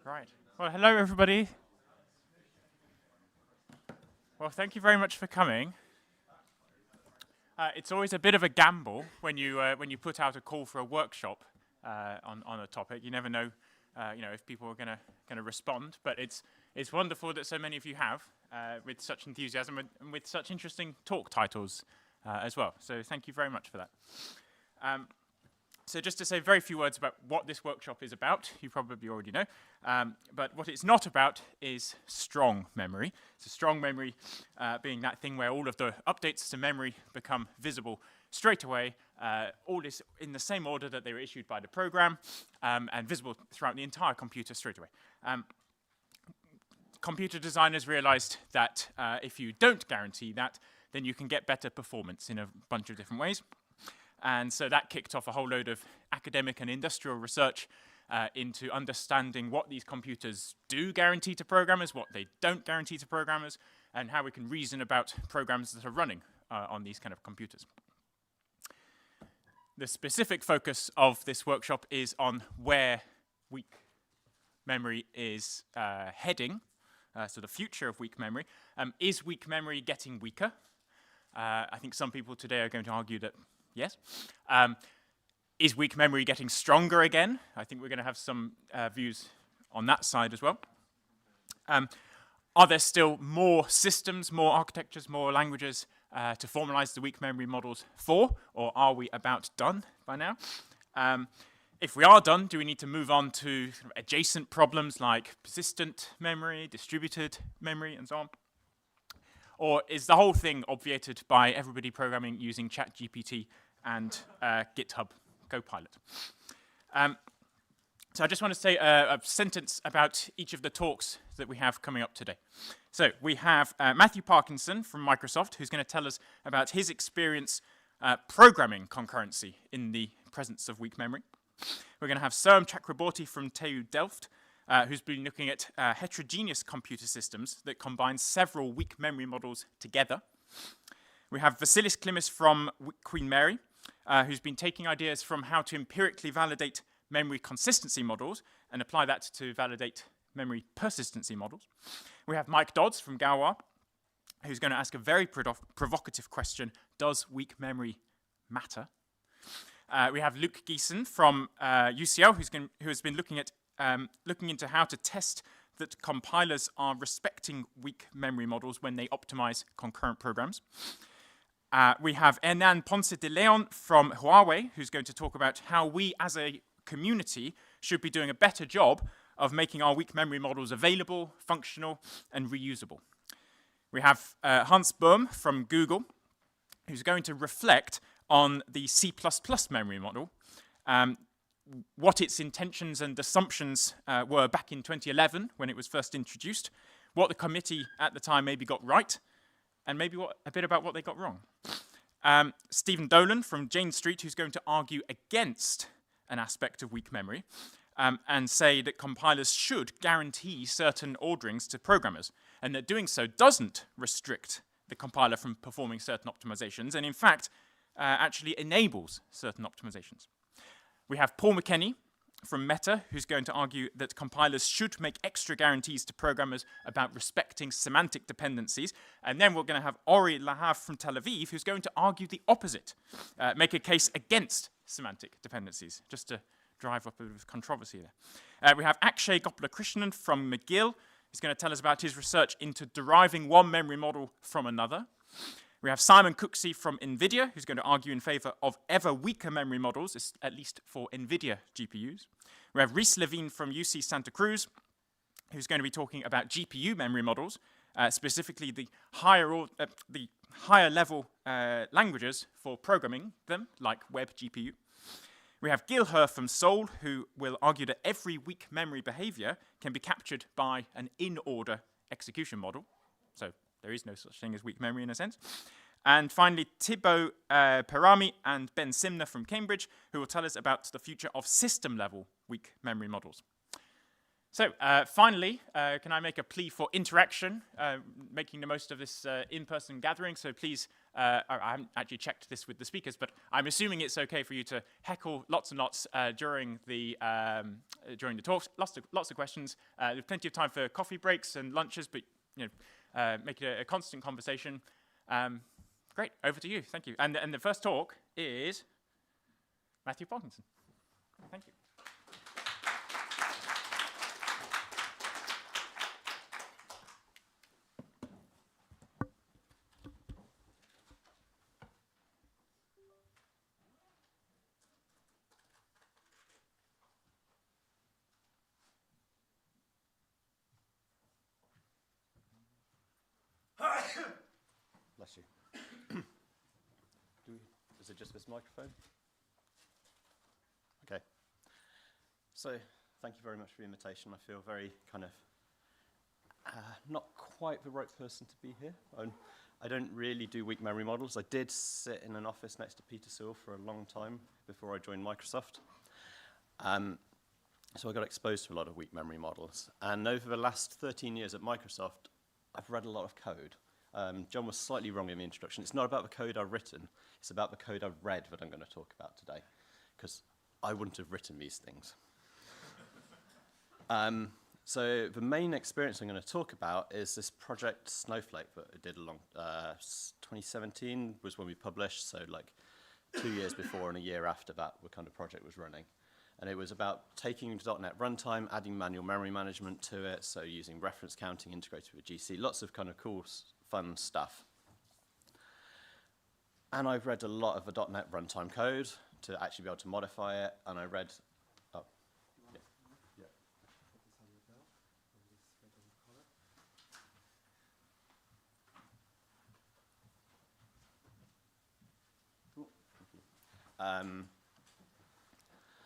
Right. Well, hello, everybody. Well, thank you very much for coming. It's always a bit of a gamble when you put out a call for a workshop on a topic. You never know, if people are gonna respond. But it's wonderful that so many of you have with such enthusiasm and with such interesting talk titles as well. So thank you very much for that. So just to say very few words about what this workshop is about, you probably already know, but what it's not about is strong memory. So strong memory being that thing where all of the updates to memory become visible straight away, all is in the same order that they were issued by the program, and visible throughout the entire computer straight away. Computer designers realized that if you don't guarantee that, then you can get better performance in a bunch of different ways. And so that kicked off a whole load of academic and industrial research into understanding what these computers do guarantee to programmers, what they don't guarantee to programmers, and how we can reason about programs that are running on these kind of computers. The specific focus of this workshop is on where weak memory is heading, so the future of weak memory. Is weak memory getting weaker? I think some people today are going to argue that yes. Is weak memory getting stronger again? I think we're going to have some views on that side as well. Are there still more systems, more architectures, more languages to formalize the weak memory models for, or are we about done by now? If we are done, do we need to move on to sort of adjacent problems like persistent memory, distributed memory, and so on? Or is the whole thing obviated by everybody programming using ChatGPT and GitHub Copilot? So I just want to say a sentence about each of the talks that we have coming up today. So we have Matthew Parkinson from Microsoft, who's going to tell us about his experience programming concurrency in the presence of weak memory. We're going to have Soam Chakraborty from TU Delft, who's been looking at heterogeneous computer systems that combine several weak memory models together. We have Vasilis Klimis from Queen Mary, who's been taking ideas from how to empirically validate memory consistency models and apply that to validate memory persistency models. We have Mike Dodds from Galois, who's going to ask a very provocative question: does weak memory matter? We have Luc Giesen from UCL, who has been looking into how to test that compilers are respecting weak memory models when they optimize concurrent programs. We have Hernan Ponce de Leon from Huawei, who's going to talk about how we as a community should be doing a better job of making our weak memory models available, functional, and reusable. We have Hans Bohm from Google, who's going to reflect on the C++ memory model, what its intentions and assumptions were back in 2011 when it was first introduced, what the committee at the time maybe got right, and maybe a bit about what they got wrong. Stephen Dolan from Jane Street, who's going to argue against an aspect of weak memory and say that compilers should guarantee certain orderings to programmers, and that doing so doesn't restrict the compiler from performing certain optimizations, and in fact, actually enables certain optimizations. We have Paul McKenney from Meta, who's going to argue that compilers should make extra guarantees to programmers about respecting semantic dependencies. And then we're going to have Ori Lahav from Tel Aviv, who's going to argue the opposite, make a case against semantic dependencies, just to drive up a bit of controversy there. We have Akshay Gopalakrishnan from McGill, who's going to tell us about his research into deriving one memory model from another. We have Simon Cooksey from NVIDIA, who's going to argue in favor of ever weaker memory models, at least for NVIDIA GPUs. We have Reese Levine from UC Santa Cruz, who's going to be talking about GPU memory models, specifically the higher level languages for programming them, like web GPU. We have Gil Herr from Seoul, who will argue that every weak memory behavior can be captured by an in-order execution model. So there is no such thing as weak memory in a sense. And finally, Thibaut Perami and Ben Simner from Cambridge, who will tell us about the future of system-level weak memory models. So finally, can I make a plea for interaction, making the most of this in-person gathering? So please I haven't actually checked this with the speakers, but I'm assuming it's okay for you to heckle lots and lots during the talks. Lots of questions. There's plenty of time for coffee breaks and lunches, but make it a constant conversation. Great, over to you. Thank you. And the first talk is Matthew Parkinson. Thank you. Bless you. Is it just this microphone? Okay. So, thank you very much for the invitation. I feel very kind of not quite the right person to be here. I don't really do weak memory models. I did sit in an office next to Peter Sewell for a long time before I joined Microsoft. So I got exposed to a lot of weak memory models. And over the last 13 years at Microsoft, I've read a lot of code. John was slightly wrong in the introduction. It's not about the code I've written. It's about the code I've read that I'm going to talk about today, because I wouldn't have written these things. So the main experience I'm going to talk about is this project Snowflake that I did along 2017 was when we published, so like 2 years before and a year after that the kind of project was running. And it was about taking .NET Runtime, adding manual memory management to it, so using reference counting integrated with GC, lots of kind of cool, fun stuff. And I've read a lot of the .NET Runtime code to actually be able to modify it, and I read,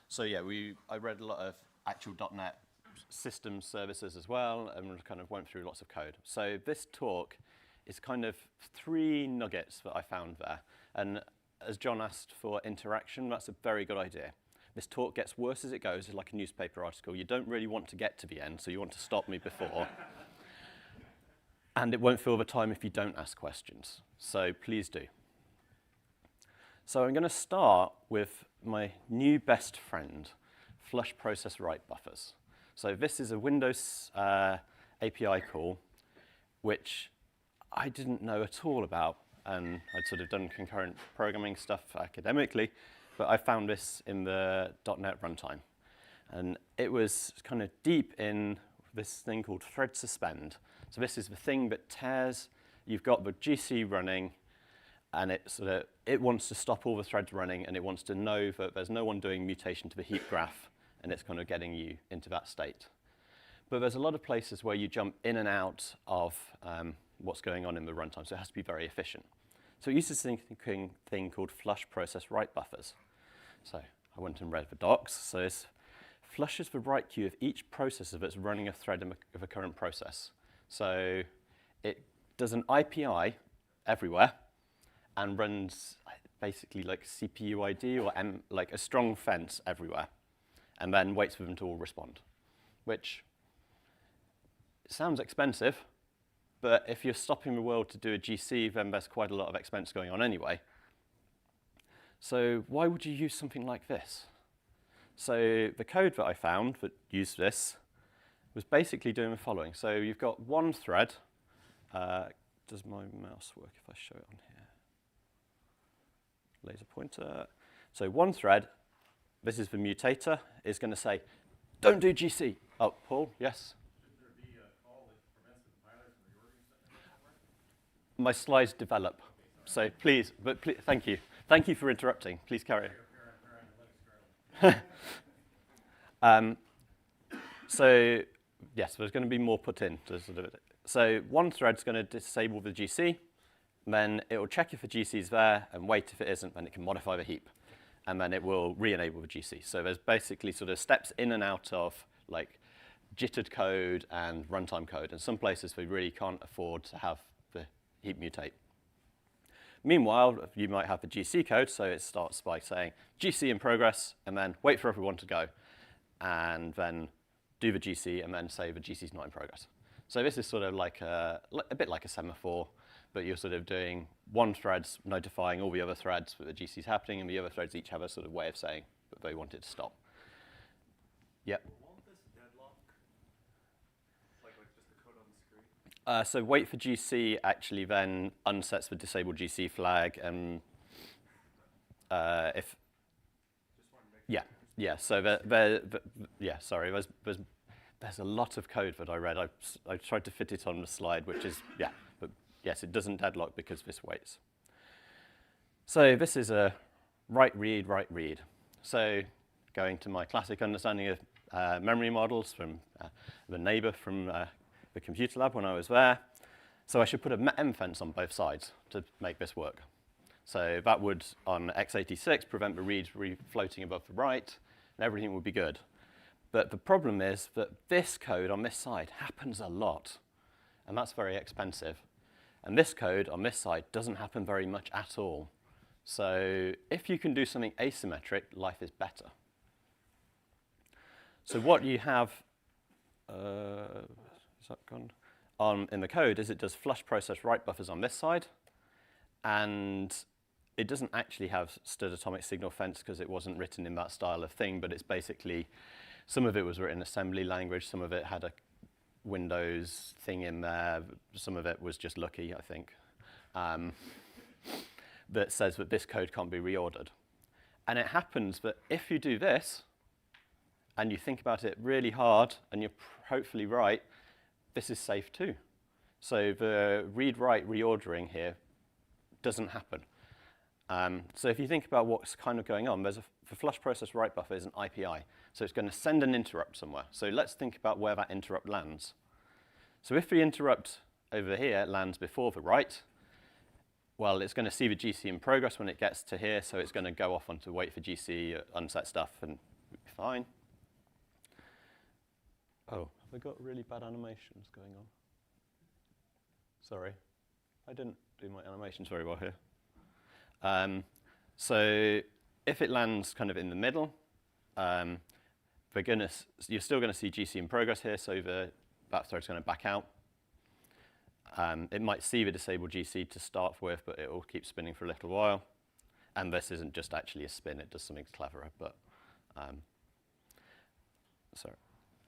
so yeah, I read a lot of actual .NET system services as well, and kind of went through lots of code. So this talk is kind of 3 nuggets that I found there. And as John asked for interaction, that's a very good idea. This talk gets worse as it goes. It's like a newspaper article. You don't really want to get to the end, so you want to stop me before. And it won't fill the time if you don't ask questions. So please do. So I'm going to start with my new best friend, flush process write buffers. So this is a Windows API call, which I didn't know at all about, and I'd sort of done concurrent programming stuff academically, but I found this in the .NET runtime. And it was kind of deep in this thing called thread suspend. So this is the thing that tears, you've got the GC running, and it wants to stop all the threads running, and it wants to know that there's no one doing mutation to the heap graph, and it's kind of getting you into that state. But there's a lot of places where you jump in and out of what's going on in the runtime, so it has to be very efficient. So it uses this thing called flush process write buffers. So I went and read the docs. So it flushes the write queue of each processor that's running a thread of a current process. So it does an IPI everywhere and runs basically like CPU ID or like a strong fence everywhere, and then waits for them to all respond, which sounds expensive, but if you're stopping the world to do a GC, then there's quite a lot of expense going on anyway. So why would you use something like this? So the code that I found that used this was basically doing the following. So you've got one thread. Does my mouse work if I show it on here? Laser pointer. So one thread, this is the mutator, is going to say, don't do GC. Oh, Paul, yes? Should there be a call that prevents the compiler from reordering something? My slides develop. So please, thank you. Thank you for interrupting. Please carry on. So yes, there's going to be more put in. So one thread's going to disable the GC, then it will check if the GC is there and wait. If it isn't, then it can modify the heap, and then it will re-enable the GC. So there's basically sort of steps in and out of like jittered code and runtime code. And some places we really can't afford to have the heap mutate. Meanwhile, you might have the GC code, so it starts by saying GC in progress, and then wait for everyone to go, and then do the GC, and then say the GC is not in progress. So this is sort of like a bit like a semaphore, but you're sort of doing one thread's notifying all the other threads that the GC is happening, and the other threads each have a sort of way of saying that they want it to stop. Yep. Won't this deadlock, like just the code on the screen? So wait for GC actually then unsets the disable GC flag, and if yeah. So sorry. There's a lot of code that I read. I tried to fit it on the slide, which is but yes, it doesn't deadlock because this waits. So this is a write read write read. So going to my classic understanding of memory models from the neighbor from the computer lab when I was there. So I should put a M fence on both sides to make this work. So that would, on x86, prevent the read floating above the write, and everything would be good. But the problem is that this code on this side happens a lot, and that's very expensive. And this code on this side doesn't happen very much at all. So if you can do something asymmetric, life is better. So what you have is that gone? In the code is it does flush process write buffers on this side, and it doesn't actually have stood atomic signal fence because it wasn't written in that style of thing, but it's basically, some of it was written in assembly language, some of it had a Windows thing in there, some of it was just lucky, I think, that says that this code can't be reordered. And it happens that if you do this, and you think about it really hard, and you're hopefully right, this is safe too. So the read-write reordering here doesn't happen. So if you think about what's kind of going on, the flush process write buffer is an IPI. So it's going to send an interrupt somewhere. So let's think about where that interrupt lands. So if the interrupt over here lands before the write, well, it's going to see the GC in progress when it gets to here, so it's going to go off onto wait for GC, unset stuff, and be fine. Oh, have I got really bad animations going on? Sorry, I didn't do my animations very well here. So if it lands kind of in the middle, you're still going to see GC in progress here, so that thread's going to back out. It might see the disabled GC to start with, but it will keep spinning for a little while. And this isn't just actually a spin, it does something cleverer. But sorry.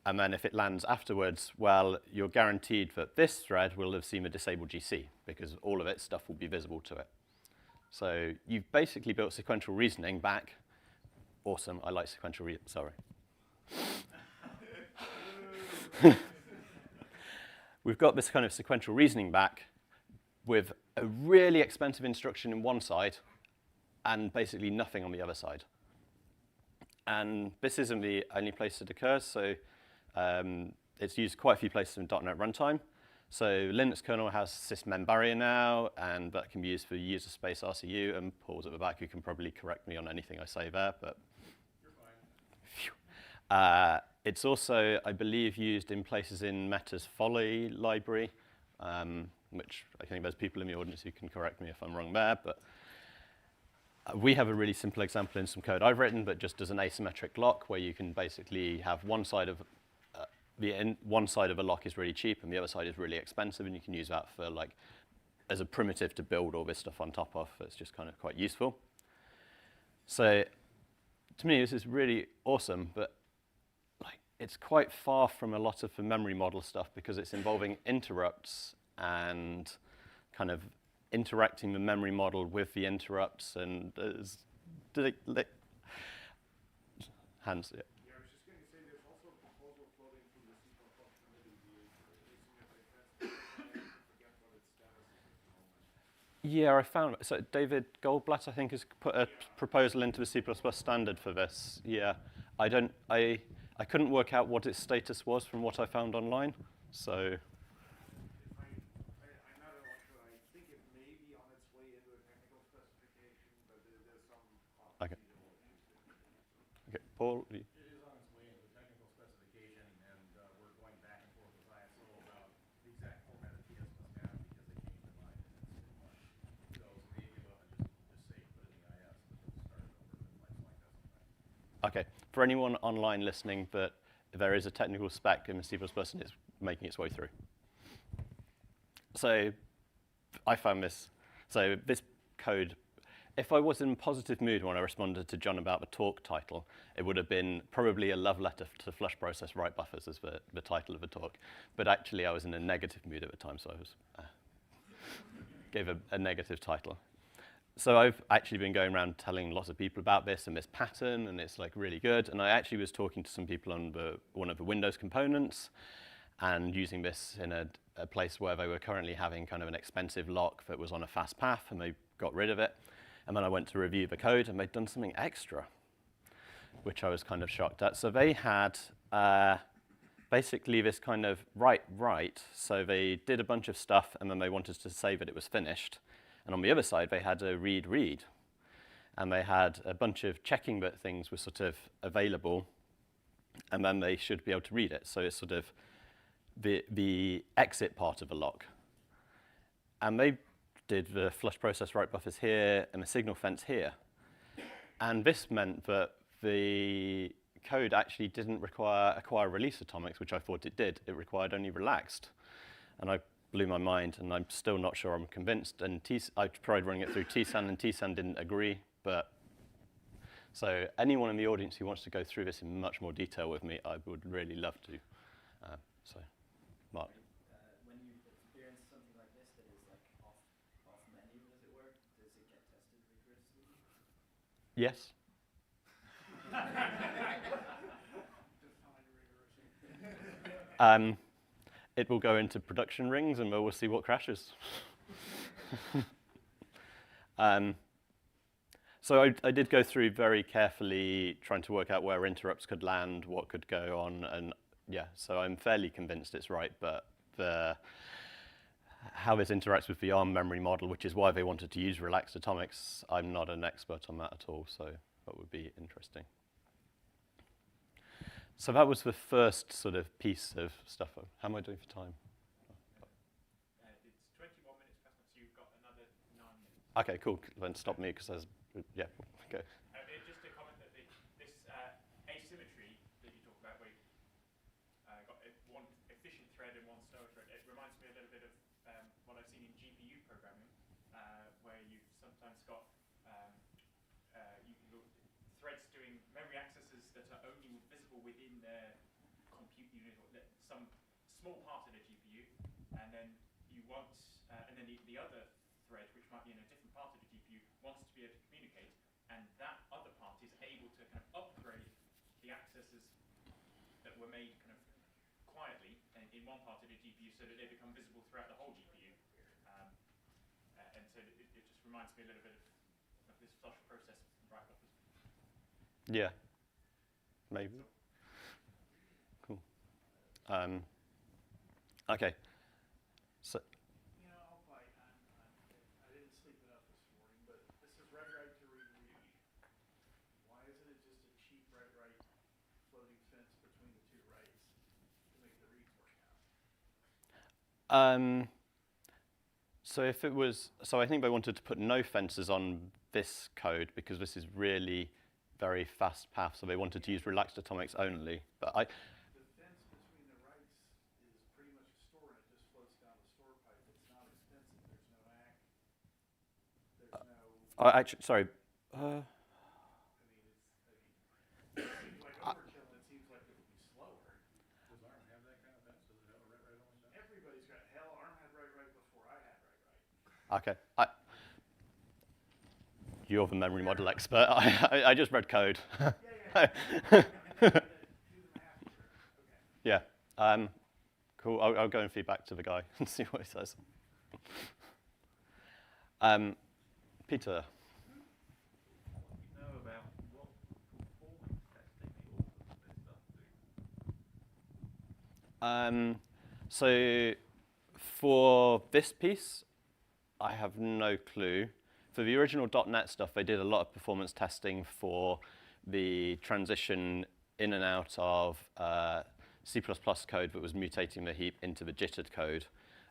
And then if it lands afterwards, well, you're guaranteed that this thread will have seen the disabled GC, because all of its stuff will be visible to it. So you've basically built sequential reasoning back. Awesome, I like sequential reasoning, sorry. We've got this kind of sequential reasoning back with a really expensive instruction in one side and basically nothing on the other side. And this isn't the only place it occurs, so it's used quite a few places in .NET runtime. So Linux kernel has sysmem barrier now, and that can be used for user space RCU, and Paul's at the back who can probably correct me on anything I say there, but you're fine. It's also, I believe, used in places in Meta's Folly library, which I think there's people in the audience who can correct me if I'm wrong there, but we have a really simple example in some code I've written, but just as an asymmetric lock, where you can basically have one side of one side of a lock is really cheap and the other side is really expensive, and you can use that for as a primitive to build all this stuff on top of. It's just kind of quite useful. So to me, this is really awesome, but it's quite far from a lot of the memory model stuff because it's involving interrupts and kind of interacting the memory model with the interrupts, and hands. Yeah. Yeah, I found, so David Goldblatt, I think, has put a proposal into the C++ standard for this. Yeah, I couldn't work out what its status was from what I found online, so. I'm not sure. I think it may be on its way into a technical specification, but there's some. Okay. Okay, Paul. It is on its way into a technical specification, and we're going back and forth with ISO about the exact format the TS must have because they changed their mind and it's too much. So they give up and just say put in the IS, but they'll start it over and like that sometimes. Okay, for anyone online listening, that there is a technical spec in C++ and it's making its way through. So I found this. So this code, if I was in a positive mood when I responded to John about the talk title, it would have been probably a love letter to flush process write buffers as the title of the talk. But actually, I was in a negative mood at the time, so I was gave a negative title. So I've actually been going around telling lots of people about this and this pattern, and it's like really good. And I actually was talking to some people on one of the Windows components and using this in a place where they were currently having kind of an expensive lock that was on a fast path, and they got rid of it. And then I went to review the code, and they'd done something extra, which I was kind of shocked at. So they had basically this kind of write. So they did a bunch of stuff, and then they wanted to say that it was finished. And on the other side, they had a read. And they had a bunch of checking that things were sort of available, and then they should be able to read it. So it's sort of the exit part of a lock. And they did the flush process write buffers here and the signal fence here. And this meant that the code actually didn't require acquire release atomics, which I thought it did. It required only relaxed. And I blew my mind, and I'm still not sure I'm convinced. And I tried running it through TSAN, and TSAN didn't agree. But so anyone in the audience who wants to go through this in much more detail with me, I would really love to. So, Mark. When you experience something like this that is like off menu, as it were, does it get tested rigorously? Yes. It will go into production rings, and we'll see what crashes. So I did go through very carefully trying to work out where interrupts could land, what could go on, and yeah, so I'm fairly convinced it's right, but how this interacts with the ARM memory model, which is why they wanted to use relaxed atomics, I'm not an expert on that at all, so that would be interesting. So that was the first sort of piece of stuff. How am I doing for time? It's 21 minutes past, so you've got another 9 minutes. Okay, cool. Then stop me because there's, yeah, go. Just to comment that this asymmetry that you talk about, where you've got one efficient thread and one slower thread, it reminds me a little bit of what I've seen in GPU programming, where you've sometimes got threads doing memory accesses that are only visible within their compute unit, or some small part of the GPU, and then you want, and then the other thread, which might be in a different part of the GPU, wants to be able to communicate, and that other part is able to kind of upgrade the accesses that were made kind of quietly in one part of the GPU so that they become visible throughout the whole GPU. And so it just reminds me a little bit of this flush process right buffers. Yeah, maybe. Cool. Okay. So. You know, I'll bite. I didn't sleep enough this morning, but this is write to read. Why isn't it just a cheap write floating fence between the two writes to make the reads work out? So if it was, so I think they wanted to put no fences on this code because this is really very fast path, so they wanted to use relaxed atomics only. But The fence between the writes is pretty much a store, and it just floats down the store pipe. It's not expensive. There's no ACK. There's no. actually, sorry. I mean, it seems like overkill, and it seems like it would be slower. Does ARM have that kind of fence? Does it have a write on the side? Everybody's got hell. ARM had write before I had write. Okay. You're the memory model expert. I just read code. Yeah. Cool. I'll go and feed back to the guy and see what he says. Peter. Know about what performance testing the authors of this stuff do? So for this piece, I have no clue. For the original .NET stuff, they did a lot of performance testing for the transition in and out of C++ code that was mutating the heap into the jittered code.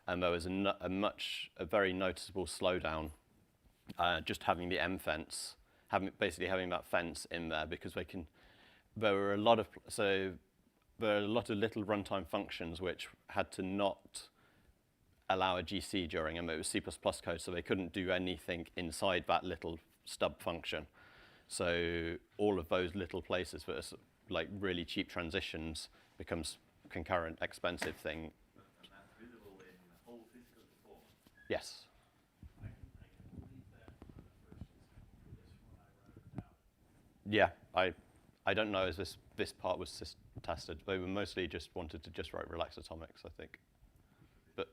And there was a very noticeable slowdown just having the M fence, basically having that fence in there, because there were a lot of little runtime functions which had to not allow a GC during them. It was C++ code, so they couldn't do anything inside that little stub function. So all of those little places that are like really cheap transitions becomes concurrent, expensive thing. And that's visible in the whole physical performance. Yes. I can believe that for the first example for this one, I wrote it out. Yeah, I don't know as this part was tested. They were mostly just wanted to just write relaxed atomics, I think. But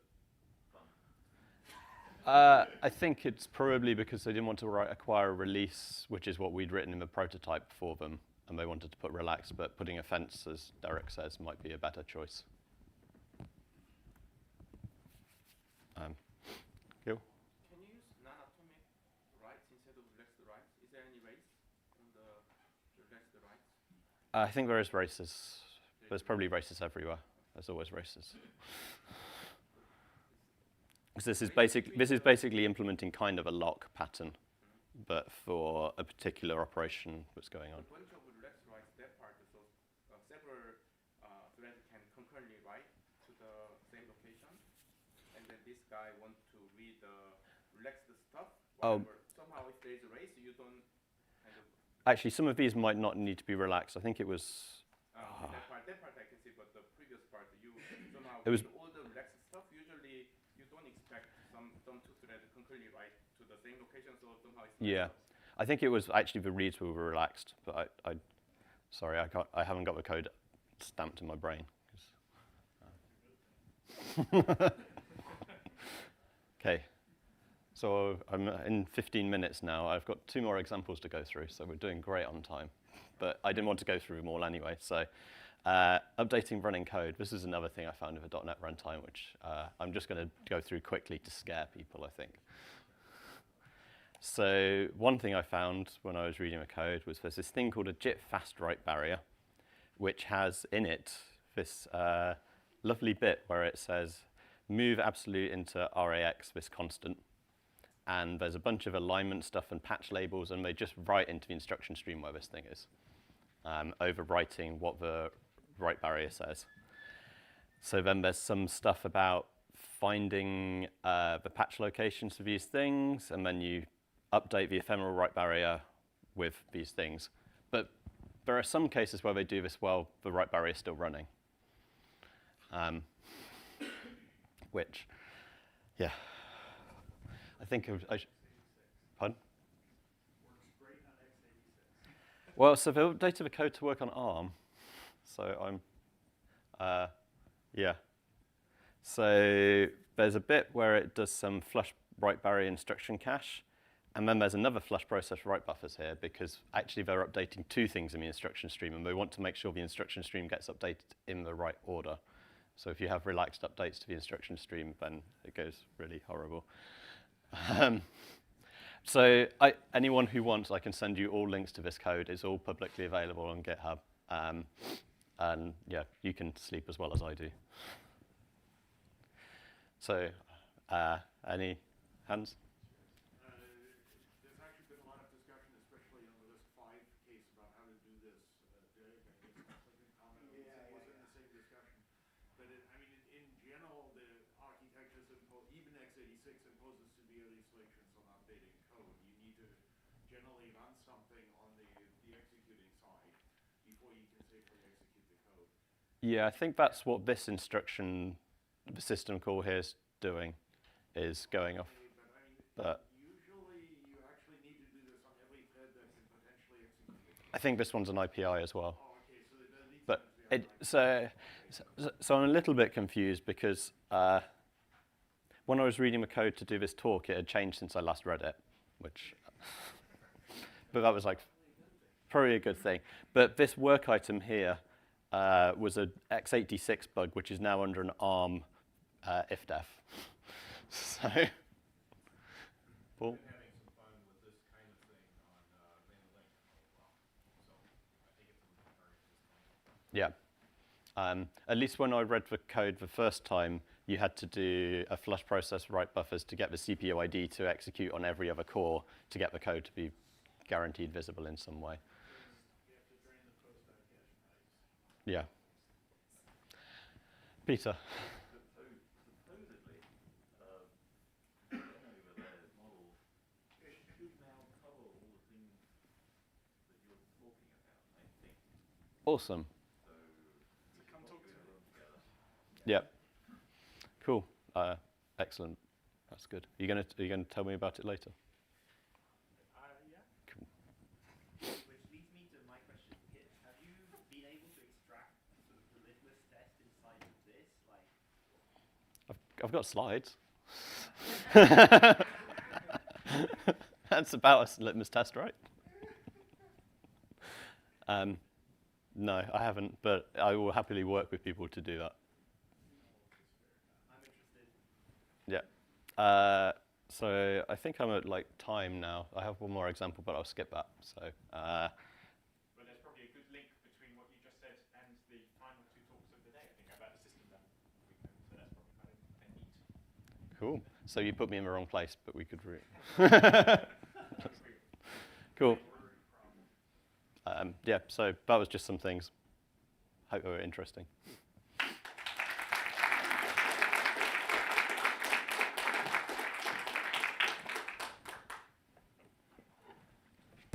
I think it's probably because they didn't want to acquire a release, which is what we'd written in the prototype for them, and they wanted to put relaxed, but putting a fence, as Derek says, might be a better choice. Gil? Can you use non-atomic rights instead of relaxed rights? Is there any race on the relaxed rights? I think there is races. There's probably races everywhere. There's always races. 'Cause this is basically implementing kind of a lock pattern, but for a particular operation that's going on. A bunch of relaxed rights, that part is several threads can concurrently write to the same location, and then this guy wants to read the relaxed stuff. Whatever. Somehow, if there is a race, you don't kind of. Actually, some of these might not need to be relaxed. I think it was. That part I can see, but the previous part, you somehow It was- read all the relaxed stuff. Usually, you don't expect some two threads concurrently write to the same location, so somehow it's. Yeah, I think it was actually the reads were relaxed, but sorry, I haven't got the code stamped in my brain. Okay, so I'm in 15 minutes now. I've got 2 more examples to go through, so we're doing great on time. But I didn't want to go through them all anyway. So updating running code. This is another thing I found with a .NET runtime, which I'm just going to go through quickly to scare people, I think. So one thing I found when I was reading the code was there's this thing called a JIT fast write barrier, which has in it this lovely bit where it says move absolute into RAX, this constant. And there's a bunch of alignment stuff and patch labels, and they just write into the instruction stream where this thing is, overwriting what the write barrier says. So then there's some stuff about finding the patch locations for these things, and then you update the ephemeral write barrier with these things. But there are some cases where they do this while the write barrier is still running. Which, yeah. I think pardon? Works great on x86. Well, so they updated the code to work on ARM. So yeah. So there's a bit where it does some flush write barrier instruction cache. And then there's another flush process write buffers here because actually they're updating 2 things in the instruction stream, and they want to make sure the instruction stream gets updated in the right order. So if you have relaxed updates to the instruction stream, then it goes really horrible. So anyone who wants, I can send you all links to this code. It's all publicly available on GitHub. And yeah, you can sleep as well as I do. So any hands? There's actually been a lot of discussion, especially on the list 5 case, about how to do this. Derek, I guess something common was in the same discussion. But in general, the architectures even x86 imposes severe restrictions on updating code. You need to generally run something on the executing side before you can safely execute the code. Yeah, I think that's what this instruction, the system call here is doing, is going off. But Usually, you actually need to do this on every thread that can potentially execute the code. I think this one's an IPI as well. Oh, okay, so the lead But times we have so I'm a little bit confused because when I was reading the code to do this talk, it had changed since I last read it, which, but that was like probably a good thing. But this work item here was an x86 bug, which is now under an ARM ifdef. So, Paul? been having some fun with this kind of thing on Link as well. So I think it's a moving target at this point. Yeah. At least when I read the code the first time, you had to do a flush process write buffers to get the CPU ID to execute on every other core to get the code to be guaranteed visible in some way. You have to drain the post out of cache values. Yeah. Peter? Supposedly, Awesome. So come talk to me. Yeah. Cool. Excellent. That's good. Are you gonna tell me about it later? Yeah. Cool. Which leads me to my question. Have you been able to extract sort of the litmus test inside of this? Like, I've got slides. That's about a litmus test, right? No, I haven't, but I will happily work with people to do that. I'm interested. Yeah. So I think I'm at like time now. I have one more example, but I'll skip that. So But there's probably a good link between what you just said and the final two talks of the day, I think, about the system level. So that's probably quite a neat. cool. So you put me in the wrong place, but we could Cool. Yeah, so that was just some things. Hope they were interesting.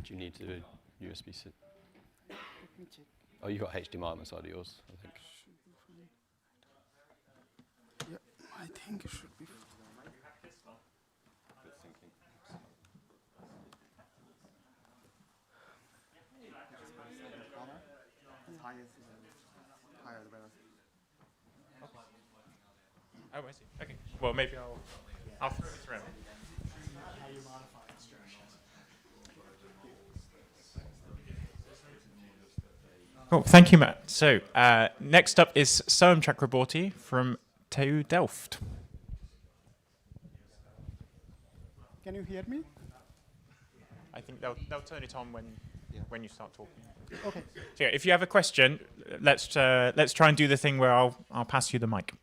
Do you need to do a USB-C? Let me check. Oh, you got HDMI on the side of yours, I think. Yeah, I think it should be fine. Good thinking. Oh, I see. Okay. Well, maybe I'll throw this around. How you modify instructions. Cool. Thank you, Matt. So next up is Soam Chakraborty from TU Delft. Can you hear me? I think they'll turn it on when you start talking. Okay. So yeah, if you have a question, let's try and do the thing where I'll pass you the mic.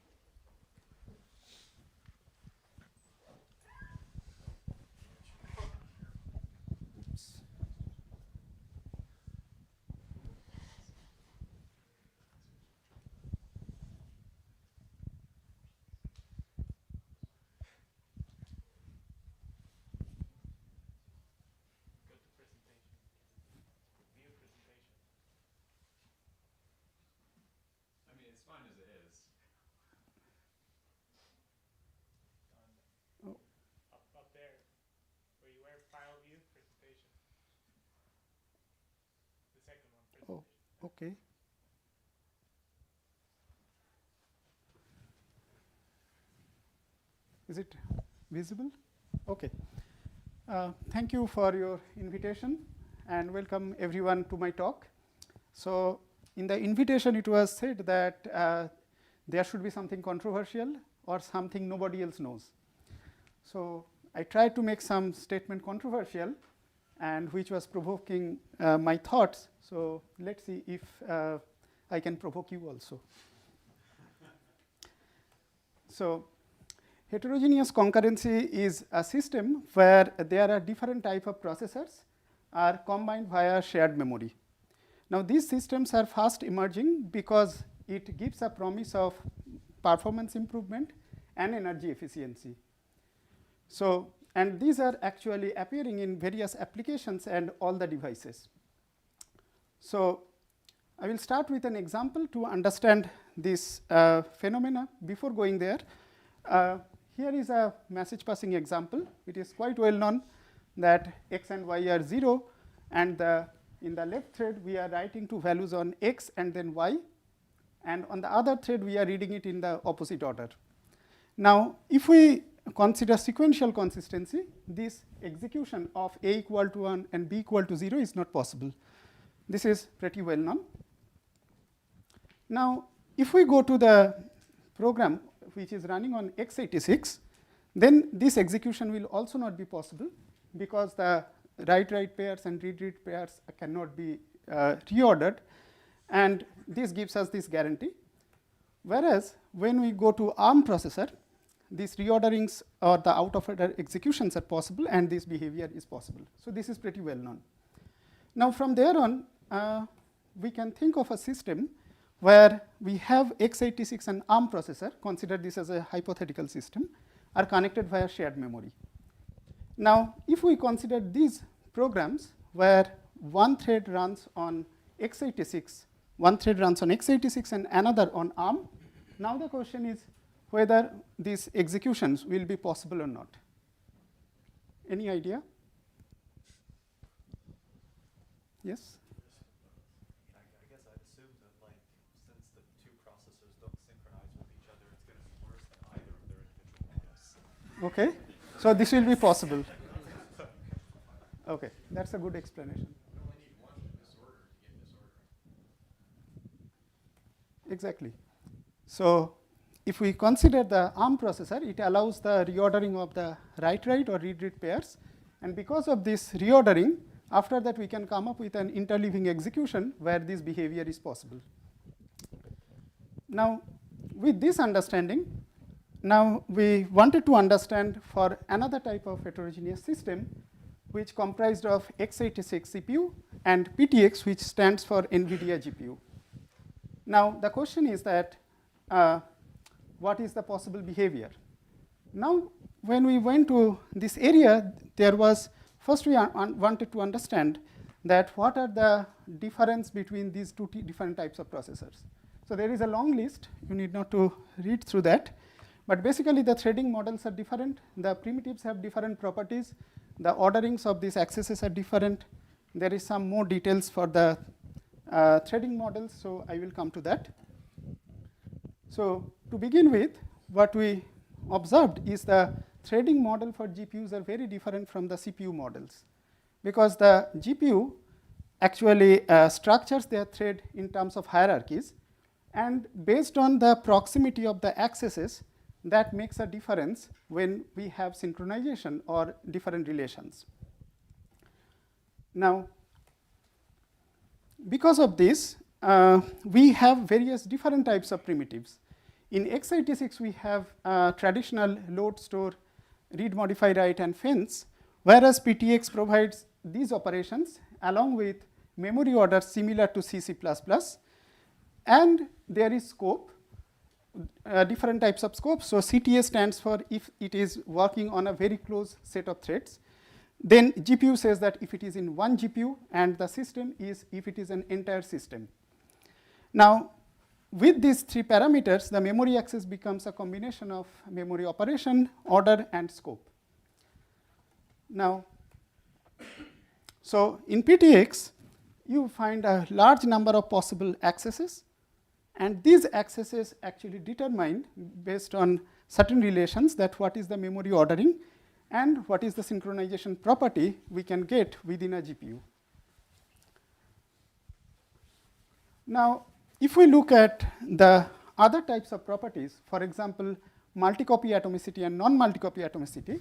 I mean, it's fine as it is. Up there, where you wear file view presentation. The second one. Oh, okay. Is it visible? Okay. Thank you for your invitation and welcome everyone to my talk. So in the invitation it was said that there should be something controversial or something nobody else knows. So I tried to make some statement controversial and which was provoking my thoughts. So let's see if I can provoke you also. So heterogeneous concurrency is a system where there are different type of processors are combined via shared memory. Now these systems are fast emerging because it gives a promise of performance improvement and energy efficiency. So, and these are actually appearing in various applications and all the devices. So I will start with an example to understand this phenomena. Before going there, here is a message passing example. It is quite well known that x and y are 0, and in the left thread we are writing two values on x and then y, and on the other thread we are reading it in the opposite order. Now if we consider sequential consistency, this execution of a equal to 1 and b equal to 0 is not possible. This is pretty well known. Now if we go to the program which is running on x86, then this execution will also not be possible because the write-write pairs and read-read pairs cannot be reordered, and this gives us this guarantee. Whereas when we go to ARM processor, these reorderings or the out-of-order executions are possible and this behavior is possible. So this is pretty well known. Now from there on, we can think of a system where we have x86 and ARM processor, consider this as a hypothetical system, are connected via shared memory. Now if we consider these programs where one thread runs on x86 one thread runs on x86 and another on ARM. Now the question is whether these executions will be possible or not. Any idea? Yes? I guess I'd assume that, like, since the two processors don't synchronize with each other, it's going to be worse than either of their individual models. Okay, so this will be possible. Okay, that's a good explanation. You only need one disorder to get disordering. Exactly. So if we consider the ARM processor, it allows the reordering of the write-write or read-read pairs. And because of this reordering, after that we can come up with an interleaving execution where this behavior is possible. Now, with this understanding, now we wanted to understand for another type of heterogeneous system, which comprised of x86 CPU and PTX, which stands for NVIDIA GPU. Now, the question is that what is the possible behavior? Now, when we went to this area, there was, first we wanted to understand that what are the difference between these two different types of processors. So there is a long list, you need not to read through that. But basically the threading models are different, the primitives have different properties, the orderings of these accesses are different. There is some more details for the threading models, so I will come to that. So to begin with, what we observed is the threading model for GPUs are very different from the CPU models, because the GPU actually structures their thread in terms of hierarchies, and based on the proximity of the accesses, that makes a difference when we have synchronization or different relations. Now, because of this, we have various different types of primitives. In x86, we have traditional load, store, read, modify, write, and fence, whereas PTX provides these operations along with memory orders similar to C++, and there is scope, different types of scopes. So CTA stands for if it is working on a very close set of threads. Then GPU says that if it is in one GPU, and the system is if it is an entire system. Now, with these three parameters, the memory access becomes a combination of memory operation, order, and scope. Now, so in PTX, you find a large number of possible accesses, and these accesses actually determine, based on certain relations, that what is the memory ordering and what is the synchronization property we can get within a GPU. Now, if we look at the other types of properties, for example, multi-copy atomicity and non-multi-copy atomicity,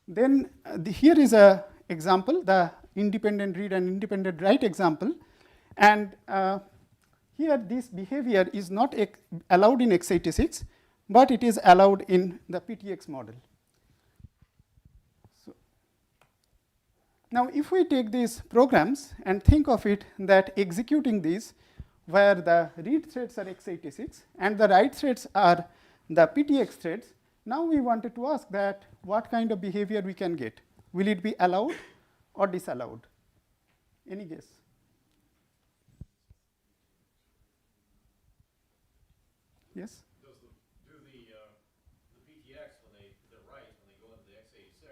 then here is an example, the independent read and independent write example. And here this behavior is not allowed in x86, but it is allowed in the PTX model. So now, if we take these programs and think of it that executing these, where the read threads are x86 and the write threads are the PTX threads, now we wanted to ask that what kind of behavior we can get. Will it be allowed or disallowed? Any guess? Yes? Do the PTX, when they write, when they go into the x86,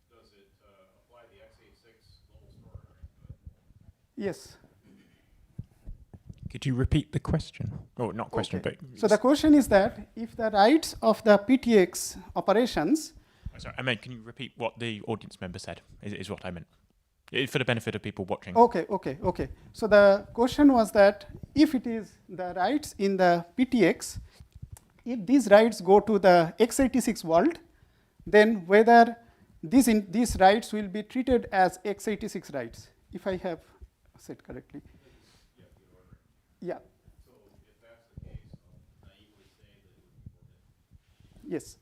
does it apply the x86 global store ordering to it? Yes. Could you repeat the question? Oh, not question, Okay. but... So the question is that if the writes of the PTX operations... Sorry, I meant, can you repeat what the audience member said, is what I meant, for the benefit of people watching. Okay. So the question was that if it is the writes in the PTX, if these writes go to the x86 world, then whether these writes will be treated as x86 writes, if I have said correctly. Yeah. So if that's the case, I'll naively say that it would be forbidden. Yes.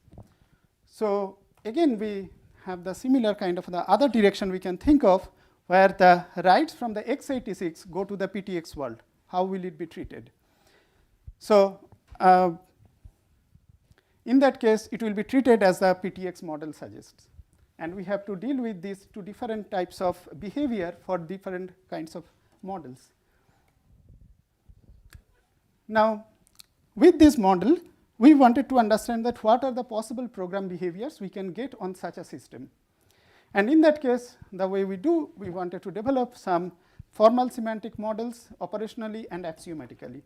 So again, we have the similar kind of the other direction we can think of, where the writes from the x86 go to the PTX world. How will it be treated? So in that case, it will be treated as the PTX model suggests. And we have to deal with these two different types of behavior for different kinds of models. Now, with this model, we wanted to understand that what are the possible program behaviors we can get on such a system. And in that case, the way we wanted to develop some formal semantic models operationally and axiomatically.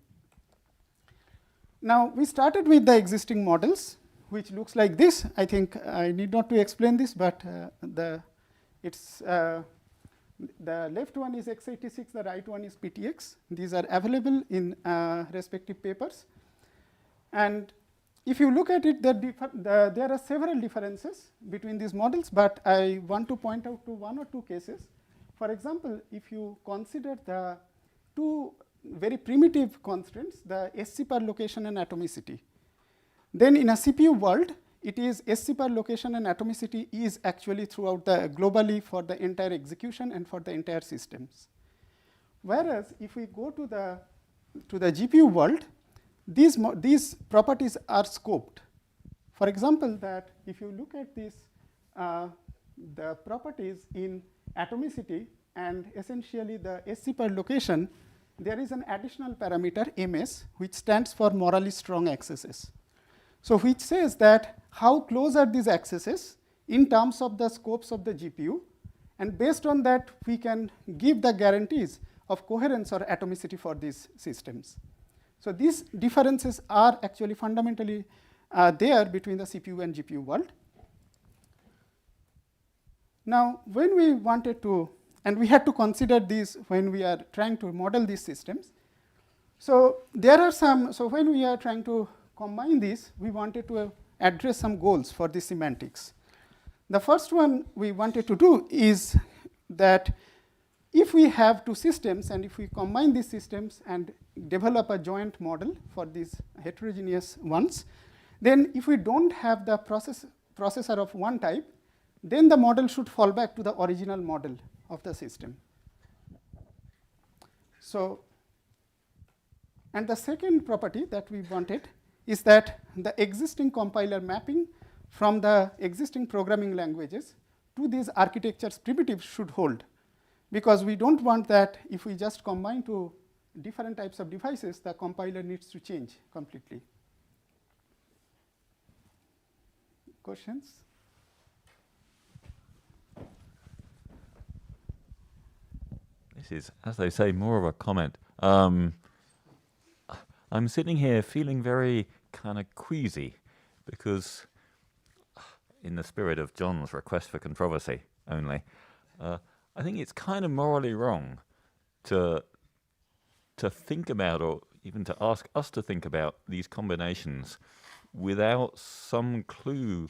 Now, we started with the existing models, which looks like this. I think I need not to explain this, but the left one is x86, the right one is PTX. These are available in respective papers. And if you look at it, there are several differences between these models, but I want to point out to one or two cases. For example, if you consider the two very primitive constraints, the SC per location and atomicity, then in a CPU world, it is SC per location and atomicity is actually throughout the globally for the entire execution and for the entire systems. Whereas if we go to the GPU world, these properties are scoped. For example, that if you look at this, the properties in atomicity and essentially the SC per location, there is an additional parameter MS, which stands for morally strong accesses. So which says that how close are these accesses in terms of the scopes of the GPU, and based on that, we can give the guarantees of coherence or atomicity for these systems. So these differences are actually fundamentally there between the CPU and GPU world. Now, when we wanted to, and we had to consider these when we are trying to model these systems. So there are some, so when we are trying to combine these, we wanted to address some goals for the semantics. The first one we wanted to do is that if we have two systems and if we combine these systems and develop a joint model for these heterogeneous ones, then if we don't have the processor of one type, then the model should fall back to the original model of the system. So, and the second property that we wanted is that the existing compiler mapping from the existing programming languages to these architectures primitives should hold, because we don't want that if we just combine two different types of devices, the compiler needs to change completely. Questions? This is, as they say, more of a comment. I'm sitting here feeling very kind of queasy because, in the spirit of John's request for controversy only, I think it's kind of morally wrong to think about, or even to ask us to think about these combinations without some clue,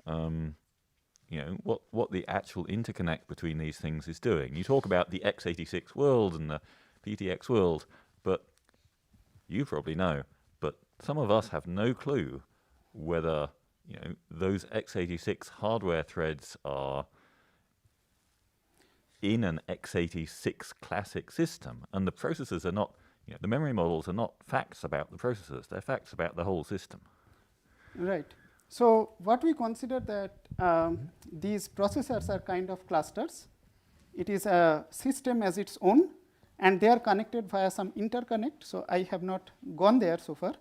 what the actual interconnect between these things is doing. You talk about the x86 world and the PTX world, but you probably know, but some of us have no clue whether those x86 hardware threads are in an x86 classic system, and the processors are not, the memory models are not facts about the processors, they're facts about the whole system. Right. So what we consider that these processors are kind of clusters. It is a system as its own, and they are connected via some interconnect. So I have not gone there so far.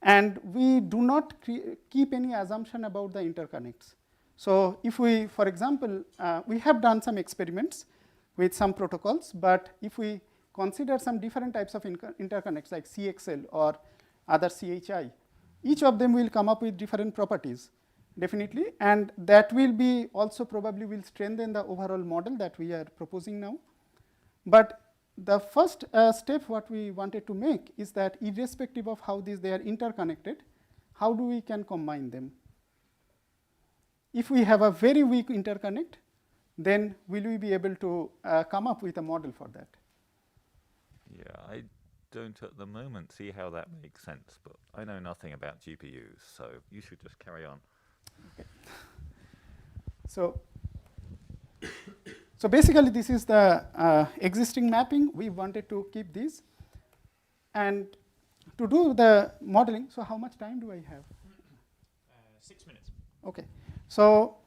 And we do not keep any assumption about the interconnects. So if we, for example, we have done some experiments with some protocols, but if we consider some different types of interconnects like CXL or other CHI, each of them will come up with different properties, definitely, and that will be also probably will strengthen the overall model that we are proposing now. But the first step what we wanted to make is that irrespective of how they are interconnected, how do we can combine them? If we have a very weak interconnect, then will we be able to come up with a model for that? Yeah, I don't at the moment see how that makes sense, but I know nothing about GPUs, so you should just carry on. Okay. So basically, this is the existing mapping. We wanted to keep these. And to do the modeling, so how much time do I have? 6 minutes. Okay. So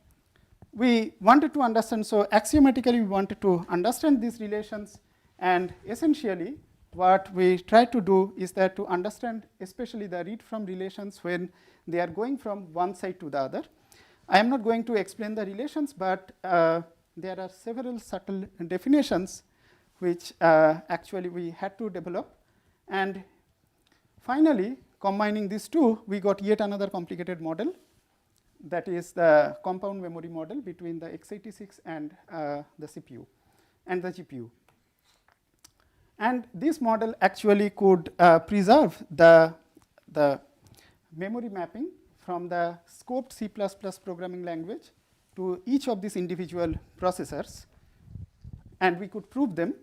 we wanted to understand, so axiomatically we wanted to understand these relations, and essentially what we try to do is that to understand especially the read from relations when they are going from one side to the other. I am not going to explain the relations, but there are several subtle definitions which actually we had to develop. And finally, combining these two, we got yet another complicated model, that is the compound memory model between the x86 and the CPU and the GPU. And this model actually could preserve the memory mapping from the scoped C++ programming language to each of these individual processors, and we could prove them.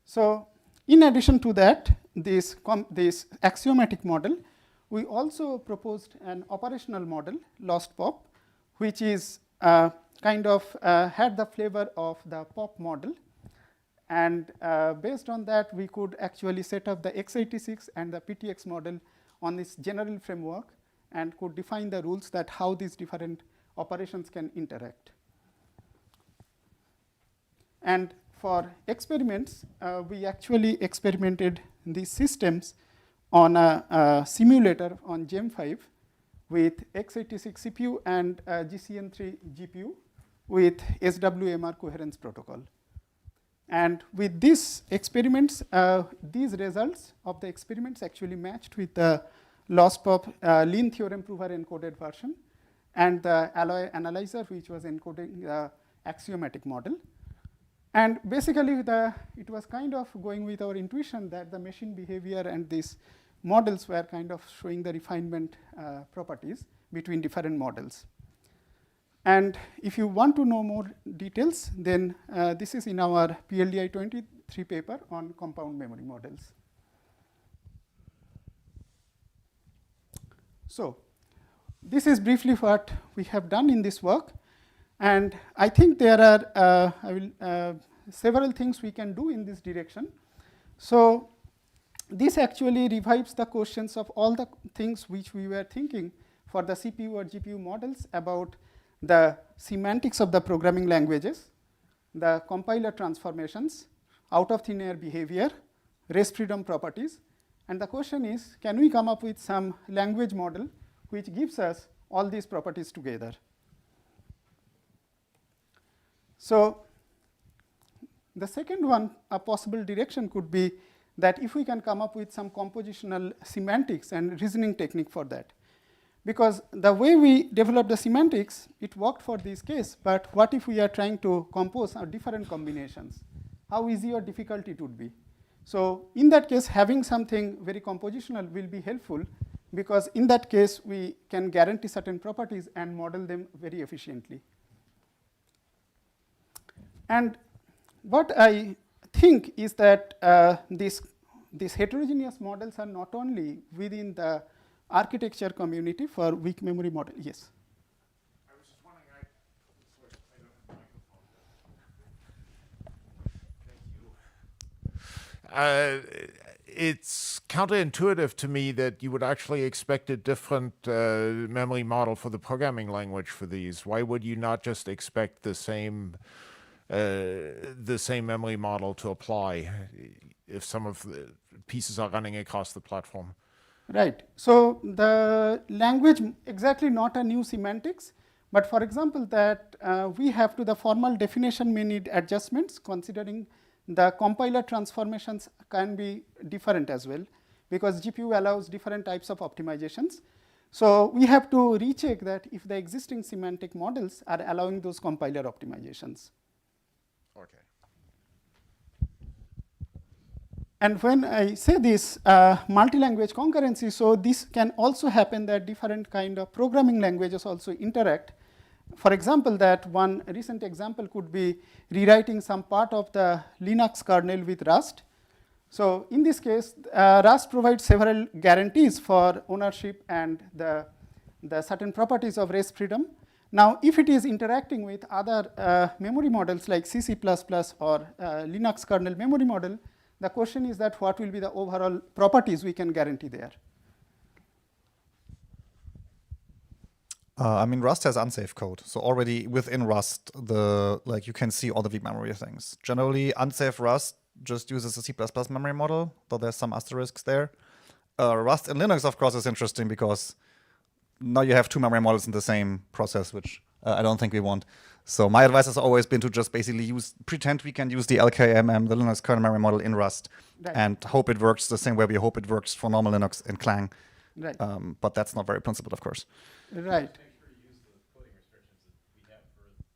So in addition to that, this axiomatic model, we also proposed an operational model, lost POP, which is kind of had the flavor of the POP model. And based on that, we could actually set up the x86 and the PTX model on this general framework and could define the rules that how these different operations can interact. And for experiments, we actually experimented these systems on a simulator on GEM5 with x86 CPU and GCN3 GPU with SWMR coherence protocol. And with these experiments, these results of the experiments actually matched with the lost POP Lean theorem prover encoded version and the alloy analyzer, which was encoding the axiomatic model. And basically, it was kind of going with our intuition that the machine behavior and these models were kind of showing the refinement properties between different models. And if you want to know more details, then this is in our PLDI-23 paper on compound memory models. So this is briefly what we have done in this work. And I think there are several things we can do in this direction. So this actually revives the questions of all the things which we were thinking for the CPU or GPU models about the semantics of the programming languages, the compiler transformations, out of thin air behavior, rest freedom properties. And the question is, can we come up with some language model which gives us all these properties together? So the second one, a possible direction could be that if we can come up with some compositional semantics and reasoning technique for that. Because the way we developed the semantics, it worked for this case, but what if we are trying to compose different combinations? How easy or difficult it would be? So in that case, having something very compositional will be helpful, because in that case, we can guarantee certain properties and model them very efficiently. And what I think is that these heterogeneous models are not only within the architecture community for weak memory model. Yes? I was just wondering, I don't have a microphone. Thank you. It's counterintuitive to me that you would actually expect a different memory model for the programming language for these. Why would you not just expect the same memory model to apply if some of the pieces are running across the platform? Right. So the language, exactly not a new semantics, but for example, that we have to the formal definition may need adjustments, considering the compiler transformations can be different as well, because GPU allows different types of optimizations. So we have to recheck that if the existing semantic models are allowing those compiler optimizations. Okay. And when I say this multi-language concurrency, so this can also happen that different kind of programming languages also interact. For example, that one recent example could be rewriting some part of the Linux kernel with Rust. So in this case, Rust provides several guarantees for ownership and the certain properties of rest freedom. Now, if it is interacting with other memory models like C++ or Linux kernel memory model, the question is that what will be the overall properties we can guarantee there? I mean, Rust has unsafe code. So already within Rust, you can see all the weak memory things. Generally, unsafe Rust just uses a C++ memory model, though there's some asterisks there. Rust in Linux, of course, is interesting because now you have two memory models in the same process, which I don't think we want. So my advice has always been to just basically pretend we can use the LKMM, the Linux kernel memory model in Rust, Right. and hope it works the same way we hope it works for normal Linux in Clang. Right. But that's not very principled, of course. Right.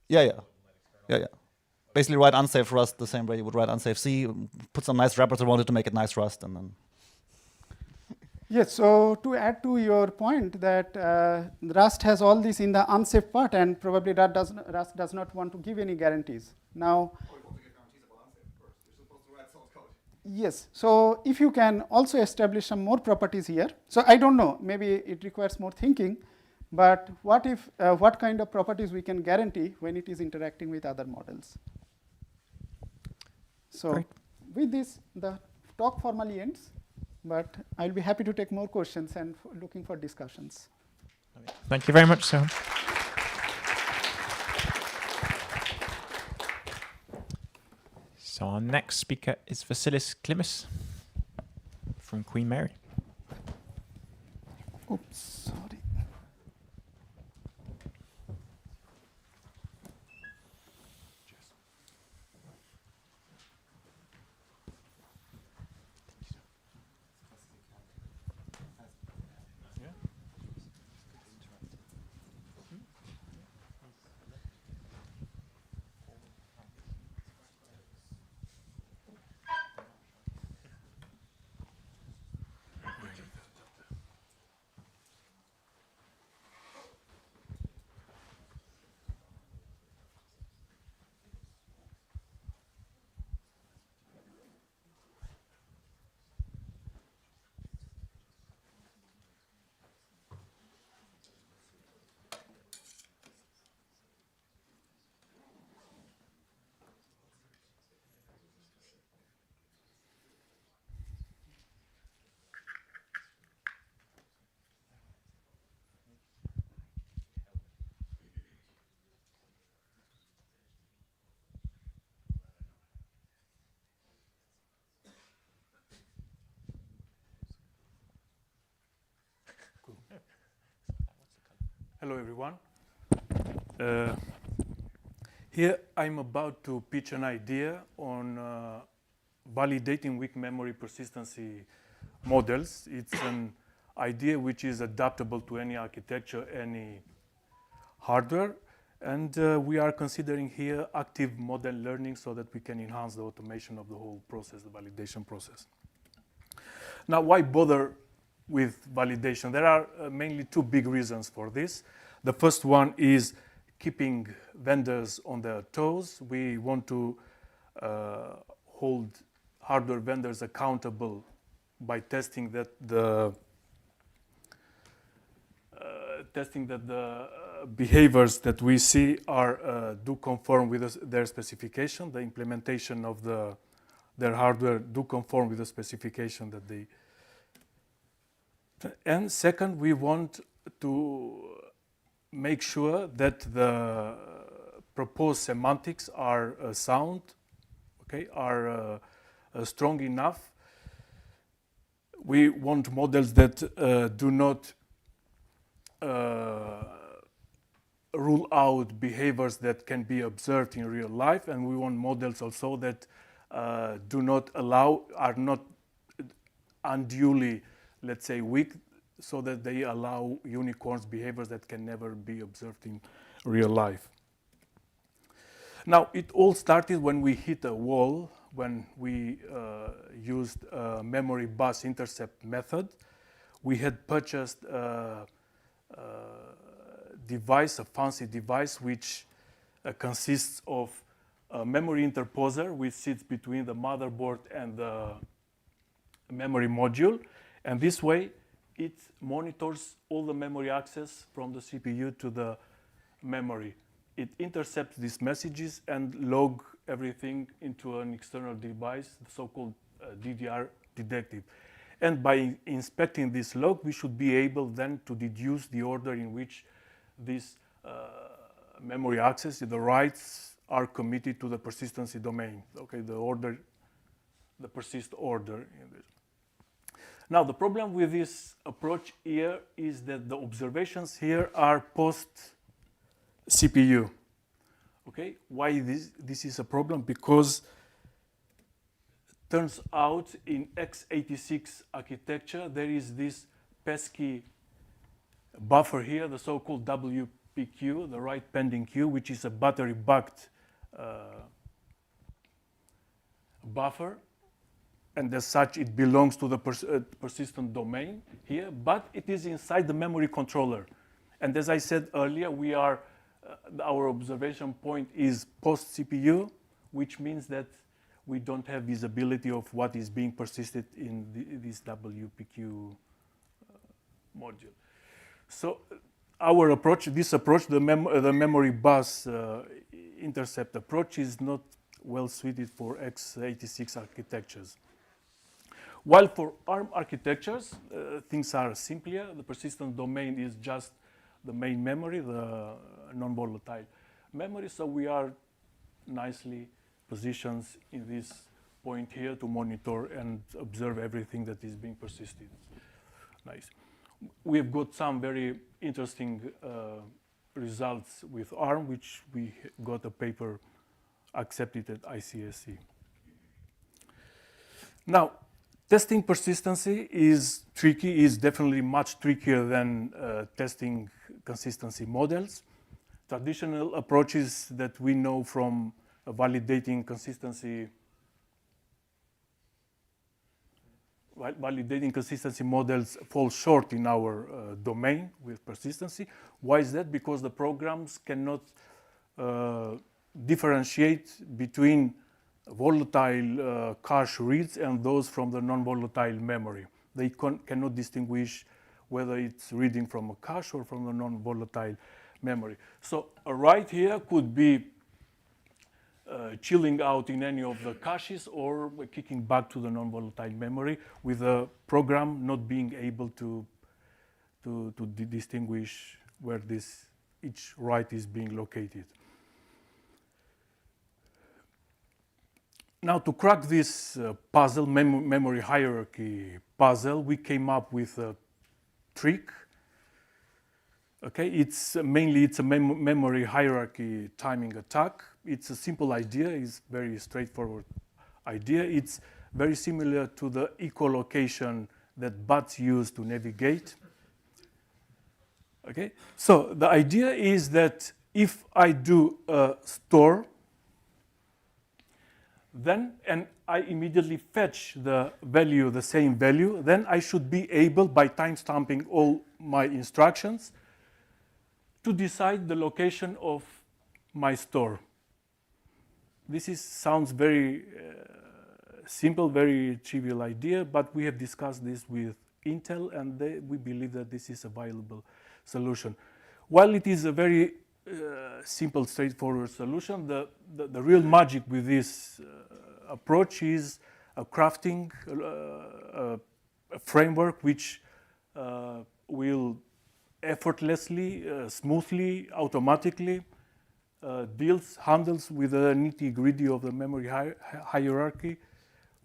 Yeah. Basically write unsafe Rust the same way you would write unsafe C, put some nice wrappers around it to make it nice Rust, and then... Yes, so to add to your point that Rust has all this in the unsafe part, and probably Rust does not want to give any guarantees. Now, yes, so if you can also establish some more properties here. So I don't know, maybe it requires more thinking, but what kind of properties we can guarantee when it is interacting with other models? So Great. with this, the talk formally ends, but I'll be happy to take more questions and looking for discussions. Thank you very much, Sohan. So our next speaker is Vasilis Klimas from Queen Mary. Oops, sorry. Hello, everyone. Here I'm about to pitch an idea on validating weak memory persistency models. It's an idea which is adaptable to any architecture, any hardware. And we are considering here active model learning so that we can enhance the automation of the whole process, the validation process. Now, why bother with validation? There are mainly two big reasons for this. The first one is keeping vendors on their toes. We want to hold hardware vendors accountable by testing that the behaviors that we see do conform with their specification. The implementation of their hardware do conform with the specification that they. And second, we want to make sure that the proposed semantics are sound, okay, are strong enough. We want models that do not rule out behaviors that can be observed in real life, and we want models also that are not unduly, let's say, weak, so that they allow unicorns behaviors that can never be observed in real life. Now, it all started when we hit a wall, when we used a memory bus intercept method. We had purchased a fancy device, which consists of a memory interposer, which sits between the motherboard and the memory module. And this way, it monitors all the memory access from the CPU to the memory. It intercepts these messages and log everything into an external device, the so-called DDR detective. And by inspecting this log, we should be able then to deduce the order in which this memory access, the writes, are committed to the persistency domain. Okay, the order the persist order in this. Now, the problem with this approach here is that the observations here are post CPU. Okay, why this is a problem? Because turns out in x86 architecture there is this pesky buffer here, the so-called WPQ, the write pending queue, which is a battery bucked buffer, and as such it belongs to the persistent domain here, but it is inside the memory controller. And as I said earlier, we are our observation point is post CPU, which means that we don't have visibility of what is being persisted in this WPQ module. So our approach, this approach, the memory bus intercept approach, is not well suited for x86 architectures. While for ARM architectures, things are simpler. The persistent domain is just the main memory, the non-volatile memory. So we are nicely positioned in this point here to monitor and observe everything that is being persisted. Nice. We've got some very interesting results with ARM, which we got a paper accepted at ICSC. Now, testing persistency is tricky, is definitely much trickier than testing consistency models. Traditional approaches that we know from validating consistency models fall short in our domain with persistency. Why is that? Because the programs cannot differentiate between volatile cache reads and those from the non-volatile memory. They cannot distinguish whether it's reading from a cache or from a non-volatile memory. So a write here could be chilling out in any of the caches or kicking back to the non-volatile memory, with the program not being able to distinguish where each write is being located. Now, to crack this puzzle, memory hierarchy puzzle, we came up with a trick. Okay, it's a memory hierarchy timing attack. It's a simple idea. It's very straightforward idea. It's very similar to the echolocation that bats use to navigate. Okay, so the idea is that if I do a store, then, and I immediately fetch the value, the same value, then I should be able, by timestamping all my instructions, to decide the location of my store. This sounds very simple, very trivial idea, but we have discussed this with Intel, and we believe that this is a viable solution. While it is a very simple, straightforward solution, the real magic with this approach is crafting a framework which will effortlessly, smoothly, automatically handles with the nitty-gritty of the memory hierarchy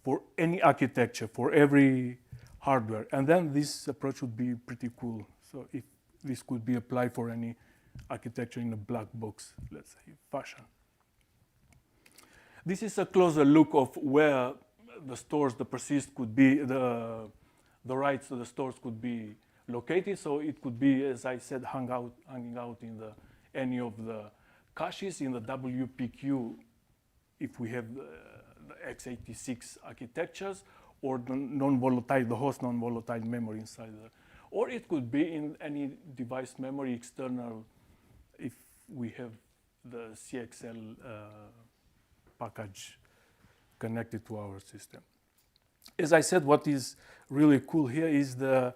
for any architecture, for every hardware. And then this approach would be pretty cool. So if this could be applied for any architecture in a black box, let's say, fashion. This is a closer look of where the stores, the persist could be, the writes to the stores could be located. So it could be, as I said, hanging out in any of the caches in the WPQ, if we have the x86 architectures, or the non-volatile, the host non-volatile memory inside there. Or it could be in any device memory external, if we have the CXL package connected to our system. As I said, what is really cool here is the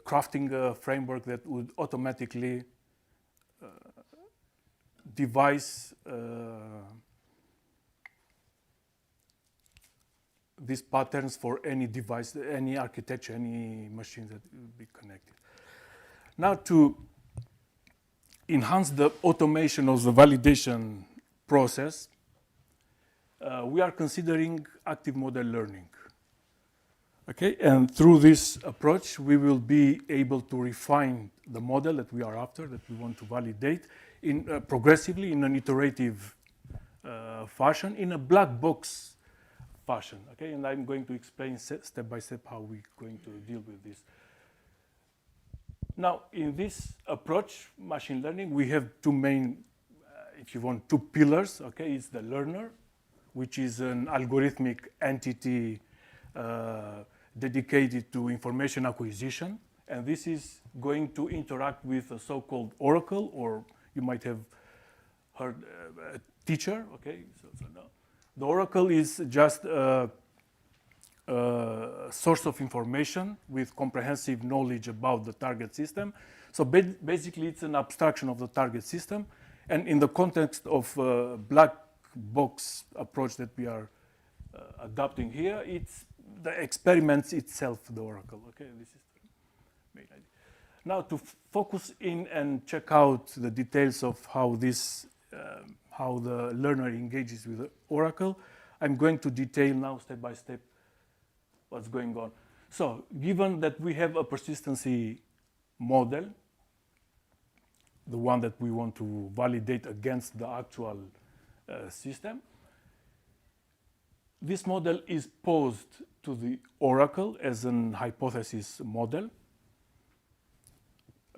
crafting a framework that would automatically devise these patterns for any device, any architecture, any machine that will be connected. Now, to enhance the automation of the validation process, we are considering active model learning. Okay, and through this approach, we will be able to refine the model that we are after, that we want to validate, in progressively in an iterative fashion, in a black box fashion. Okay, and I'm going to explain step by step how we're going to deal with this. Now, in this approach, machine learning, we have two main, if you want, two pillars. Okay, it's the learner, which is an algorithmic entity dedicated to information acquisition, and this is going to interact with a so-called oracle, or you might have heard a teacher. Okay, so no. The oracle is just a source of information with comprehensive knowledge about the target system. So basically, it's an abstraction of the target system, and in the context of black box approach that we are adopting here, it's the experiments itself, the oracle. Okay, this is the main idea. Now, to focus in and check out the details of how this, how the learner engages with the oracle, I'm going to detail now step by step what's going on. So, given that we have a persistency model, the one that we want to validate against the actual system, this model is posed to the oracle as an hypothesis model.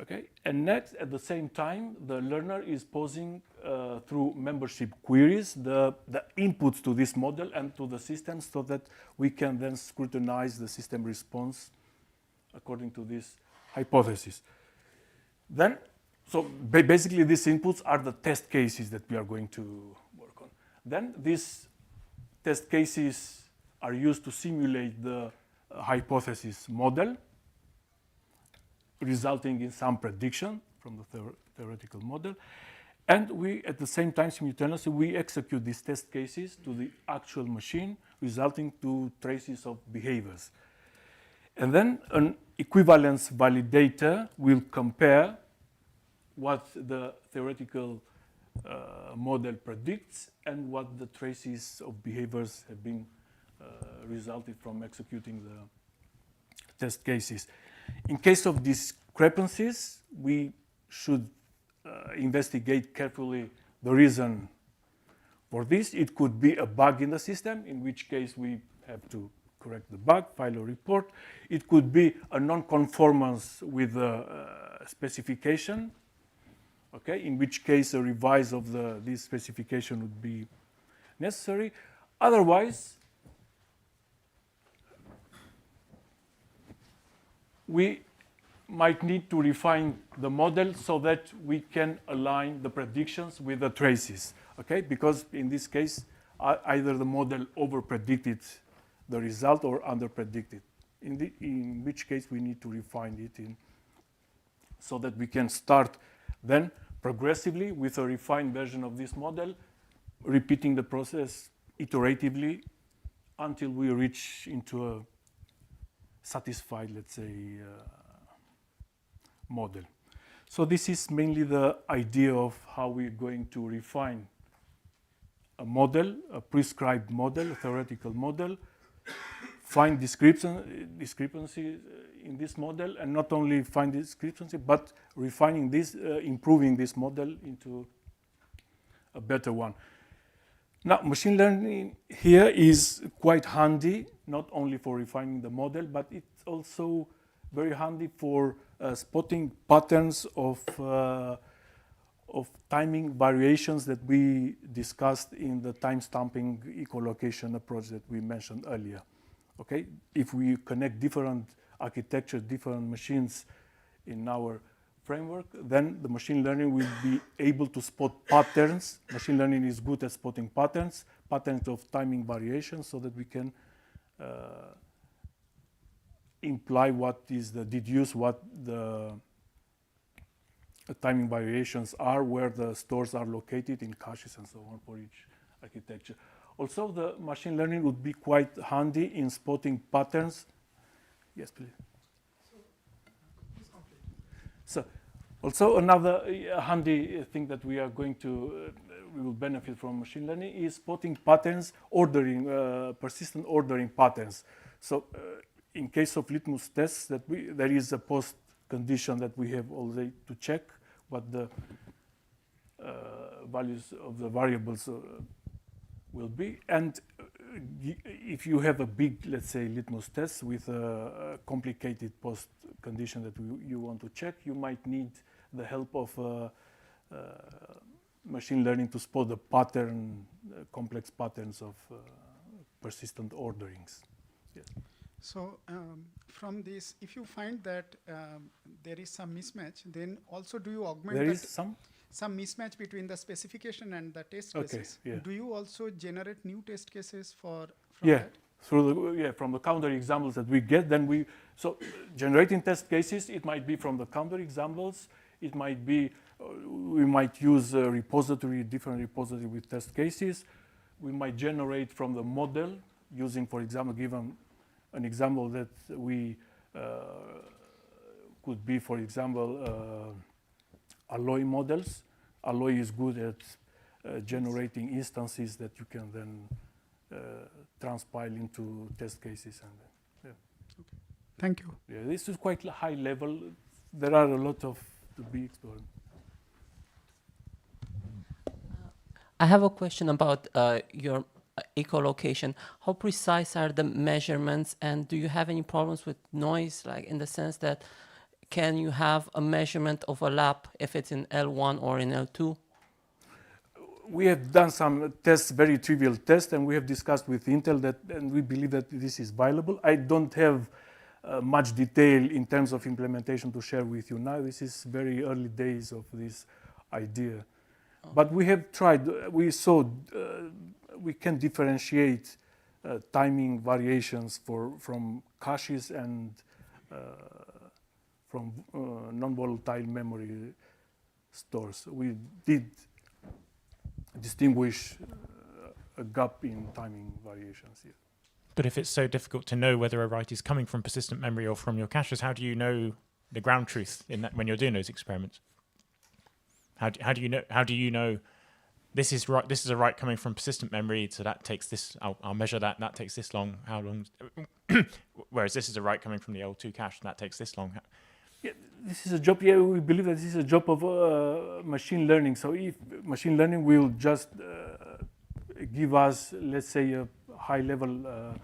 Okay, and next, at the same time, the learner is posing through membership queries the inputs to this model and to the system, so that we can then scrutinize the system response according to this hypothesis. Then, so basically, these inputs are the test cases that we are going to work on. Then these test cases are used to simulate the hypothesis model, resulting in some prediction from the theoretical model. And we, at the same time, simultaneously, we execute these test cases to the actual machine, resulting to traces of behaviors. And then an equivalence validator will compare what the theoretical model predicts and what the traces of behaviors have been resulted from executing the test cases. In case of discrepancies, we should investigate carefully the reason for this. It could be a bug in the system, in which case we have to correct the bug, file a report. It could be a non-conformance with the specification, okay, in which case a revise of this specification would be necessary. Otherwise, we might need to refine the model so that we can align the predictions with the traces, okay? Because in this case, either the model over-predicted the result or under-predicted, in which case we need to refine it so that we can start then progressively with a refined version of this model, repeating the process iteratively until we reach into a satisfied, let's say, model. So this is mainly the idea of how we're going to refine a model, a prescribed model, a theoretical model, find discrepancy in this model, and not only find discrepancy, but refining this, improving this model into a better one. Now, machine learning here is quite handy, not only for refining the model, but it's also very handy for spotting patterns of timing variations that we discussed in the time-stamping echolocation approach that we mentioned earlier. Okay, if we connect different architectures, different machines in our framework, then the machine learning will be able to spot patterns. Machine learning is good at spotting patterns of timing variations, so that we can imply deduce what the timing variations are, where the stores are located in caches and so on for each architecture. Also, the machine learning would be quite handy in spotting patterns. Yes, please. So, also another handy thing that we are going to we will benefit from machine learning is spotting patterns, persistent ordering patterns. So in case of litmus tests, there is a post condition that we have already to check what the values of the variables will be. And if you have a big, let's say, litmus test with a complicated post condition that you want to check, you might need the help of machine learning to spot the pattern, complex patterns of persistent orderings. Yes. So from this, if you find that there is some mismatch, then also do you augment There that is some mismatch between the specification and the test Okay, cases? yeah. Do you also generate new test cases from Yeah, that? from the counter examples that we get, then so generating test cases, it might be from the counter examples, it might be, we might use a different repository with test cases. We might generate from the model using, for example, given an example that we could be, for example, alloy models. Alloy is good at generating instances that you can then transpile into test cases. And Thank you. yeah, this is quite high level. There are a lot of to be explored. I have a question about your echolocation. How precise are the measurements, and do you have any problems with noise, like in the sense that can you have a measurement of a lap if it's in L1 or in L2? We have done some tests, very trivial tests, and we have discussed with Intel that, and we believe that this is viable. I don't have much detail in terms of implementation to share with you now. This is very early days of this idea. But we have tried, we saw we can differentiate timing variations from caches and from non-volatile memory stores. We did distinguish a gap in timing variations here. But if it's so difficult to know whether a write is coming from persistent memory or from your caches, how do you know the ground truth in that when you're doing those experiments? How do you know this is right? This is a write coming from persistent memory, so that takes this. I'll measure that. That takes this long. How long? Whereas this is a write coming from the L2 cache, and that takes this long. Yeah, this is a job. Yeah, we believe that this is a job of machine learning. So if machine learning will just give us, let's say, a high-level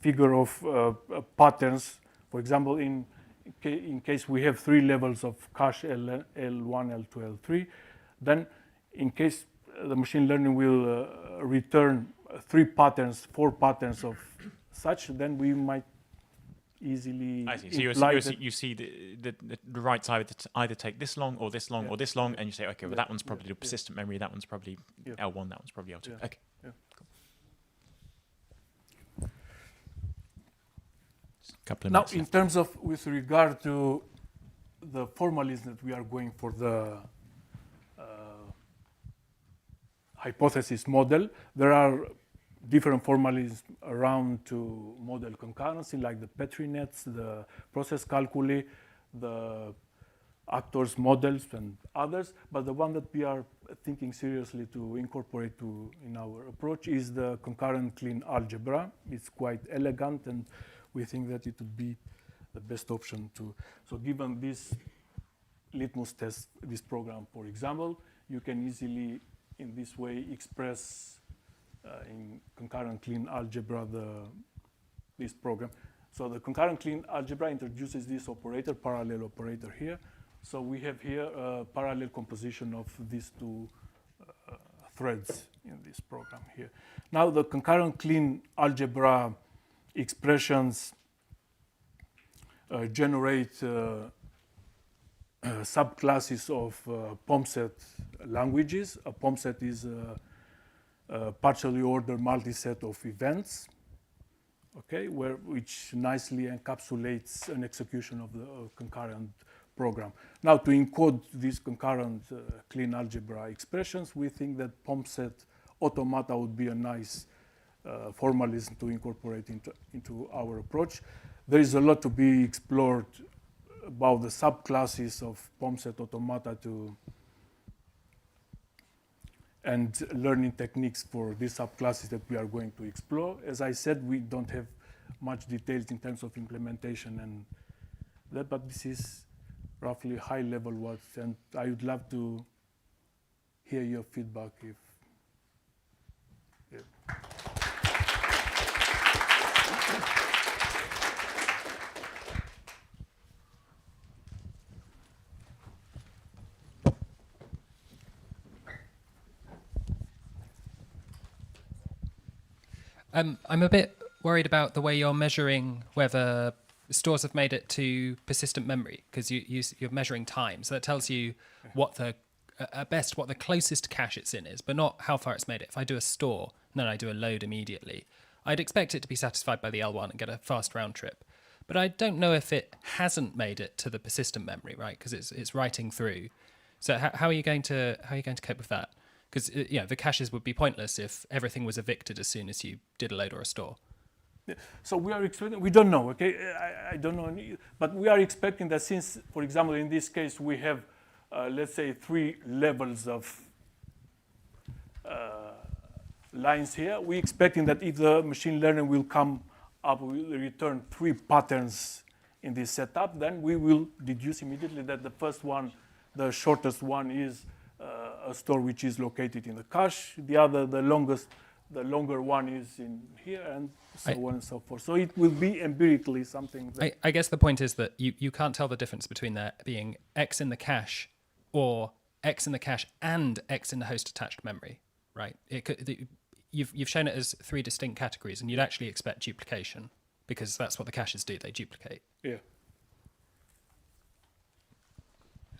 figure of patterns. For example, in case we have 3 levels of cache L1, L2, L3, then in case the machine learning will return 4 patterns of such, then we might easily I see. So you see the writes either take this long or this long or this long, and you say, okay, well that one's probably the persistent memory, that one's probably L1, that one's probably L2. Yeah. Okay. Yeah. Cool. Couple of Now, minutes in left. terms of with regard to the formalism that we are going for the hypothesis model, there are different formalisms around to model concurrency, like the Petri nets, the process calculi, the actors models, and others. But the one that we are thinking seriously to incorporate in our approach is the concurrent clean algebra. It's quite elegant, and we think that it would be the best option to. So given this litmus test, this program, for example, you can easily, in this way, express in concurrent clean algebra this program. So the concurrent clean algebra introduces this operator, parallel operator here. So we have here a parallel composition of these 2 threads in this program here. Now the concurrent clean algebra expressions generate subclasses of POM set languages. A POM set is a partially ordered multi-set of events, okay, which nicely encapsulates an execution of the concurrent program. Now, to encode these concurrent clean algebra expressions, we think that POM set automata would be a nice formalism to incorporate into our approach. There is a lot to be explored about the subclasses of POM set automata to and learning techniques for these subclasses that we are going to explore. As I said, we don't have much details in terms of implementation and that, but this is roughly high level what, and I would love to hear your feedback if. Yeah. I'm a bit worried about the way you're measuring whether stores have made it to persistent memory, because you're measuring time. So that tells you what the, at best, what the closest cache it's in is, but not how far it's made it. If I do a store and then I do a load immediately, I'd expect it to be satisfied by the L1 and get a fast round trip. But I don't know if it hasn't made it to the persistent memory, right? Because it's writing through. So how are you going to cope with that? Because the caches would be pointless if everything was evicted as soon as you did a load or a store. Yeah. So we are expecting, we don't know, okay? I don't know, but we are expecting that since, for example, in this case, we have, let's say, 3 levels of lines here, we're expecting that if the machine learning will come up, will return 3 patterns in this setup, then we will deduce immediately that the first one, the shortest one, is a store which is located in the cache. The other, the longer one is in here, and so on and so forth. So it will be empirically something. I guess the point is that you can't tell the difference between there being X in the cache or X in the cache and X in the host attached memory, right? You've shown it as 3 distinct categories, and you'd actually expect duplication because that's what the caches do, they duplicate. Yeah.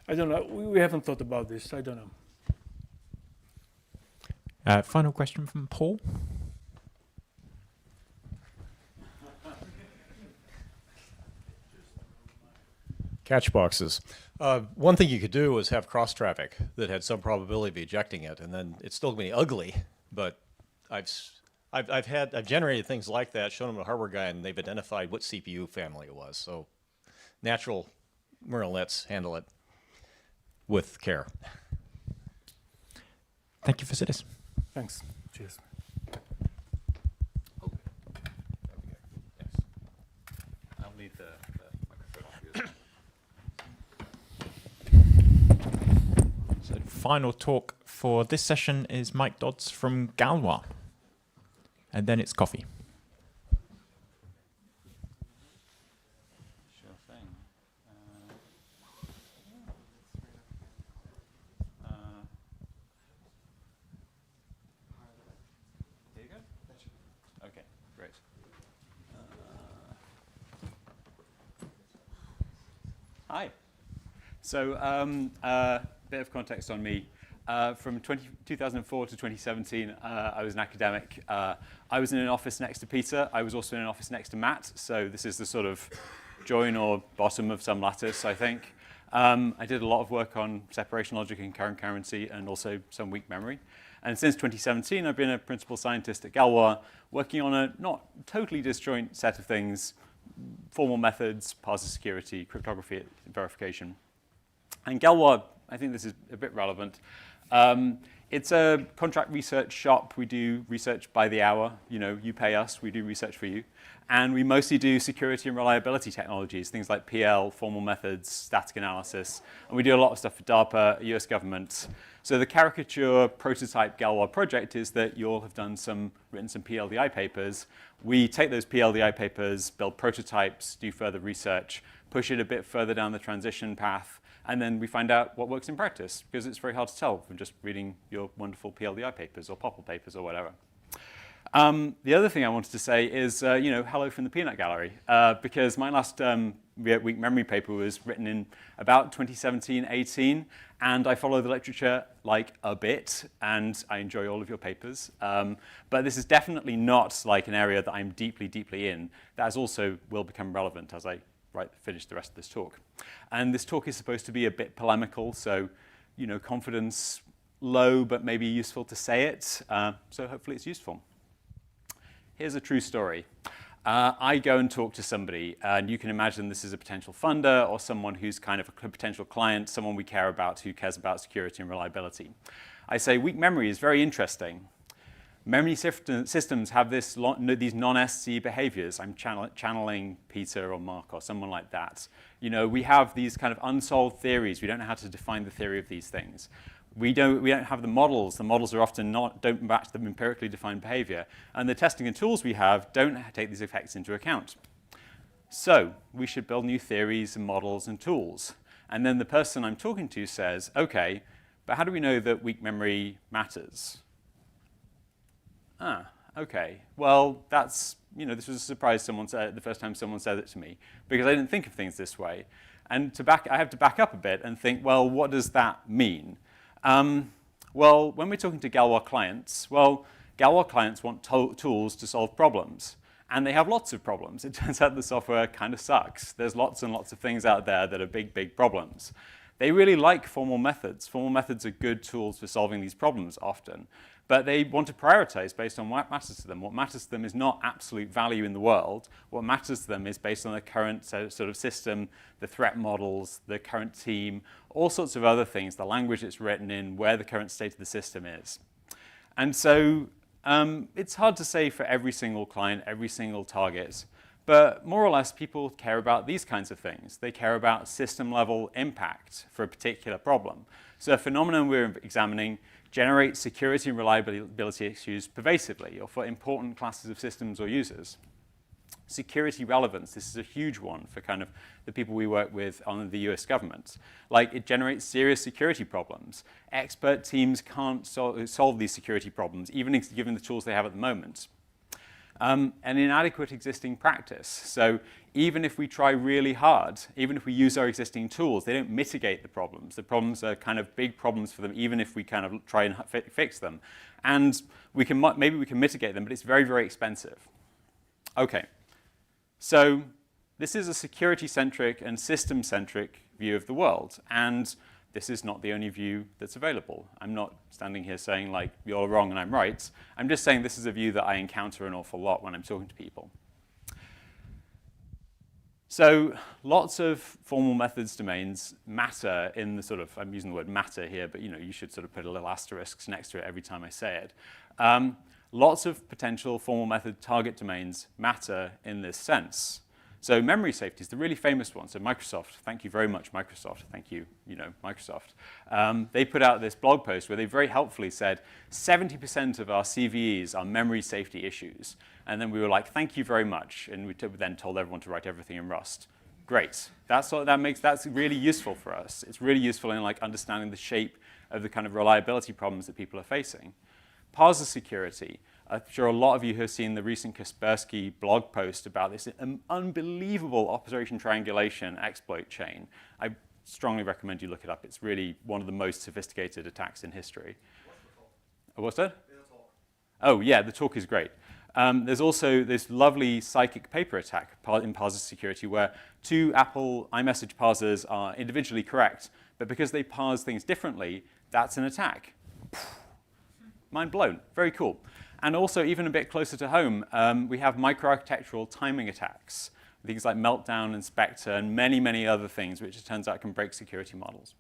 I don't know. We haven't thought about this. I don't know. Final question from Paul. Catch boxes. One thing you could do was have cross traffic that had some probability of ejecting it, and then it's still going to be ugly. But I've generated things like that, shown them to a hardware guy, and they've identified what CPU family it was. So natural neural nets handle it with care. Thank you, Vasilis. Thanks. Cheers. Oh, yes. I'll leave the microphone off. So final talk for this session is Mike Dodds from Galois. And then it's coffee. Sure thing. Here you go. Okay, great. Hi. So a bit of context on me. From 2004 to 2017, I was an academic. I was in an office next to Peter. I was also in an office next to Matt. So this is the sort of join or bottom of some lattice, I think. I did a lot of work on separation logic and concurrency and also some weak memory. And since 2017, I've been a principal scientist at Galois, working on a not totally disjoint set of things: formal methods, parser security, cryptography verification. And Galois, I think this is a bit relevant. It's a contract research shop. We do research by the hour. You pay us, we do research for you. And we mostly do security and reliability technologies, things like PL, formal methods, static analysis. And we do a lot of stuff for DARPA, US government. So the caricature prototype Galois project is that you all have written some PLDI papers. We take those PLDI papers, build prototypes, do further research, push it a bit further down the transition path, and then we find out what works in practice, because it's very hard to tell from just reading your wonderful PLDI papers or POPL papers or whatever. The other thing I wanted to say is, hello from the peanut gallery, because my last weak memory paper was written in about 2017-18, and I follow the literature like a bit, and I enjoy all of your papers. But this is definitely not like an area that I'm deeply, deeply in. That also will become relevant as I finish the rest of this talk. And this talk is supposed to be a bit polemical, so confidence low, but maybe useful to say it. So hopefully it's useful. Here's a true story. I go and talk to somebody, and you can imagine this is a potential funder or someone who's kind of a potential client, someone we care about who cares about security and reliability. I say, weak memory is very interesting. Memory systems have these non-SC behaviors. I'm channeling Peter or Mark or someone like that. You know, we have these kind of unsolved theories. We don't know how to define the theory of these things. We don't have the models. The models are often don't match the empirically defined behavior. And the testing and tools we have don't take these effects into account. So we should build new theories and models and tools. And then the person I'm talking to says, OK, but how do we know that weak memory matters? OK. Well, this was a surprise someone said the first time someone said it to me, because I didn't think of things this way. And I have to back up a bit and think, well, what does that mean? Well, when we're talking to Galois clients, Galois clients want tools to solve problems. And they have lots of problems. It turns out the software kind of sucks. There's lots and lots of things out there that are big, big problems. They really like formal methods. Formal methods are good tools for solving these problems often. But they want to prioritize based on what matters to them. What matters to them is not absolute value in the world. What matters to them is based on the current sort of system, the threat models, the current team, all sorts of other things, the language it's written in, where the current state of the system is. And so it's hard to say for every single client, every single target. But more or less, people care about these kinds of things. They care about system-level impact for a particular problem. So a phenomenon we're examining generates security and reliability issues pervasively or for important classes of systems or users. Security relevance, this is a huge one for kind of the people we work with on the US government. Like, it generates serious security problems. Expert teams can't solve these security problems, even given the tools they have at the moment. An inadequate existing practice. So even if we try really hard, even if we use our existing tools, they don't mitigate the problems. The problems are kind of big problems for them, even if we kind of try and fix them. And maybe we can mitigate them, but it's very, very expensive. OK. So this is a security-centric and system-centric view of the world. And this is not the only view that's available. I'm not standing here saying, like, you're wrong and I'm right. I'm just saying this is a view that I encounter an awful lot when I'm talking to people. So lots of formal methods domains matter in the sort of, I'm using the word matter here, but you should sort of put a little asterisk next to it every time I say it. Lots of potential formal method target domains matter in this sense. So memory safety is the really famous one. So Microsoft, thank you very much, Microsoft. Thank you, Microsoft. They put out this blog post where they very helpfully said 70% of our CVEs are memory safety issues. And then we were like, thank you very much. And we then told everyone to write everything in Rust. Great. That's really useful for us. It's really useful in like understanding the shape of the kind of reliability problems that people are facing. Parser security. I'm sure a lot of you have seen the recent Kaspersky blog post about this unbelievable operation triangulation exploit chain. I strongly recommend you look it up. It's really one of the most sophisticated attacks in history. What's that? Oh, yeah, the talk is great. There's also this lovely psychic paper attack in parser security where two Apple iMessage parsers are individually correct, but because they parse things differently, that's an attack. Mind blown. Very cool. And also, even a bit closer to home, we have microarchitectural timing attacks, things like Meltdown and Spectre and many, many other things, which it turns out can break security models.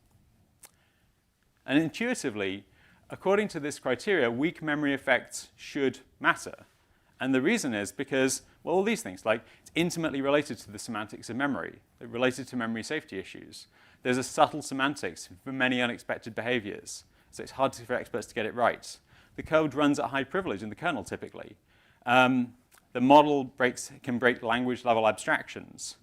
And intuitively, according to this criteria, weak memory effects should matter. And the reason is because, well, all these things, like it's intimately related to the semantics of memory, related to memory safety issues. There's a subtle semantics for many unexpected behaviors. So it's hard for experts to get it right. The code runs at high privilege in the kernel, typically. The model can break language-level abstractions.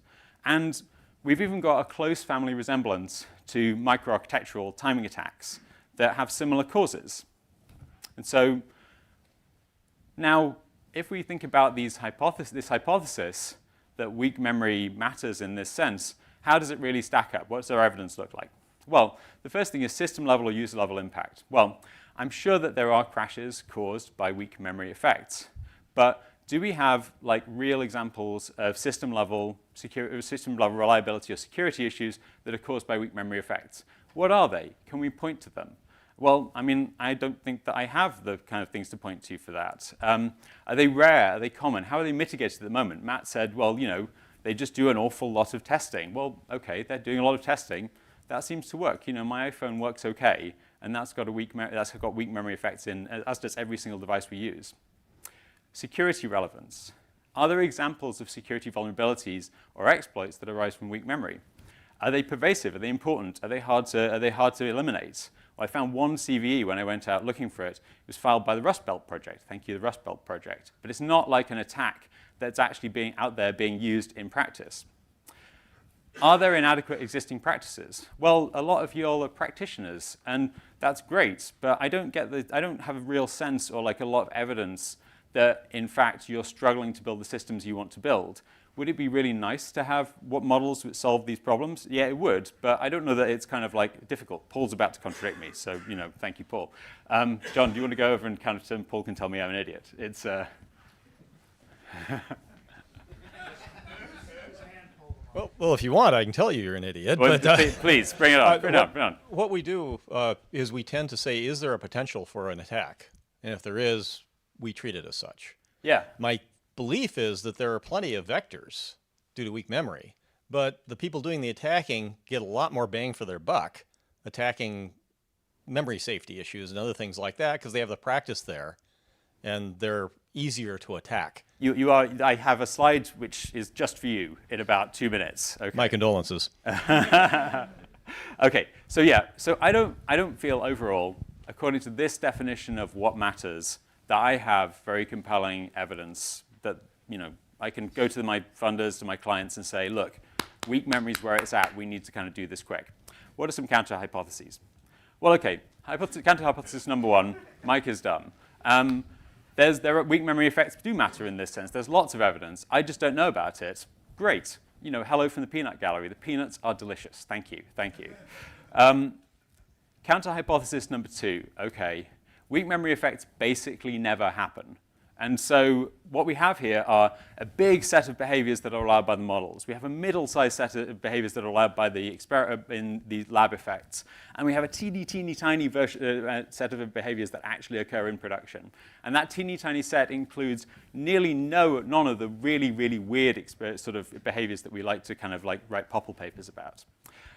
And we've even got a close family resemblance to microarchitectural timing attacks that have similar causes. And so now, if we think about this hypothesis that weak memory matters in this sense, how does it really stack up? What does our evidence look like? Well, the first thing is system-level or user-level impact. Well, I'm sure that there are crashes caused by weak memory effects. But do we have like real examples of system-level reliability or security issues that are caused by weak memory effects? What are they? Can we point to them? Well, I mean, I don't think that I have the kind of things to point to for that. Are they rare? Are they common? How are they mitigated at the moment? Matt said, well, you know, they just do an awful lot of testing. Well, okay, they're doing a lot of testing. That seems to work. You know, my iPhone works okay, and that's got weak memory effects in, as does every single device we use. Security relevance. Are there examples of security vulnerabilities or exploits that arise from weak memory? Are they pervasive? Are they important? Are they hard to eliminate? Well, I found one CVE when I went out looking for it. It was filed by the Rust Belt project. Thank you, the Rust Belt project. But it's not like an attack that's actually being out there being used in practice. Are there inadequate existing practices? Well, a lot of you all are practitioners, and that's great. But I don't have a real sense or like a lot of evidence that, in fact, you're struggling to build the systems you want to build. Would it be really nice to have what models that solve these problems? Yeah, it would, but I don't know that it's kind of like difficult. Paul's about to contradict me, so you know, thank you, Paul. John, do you want to go over and counter to him? Paul can tell me I'm an idiot. It's Well, if you want, I can tell you you're an idiot. Well, but, please, bring it on. Bring it on. What we do is we tend to say, is there a potential for an attack? And if there is, we treat it as such. Yeah. My belief is that there are plenty of vectors due to weak memory, but the people doing the attacking get a lot more bang for their buck attacking memory safety issues and other things like that because they have the practice there and they're easier to attack. I have a slide which is just for you in about 2 minutes. Okay. My condolences. Okay, so yeah, so I don't feel overall, according to this definition of what matters, that I have very compelling evidence that, you know, I can go to my funders, to my clients and say, look, weak memory is where it's at. We need to kind of do this quick. What are some counter hypotheses? Well, okay, counter hypothesis number one, Mike is done. There are weak memory effects do matter in this sense. There's lots of evidence. I just don't know about it. Great. You know, hello from the peanut gallery. The peanuts are delicious. Thank you. Thank you. Counter hypothesis number two. Okay. Weak memory effects basically never happen. And so what we have here are a big set of behaviors that are allowed by the models. We have a middle-sized set of behaviors that are allowed by the in the lab effects. And we have a teeny tiny set of behaviors that actually occur in production. And that teeny tiny set includes nearly none of the really weird sort of behaviors that we like to kind of like write POPL papers about.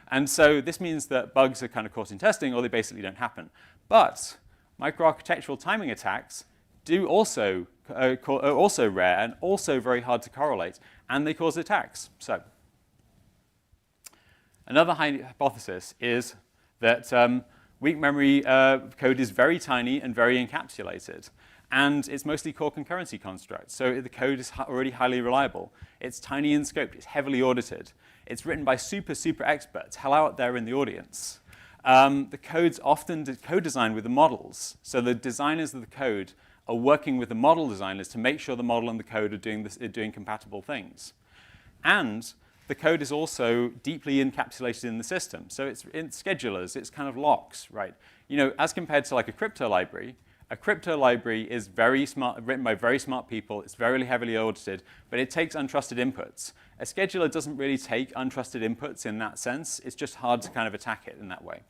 And so this means that bugs are kind of caught in testing or they basically don't happen. But microarchitectural timing attacks are also rare and also very hard to correlate, and they cause attacks. So another hypothesis is that weak memory code is very tiny and very encapsulated, and it's mostly core concurrency constructs. So the code is already highly reliable. It's tiny in scope. It's heavily audited. It's written by super experts, hell out there in the audience. The code's often co-designed with the models. So the designers of the code are working with the model designers to make sure the model and the code are doing compatible things. And the code is also deeply encapsulated in the system. So it's in schedulers, it's kind of locks, right? You know, as compared to like a crypto library is very smart, written by very smart people, it's very heavily audited, but it takes untrusted inputs. A scheduler doesn't really take untrusted inputs in that sense. It's just hard to kind of attack it in that way.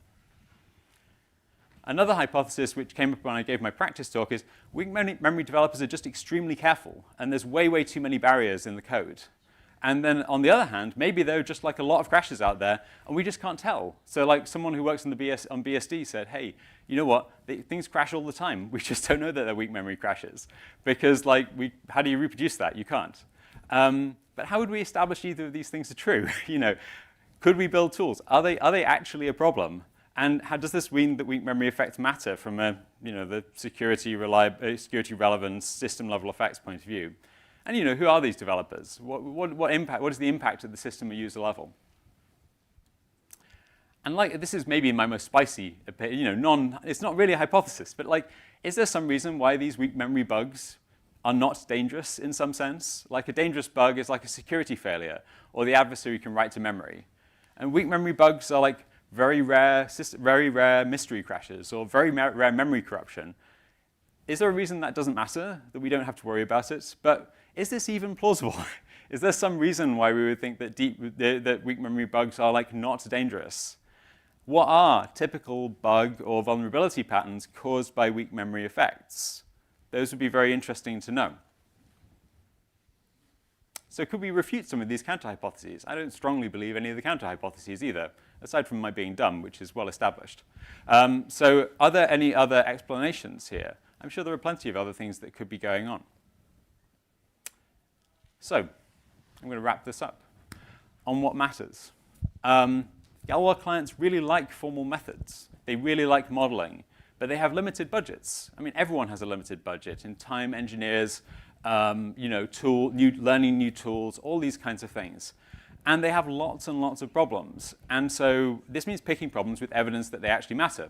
Another hypothesis which came up when I gave my practice talk is weak memory developers are just extremely careful, and there's way too many barriers in the code. And then on the other hand, maybe there are just like a lot of crashes out there, and we just can't tell. So like someone who works on BSD said, hey, you know what? Things crash all the time. We just don't know that they're weak memory crashes. Because like, how do you reproduce that? You can't. But how would we establish either of these things are true? You know, could we build tools? Are they actually a problem? And how does this mean that weak memory effects matter from a, you know, the security relevance, system level effects point of view? And you know, who are these developers? What is the impact at the system or user level? And like, this is maybe my most spicy, you know, it's not really a hypothesis, but like, is there some reason why these weak memory bugs are not dangerous in some sense? Like a dangerous bug is like a security failure, or the adversary can write to memory. And weak memory bugs are like very rare mystery crashes, or very rare memory corruption. Is there a reason that doesn't matter, that we don't have to worry about it? But is this even plausible? Is there some reason why we would think that weak memory bugs are like not dangerous? what are typical bug or vulnerability patterns caused by weak memory effects? Those would be very interesting to know. So could we refute some of these counter-hypotheses? I don't strongly believe any of the counter-hypotheses either, aside from my being dumb, which is well established. So are there any other explanations here? I'm sure there are plenty of other things that could be going on. So I'm going to wrap this up on what matters. All our clients really like formal methods. They really like modeling, but they have limited budgets. I mean, everyone has a limited budget in time, engineers, learning new tools, all these kinds of things. And they have lots and lots of problems. And so this means picking problems with evidence that they actually matter.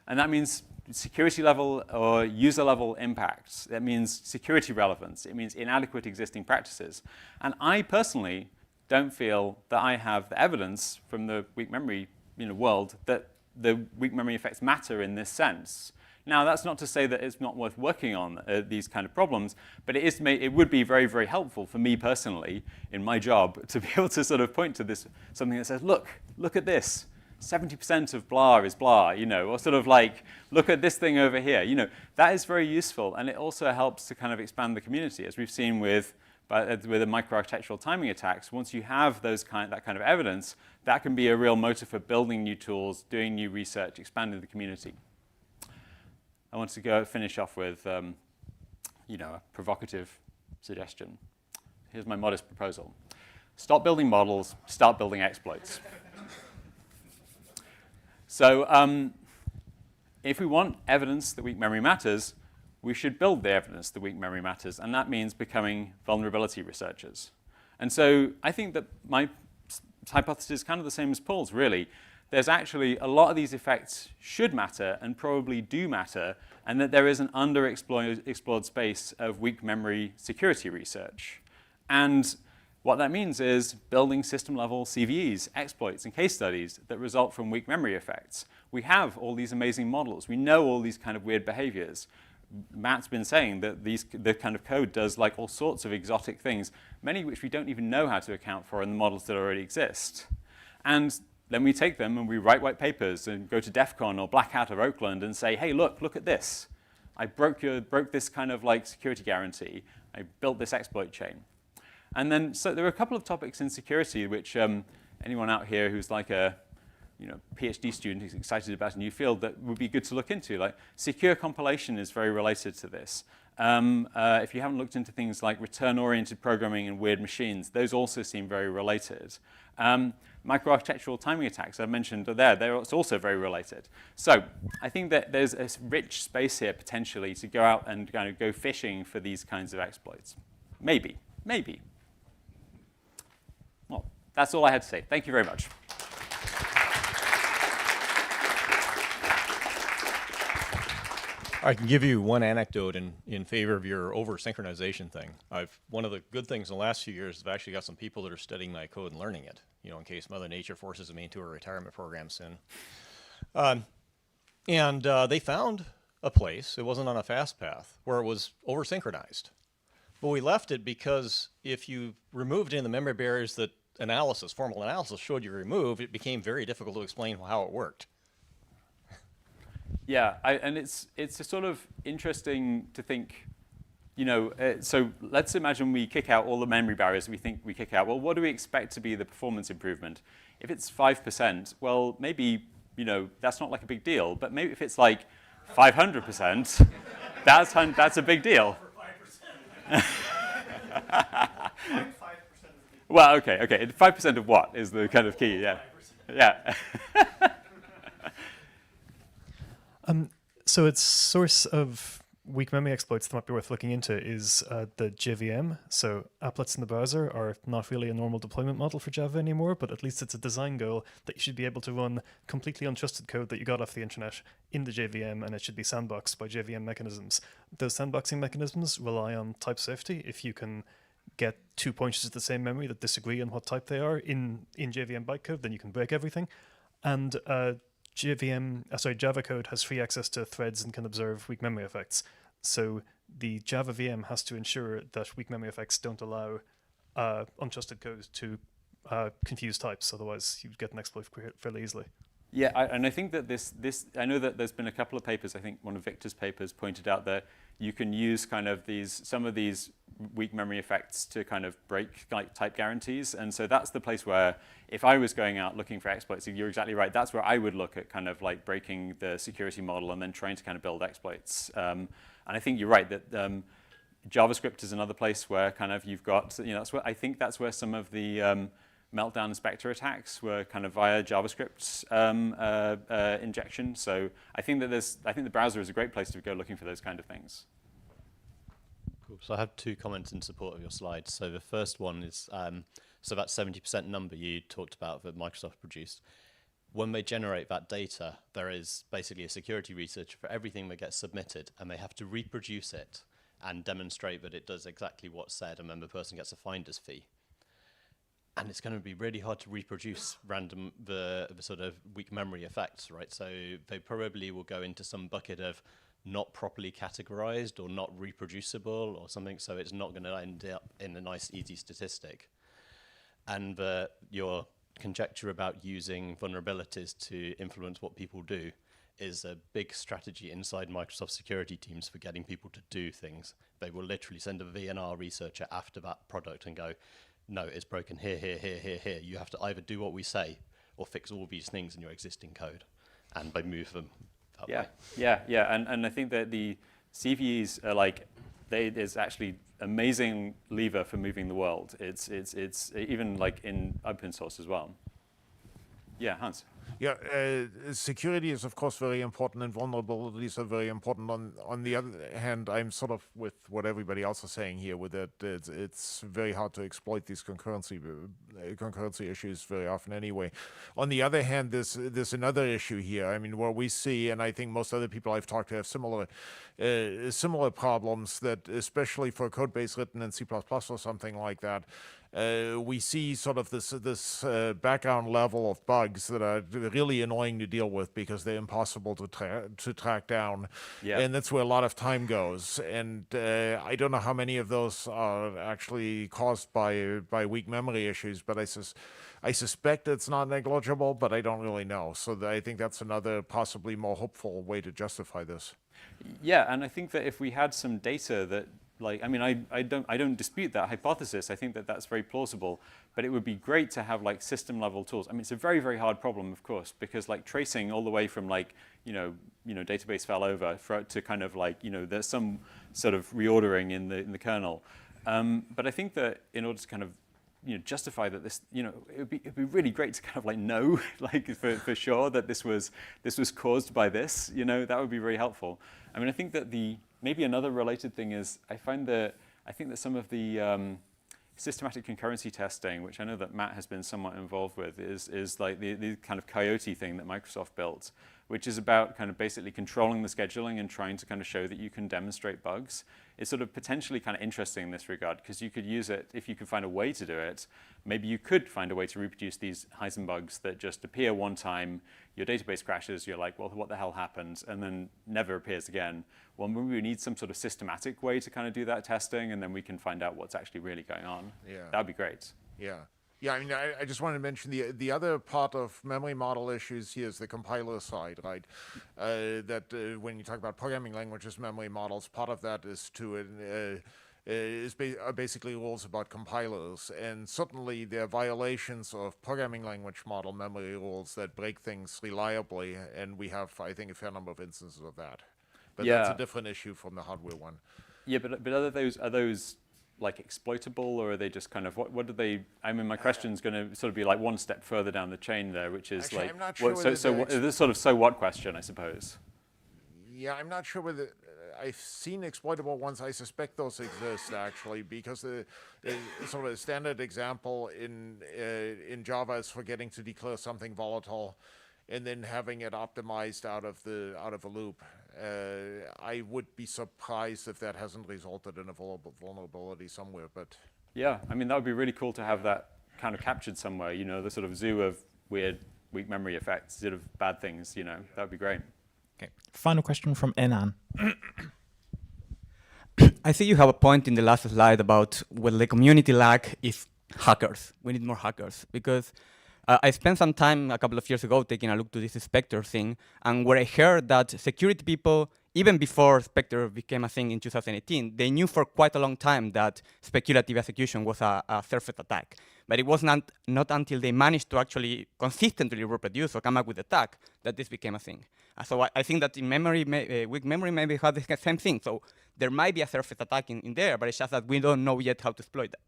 And that means security level or user level impacts. That means security relevance. It means inadequate existing practices. And I personally don't feel that I have the evidence from the weak memory world that the weak memory effects matter in this sense. Now, that's not to say that it's not worth working on these kind of problems, but it would be very, very helpful for me personally in my job to be able to sort of point to this, something that says, look at this. 70% of blah is blah, or sort of like, look at this thing over here. That is very useful, and it also helps to kind of expand the community, as we've seen with the microarchitectural timing attacks. Once you have that kind of evidence, that can be a real motor for building new tools, doing new research, expanding the community. I want to finish off with a provocative suggestion. Here's my modest proposal. Stop building models, start building exploits. So if we want evidence that weak memory matters, we should build the evidence that weak memory matters, and that means becoming vulnerability researchers. And so I think that my hypothesis is kind of the same as Paul's, really. There's actually a lot of these effects should matter and probably do matter, and that there is an underexplored space of weak memory security research. And what that means is building system-level CVEs, exploits, and case studies that result from weak memory effects. We have all these amazing models. We know all these kind of weird behaviors. Matt's been saying that the kind of code does like all sorts of exotic things, many which we don't even know how to account for in the models that already exist. And then we take them and we write white papers and go to DEF CON or Black Hat or Oakland and say, hey, look at this. I broke this kind of like security guarantee. I built this exploit chain. And then, so there are a couple of topics in security which anyone out here who's like a PhD student who's excited about a new field that would be good to look into. Like secure compilation is very related to this. If you haven't looked into things like return-oriented programming and weird machines, those also seem very related. Microarchitectural timing attacks I mentioned are they're also very related. So I think that there's a rich space here potentially to go out and kind of go fishing for these kinds of exploits. Maybe. Well, that's all I had to say. Thank you very much. I can give you one anecdote in favor of your over-synchronization thing. One of the good things in the last few years, I've actually got some people that are studying my code and learning it, in case Mother Nature forces me into a retirement program soon. And they found a place, it wasn't on a fast path, where it was over-synchronized. But we left it because if you removed any of the memory barriers that formal analysis showed you removed, it became very difficult to explain how it worked. Yeah, and it's sort of interesting to think, so let's imagine we kick out all the memory barriers we think we kick out. Well, what do we expect to be the performance improvement? If it's 5%, well, maybe, that's not like a big deal. But maybe if it's like 500%, that's a big deal. Well, okay. 5% of what is the kind of key, yeah. Yeah. So its source of weak memory exploits that might be worth looking into is the JVM. So applets in the browser are not really a normal deployment model for Java anymore, but at least it's a design goal that you should be able to run completely untrusted code that you got off the internet in the JVM, and it should be sandboxed by JVM mechanisms. Those sandboxing mechanisms rely on type safety. If you can get two pointers to the same memory that disagree on what type they are in JVM bytecode, then you can break everything. And Java code has free access to threads and can observe weak memory effects. So the Java VM has to ensure that weak memory effects don't allow untrusted code to confuse types. Otherwise, you get an exploit fairly easily. Yeah, and I think that I know that there's been a couple of papers, I think one of Victor's papers pointed out that you can use kind of some of these weak memory effects to kind of break like type guarantees. And so that's the place where if I was going out looking for exploits, you're exactly right, that's where I would look at kind of like breaking the security model and then trying to kind of build exploits. And I think you're right that JavaScript is another place where kind of you've got, I think that's where some of the Meltdown and Spectre attacks were kind of via JavaScript injection. So I think that the browser is a great place to go looking for those kind of things. Cool. So I have 2 comments in support of your slides. So the first one is, so that 70% number you talked about that Microsoft produced, when they generate that data, there is basically a security researcher for everything that gets submitted, and they have to reproduce it and demonstrate that it does exactly what's said, and then the person gets a finder's fee. And it's going to be really hard to reproduce the sort of weak memory effects, right? So they probably will go into some bucket of not properly categorized or not reproducible or something, so it's not going to end up in a nice, easy statistic. And your conjecture about using vulnerabilities to influence what people do is a big strategy inside Microsoft security teams for getting people to do things. They will literally send a VNR researcher after that product and go, no, it's broken here, here, here, here, here. You have to either do what we say or fix all these things in your existing code. And they move them that way. Yeah. And I think that the CVEs are like, there's actually amazing lever for moving the world. It's even like in open source as well. Yeah, Hans. Yeah, security is of course very important, and vulnerabilities are very important. On the other hand, I'm sort of with what everybody else is saying here. With that, it's very hard to exploit these concurrency issues very often anyway. On the other hand, there's another issue here. I mean, what we see, and I think most other people I've talked to have similar problems, that especially for code base written in C++ or something like that. We see sort of this background level of bugs that are really annoying to deal with because they're impossible to track down, and that's where a lot of time goes. And I don't know how many of those are actually caused by weak memory issues, but I suspect it's not negligible, but I don't really know. So I think that's another possibly more hopeful way to justify this. Yeah, and I think that if we had some data that, like, I mean, I don't dispute that hypothesis. I think that that's very plausible, but it would be great to have like system level tools. I mean, it's a very, very hard problem, of course, because like tracing all the way from like, database fell over to kind of like, there's some sort of reordering in the kernel. But I think that in order to kind of, justify that this, it'd be really great to kind of like know, like for sure that this was caused by this, that would be very helpful. I mean, I think that maybe another related thing is I think that some of the systematic concurrency testing, which I know that Matt has been somewhat involved with, is like the kind of Coyote thing that Microsoft built, which is about kind of basically controlling the scheduling and trying to kind of show that you can demonstrate bugs. It's sort of potentially kind of interesting in this regard, because you could use it, if you could find a way to do it, maybe you could find a way to reproduce these Heisenbugs that just appear one time, your database crashes, you're like, well, what the hell happened? And then never appears again. Well, maybe we need some sort of systematic way to kind of do that testing, and then we can find out what's actually really going on. Yeah. That would be great. Yeah. Yeah, I mean, I just wanted to mention the other part of memory model issues here is the compiler side, right? When you talk about programming languages, memory models, part of that is basically rules about compilers. And certainly there are violations of programming language model memory rules that break things reliably, and we have, I think, a fair number of instances of that. But that's a different issue from the hardware one. Yeah, but are those like exploitable, or are they just kind of what do they? I mean, my question's going to sort of be like one step further down the chain there, which is actually, like, I'm not sure this sort of so what question, I suppose. Yeah, I'm not sure whether I've seen exploitable ones. I suspect those exist actually, because the sort of a standard example in Java is forgetting to declare something volatile, and then having it optimized out of a loop. I would be surprised if that hasn't resulted in a vulnerability somewhere. But yeah, I mean, that would be really cool to have that kind of captured somewhere. The sort of zoo of weird weak memory effects, sort of bad things. That would be great. Okay. Final question from Enan. I see you have a point in the last slide about what the community lack is hackers. We need more hackers, because I spent some time a couple of years ago taking a look to this Spectre thing, and where I heard that security people, even before Spectre became a thing in 2018, they knew for quite a long time that speculative execution was a surface attack. But it was not until they managed to actually consistently reproduce or come up with a tag that this became a thing. So I think that in memory, weak memory maybe has the same thing. So there might be a surface attack in there, but it's just that we don't know yet how to exploit that.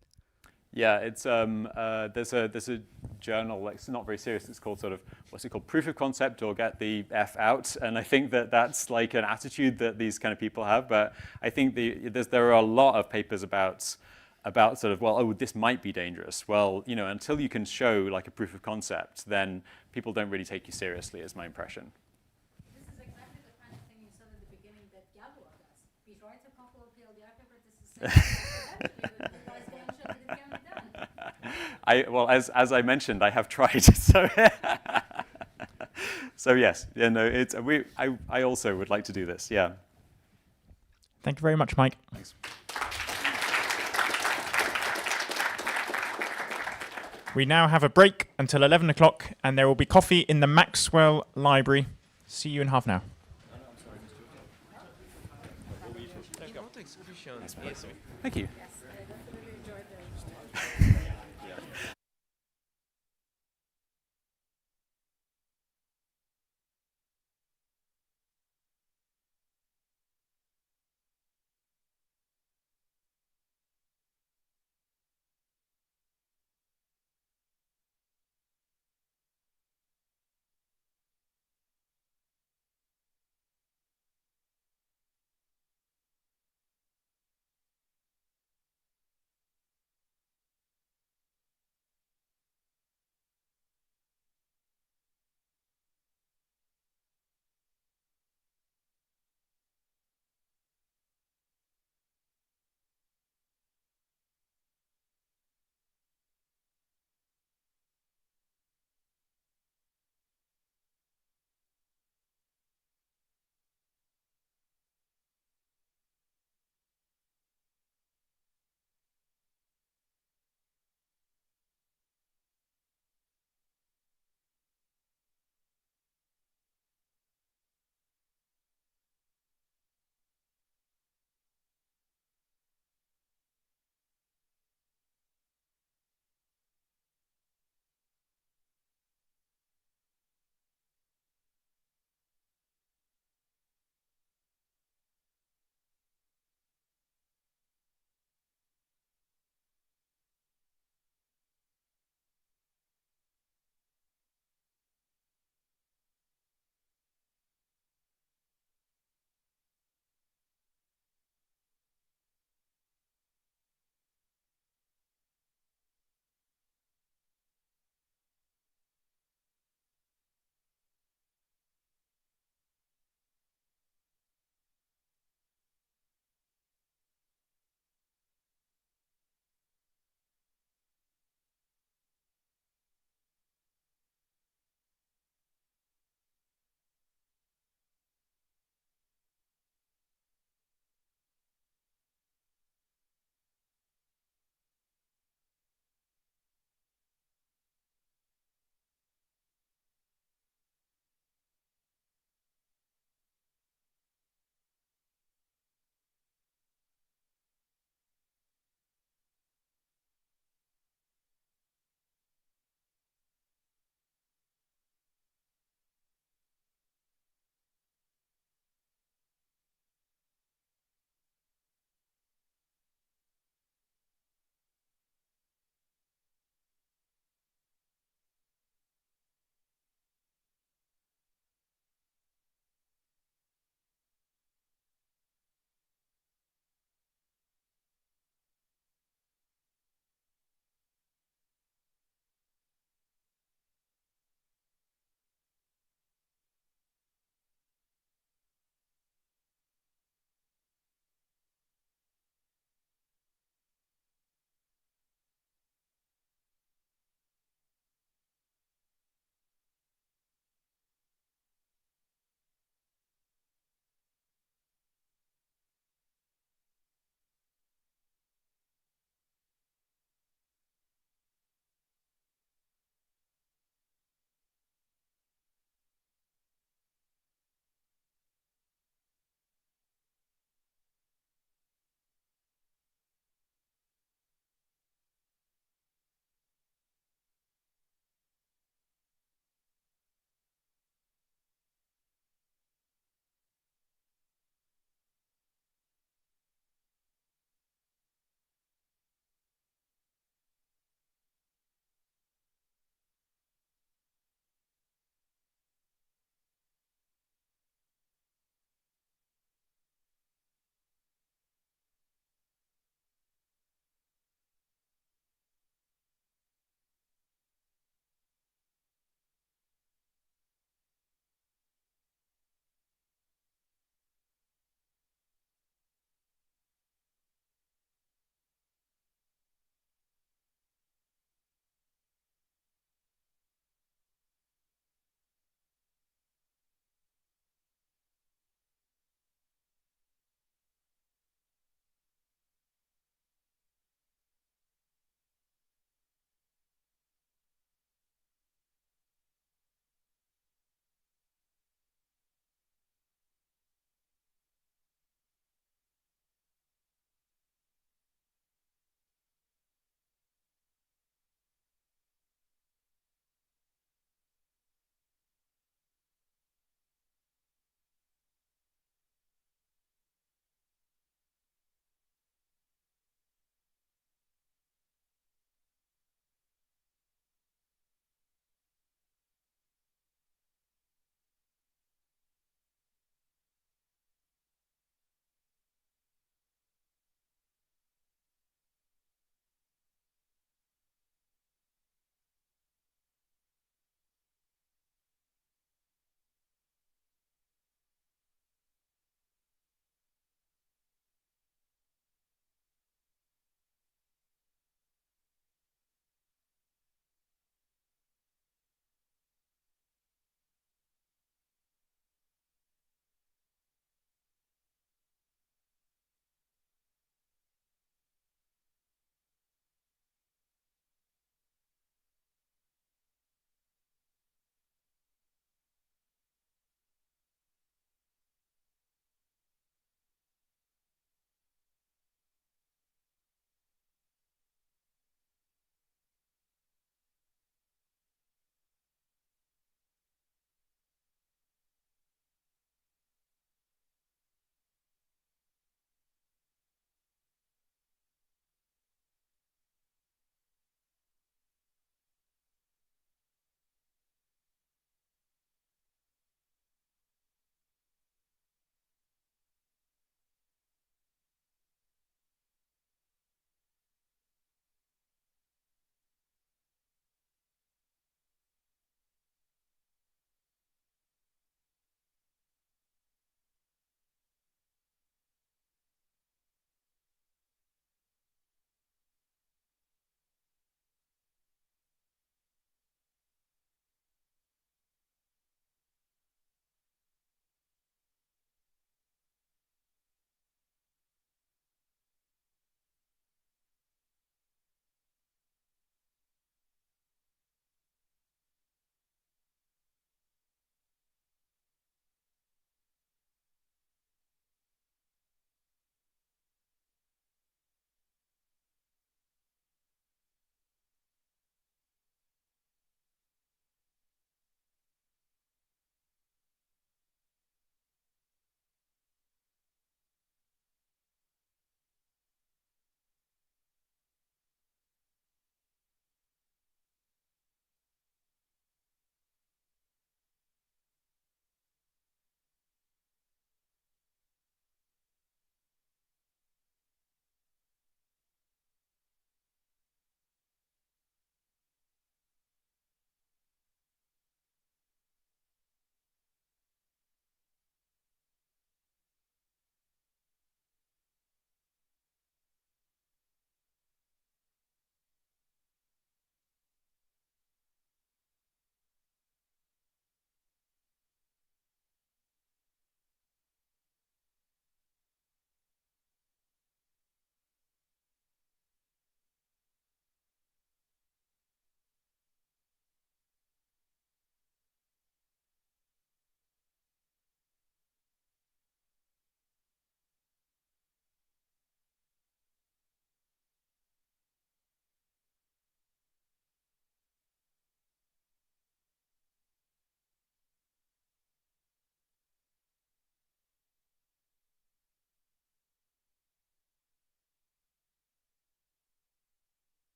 Yeah, it's there's a journal like it's not very serious. It's called what's it called, Proof of Concept or Get the F Out. And I think that that's like an attitude that these kind of people have. But I think there are a lot of papers about this might be dangerous. Well, until you can show like a proof of concept, then people don't really take you seriously, is my impression. This is exactly the kind of thing you said at the beginning that Gabor does. He writes a couple of PLDR papers. This is eventually it can be done. As I mentioned, I have tried. So yes, I also would like to do this. Yeah. Thank you very much, Mike. Thanks. We now have a break until 11 o'clock, and there will be coffee in the Maxwell Library. See you in half an hour. Thank you.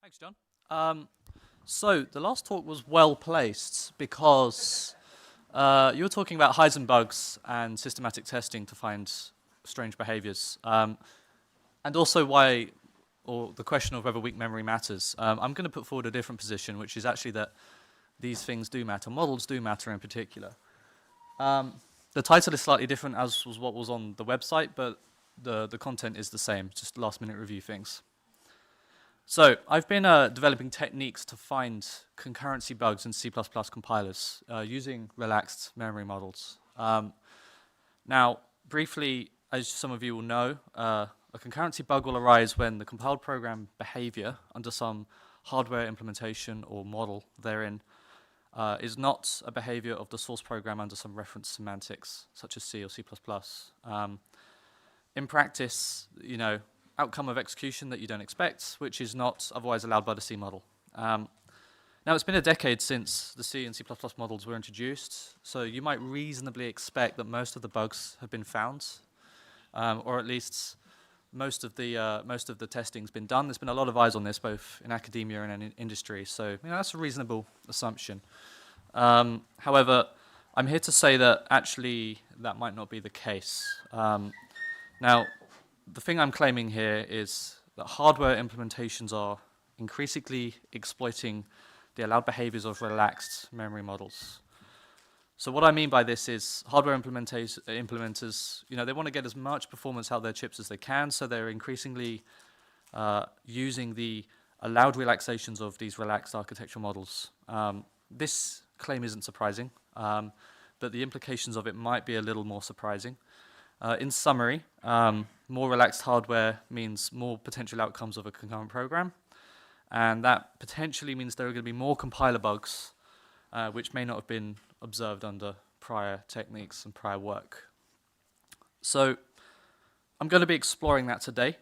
Thanks, John. So the last talk was well placed because you were talking about Heisenbugs and systematic testing to find strange behaviors, and also or the question of whether weak memory matters. I'm going to put forward a different position, which is actually that these things do matter. Models do matter in particular. The title is slightly different, as was what was on the website, but the content is the same, just last-minute review things. So I've been developing techniques to find concurrency bugs in C++ compilers using relaxed memory models. Now, briefly, as some of you will know, a concurrency bug will arise when the compiled program behavior under some hardware implementation or model therein is not a behavior of the source program under some reference semantics, such as C or C++. In practice, outcome of execution that you don't expect, which is not otherwise allowed by the C model. Now, it's been a decade since the C and C++ models were introduced, so you might reasonably expect that most of the bugs have been found, or at least most of the testing's been done. There's been a lot of eyes on this, both in academia and in industry, so that's a reasonable assumption. However, I'm here to say that actually that might not be the case. Now, the thing I'm claiming here is that hardware implementations are increasingly exploiting the allowed behaviors of relaxed memory models. So what I mean by this is hardware implementers, they want to get as much performance out of their chips as they can, so they're increasingly using the allowed relaxations of these relaxed architectural models. This claim isn't surprising, but the implications of it might be a little more surprising. In summary, more relaxed hardware means more potential outcomes of a concurrent program, and that potentially means there are going to be more compiler bugs, which may not have been observed under prior techniques and prior work. So I'm going to be exploring that today.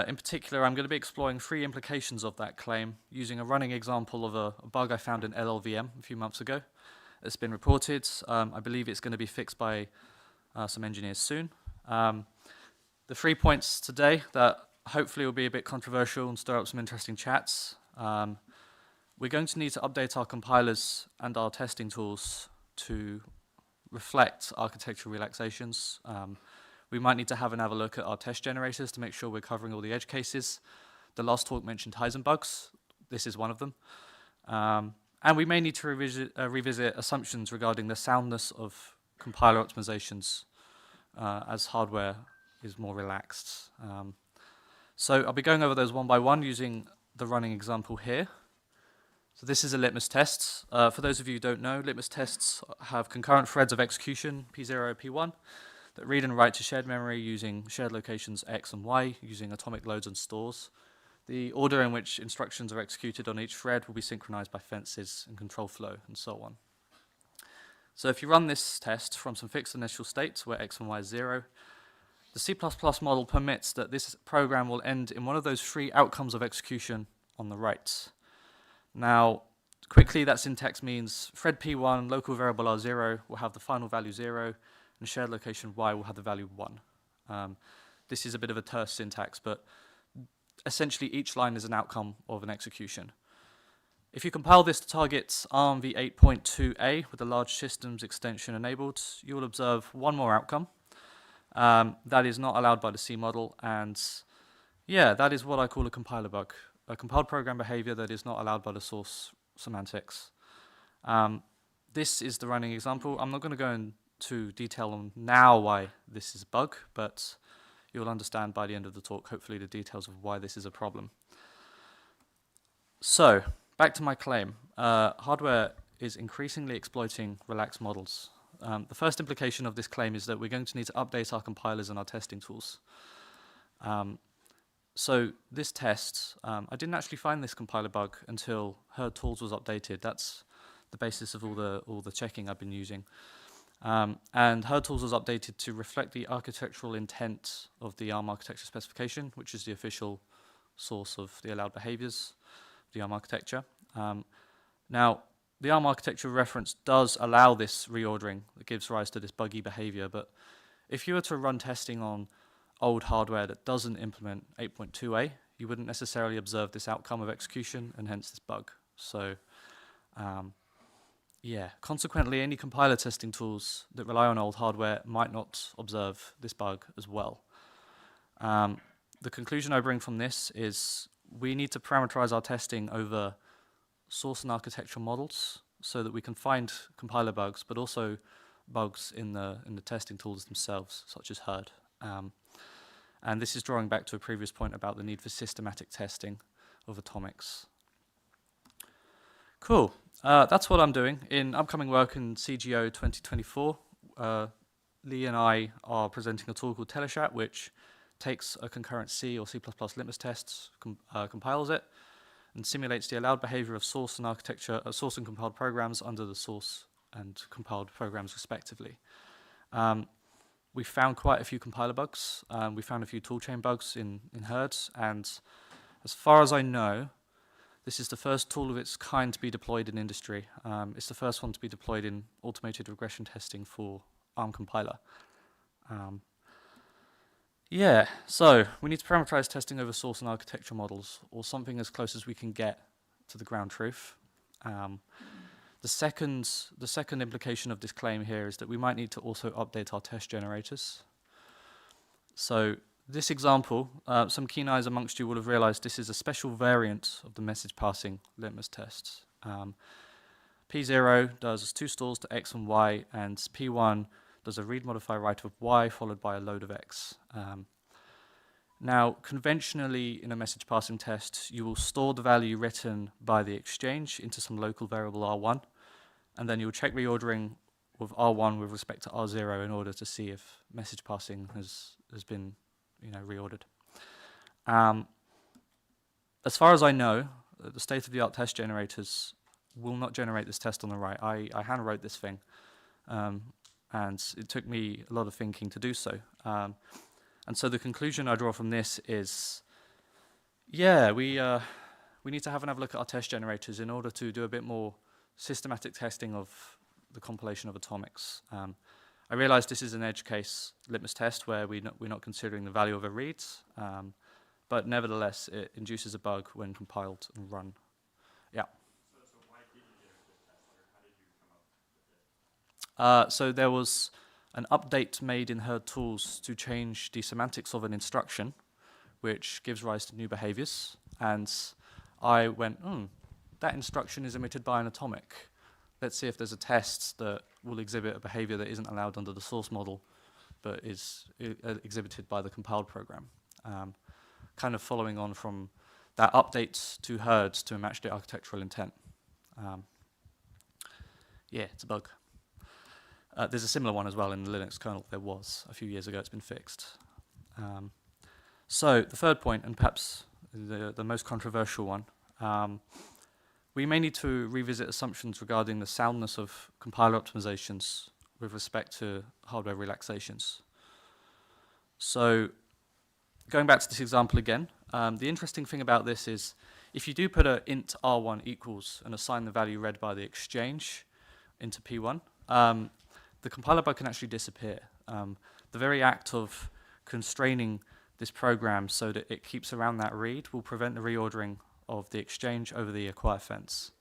In particular, I'm going to be exploring 3 implications of that claim using a running example of a bug I found in LLVM a few months ago. It's been reported. I believe it's going to be fixed by some engineers soon. The 3 points today that hopefully will be a bit controversial and stir up some interesting chats. We're going to need to update our compilers and our testing tools to reflect architectural relaxations. We might need to have a look at our test generators to make sure we're covering all the edge cases. The last talk mentioned Heisenbugs. This is one of them. And we may need to revisit assumptions regarding the soundness of compiler optimizations as hardware is more relaxed. So I'll be going over those one by one using the running example here. So this is a litmus test. For those of you who don't know, litmus tests have concurrent threads of execution, P0, P1, that read and write to shared memory using shared locations X and Y, using atomic loads and stores. The order in which instructions are executed on each thread will be synchronized by fences and control flow, and so on. So if you run this test from some fixed initial states where X and Y is 0, the C++ model permits that this program will end in one of those 3 outcomes of execution on the right. Now, quickly, that syntax means thread P1, local variable R0, will have the final value 0, and shared location Y will have the value 1. This is a bit of a terse syntax, but essentially each line is an outcome of an execution. If you compile this to target ARM v8.2a with the large systems extension enabled, you will observe one more outcome. That is not allowed by the C model, and yeah, that is what I call a compiler bug, a compiled program behavior that is not allowed by the source semantics. This is the running example. I'm not going to go into detail on now why this is a bug, but you'll understand by the end of the talk, hopefully, the details of why this is a problem. So, back to my claim. Hardware is increasingly exploiting relaxed models. The first implication of this claim is that we're going to need to update our compilers and our testing tools. So this test, I didn't actually find this compiler bug until herd tools was updated. That's the basis of all the checking I've been using. And herd tools was updated to reflect the architectural intent of the ARM architecture specification, which is the official source of the allowed behaviors of the ARM architecture. Now, the ARM architecture reference does allow this reordering that gives rise to this buggy behavior, but if you were to run testing on old hardware that doesn't implement 8.2a, you wouldn't necessarily observe this outcome of execution and hence this bug. So yeah, consequently, any compiler testing tools that rely on old hardware might not observe this bug as well. The conclusion I bring from this is we need to parameterize our testing over source and architectural models so that we can find compiler bugs, but also bugs in the testing tools themselves, such as herd. And this is drawing back to a previous point about the need for systematic testing of atomics. Cool. That's what I'm doing. In upcoming work in CGO 2024, Lee and I are presenting a tool called Teleshat, which takes a concurrent C or C++ litmus test, compiles it, and simulates the allowed behavior of source and architecture, source and compiled programs under the source and compiled programs respectively. We found quite a few compiler bugs. We found a few toolchain bugs in herds, and as far as I know, this is the first tool of its kind to be deployed in industry. It's the first one to be deployed in automated regression testing for ARM compiler. Yeah, so we need to parameterize testing over source and architecture models, or something as close as we can get to the ground truth. The second implication of this claim here is that we might need to also update our test generators. So this example, some keen eyes amongst you will have realized this is a special variant of the message passing litmus test. P0 does 2 stores to x and y, and P1 does a read modify write of y followed by a load of x. Now, conventionally in a message passing test, you will store the value written by the exchange into some local variable R1, and then you'll check reordering with R1 with respect to R0 in order to see if message passing has been reordered. As far as I know, the state-of-the-art test generators will not generate this test on the right. I hand wrote this thing, and it took me a lot of thinking to do so. And so the conclusion I draw from this is, yeah, we need to have another look at our test generators in order to do a bit more systematic testing of the compilation of atomics. I realize this is an edge case litmus test where we're not considering the value of a read, but nevertheless, it induces a bug when compiled and run. Yeah. So why did you do this test, or how did you come up with it? So there was an update made in herd tools to change the semantics of an instruction, which gives rise to new behaviors. And I went, that instruction is emitted by an atomic. Let's see if there's a test that will exhibit a behavior that isn't allowed under the source model, but is exhibited by the compiled program. Kind of following on from that update to herds to match the architectural intent. Yeah, it's a bug. There's a similar one as well in the Linux kernel. There was a few years ago. It's been fixed. So the third point, and perhaps the most controversial one, we may need to revisit assumptions regarding the soundness of compiler optimizations with respect to hardware relaxations. So going back to this example again, the interesting thing about this is if you do put a int r1 equals and assign the value read by the exchange into P1, the compiler bug can actually disappear. The very act of constraining this program so that it keeps around that read will prevent the reordering of the exchange over the acquire fence.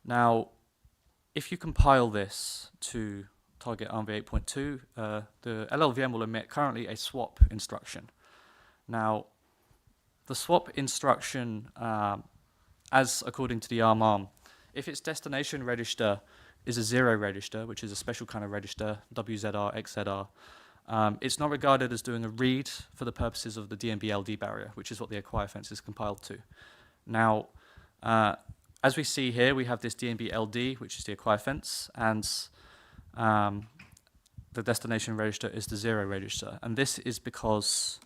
Now, if you compile this to target ARMv8.2, the LLVM will emit currently a swap instruction. Now, the swap instruction, as according to the ARM, if its destination register is a 0 register, which is a special kind of register, WZR, XZR, it's not regarded as doing a read for the purposes of the DNB-LD barrier, which is what the acquire fence is compiled to. Now, as we see here, we have this DNB-LD, which is the acquire fence, and the destination register is the 0 register. And this is because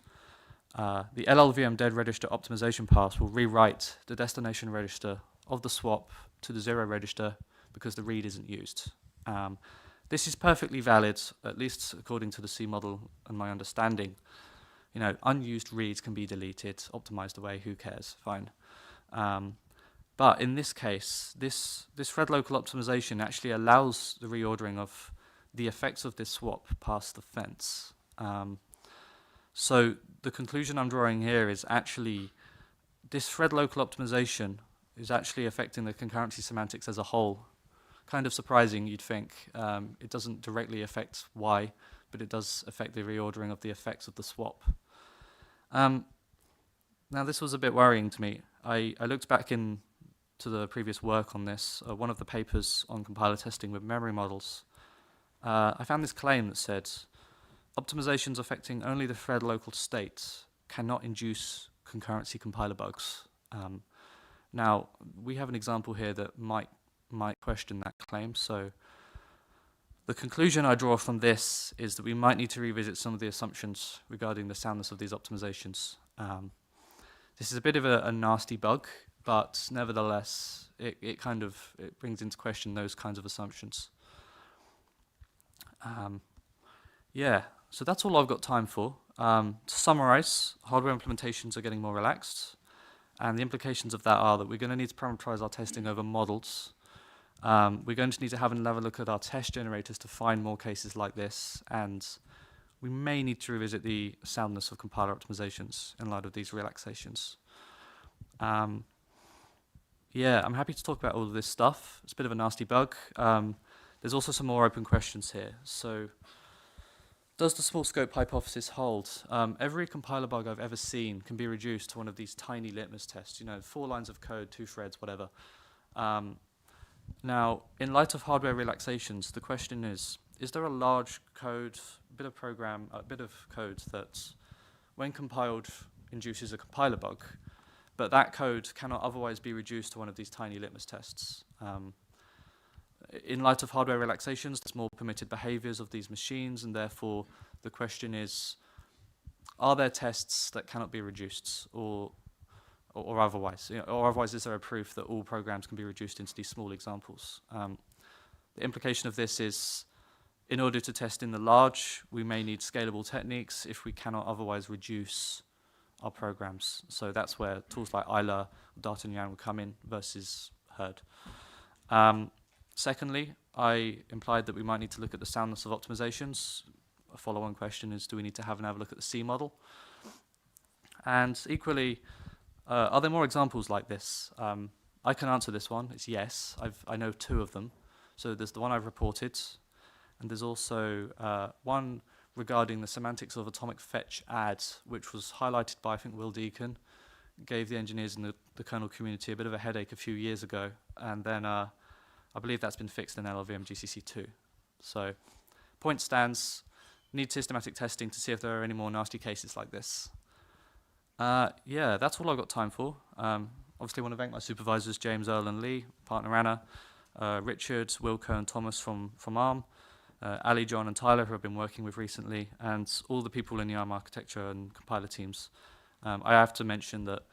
the LLVM dead register optimization pass will rewrite the destination register of the swap to the 0 register because the read isn't used. This is perfectly valid, at least according to the C model and my understanding. You know, unused reads can be deleted, optimized away, who cares, fine. But in this case, this thread local optimization actually allows the reordering of the effects of this swap past the fence. So the conclusion I'm drawing here is actually this thread local optimization is actually affecting the concurrency semantics as a whole. Kind of surprising, you'd think. It doesn't directly affect Y, but it does affect the reordering of the effects of the swap. Now, this was a bit worrying to me. I looked back into the previous work on this, one of the papers on compiler testing with memory models. I found this claim that said, optimizations affecting only the thread local state cannot induce concurrency compiler bugs. Now, we have an example here that might question that claim. So the conclusion I draw from this is that we might need to revisit some of the assumptions regarding the soundness of these optimizations. This is a bit of a nasty bug, but nevertheless, it brings into question those kinds of assumptions. Yeah, so that's all I've got time for. To summarize, hardware implementations are getting more relaxed, and the implications of that are that we're going to need to parameterize our testing over models. We're going to need to have a look at our test generators to find more cases like this, and we may need to revisit the soundness of compiler optimizations in light of these relaxations. Yeah, I'm happy to talk about all of this stuff. It's a bit of a nasty bug. There's also some more open questions here. So, does the small scope hypothesis hold? Every compiler bug I've ever seen can be reduced to one of these tiny litmus tests, 4 lines of code, 2 threads, whatever. Now, in light of hardware relaxations, the question is there a large code, a bit of code that, when compiled, induces a compiler bug, but that code cannot otherwise be reduced to one of these tiny litmus tests? In light of hardware relaxations, there's more permitted behaviors of these machines, and therefore the question is, are there tests that cannot be reduced, or otherwise? Or otherwise, is there a proof that all programs can be reduced into these small examples? The implication of this is, in order to test in the large, we may need scalable techniques if we cannot otherwise reduce our programs. So that's where tools like Euler, D'Artagnan will come in versus Herd. Secondly, I implied that we might need to look at the soundness of optimizations. A follow-on question is, do we need to have a look at the C model? And equally, are there more examples like this? I can answer this one. It's yes. I know 2 of them. So there's the one I've reported, and there's also one regarding the semantics of atomic fetch add, which was highlighted by, I think, Will Deacon, gave the engineers in the kernel community a bit of a headache a few years ago, and then I believe that's been fixed in LLVM GCC 2. So point stands, need systematic testing to see if there are any more nasty cases like this. Yeah, that's all I've got time for. Obviously, I want to thank my supervisors, James, Earl, and Lee, partner Anna, Richard, Wilco, and Thomas from ARM, Ali, John, and Tyler, who I've been working with recently, and all the people in the ARM architecture and compiler teams. I have to mention that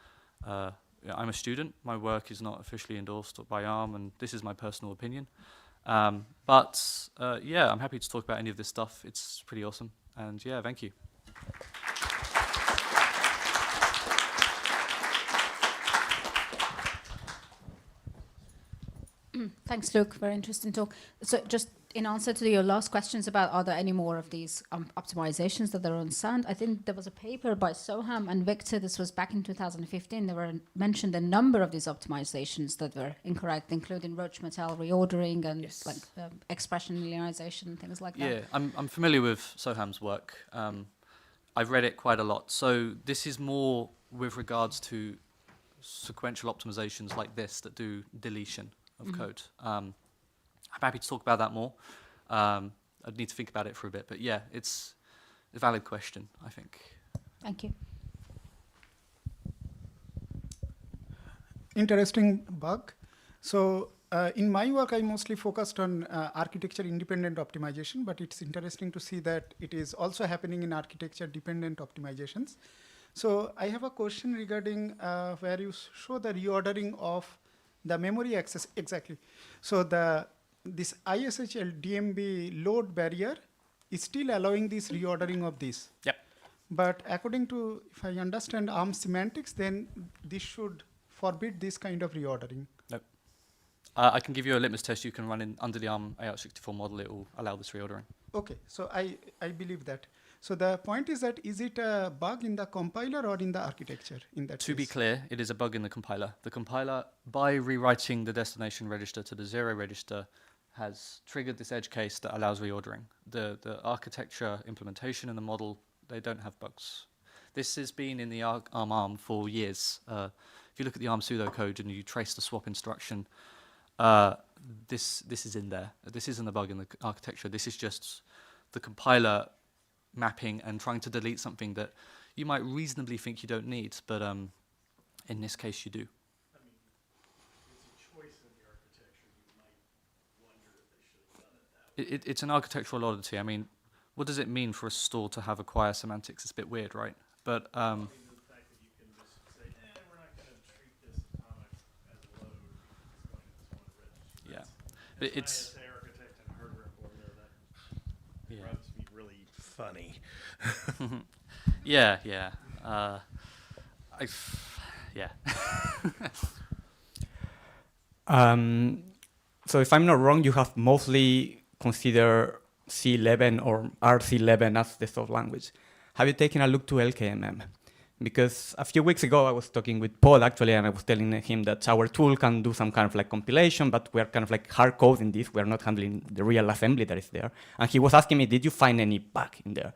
I'm a student. My work is not officially endorsed by ARM, and this is my personal opinion. But yeah, I'm happy to talk about any of this stuff. It's pretty awesome. And yeah, thank you. Thanks, Luke. Very interesting talk. So just in answer to your last questions about are there any more of these optimizations that are on SAND, I think there was a paper by Soham and Victor, this was back in 2015, there were mentioned a number of these optimizations that were incorrect, including Roach-Mattel reordering and expression linearization and things like that. Yeah, I'm familiar with Soham's work. I've read it quite a lot. So this is more with regards to sequential optimizations like this that do deletion of code. I'm happy to talk about that more. I'd need to think about it for a bit, but yeah, it's a valid question, I think. Thank you. Interesting bug. So in my work, I mostly focused on architecture-independent optimization, but it's interesting to see that it is also happening in architecture-dependent optimizations. So I have a question regarding where you show the reordering of the memory access exactly. So this ISHL DMB load barrier is still allowing this reordering of this. Yep. But according to, if I understand ARM semantics, then this should forbid this kind of reordering. Nope. I can give you a litmus test you can run in under the ARM AR64 model. It will allow this reordering. Okay, so I believe that. So the point is that is it a bug in the compiler or in the architecture in that To be case? clear, it is a bug in the compiler. The compiler, by rewriting the destination register to the 0 register, has triggered this edge case that allows reordering. The architecture implementation and the model, they don't have bugs. This has been in the ARM for years. If you look at the ARM pseudocode and you trace the swap instruction, this is in there. This isn't a bug in the architecture. This is just the compiler mapping and trying to delete something that you might reasonably think you don't need, but in this case you do. I mean, it's a choice in the architecture. You might wonder if they should have done it that way. It's an architectural oddity. I mean, what does it mean for a store to have acquire semantics? It's a bit weird, right? But I mean, the fact that you can just say, we're not going to treat this atomic as a load because it's going to this one register. yeah, As but an it's ISA architect and hardware coordinator, that yeah. rubs me really funny. yeah. Yeah. So if I'm not wrong, you have mostly considered C11 or RC11 as the source language. Have you taken a look to LKMM? Because a few weeks ago I was talking with Paul actually, and I was telling him that our tool can do some kind of like compilation, but we're kind of like hard coding this. We're not handling the real assembly that is there. And he was asking me, did you find any bug in there?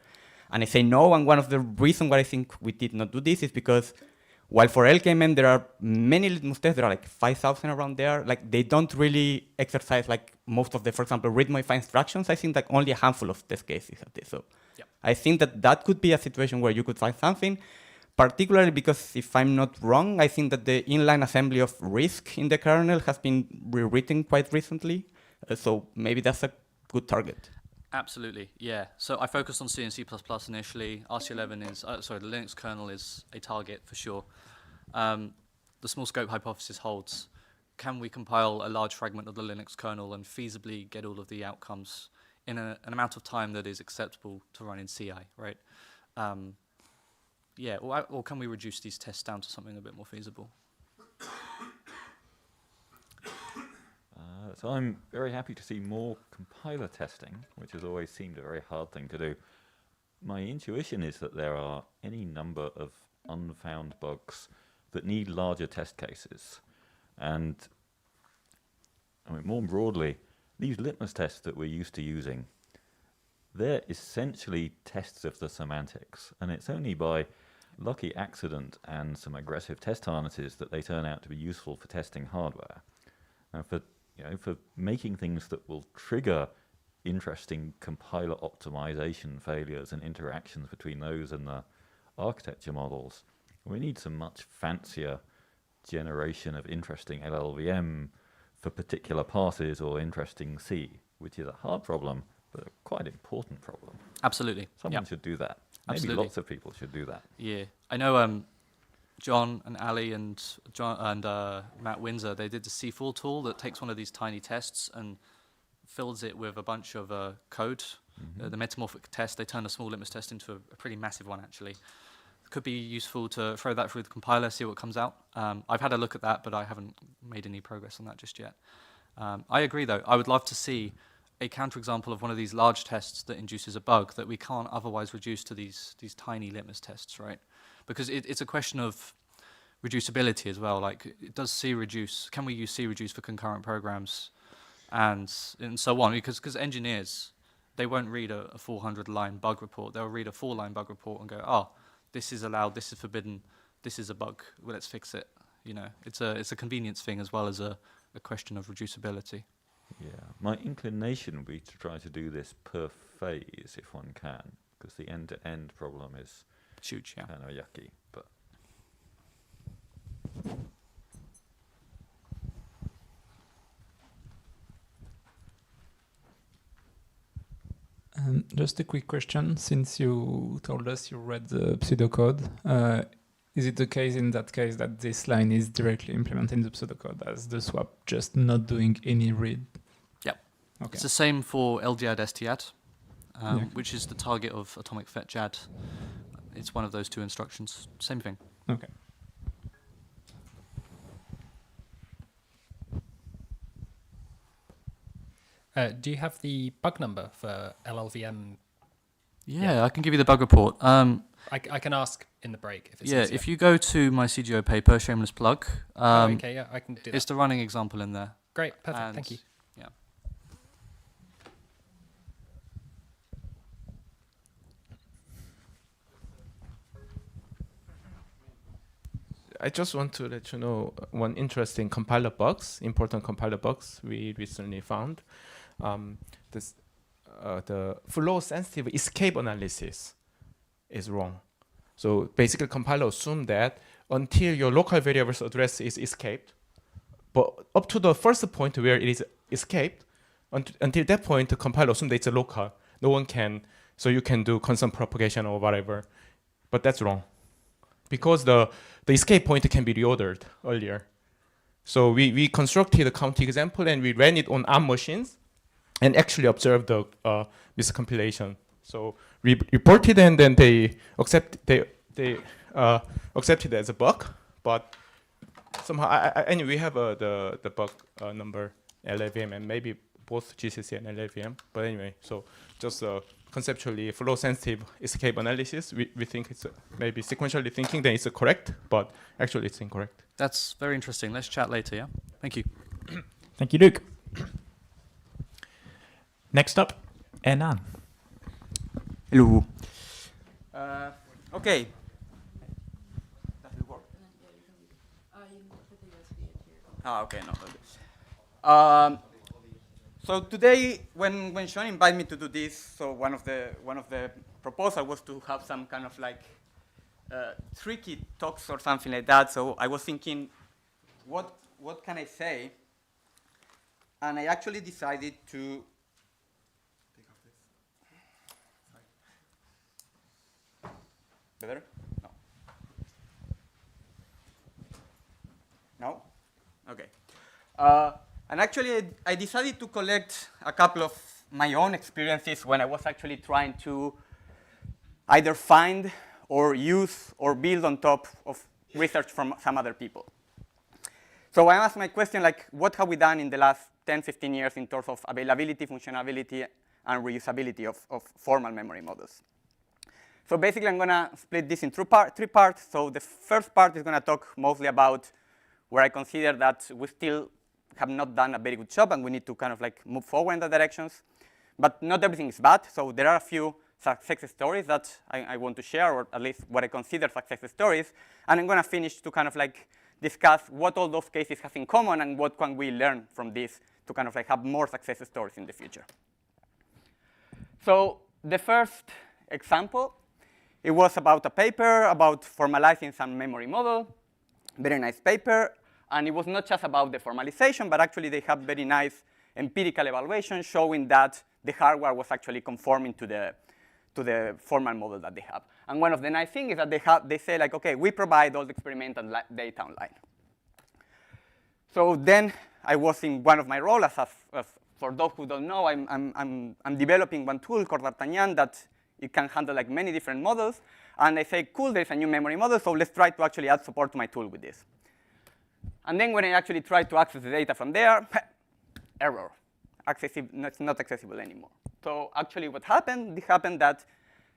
And I say no, and one of the reasons why I think we did not do this is because while for LKMM there are many litmus tests, there are like 5,000 around there, like they don't really exercise like most of the, for example, read modify instructions. I think like only a handful of test cases have this. So yep. I think that could be a situation where you could find something, particularly because if I'm not wrong, I think that the inline assembly of RISC in the kernel has been rewritten quite recently. So maybe that's a good target. Absolutely, yeah. So I focused on C and C++ initially. RC11 is, the Linux kernel is a target for sure. The small scope hypothesis holds. Can we compile a large fragment of the Linux kernel and feasibly get all of the outcomes in an amount of time that is acceptable to run in CI, right? Yeah, or can we reduce these tests down to something a bit more feasible? So I'm very happy to see more compiler testing, which has always seemed a very hard thing to do. My intuition is that there are any number of unfound bugs that need larger test cases. And I mean, more broadly, these litmus tests that we're used to using, they're essentially tests of the semantics. And it's only by lucky accident and some aggressive test harnesses that they turn out to be useful for testing hardware. And for making things that will trigger interesting compiler optimization failures and interactions between those and the architecture models, we need some much fancier generation of interesting LLVM for particular passes or interesting C, which is a hard problem, but a quite important problem. Absolutely. Someone should do that. Maybe Absolutely. lots of people should do that. Yeah, I know John and Ali and Matt Windsor, they did the C4 tool that takes one of these tiny tests and fills it with a bunch of code. The metamorphic test, they turn a small litmus test into a pretty massive one, actually. It could be useful to throw that through the compiler, see what comes out. I've had a look at that, but I haven't made any progress on that just yet. I agree, though. I would love to see a counterexample of one of these large tests that induces a bug that we can't otherwise reduce to these tiny litmus tests, right? Because it's a question of reducibility as well. Like, does C reduce? Can we use C reduce for concurrent programs, and so on? Because engineers, they won't read a 400-line bug report. They'll read a 4-line bug report and go, oh, this is allowed, this is forbidden, this is a bug. Well, let's fix it. You know, it's a convenience thing as well as a question of reducibility. Yeah, my inclination would be to try to do this per phase if one can, because the end-to-end problem is huge, yeah, kind of yucky. But just a quick question, since you told us you read the pseudocode, is it the case in that case that this line is directly implemented in the pseudocode as the swap, just not doing any read? Yeah. Okay. It's the same for LDAD STAD, Yeah. which is the target of atomic fetch add. It's one of those two instructions. Same thing. Okay. Do you have the bug number for LLVM Yeah, I can give you the bug report. I can ask in the break if it's Yeah, easier. if you go to my CGO paper, shameless plug. Okay, yeah, I can do that. It's the running example in there. Great, perfect, And thank you. Yeah. I just want to let you know one interesting compiler bugs, important compiler bugs we recently found. The flow-sensitive escape analysis is wrong. So basically, compiler assume that until your local variable's address is escaped, but up to the first point where it is escaped, until that point, the compiler assumes that it's a local. No one can, so you can do constant propagation or whatever. But that's wrong, because the escape point can be reordered earlier. So we constructed a counter example and we ran it on ARM machines and actually observed the miscompilation. So we reported and then they accepted it as a bug, but somehow anyway, we have the bug number LLVM and maybe both GCC and LLVM. But anyway, so just conceptually flow sensitive escape analysis, we think it's maybe sequentially thinking that it's correct, but actually it's incorrect. That's very interesting. Let's chat later, yeah? Thank you. Thank you, Luke. Next up, Enan. Hello. Okay. Does it work? Okay, no. So today, when Sean invited me to do this, so one of the proposals was to have some kind of like tricky talks or something like that. So I was thinking, what can I say? And I actually decided to better? No. No? Okay. And actually, I decided to collect a couple of my own experiences when I was actually trying to either find or use or build on top of research from some other people. So I asked my question, like, what have we done in the last 10, 15 years in terms of availability, functionality, and reusability of formal memory models? So basically, I'm going to split this in three parts. So the first part is going to talk mostly about where I consider that we still have not done a very good job, and we need to kind of like move forward in the directions. But not everything is bad. So there are a few success stories that I want to share, or at least what I consider success stories. And I'm going to finish to kind of like discuss what all those cases have in common and what can we learn from this to kind of like have more success stories in the future. So the first example, it was about a paper about formalizing some memory model, very nice paper. And it was not just about the formalization, but actually they have very nice empirical evaluation showing that the hardware was actually conforming to the formal model that they have. And one of the nice things is that they say, like, OK, we provide all the experimental data online. So then I was in one of my roles, as for those who don't know, I'm developing one tool called D'Artagnan that it can handle like many different models. And I say, cool, there's a new memory model, so let's try to actually add support to my tool with this. And then when I actually try to access the data from there, error. It's not accessible anymore. So actually what happened, it happened that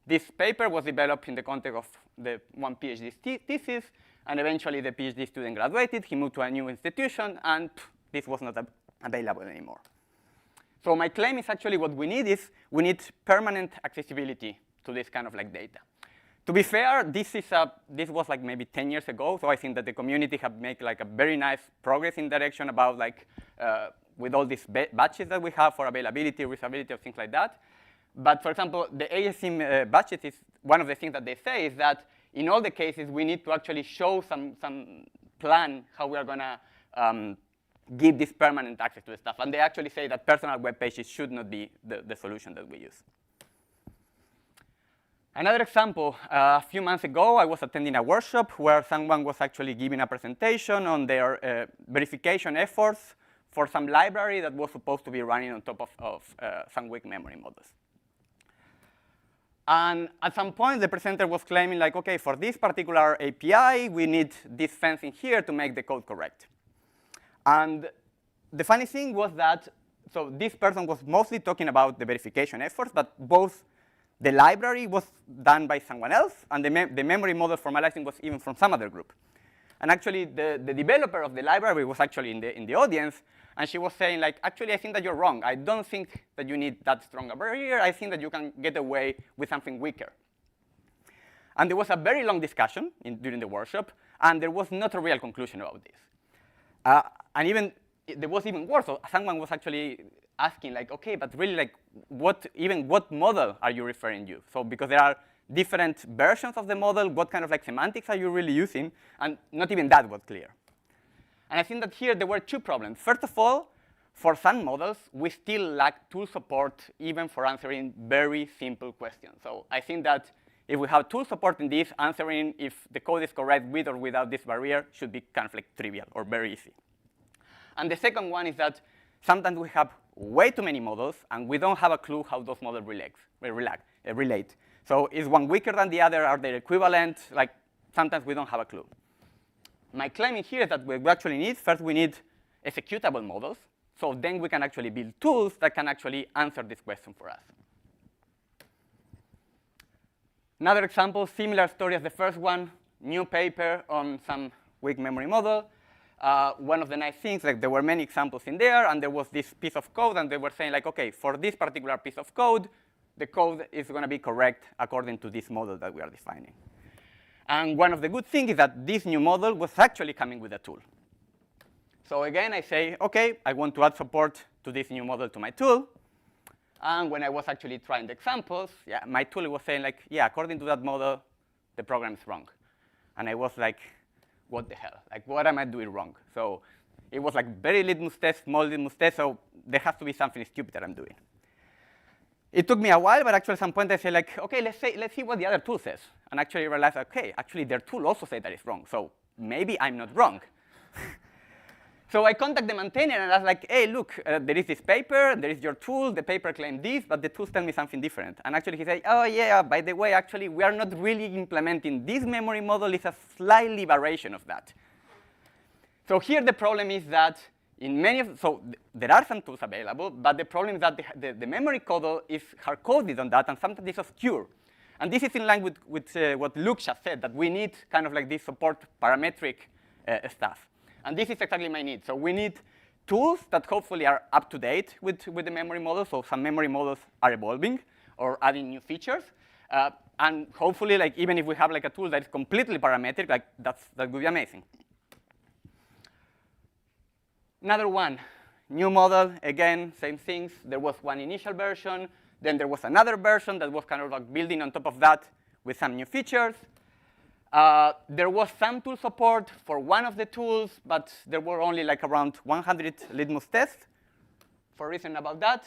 this paper was developed in the context of the one PhD thesis, and eventually the PhD student graduated, he moved to a new institution, and this was not available anymore. So my claim is actually what we need is we need permanent accessibility to this kind of like data. To be fair, this was like maybe 10 years ago, so I think that the community have made like a very nice progress in direction about like with all these batches that we have for availability, reusability, or things like that. But for example, the ASIM batches is one of the things that they say is that in all the cases we need to actually show some plan how we are gonna give this permanent access to the stuff. And they actually say that personal web pages should not be the solution that we use. Another example, a few months ago, I was attending a workshop where someone was actually giving a presentation on their verification efforts for some library that was supposed to be running on top of some weak memory models. And at some point, the presenter was claiming, like, OK, for this particular API, we need this fencing here to make the code correct. And the funny thing was that, so this person was mostly talking about the verification efforts, but both the library was done by someone else, and the memory model formalizing was even from some other group. And actually, the developer of the library was actually in the audience, and she was saying, like, actually, I think that you're wrong. I don't think that you need that strong a barrier. I think that you can get away with something weaker. And there was a very long discussion during the workshop, and there was not a real conclusion about this. And even, there was even worse. So someone was actually asking, like, okay, but really, like, what model are you referring to? So because there are different versions of the model, what kind of like semantics are you really using? And not even that was clear. And I think that here there were two problems. First of all, for some models, we still lack tool support even for answering very simple questions. So I think that if we have tool support in this, answering if the code is correct with or without this barrier should be kind of like trivial or very easy. And the second one is that sometimes we have way too many models, and we don't have a clue how those models relate. So is one weaker than the other? Are they equivalent? Like, sometimes we don't have a clue. My claim here is that what we actually need, first we need executable models. So then we can actually build tools that can actually answer this question for us. Another example, similar story as the first one, new paper on some weak memory model. One of the nice things, like there were many examples in there, and there was this piece of code, and they were saying, like, okay, for this particular piece of code, the code is going to be correct according to this model that we are defining. And one of the good things is that this new model was actually coming with a tool. So again, I say, OK, I want to add support to this new model to my tool. And when I was actually trying the examples, yeah, my tool was saying, like, yeah, according to that model, the program is wrong. And I was like, what the hell? Like, what am I doing wrong? So it was like very litmus test, small litmus test, so there has to be something stupid that I'm doing. It took me a while, but actually at some point I said, like, OK, let's see what the other tool says. And actually realized, OK, actually their tool also said that it's wrong. So maybe I'm not wrong. So I contact the maintainer, and I was like, hey, look, there is this paper, there is your tool, the paper claimed this, but the tools tell me something different. And actually he said, oh, yeah, by the way, actually, we are not really implementing this memory model. It's a slightly variation of that. So here the problem is that in many of, so there are some tools available, but the problem is that the memory code is hard-coded on that, and sometimes it's obscure. And this is in line with what Luke just said, that we need kind of like this support parametric stuff. And this is exactly my need. So we need tools that hopefully are up to date with the memory model. So some memory models are evolving or adding new features. And hopefully, like, even if we have like a tool that is completely parametric, like that would be amazing. Another one, new model, again, same things. There was one initial version. Then there was another version that was kind of like building on top of that with some new features. There was some tool support for one of the tools, but there were only like around 100 litmus tests for reason about that.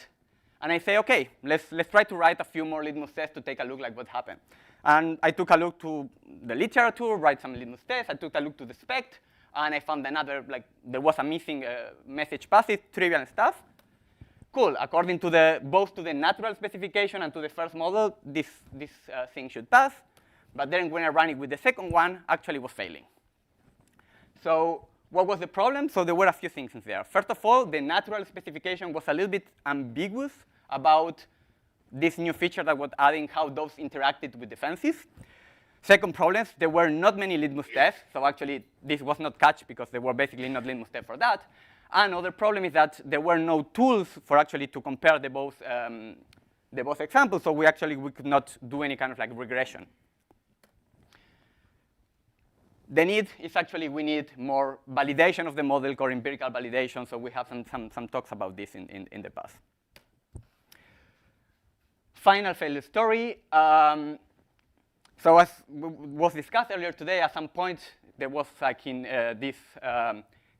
And I say, OK, let's try to write a few more litmus tests to take a look like what happened. And I took a look to the literature, write some litmus tests. I took a look to the spec, and I found another, like, there was a missing message passage, trivial stuff. Cool, according to both to the natural specification and to the first model, this thing should pass. But then when I ran it with the second one, actually was failing. So what was the problem? So there were a few things in there. First of all, the natural specification was a little bit ambiguous about this new feature that was adding how those interacted with the fences. Second problem, there were not many litmus tests. So actually, this was not catch because there were basically not litmus tests for that. Another problem is that there were no tools for actually to compare the both examples. So we could not do any kind of like regression. The need is actually we need more validation of the model or empirical validation. So we have some talks about this in the past. Final failure story. So as was discussed earlier today, at some point there was like in this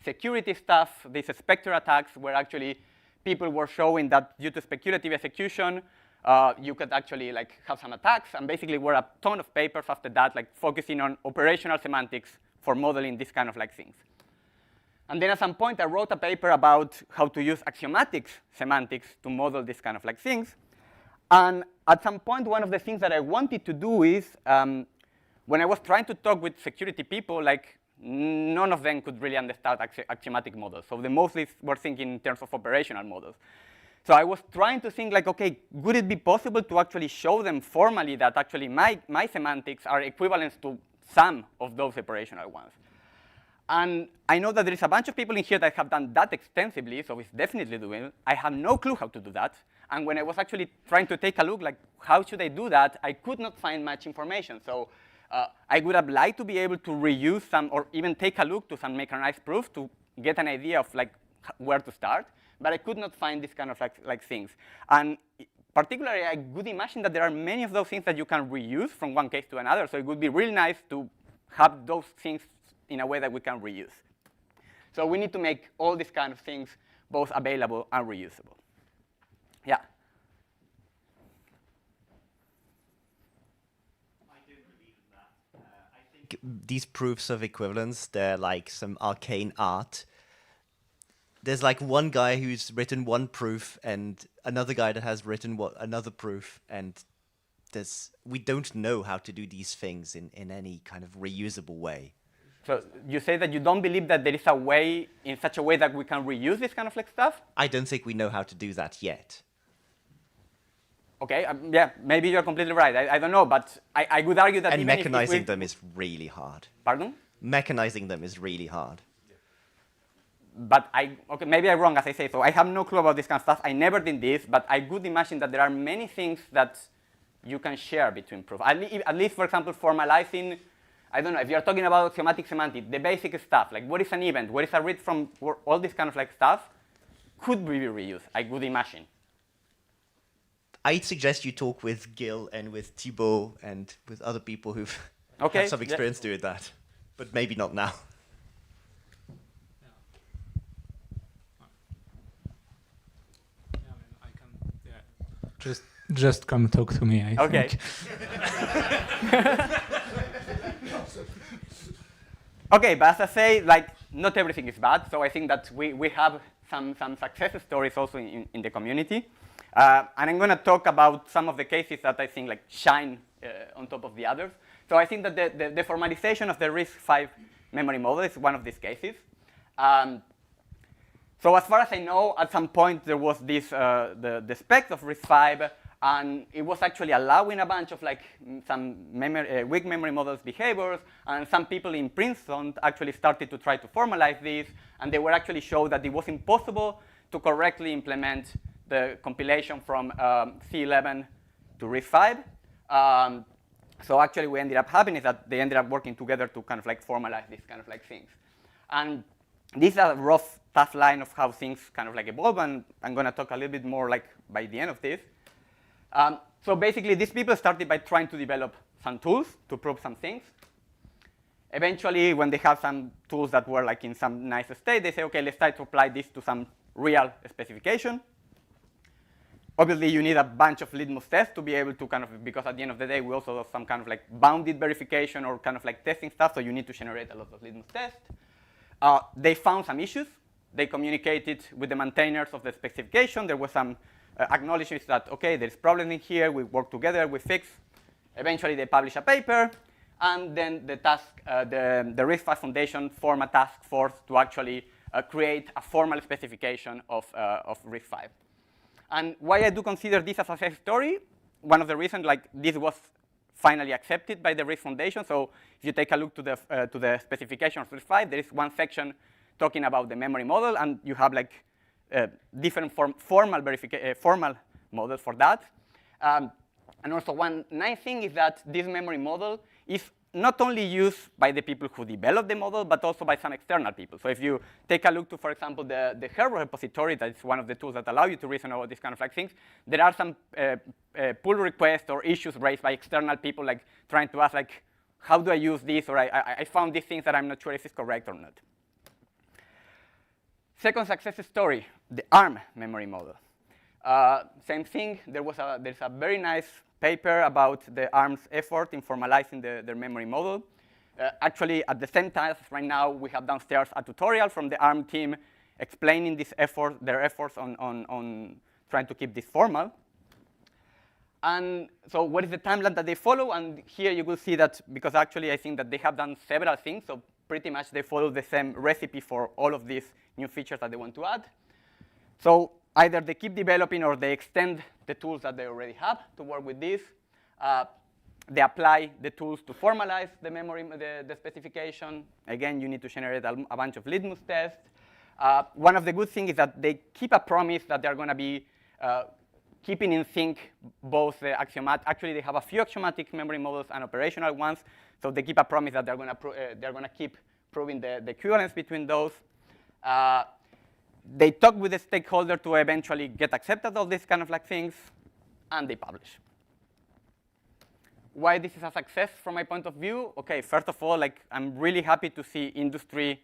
security stuff, these Spectre attacks where actually people were showing that due to speculative execution, you could actually like have some attacks, and basically were a ton of papers after that, like focusing on operational semantics for modeling this kind of like things. And then at some point, I wrote a paper about how to use axiomatic semantics to model this kind of like things. And at some point, one of the things that I wanted to do is, when I was trying to talk with security people, like none of them could really understand axiomatic models. So they mostly were thinking in terms of operational models. So I was trying to think like, okay, would it be possible to actually show them formally that actually my semantics are equivalent to some of those operational ones? And I know that there is a bunch of people in here that have done that extensively, so it's definitely doing it. I have no clue how to do that. And when I was actually trying to take a look, like, how should I do that, I could not find much information. So I would have liked to be able to reuse some, or even take a look to some mechanized proofs to get an idea of like where to start. But I could not find this kind of like things. And particularly, I would imagine that there are many of those things that you can reuse from one case to another. So it would be really nice to have those things in a way that we can reuse. So we need to make all these kind of things both available and reusable. Yeah. I do believe in that. I think these proofs of equivalence, they're like some arcane art. There's like one guy who's written one proof and another guy that has written another proof, and we don't know how to do these things in any kind of reusable way. So you say that you don't believe that there is a way, in such a way that we can reuse this kind of like stuff? I don't think we know how to do that yet. Okay, yeah, maybe you're completely right. I don't know, but I would argue that and even mechanizing them is really hard. Pardon? Mechanizing them is really hard. But okay, maybe I'm wrong, as I say. So I have no clue about this kind of stuff. I never did this, but I would imagine that there are many things that you can share between proofs. At least, for example, formalizing, I don't know, if you're talking about axiomatic semantics, the basic stuff, like what is an event, what is a read from, all this kind of like stuff, could be reused, I would imagine. I'd suggest you talk with Gil and with Thibault and with other people who've had some experience doing that, but maybe not now. Just come talk to me, I think. Okay, but as I say, like, not everything is bad. So I think that we have some success stories also in the community. And I'm going to talk about some of the cases that I think like shine on top of the others. So I think that the formalization of the RISC-V memory model is one of these cases. So as far as I know, at some point there was this the specs of RISC-V, and it was actually allowing a bunch of like some weak memory models behaviors, and some people in Princeton actually started to try to formalize this, and they were actually showed that it was impossible to correctly implement the compilation from C11 to RISC-V. So actually what ended up happening is that they ended up working together to kind of like formalize these kind of like things. And this is a rough path line of how things kind of like evolve, and I'm going to talk a little bit more like by the end of this. So basically, these people started by trying to develop some tools to prove some things. Eventually, when they have some tools that were like in some nice state, they say, okay, let's try to apply this to some real specification. Obviously, you need a bunch of litmus tests to be able to kind of, because at the end of the day, we also have some kind of like bounded verification or kind of like testing stuff, so you need to generate a lot of litmus tests. They found some issues. They communicated with the maintainers of the specification. There was some acknowledgments that, okay, there's problems in here. We work together. We fix. Eventually, they publish a paper. And then the RISC-V Foundation formed a task force to actually create a formal specification of RISC-V. And why I do consider this a success story, one of the reasons, like, this was finally accepted by the RISC Foundation. So if you take a look to the specification of RISC-V, there is one section talking about the memory model, and you have like different formal models for that. And also one nice thing is that this memory model is not only used by the people who develop the model, but also by some external people. So if you take a look to, for example, the Herb repository, that is one of the tools that allow you to reason about these kind of like things, there are some pull requests or issues raised by external people, like trying to ask, like, how do I use this? Or I found these things that I'm not sure if it's correct or not. Second success story, the ARM memory model. Same thing, there's a very nice paper about the ARM's effort in formalizing their memory model. Actually, at the same time, right now, we have downstairs a tutorial from the ARM team explaining their efforts on trying to keep this formal. And so what is the timeline that they follow? And here you will see that, because actually I think that they have done several things, so pretty much they follow the same recipe for all of these new features that they want to add. So either they keep developing or they extend the tools that they already have to work with this. They apply the tools to formalize the memory, the specification. Again, you need to generate a bunch of litmus tests. One of the good things is that they keep a promise that they're going to be keeping in sync both the axiomatic. Actually, they have a few axiomatic memory models and operational ones. So they keep a promise that they're going to keep proving the equivalence between those. They talk with the stakeholder to eventually get accepted of these kind of like things, and they publish. Why this is a success from my point of view? Okay, first of all, like I'm really happy to see industry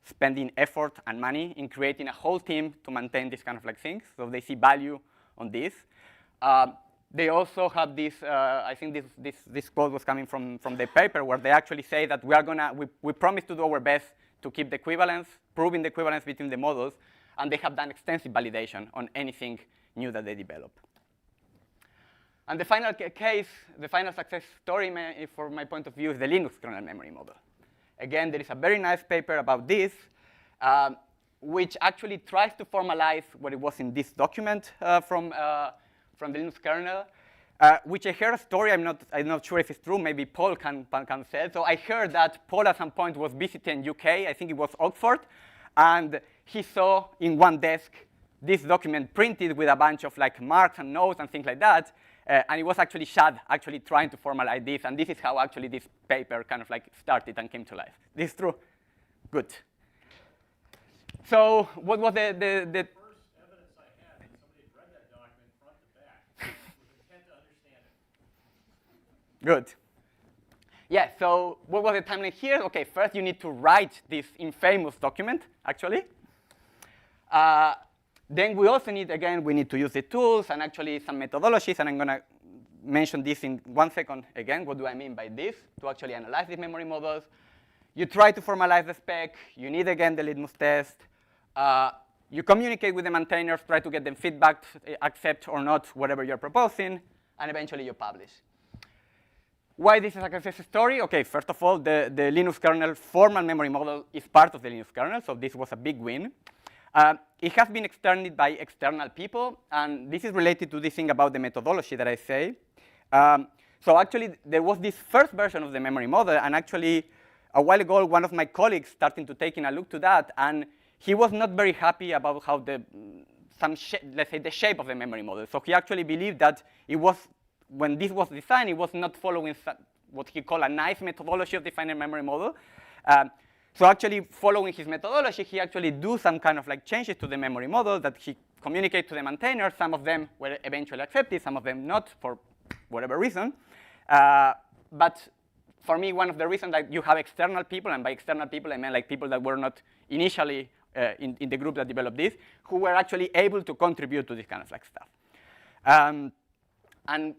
spending effort and money in creating a whole team to maintain these kind of like things. So they see value on this. They also have this, I think this quote was coming from the paper where they actually say that we promise to do our best to keep the equivalence, proving the equivalence between the models, and they have done extensive validation on anything new that they develop. And the final case, the final success story from my point of view is the Linux kernel memory model. Again, there is a very nice paper about this, which actually tries to formalize what it was in this document from the Linux kernel, which I heard a story. I'm not sure if it's true. Maybe Paul can say. So I heard that Paul at some point was visiting UK. I think it was Oxford, and he saw in one desk this document printed with a bunch of like marks and notes and things like that. And it was actually Shad actually trying to formalize this, and this is how actually this paper kind of like started and came to life. This is true? Good. So what was the first evidence I had that somebody had read that document front to back with intent to understand it. Good. Yeah, so what was the timeline here? Okay, first you need to write this infamous document, actually. Then we also need, again, we need to use the tools and actually some methodologies, and I'm going to mention this in 1 second again. What do I mean by this? To actually analyze these memory models. You try to formalize the spec. You need, again, the litmus test. You communicate with the maintainers, try to get them feedback, accept or not whatever you're proposing, and eventually you publish. Why this is a success story? Okay, first of all, the Linux kernel formal memory model is part of the Linux kernel, so this was a big win. It has been extended by external people, and this is related to this thing about the methodology that I say. So actually, there was this first version of the memory model, and actually, a while ago, one of my colleagues started to taking a look to that, and he was not very happy about how let's say, the shape of the memory model. So he actually believed that it was, when this was designed, it was not following what he called a nice methodology of defining a memory model. So actually, following his methodology, he actually do some kind of like changes to the memory model that he communicated to the maintainers. Some of them were eventually accepted, some of them not for whatever reason. But for me, one of the reasons that you have external people, and by external people, I mean like people that were not initially in the group that developed this, who were actually able to contribute to this kind of like stuff. And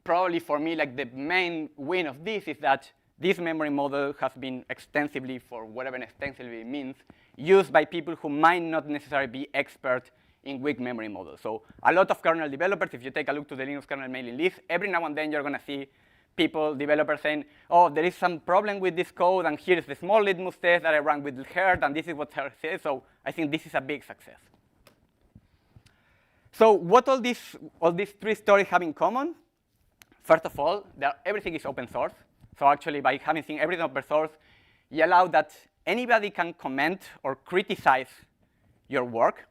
probably for me, like the main win of this is that this memory model has been extensively, for whatever extensively means, used by people who might not necessarily be expert in weak memory models. So a lot of kernel developers, if you take a look to the Linux kernel mailing list, every now and then you're going to see people, developers saying, oh, there is some problem with this code, and here is the small litmus test that I ran with Herd, and this is what Herd says. So I think this is a big success. So what all these 3 stories have in common? First of all, everything is open source. So actually, by having everything open source, you allow that anybody can comment or criticize your work.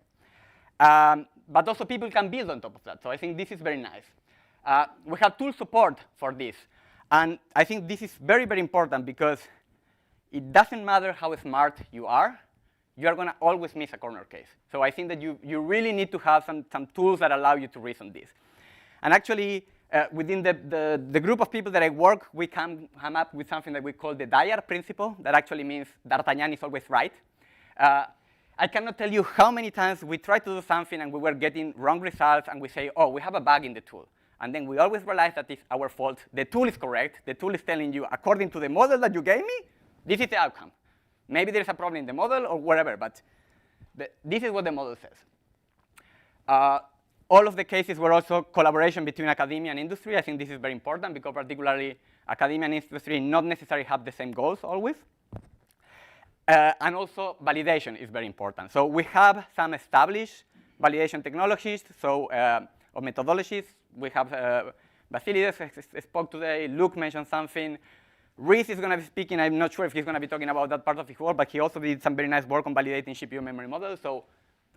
But also people can build on top of that. So I think this is very nice. We have tool support for this. And I think this is very, very important because it doesn't matter how smart you are going to always miss a corner case. So I think that you really need to have some tools that allow you to reason this. And actually, within the group of people that I work, we come up with something that we call the Dyer principle. That actually means D'Artagnan is always right. I cannot tell you how many times we tried to do something and we were getting wrong results, and we say, oh, we have a bug in the tool. And then we always realize that it's our fault. The tool is correct. The tool is telling you, according to the model that you gave me, this is the outcome. Maybe there's a problem in the model or whatever, but this is what the model says. All of the cases were also collaboration between academia and industry. I think this is very important because particularly academia and industry not necessarily have the same goals always. And also validation is very important. So we have some established validation technologies, so or methodologies. We have Basilides spoke today. Luke mentioned something. Reese is going to be speaking. I'm not sure if he's going to be talking about that part of his work, but he also did some very nice work on validating GPU memory models. So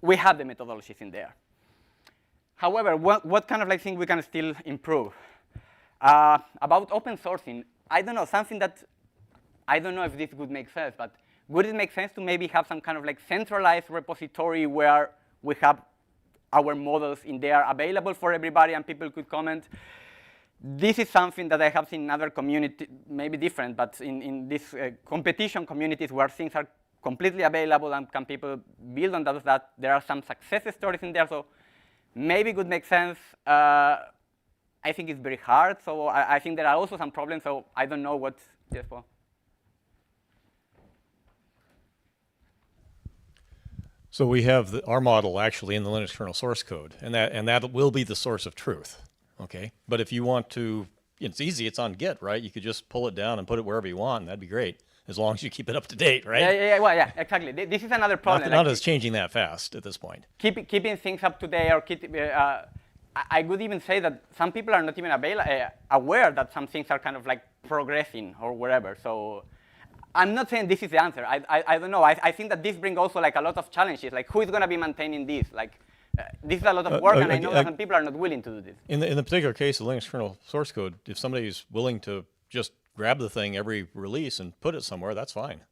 we have the methodologies in there. However, what kind of like thing we can still improve? About open sourcing, I don't know, something that, I don't know if this would make sense, but would it make sense to maybe have some kind of like centralized repository where we have our models in there available for everybody and people could comment? This is something that I have seen in other communities, maybe different, but in these competition communities where things are completely available and can people build on that, there are some success stories in there, so maybe it would make sense. I think it's very hard, so I think there are also some problems, so I don't know what, yes, Paul? So we have our model actually in the Linux kernel source code, and that will be the source of truth. Okay, but if you want to, it's easy. It's on Git, right? You could just pull it down and put it wherever you want, and that'd be great, as long as you keep it up to date, right? Well, yeah, exactly. This is another problem. Not as changing that fast at this point. Keeping things up to date, or I would even say that some people are not even aware that some things are kind of like progressing or whatever. So I'm not saying this is the answer. I don't know. I think that this brings also like a lot of challenges. Like, who is going to be maintaining this? Like, this is a lot of work, and I know that some people are not willing to do this. In the particular case of Linux kernel source code, if somebody is willing to just grab the thing every release and put it somewhere, that's fine.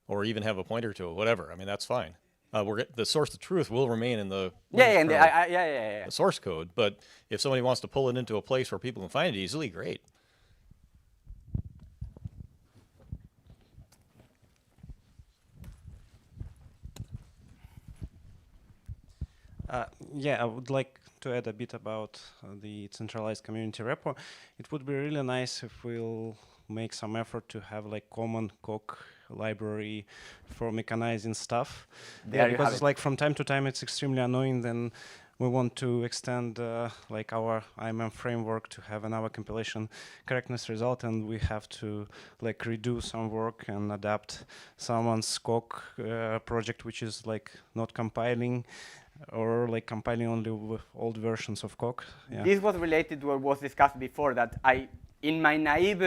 Or even have a pointer to it, whatever. I mean, that's fine. The source of truth will remain in the source code, but if somebody wants to pull it into a place where people can find it easily, great. Yeah, I would like to add a bit about the centralized community repo. It would be really nice if we'll make some effort to have like common Coq library for mechanizing stuff. Yeah, because like from time to time it's extremely annoying. Then we want to extend like our IMM framework to have an hour compilation correctness result, and we have to like redo some work and adapt someone's Coq project which is like not compiling, or like compiling only with old versions of Coq. Yeah. This was related to what was discussed before, that in my naive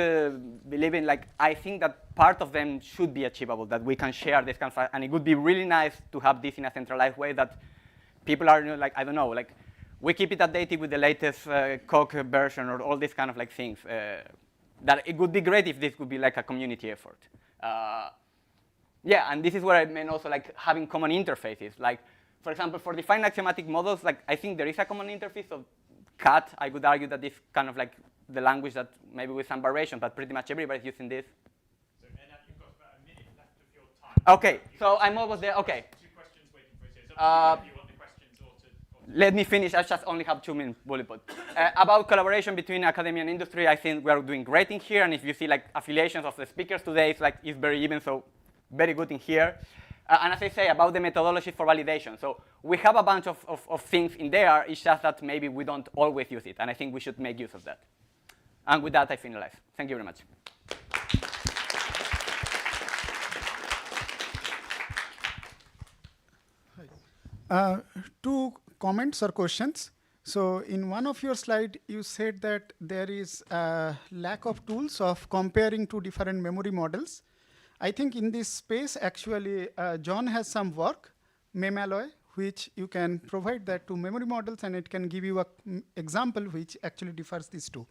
believing, like, I think that part of them should be achievable, that we can share this kind of, and it would be really nice to have this in a centralized way that people are, you know, like, I don't know, like, we keep it updated with the latest Coq version or all these kind of like things. That it would be great if this could be like a community effort. Yeah, and this is where I mean also like having common interfaces. Like, for example, for defined axiomatic models, like I think there is a common interface of CAT. I would argue that this kind of like the language that maybe with some variation, but pretty much everybody's using this. So, and you've got about a minute left of your time. Okay, so I'm almost there. Okay. 2 questions waiting for you. So if you want the questions or to let me finish. I just only have 2 minutes bullet point. About collaboration between academia and industry, I think we are doing great in here. And if you see like affiliations of the speakers today, it's very even, so very good in here. And as I say, about the methodology for validation. So we have a bunch of things in there. It's just that maybe we don't always use it. And I think we should make use of that. And with that, I finalize. Thank you very much. Two comments or questions. So in one of your slides, you said that there is a lack of tools of comparing 2 different memory models. I think in this space, actually, John has some work, Memalloy, which you can provide that to memory models, and it can give you an example which actually differs these 2.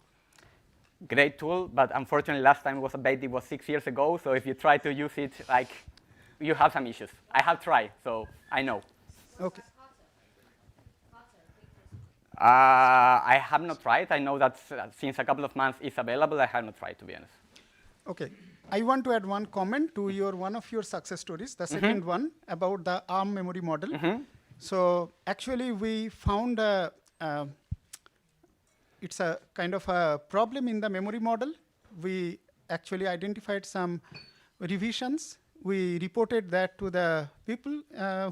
Great tool, but unfortunately, last time it was updated was 6 years ago. So if you try to use it, like, you have some issues. I have tried, so I know. Okay. I have not tried. I know that since a couple of months it's available. I have not tried, to be honest. Okay. I want to add one comment to one of your success stories, the second one about the ARM memory model. So actually, we found it's a kind of a problem in the memory model. We actually identified some revisions. We reported that to the people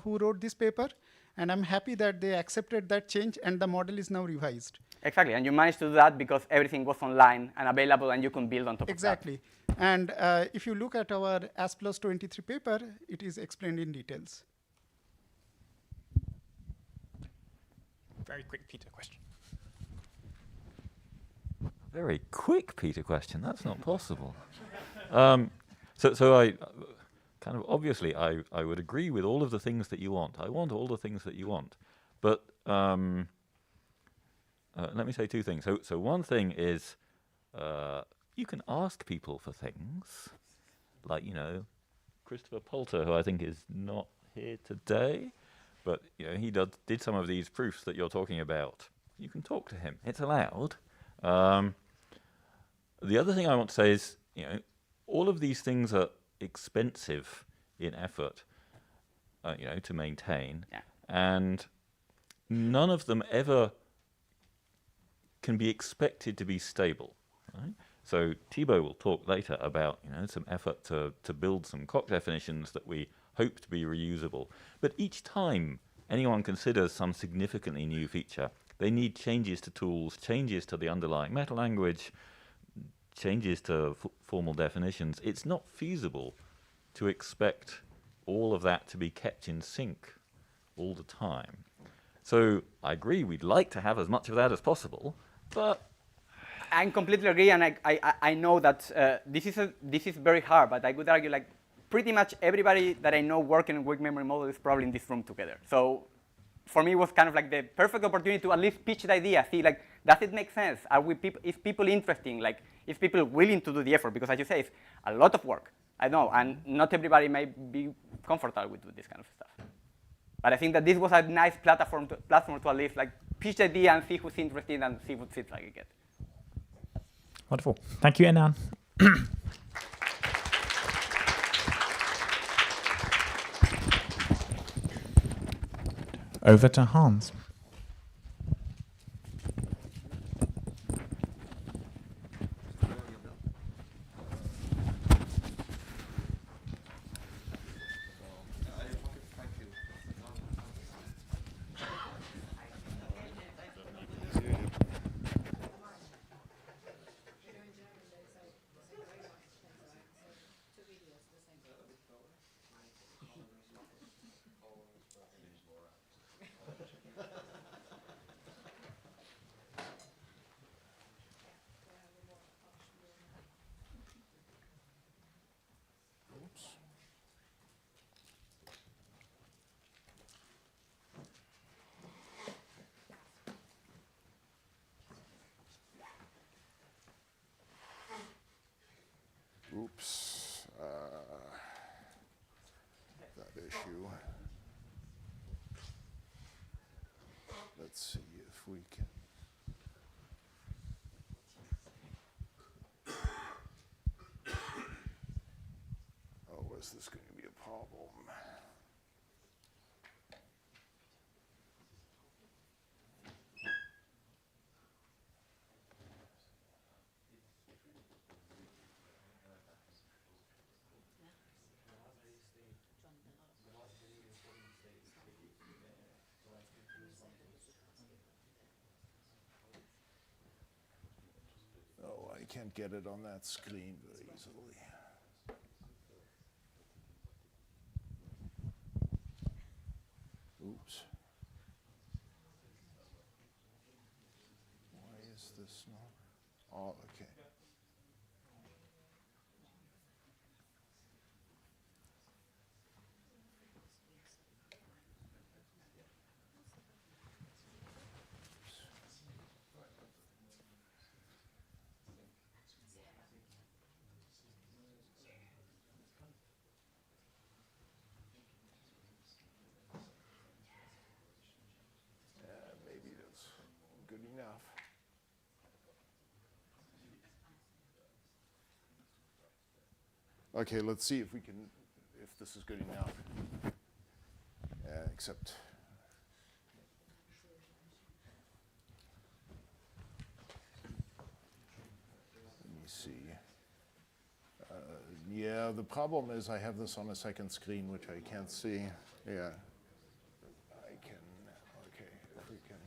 who wrote this paper, and I'm happy that they accepted that change, and the model is now revised. Exactly, and you managed to do that because everything was online and available, and you can build on top of that. Exactly. And if you look at our POPL'23 paper, it is explained in details. very quick Peter question. Very quick Peter question. That's not possible. So I kind of obviously I would agree with all of the things that you want. I want all the things that you want, but let me say two things. So one thing is you can ask people for things, like Christopher Poulter, who I think is not here today, but he did some of these proofs that you're talking about. You can talk to him. It's allowed. The other thing I want to say is, all of these things are expensive in effort, to maintain, and none of them ever can be expected to be stable. Right? So Thibaut will talk later about some effort to build some Coq definitions that we hope to be reusable. But each time anyone considers some significantly new feature, they need changes to tools, changes to the underlying meta language, changes to formal definitions. It's not feasible to expect all of that to be kept in sync all the time. So I agree, we'd like to have as much of that as possible, but I completely agree, and I know that this is very hard, but I would argue like pretty much everybody that I know working in weak memory model is probably in this room together. So for me, it was kind of like the perfect opportunity to at least pitch the idea, see like, does it make sense? Is people interesting? Like, is people willing to do the effort? Because as you say, it's a lot of work. I know, and not everybody may be comfortable with this kind of stuff. But I think that this was a nice platform to at least like pitch the idea and see who's interested and see what fits like again. Wonderful. Thank you, Enan. Over to Hans. Oops. That issue. Let's see if we can. Oh, is this going to be a problem? Oh, I can't get it on that screen very easily. Oops. Why is this not? Oh, okay. Maybe that's good enough. Okay, let's see if we can, if this is good enough. Except. Let me see. Yeah, the problem is I have this on a second screen, which I can't see. Yeah. I can, okay, if we can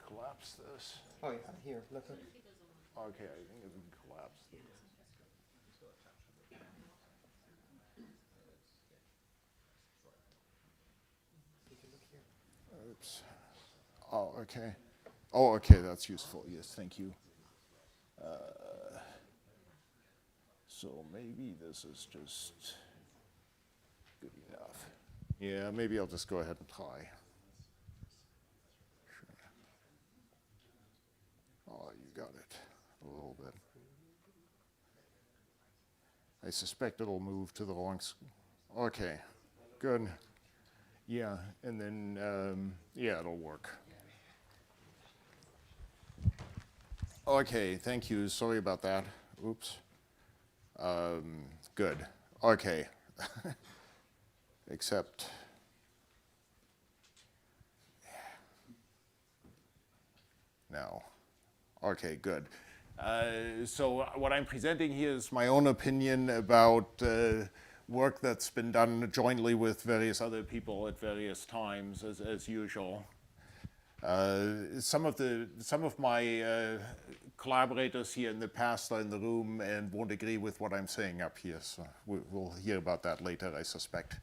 collapse this. Oh yeah, here, look at. Okay, I think if we can collapse this. Oops. Oh, okay. Oh, okay, that's useful. Yes, thank you. So maybe this is just good enough. Yeah, maybe I'll just go ahead and try. Sure. Oh, you got it a little bit. I suspect it'll move to the wrong. Okay, good. Yeah, and then, yeah, it'll work. Okay, thank you. Sorry about that. Oops. Good. Okay. Except, no. Okay, good. So what I'm presenting here is my own opinion about work that's been done jointly with various other people at various times, as usual. Some of my collaborators here in the past are in the room and won't agree with what I'm saying up here, so we'll hear about that later, I suspect.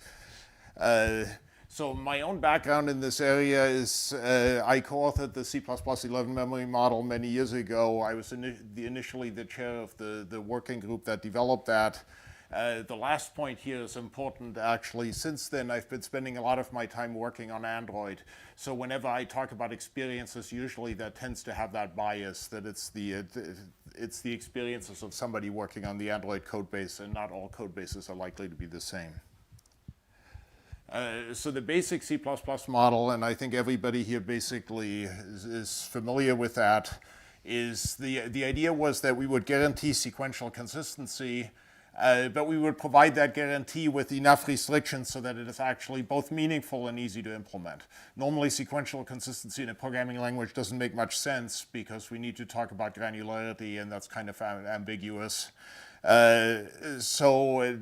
So my own background in this area is I co-authored the C++11 memory model many years ago. I was initially the chair of the working group that developed that. The last point here is important, actually. Since then, I've been spending a lot of my time working on Android. So whenever I talk about experiences, usually that tends to have that bias, that it's the experiences of somebody working on the Android code base, and not all code bases are likely to be the same. So the basic C++ model, and I think everybody here basically is familiar with that, is the idea was that we would guarantee sequential consistency, but we would provide that guarantee with enough restrictions so that it is actually both meaningful and easy to implement. Normally, sequential consistency in a programming language doesn't make much sense because we need to talk about granularity, and that's kind of ambiguous. So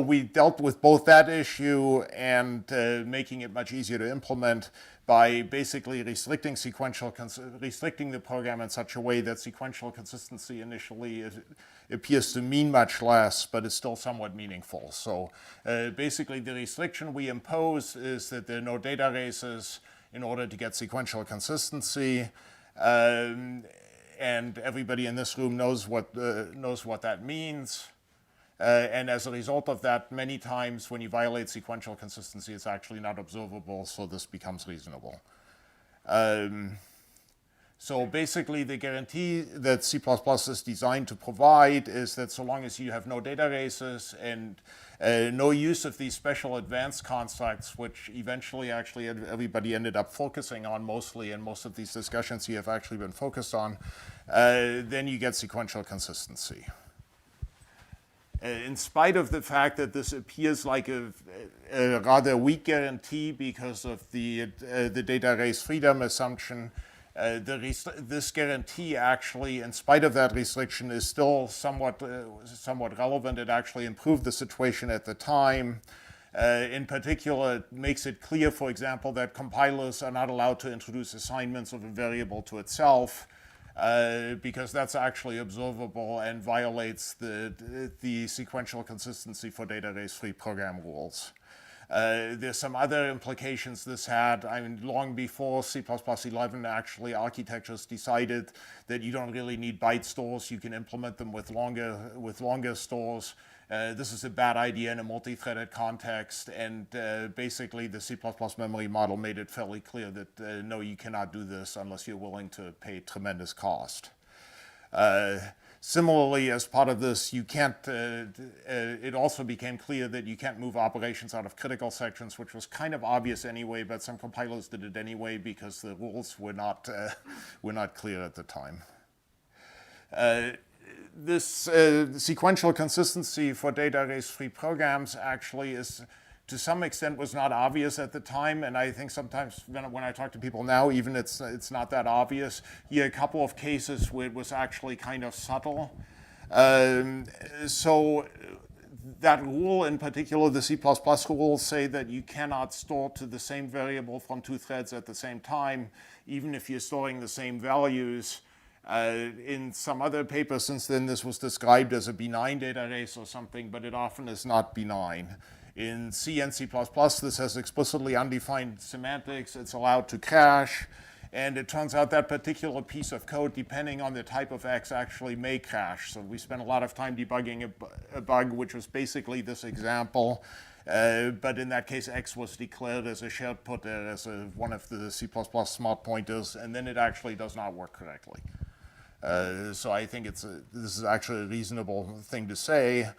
we dealt with both that issue and making it much easier to implement by basically restricting the program in such a way that sequential consistency initially appears to mean much less, but is still somewhat meaningful. So basically the restriction we impose is that there are no data races in order to get sequential consistency. And everybody in this room knows what that means. And as a result of that, many times when you violate sequential consistency, it's actually not observable, so this becomes reasonable. So basically, the guarantee that C++ is designed to provide is that so long as you have no data races and no use of these special advanced constructs, which eventually actually everybody ended up focusing on mostly, and most of these discussions here have actually been focused on, then you get sequential consistency. In spite of the fact that this appears like a rather weak guarantee because of the data race freedom assumption, this guarantee actually, in spite of that restriction, is still somewhat relevant. It actually improved the situation at the time. In particular, it makes it clear, for example, that compilers are not allowed to introduce assignments of a variable to itself, because that's actually observable and violates the sequential consistency for data race-free program rules. There's some other implications this had. I mean, long before C++11, actually, architectures decided that you don't really need byte stores. You can implement them with longer stores. This is a bad idea in a multi-threaded context, and basically the C++ memory model made it fairly clear that no, you cannot do this unless you're willing to pay tremendous cost. Similarly, as part of this, you can't, it also became clear that you can't move operations out of critical sections, which was kind of obvious anyway, but some compilers did it anyway because the rules were not clear at the time. This sequential consistency for data race-free programs actually is, to some extent, was not obvious at the time, and I think sometimes when I talk to people now, even it's not that obvious. Here are a couple of cases where it was actually kind of subtle. So that rule, in particular, the C++ rules say that you cannot store to the same variable from two threads at the same time, even if you're storing the same values. In some other papers since then, this was described as a benign data race or something, but it often is not benign. In C and C++, this has explicitly undefined semantics. It's allowed to cache. And it turns out that particular piece of code, depending on the type of X, actually may crash. So we spent a lot of time debugging a bug, which was basically this example. But in that case, X was declared as a shared pointer, as one of the C++ smart pointers, and then it actually does not work correctly. So I think this is actually a reasonable thing to say.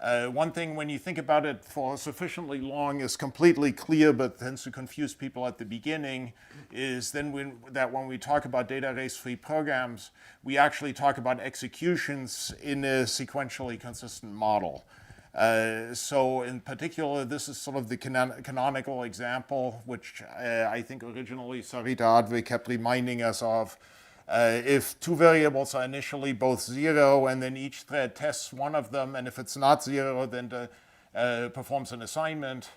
One thing, when you think about it for sufficiently long, is completely clear but tends to confuse people at the beginning, is then when we talk about data race-free programs, we actually talk about executions in a sequentially consistent model. So in particular, this is sort of the canonical example, which I think originally Sarita Adve kept reminding us of. If two variables are initially both 0 and then each thread tests one of them, and if it's not 0, then performs an assignment,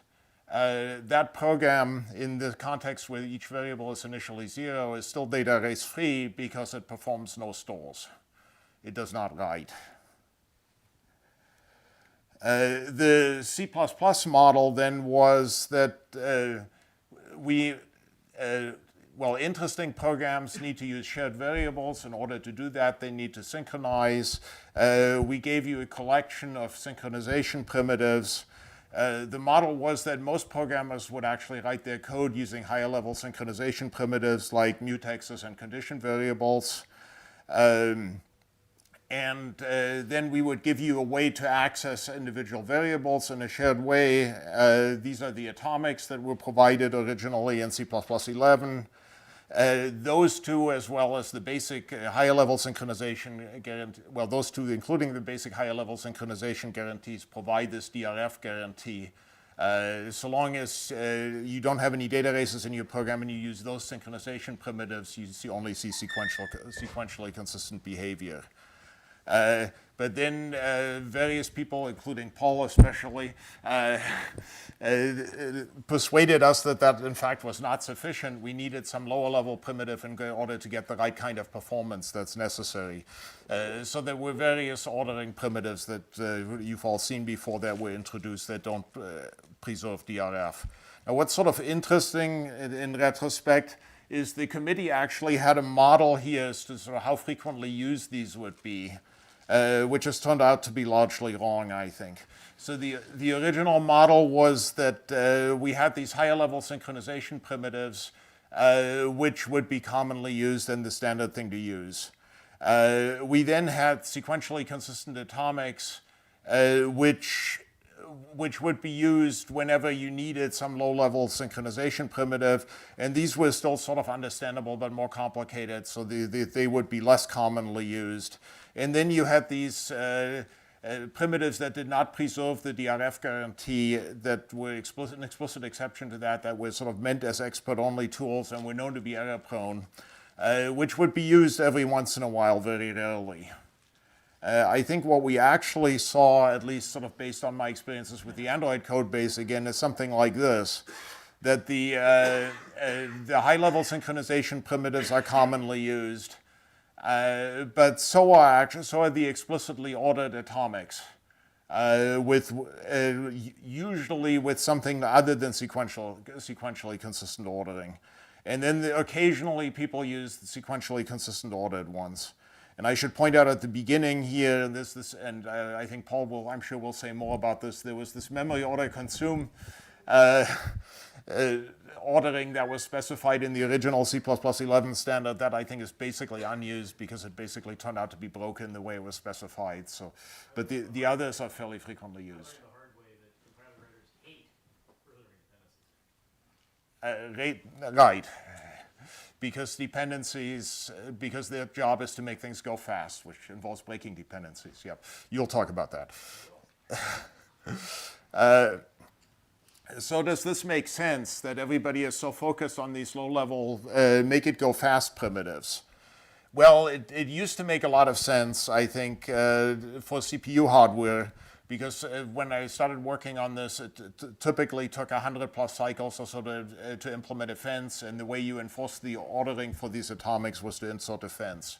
that program in the context where each variable is initially 0 is still data race free because it performs no stores. It does not write. The C++ model then was that well, interesting programs need to use shared variables. In order to do that, they need to synchronize. We gave you a collection of synchronization primitives. The model was that most programmers would actually write their code using higher level synchronization primitives like mutexes and condition variables. And then we would give you a way to access individual variables in a shared way. These are the atomics that were provided originally in C++11. Those two, as well as the basic higher level synchronization guarantee, well, those two, including the basic higher level synchronization guarantees, provide this DRF guarantee. So long as you don't have any data races in your program and you use those synchronization primitives, you only see sequentially consistent behavior. But then various people, including Paul especially, persuaded us that that in fact was not sufficient. We needed some lower level primitive in order to get the right kind of performance that's necessary. So there were various ordering primitives that you've all seen before that were introduced that don't preserve DRF. Now what's sort of interesting in retrospect is the committee actually had a model here as to sort of how frequently used these would be. Which has turned out to be largely wrong, I think. So the original model was that we had these higher level synchronization primitives which would be commonly used and the standard thing to use. We then had sequentially consistent atomics which would be used whenever you needed some low-level synchronization primitive, and these were still sort of understandable but more complicated, so they would be less commonly used. And then you had these primitives that did not preserve the DRF guarantee that were an explicit exception to that were sort of meant as expert-only tools and were known to be error-prone, which would be used every once in a while, very rarely. I think what we actually saw, at least sort of based on my experiences with the Android code base, again, is something like this, that the high-level synchronization primitives are commonly used, but so are the explicitly ordered atomics, usually with something other than sequentially consistent ordering. And then occasionally people use the sequentially consistent ordered ones. And I should point out at the beginning here, and I think Paul will, I'm sure, will say more about this. There was this memory order consume ordering that was specified in the original C++11 standard that I think is basically unused because it basically turned out to be broken the way it was specified. So, but the others are fairly frequently used. Right. Because dependencies, because their job is to make things go fast, which involves breaking dependencies. Yep, you'll talk about that. So does this make sense that everybody is so focused on these low-level make it go fast primitives? Well, it used to make a lot of sense, I think, for CPU hardware, because when I started working on this, it typically took 100+ cycles or so to implement a fence, and the way you enforce the ordering for these atomics was to insert a fence.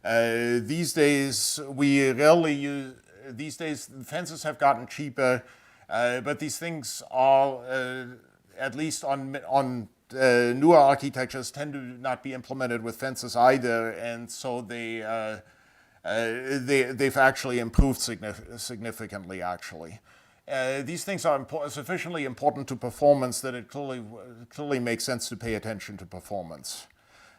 These days, we rarely use, these days, fences have gotten cheaper, But these things are, at least on newer architectures, tend to not be implemented with fences either, and so they've actually improved significantly, actually. These things are sufficiently important to performance that it clearly makes sense to pay attention to performance.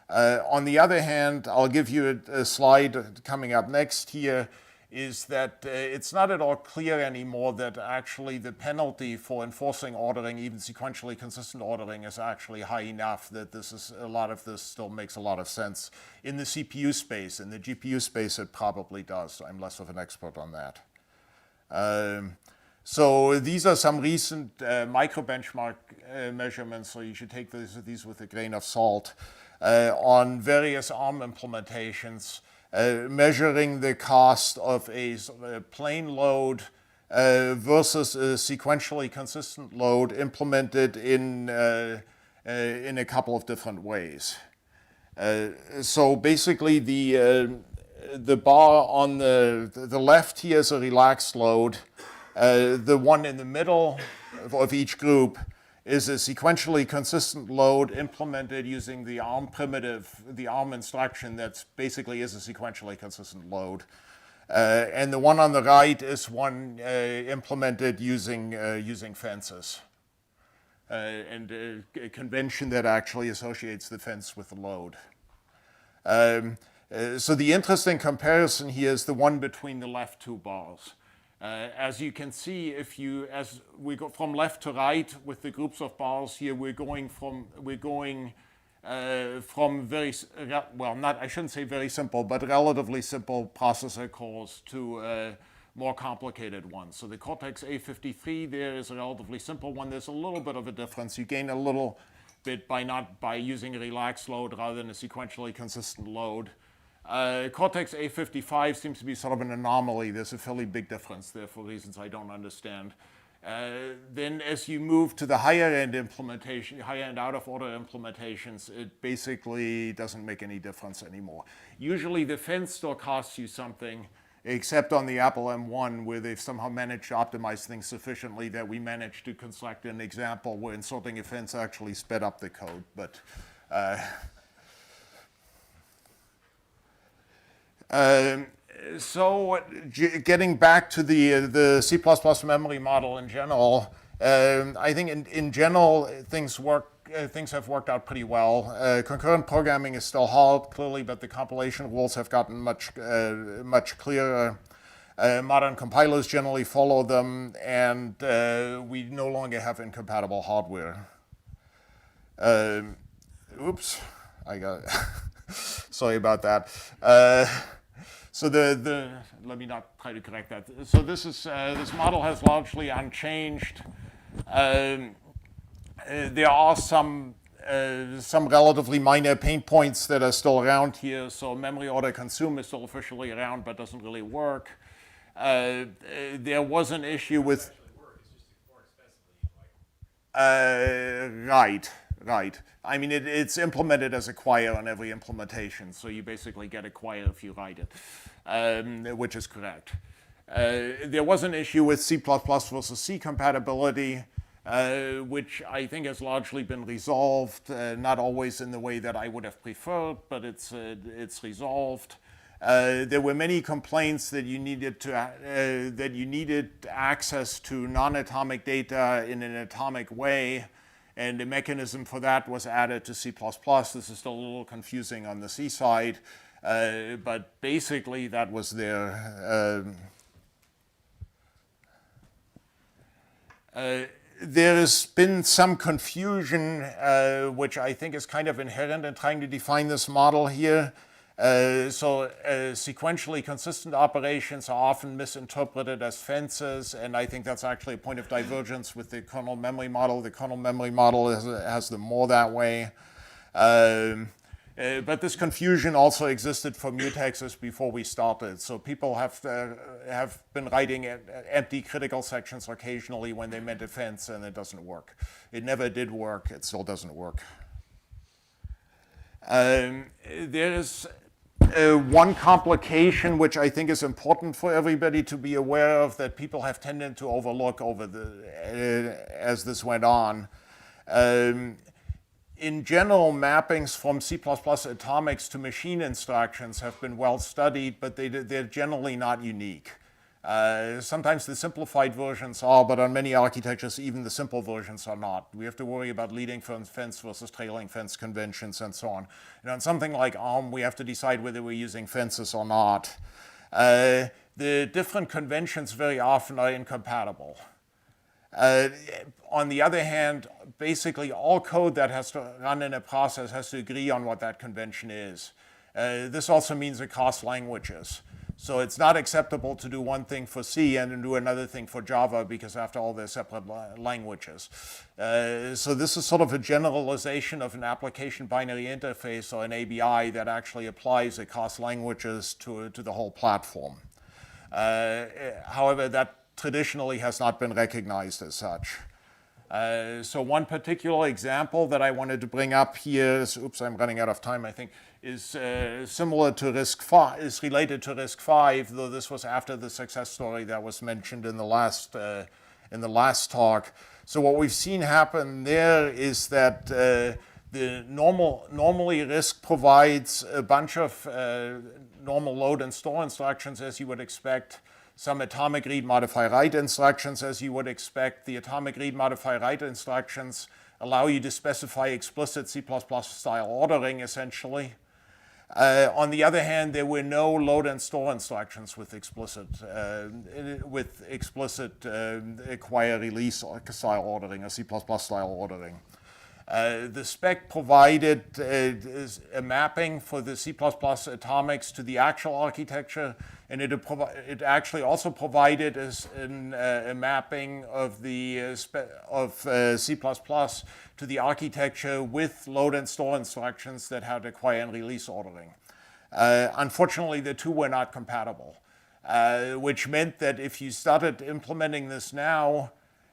On the other hand, I'll give you a slide coming up next here, is that it's not at all clear anymore that actually the penalty for enforcing ordering, even sequentially consistent ordering, is actually high enough that a lot of this still makes a lot of sense. In the CPU space, in the GPU space, it probably does. I'm less of an expert on that. So these are some recent micro benchmark measurements, so you should take these with a grain of salt, on various ARM implementations, measuring the cost of a plain load versus a sequentially consistent load implemented in a couple of different ways. So basically, the bar on the left here is a relaxed load. The one in the middle of each group is a sequentially consistent load implemented using the ARM primitive, the ARM instruction that basically is a sequentially consistent load. And the one on the right is one implemented using fences, and a convention that actually associates the fence with the load. So the interesting comparison here is the one between the left two bars. As you can see, as we go from left to right with the groups of bars here, we're going from very, well, I shouldn't say very simple, but relatively simple processor cores to more complicated ones. So the Cortex A53 there is a relatively simple one. There's a little bit of a difference. You gain a little bit by using a relaxed load rather than a sequentially consistent load. Cortex A55 seems to be sort of an anomaly. There's a fairly big difference there for reasons I don't understand. Then as you move to the higher end implementation, higher end out of order implementations, it basically doesn't make any difference anymore. Usually the fence still costs you something, except on the Apple M1, where they've somehow managed to optimize things sufficiently that we managed to construct an example where inserting a fence actually sped up the code. But so getting back to the C++ memory model in general, I think in general things have worked out pretty well. Concurrent programming is still hard, clearly, but the compilation rules have gotten much clearer. Modern compilers generally follow them, and we no longer have incompatible hardware. Oops, I got sorry about that. So let me not try to correct that. So this model has largely unchanged. There are some relatively minor pain points that are still around here. So memory order consume is still officially around, but doesn't really work. There was an issue with right. I mean, it's implemented as a quire on every implementation, so you basically get a quire if you write it, which is correct. There was an issue with C++ versus C compatibility, which I think has largely been resolved, not always in the way that I would have preferred, but it's resolved. There were many complaints that you needed access to non-atomic data in an atomic way, and a mechanism for that was added to C++. This is still a little confusing on the C side, but basically that was there. There has been some confusion, which I think is kind of inherent in trying to define this model here. Sequentially consistent operations are often misinterpreted as fences, and I think that's actually a point of divergence with the kernel memory model. The kernel memory model has them more that way. But this confusion also existed for mutexes before we started. So people have been writing empty critical sections occasionally when they meant a fence, and it doesn't work. It never did work. It still doesn't work. one complication which I think is important for everybody to be aware of that people have tended to overlook as this went on. In general, mappings from C++ atomics to machine instructions have been well studied, but they're generally not unique. Sometimes the simplified versions are, but on many architectures, even the simple versions are not. We have to worry about leading fence versus trailing fence conventions and so on. And on something like ARM, we have to decide whether we're using fences or not. The different conventions very often are incompatible. On the other hand, basically all code that has to run in a process has to agree on what that convention is. This also means across languages. So it's not acceptable to do one thing for C and then do another thing for Java because after all they're separate languages. So this is sort of a generalization of an application binary interface or an ABI that actually applies across languages to the whole platform. However, that traditionally has not been recognized as such. So one particular example that I wanted to bring up here is, oops, I'm running out of time, I think, is similar to RISC-V, is related to RISC-V, though this was after the success story that was mentioned in the last talk. So what we've seen happen there is that normally RISC provides a bunch of normal load and store instructions as you would expect, some atomic read, modify, write instructions as you would expect. The atomic read, modify, write instructions allow you to specify explicit C++ style ordering essentially. On the other hand, there were no load and store instructions with explicit acquire release style ordering or C++ style ordering. The spec provided a mapping for the C++ atomics to the actual architecture, and it actually also provided a mapping of C++ to the architecture with load and store instructions that had acquire and release ordering. Unfortunately, the two were not compatible, which meant that if you started implementing this now,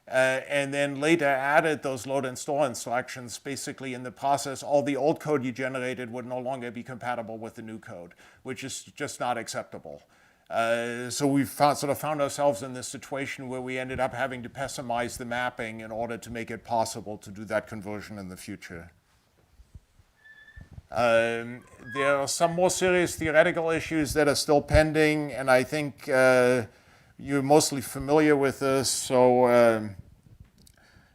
and then later added those load and store instructions, basically in the process, all the old code you generated would no longer be compatible with the new code, which is just not acceptable. So we sort of found ourselves in this situation where we ended up having to pessimize the mapping in order to make it possible to do that conversion in the future. There are some more serious theoretical issues that are still pending, and I think you're mostly familiar with this. So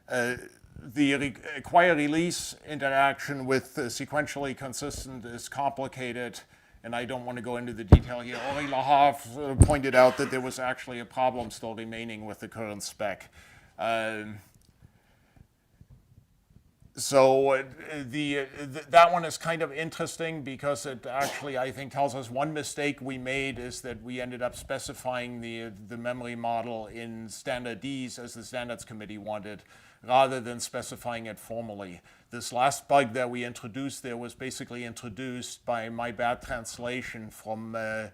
the acquire-release interaction with sequentially consistent is complicated, and I don't want to go into the detail here. Ori Lahav pointed out that there was actually a problem still remaining with the current spec. So that one is kind of interesting because it actually, I think, tells us one mistake we made is that we ended up specifying the memory model in standard Ds as the standards committee wanted, rather than specifying it formally. This last bug that we introduced there was basically introduced by my bad translation from the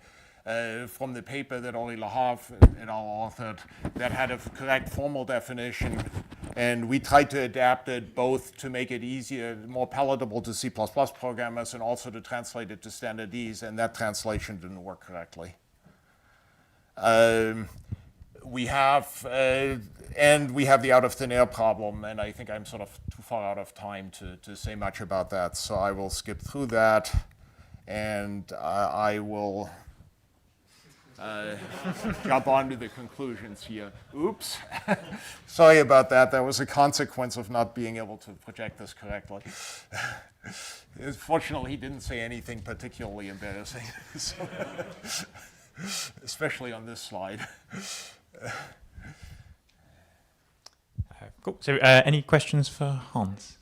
paper that Ori Lahav et al. Authored that had a correct formal definition, and we tried to adapt it both to make it easier, more palatable to C++ programmers, and also to translate it to standard Ds, and that translation didn't work correctly. We have the out of thin air problem, and I think I'm sort of too far out of time to say much about that, so I will skip through that, and I will jump on to the conclusions here. Oops. Sorry about that. That was a consequence of not being able to project this correctly. Fortunately, he didn't say anything particularly embarrassing, especially on this slide. Cool. So any questions for Hans?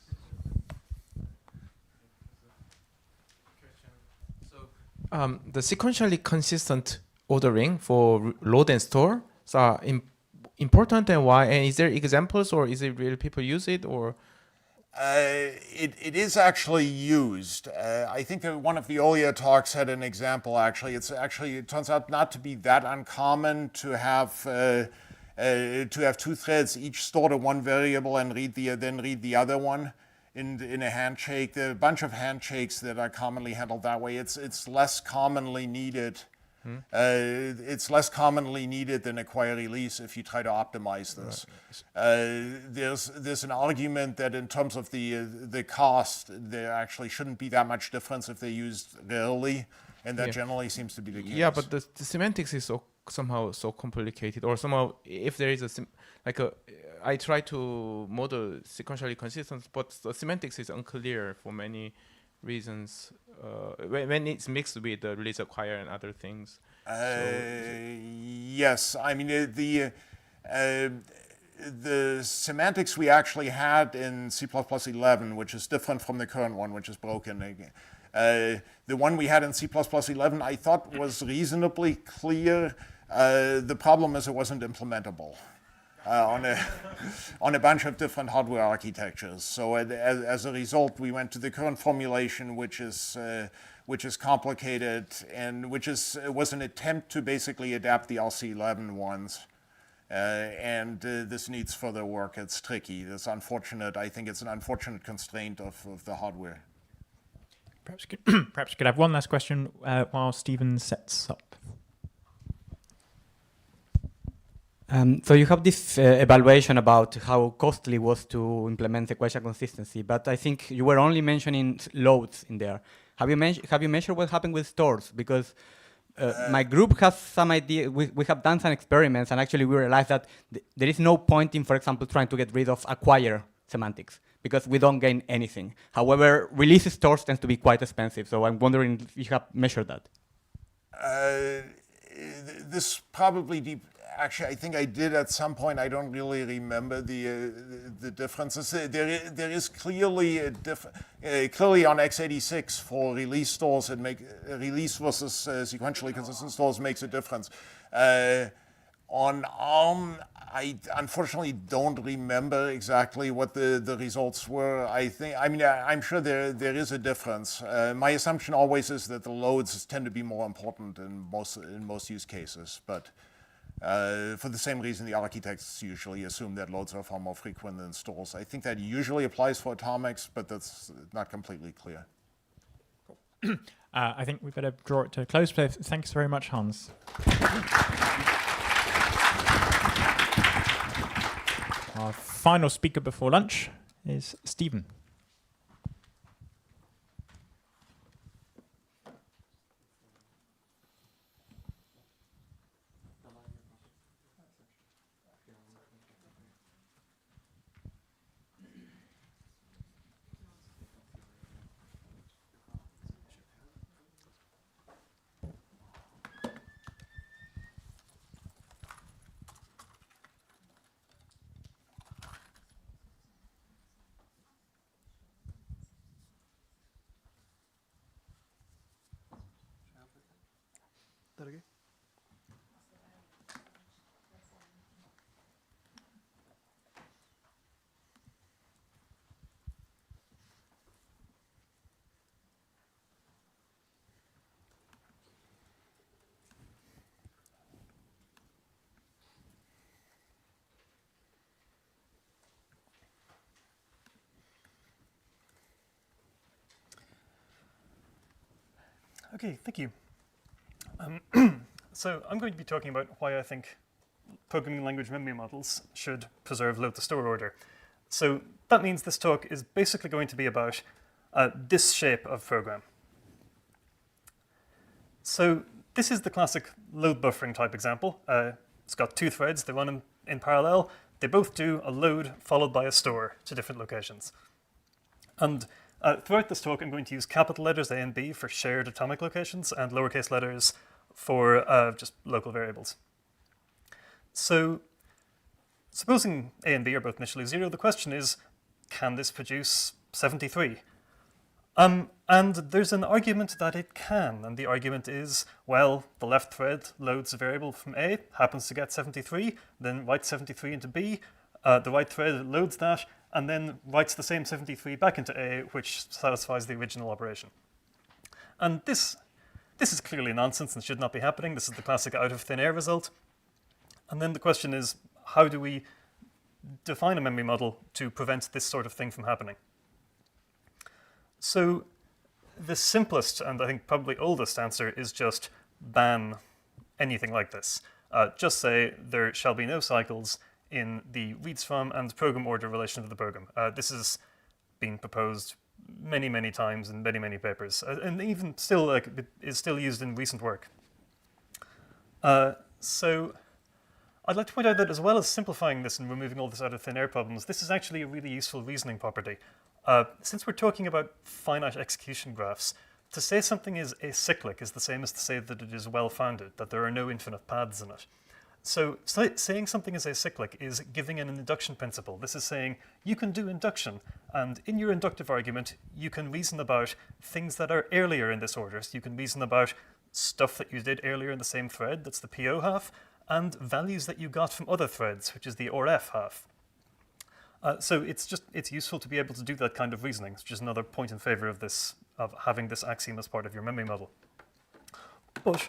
The sequentially consistent ordering for load and store are important, and why? And is there examples, or is it real people use it, or? It is actually used. I think that one of the earlier talks had an example. Actually, it turns out not to be that uncommon to have two threads each store to one variable and then read the other one. in a handshake. There are a bunch of handshakes that are commonly handled that way. It's less commonly needed. It's less commonly needed than acquire release if you try to optimize this. There's an argument that in terms of the cost, there actually shouldn't be that much difference if they're used rarely, and that generally seems to be the case. Yeah, but the semantics is somehow so complicated, or somehow if there is I try to model sequentially consistent, but the semantics is unclear for many reasons. When it's mixed with the release acquire and other things. Yes, I mean the semantics we actually had in C++11, which is different from the current one, which is broken. The one we had in C++11 I thought was reasonably clear. The problem is it wasn't implementable on a bunch of different hardware architectures. So as a result, we went to the current formulation, which is complicated and was an attempt to basically adapt the LC11 ones. And this needs further work. It's tricky. It's unfortunate. I think it's an unfortunate constraint of the hardware. Perhaps you could have one last question while Stephen sets up. So you have this evaluation about how costly it was to implement sequential consistency, but I think you were only mentioning loads in there. Have you measured what happened with stores? Because my group has some idea. We have done some experiments, and actually we realized that there is no point in, for example, trying to get rid of acquire semantics, because we don't gain anything. However, release stores tends to be quite expensive, so I'm wondering if you have measured that. This probably actually, I think I did at some point. I don't really remember the differences. There is clearly clearly on x86 for release stores, release versus sequentially consistent stores makes a difference. On ARM, I unfortunately don't remember exactly what the results were. I'm sure there is a difference. My assumption always is that the loads tend to be more important in most use cases, but. For the same reason, the architects usually assume that loads are far more frequent than stores. I think that usually applies for atomics, but that's not completely clear. Cool. I think we better draw it to a close. Thanks very much, Hans. Our final speaker before lunch is Stephen. That okay? Okay, thank you. So I'm going to be talking about why I think programming language memory models should preserve load-to-store order. So that means this talk is basically going to be about this shape of program. So this is the classic load buffering type example. It's got two threads. They run in parallel. They both do a load followed by a store to different locations. And throughout this talk, I'm going to use capital letters A and B for shared atomic locations and lowercase letters for just local variables. So supposing A and B are both initially 0, the question is, can this produce 73? And there's an argument that it can, and the argument is, well, the left thread loads a variable from A, happens to get 73, then writes 73 into B, the right thread loads that, and then writes the same 73 back into A, which satisfies the original operation. And this is clearly nonsense and should not be happening. This is the classic out of thin air result. And then the question is, how do we define a memory model to prevent this sort of thing from happening? So the simplest and I think probably oldest answer is just ban anything like this. Just say there shall be no cycles in the reads from and program order relation to the program. This has been proposed many, many times in many, many papers, and even still is still used in recent work. So I'd like to point out that as well as simplifying this and removing all this out of thin air problems, this is actually a really useful reasoning property. Since we're talking about finite execution graphs, to say something is acyclic is the same as to say that it is well-founded, that there are no infinite paths in it. So saying something is acyclic is giving an induction principle. This is saying you can do induction, and in your inductive argument, you can reason about things that are earlier in this order. So you can reason about stuff that you did earlier in the same thread, that's the PO half, and values that you got from other threads, which is the ORF half. So it's useful to be able to do that kind of reasoning. It's just another point in favor of having this axiom as part of your memory model. But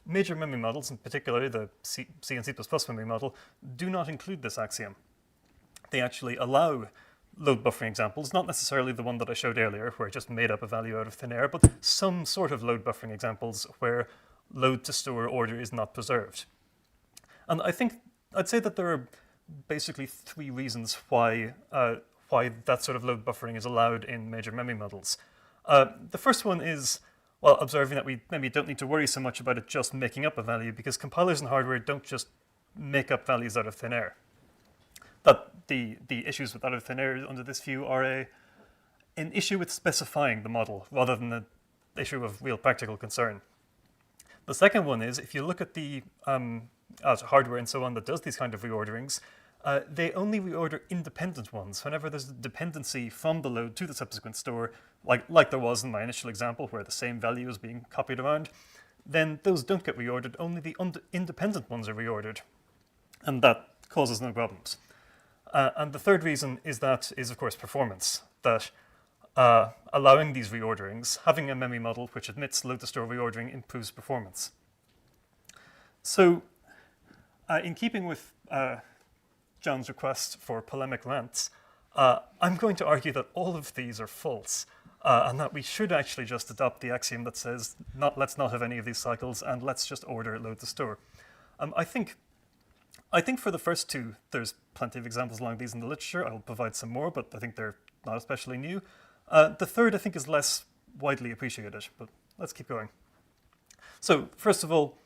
major memory models, in particular the C and C++ memory model, do not include this axiom. They actually allow load buffering examples, not necessarily the one that I showed earlier, where I just made up a value out of thin air, but some sort of load buffering examples where load to store order is not preserved. And I'd say that there are basically three reasons why that sort of load buffering is allowed in major memory models. The first one is, well, observing that we maybe don't need to worry so much about it just making up a value, because compilers and hardware don't just make up values out of thin air. That the issues with out of thin air under this view are an issue with specifying the model rather than an issue of real practical concern. The second one is, if you look at the hardware and so on that does these kind of reorderings, they only reorder independent ones. Whenever there's a dependency from the load to the subsequent store, like there was in my initial example where the same value is being copied around, then those don't get reordered, only the independent ones are reordered. And that causes no problems. And the third reason is of course, performance. That allowing these reorderings, having a memory model which admits load-to-store reordering improves performance. So in keeping with John's request for polemic rants, I'm going to argue that all of these are false, and that we should actually just adopt the axiom that says, let's not have any of these cycles, and let's just order load-to-store. I think for the first two, there's plenty of examples along these in the literature. I'll provide some more, but I think they're not especially new. The third, I think, is less widely appreciated, but let's keep going. So first of all,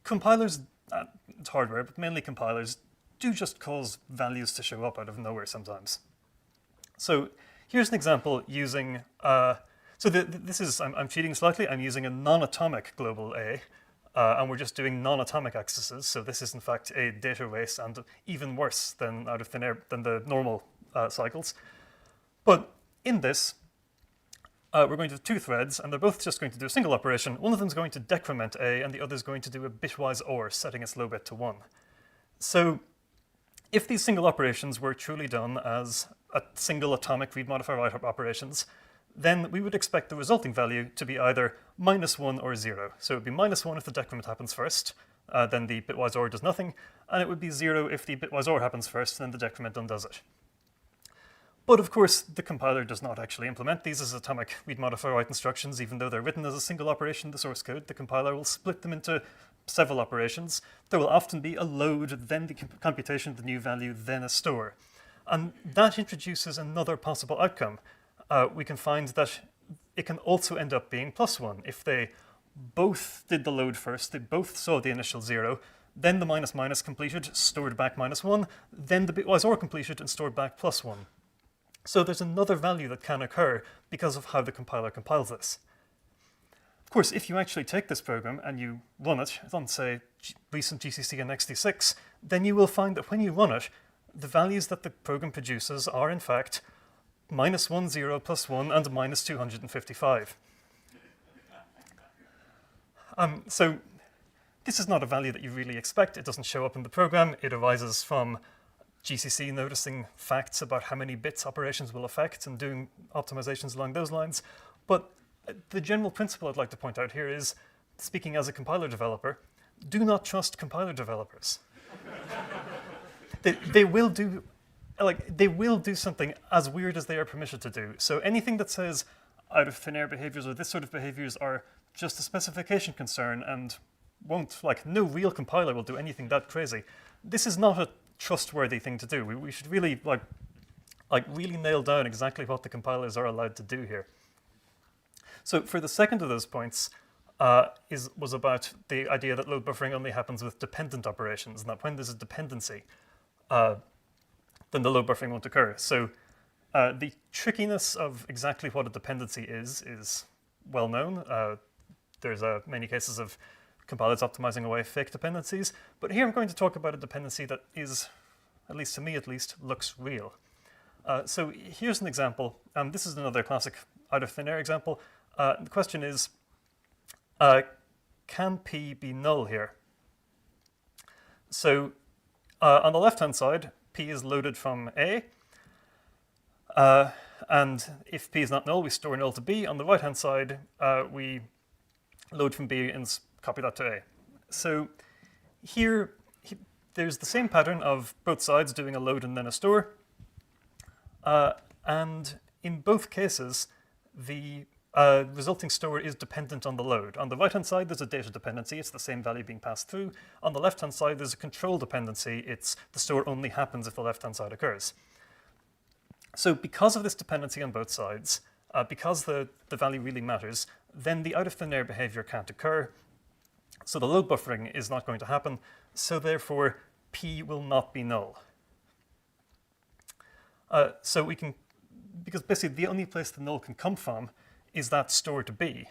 compilers, it's hardware, but mainly compilers, do just cause values to show up out of nowhere sometimes. So here's an example using, I'm cheating slightly, I'm using a non-atomic global A, and we're just doing non-atomic accesses, so this is in fact a data race and even worse than out of thin air, than the normal cycles. But in this, we're going to have two threads, and they're both just going to do a single operation. One of them is going to decrement A, and the other is going to do a bitwise OR, setting its low bit to 1. So if these single operations were truly done as a single atomic read modify write operations, then we would expect the resulting value to be either -1 or 0. So it would be -1 if the decrement happens first, then the bitwise OR does nothing, and it would be 0 if the bitwise OR happens first, then the decrement undoes it. But of course, the compiler does not actually implement these as atomic read modify write instructions, even though they're written as a single operation in the source code. The compiler will split them into several operations. There will often be a load, then the computation of the new value, then a store. And that introduces another possible outcome. We can find that it can also end up being +1. If they both did the load first, they both saw the initial 0, then the ---- completed, stored back -1, then the bitwise OR completed and stored back +1. So there's another value that can occur because of how the compiler compiles this. Of course, if you actually take this program and you run it on, say, recent GCC and XT6, then you will find that when you run it, the values that the program produces are, in fact, -1, 0, +1, and -255. So this is not a value that you really expect. It doesn't show up in the program. It arises from GCC noticing facts about how many bits operations will affect and doing optimizations along those lines. But the general principle I'd like to point out here is, speaking as a compiler developer, do not trust compiler developers. They will do like they will do something as weird as they are permitted to do. So anything that says out of thin air behaviors or this sort of behaviors are just a specification concern and won't, like, no real compiler will do anything that crazy. This is not a trustworthy thing to do. We should really like really nail down exactly what the compilers are allowed to do here. So for the second of those points was about the idea that load buffering only happens with dependent operations, and that when there's a dependency, then the load buffering won't occur. So the trickiness of exactly what a dependency is well known. There's many cases of compilers optimizing away fake dependencies, but here I'm going to talk about a dependency that is, at least to me at least, looks real. So here's an example. This is another classic out of thin air example. The question is, can P be null here? So on the left-hand side, P is loaded from A. And if P is not null, we store null to B. On the right-hand side, we load from B and copy that to A. So here, there's the same pattern of both sides doing a load and then a store. And in both cases, the resulting store is dependent on the load. On the right-hand side, there's a data dependency. It's the same value being passed through. On the left-hand side, there's a control dependency. It's the store only happens if the left-hand side occurs. So because of this dependency on both sides, because the value really matters, then the out-of-thin-air behavior can't occur. So the load buffering is not going to happen. So therefore, P will not be null. So we can, because basically the only place the null can come from is that store to B.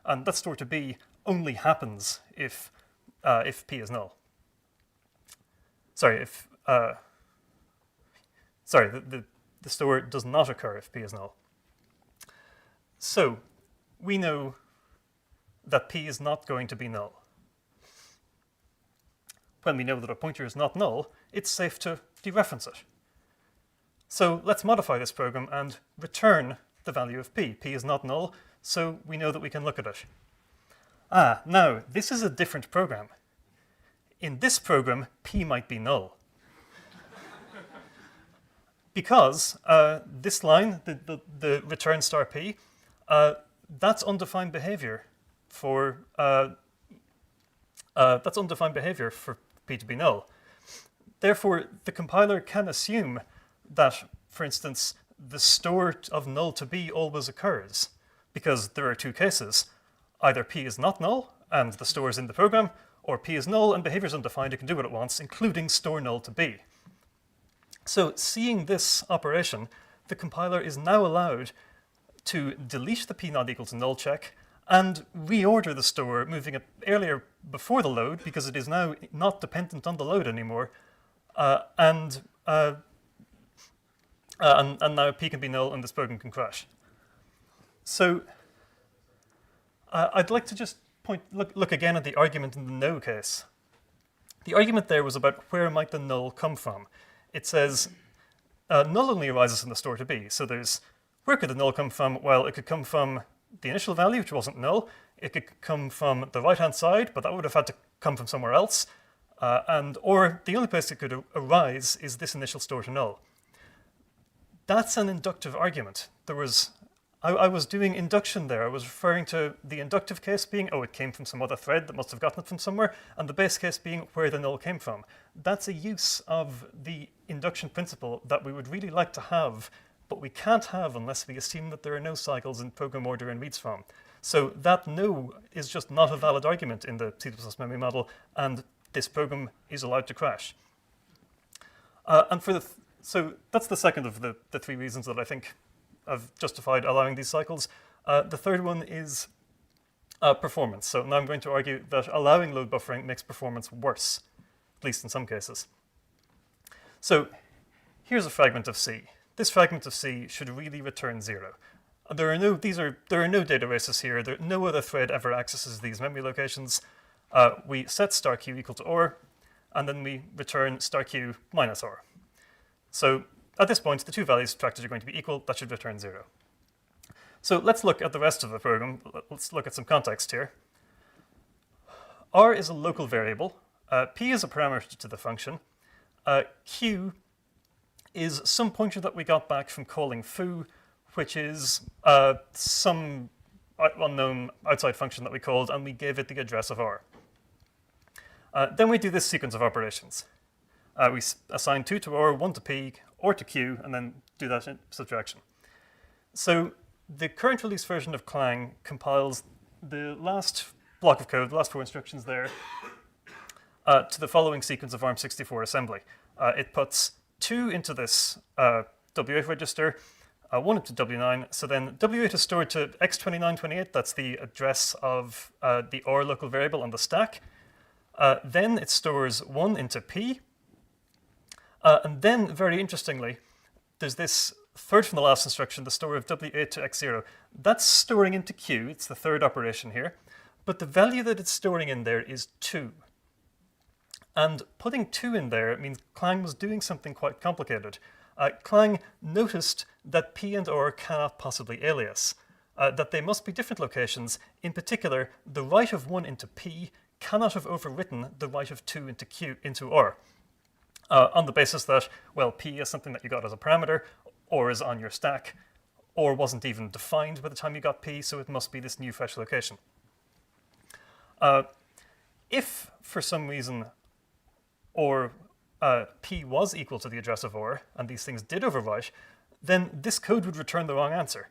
And that store to B only happens if P is null. Sorry, the store does not occur if P is null. So we know that P is not going to be null. When we know that a pointer is not null, it's safe to dereference it. So let's modify this program and return the value of P. P is not null, so we know that we can look at it. Now, this is a different program. In this program, P might be null. Because this line, the return star P, that's undefined behavior for P to be null. Therefore, the compiler can assume that, for instance, the store of null to B always occurs, because there are two cases. Either P is not null, and the store is in the program, or P is null and behavior is undefined, it can do what it wants, including store null to B. So seeing this operation, the compiler is now allowed to delete the P not equal to null check and reorder the store, moving it earlier before the load, because it is now not dependent on the load anymore, and now P can be null and this program can crash. So I'd like to just look again at the argument in the no case. The argument there was about where might the null come from. It says null only arises in the store to B. So there's, where could the null come from? Well, it could come from the initial value, which wasn't null. It could come from the right-hand side, but that would have had to come from somewhere else. Or the only place it could arise is this initial store to null. That's an inductive argument. I was doing induction there. I was referring to the inductive case being, oh, it came from some other thread that must have gotten it from somewhere, and the base case being where the null came from. That's a use of the induction principle that we would really like to have, but we can't have unless we assume that there are no cycles in program order and reads from. So that no is just not a valid argument in the C++ memory model, and this program is allowed to crash. So that's the second of the three reasons that I think have justified allowing these cycles. The third one is performance. So now I'm going to argue that allowing load buffering makes performance worse, at least in some cases. So here's a fragment of C. This fragment of C should really return 0. There are no data races here. No other thread ever accesses these memory locations. We set star q equal to OR, and then we return star q minus OR. So at this point, the two values subtracted are going to be equal. That should return 0. So let's look at the rest of the program. Let's look at some context here. R is a local variable. P is a parameter to the function. Q is some pointer that we got back from calling foo, which is some unknown outside function that we called, and we gave it the address of R. Then we do this sequence of operations. We assign 2 to R, 1 to P, or to Q, and then do that in subtraction. So the current release version of Clang compiles the last block of code, the last 4 instructions there, to the following sequence of ARM64 assembly. It puts 2 into this W8 register, 1 into W9. So then W8 is stored to X2928. That's the address of the R local variable on the stack. Then it stores 1 into P. And then, very interestingly, there's this third from the last instruction, the store of W8 to X0. That's storing into Q. It's the third operation here. But the value that it's storing in there is 2. And putting 2 in there means Clang was doing something quite complicated. Clang noticed that P and R cannot possibly alias, that they must be different locations. In particular, the write of 1 into P cannot have overwritten the write of 2 into R. On the basis that, well, P is something that you got as a parameter, or is on your stack, or wasn't even defined by the time you got P, so it must be this new fresh location. If, for some reason, or P was equal to the address of OR, and these things did overwrite, then this code would return the wrong answer.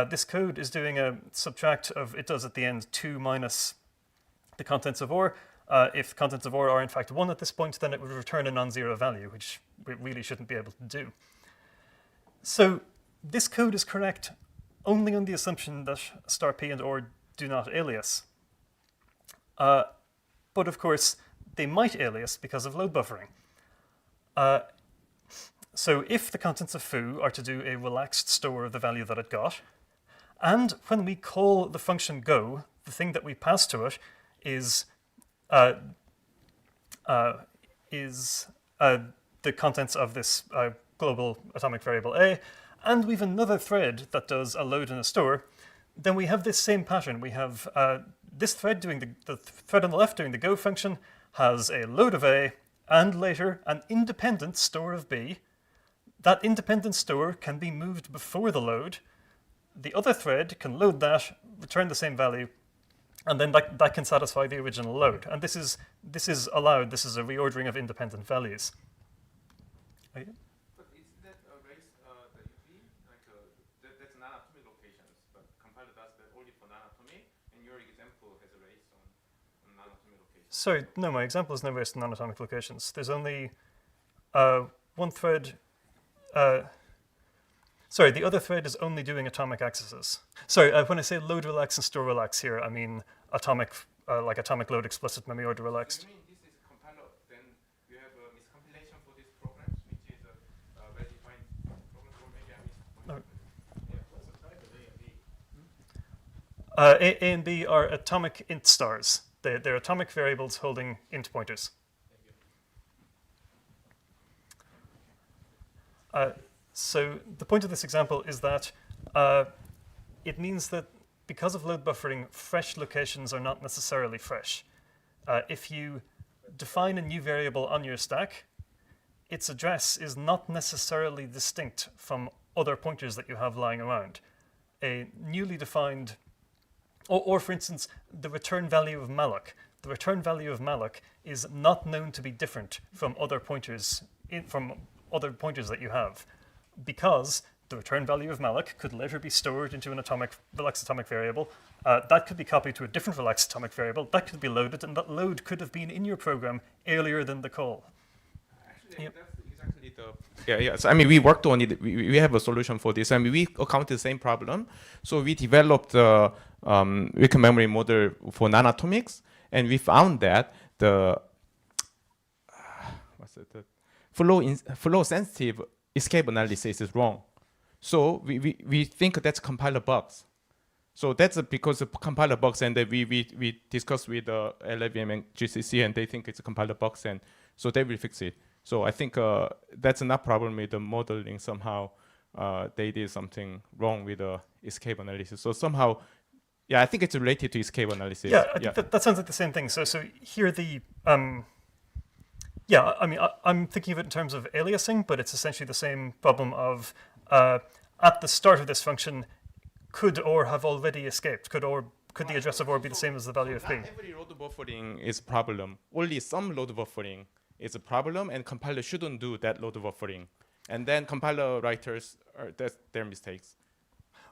This code is doing a subtract of, it does at the end 2 minus the contents of OR. If the contents of OR are in fact 1 at this point, then it would return a non-zero value, which it really shouldn't be able to do. So this code is correct only on the assumption that star P and OR do not alias. But of course, they might alias because of load buffering. So if the contents of foo are to do a relaxed store of the value that it got, and when we call the function go, the thing that we pass to it is the contents of this global atomic variable A, and we've another thread that does a load and a store, then we have this same pattern. We have this thread doing the thread on the left doing the go function has a load of A and later an independent store of B. That independent store can be moved before the load. The other thread can load that, return the same value, and then that can satisfy the original load. And this is allowed. This is a reordering of independent values. But isn't that erase the UV? Like that's non-atomic locations, but compiler does that only for non-atomic, and your example has erase on non-atomic locations. Sorry, no, my example is no erase on non-atomic locations. There's only one thread. Sorry, the other thread is only doing atomic accesses. Sorry, when I say load relax and store relax here, I mean atomic, like atomic load explicit memory order relaxed. So you mean this is compiler, then you have a miscompilation for these programs, which is a well-defined program, or maybe I missed. Yeah, what's the type of A and B? A and B are atomic int stars. They're atomic variables holding int pointers. So the point of this example is that it means that because of load buffering, fresh locations are not necessarily fresh. If you define a new variable on your stack, its address is not necessarily distinct from other pointers that you have lying around. A newly defined, or for instance, the return value of malloc. The return value of malloc is not known to be different from other pointers that you have, because the return value of malloc could later be stored into an relaxed atomic variable. That could be copied to a different relaxed atomic variable. That could be loaded, and that load could have been in your program earlier than the call. Actually, that's exactly the... Yeah. So, I mean, we worked on it. We have a solution for this. I mean, we encountered the same problem. So we developed the weak memory model for non-atomics, and we found that the flow-sensitive escape analysis is wrong. So we think that's compiler bugs. So that's because of compiler bugs, and we discussed with LLVM and GCC, and they think it's a compiler bugs, and so they will fix it. So I think that's not problem with the modeling. Somehow they did something wrong with the escape analysis. So somehow, yeah, I think it's related to escape analysis. Yeah, I think that sounds like the same thing. So here Yeah, I mean, I'm thinking of it in terms of aliasing, but it's essentially the same problem of at the start of this function, could or have already escaped? Could the address of or be the same as the value of b? Not every load buffering is a problem. Only some load buffering is a problem, and compiler shouldn't do that load buffering. And then compiler writers, that's their mistakes.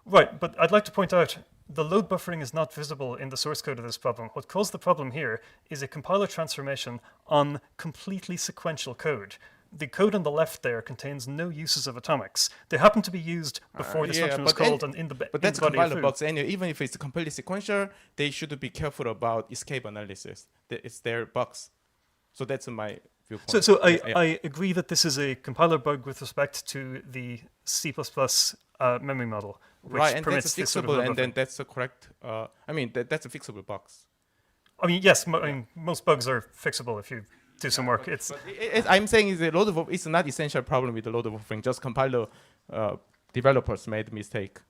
Right, but I'd like to point out the load buffering is not visible in the source code of this problem. What caused the problem here is a compiler transformation on completely sequential code. The code on the left there contains no uses of atomics. They happen to be used before this function was called and in the But that's in the body of compiler foo. bugs anyway. Even if it's completely sequential, they should be careful about escape analysis. It's their bugs. So that's my viewpoint. So I agree that this is a compiler bug with respect to the C++ memory model, which right, and permits that's this sort fixable, of and then buffering. that's a correct. I mean, that's a fixable bugs. I mean, yes, I mean, most bugs are fixable if you do some work. I'm saying is a load of it's not essential problem with the load of buffering. Just compiler developers made mistake,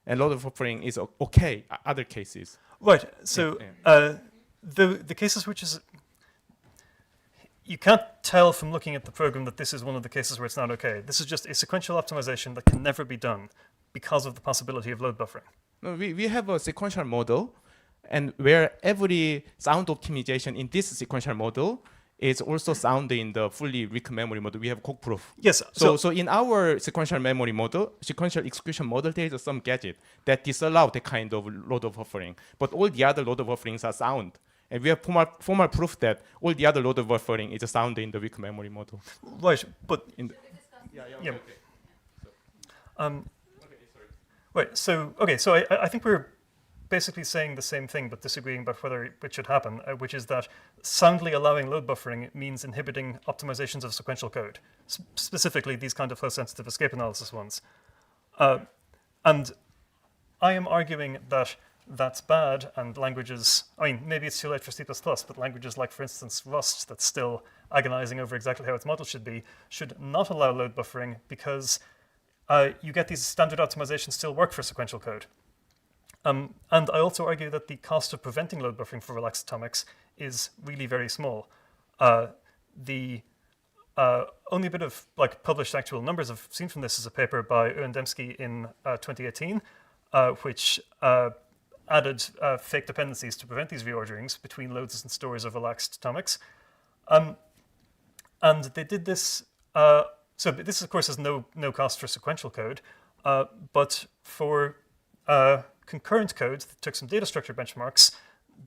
and load of buffering is okay. Other cases. Right. So the cases which is you can't tell from looking at the program that this is one of the cases where it's not okay. This is just a sequential optimization that can never be done because of the possibility of load buffering. No, we have a sequential model, and where every sound optimization in this sequential model is also sound in the fully weak memory model. We have Coq proof. Yes. So in our sequential memory model, sequential execution model, there is some gadget that disallow the kind of load of buffering. But all the other load of bufferings are sound. And we have formal proof that all the other load of buffering is sound in the weak memory model. Right, but in the, yeah. Right. So I think we're basically saying the same thing, but disagreeing about whether it should happen, which is that soundly allowing load buffering means inhibiting optimizations of sequential code, specifically these kind of flow-sensitive escape analysis ones. And I am arguing that that's bad, and languages, I mean, maybe it's too late for C++, but languages like, for instance, Rust, that's still agonizing over exactly how its model should be, should not allow load buffering because you get these standard optimizations still work for sequential code. And I also argue that the cost of preventing load buffering for relaxed atomics is really very small. The only bit of published actual numbers I've seen from this is a paper by Dembski in 2018, which added fake dependencies to prevent these reorderings between loads and stores of relaxed atomics. And they did this, so this of course has no cost for sequential code, but for concurrent code that took some data structure benchmarks,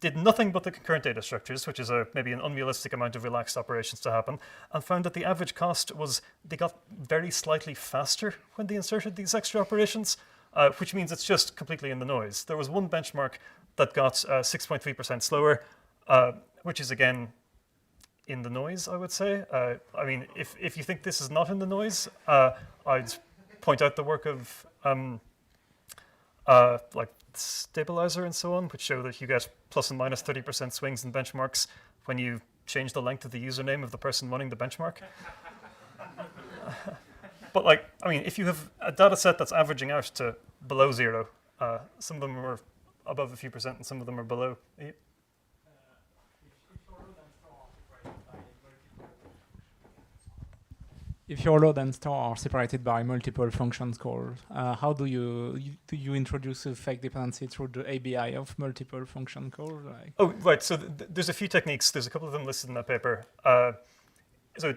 did nothing but the concurrent data structures, which is maybe an unrealistic amount of relaxed operations to happen, and found that the average cost was they got very slightly faster when they inserted these extra operations, which means it's just completely in the noise. There was one benchmark that got 6.3% slower, which is again in the noise, I would say. I mean, if you think this is not in the noise, I'd point out the work of like stabilizer and so on, which show that you get plus and minus 30% swings in benchmarks when you change the length of the username of the person running the benchmark. But I mean, if you have a data set that's averaging out to below 0, some of them are above a few percent and some of them are below. If your load and store are separated by multiple function calls, how do you introduce a fake dependency through the ABI of multiple function calls? Oh, right. So there's a few techniques. There's a couple of them listed in that paper. So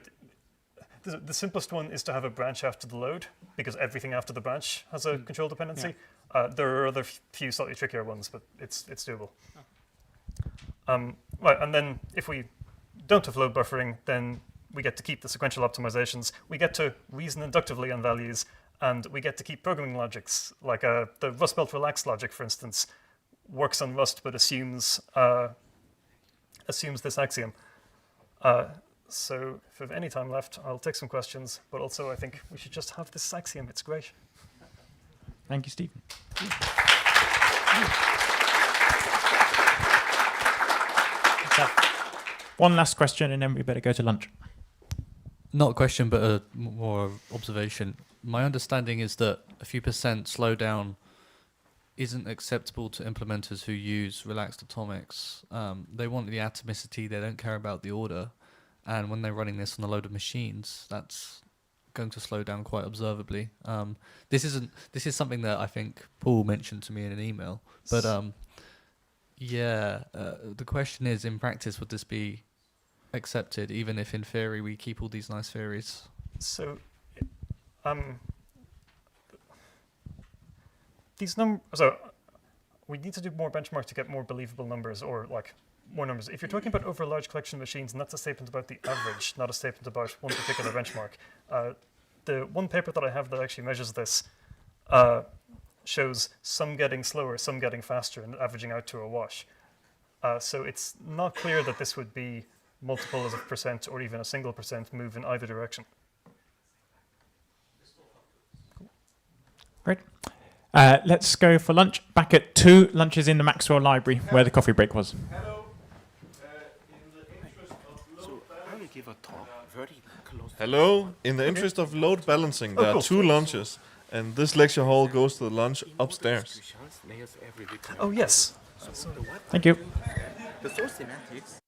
the simplest one is to have a branch after the load, because everything after the branch has a control dependency. Yeah. There are other few slightly trickier ones, but it's doable. Right, and then if we don't have load buffering, then we get to keep the sequential optimizations. We get to reason inductively on values, and we get to keep programming logics. Like the Rust belt relax logic, for instance, works on Rust but assumes this axiom. So if we have any time left, I'll take some questions, but also I think we should just have this axiom. It's great. Thank you, Stephen. One last question, and then we better go to lunch. Not a question, but a more observation. My understanding is that a few percent slowdown isn't acceptable to implementers who use relaxed atomics. They want the atomicity, they don't care about the order. And when they're running this on a load of machines, that's going to slow down quite observably. This is something that I think Paul mentioned to me in an email. But the question is, in practice, would this be accepted, even if in theory we keep all these nice theories? So, these numbers. So, we need to do more benchmark to get more believable numbers, or like more numbers. If you're talking about over a large collection of machines, and that's a statement about the average, not a statement about one particular benchmark. The one paper that I have that actually measures this shows some getting slower, some getting faster, and averaging out to a wash. So it's not clear that this would be multiples of percent or even a single percent move in either direction. Great. Let's go for lunch. Back at 2, lunch is in the Maxwell Library, where the coffee break was. Hello, in the interest of load balancing, there are 2 lunches, and this lecture hall goes to the lunch upstairs. Oh, yes. Thank you. The source semantics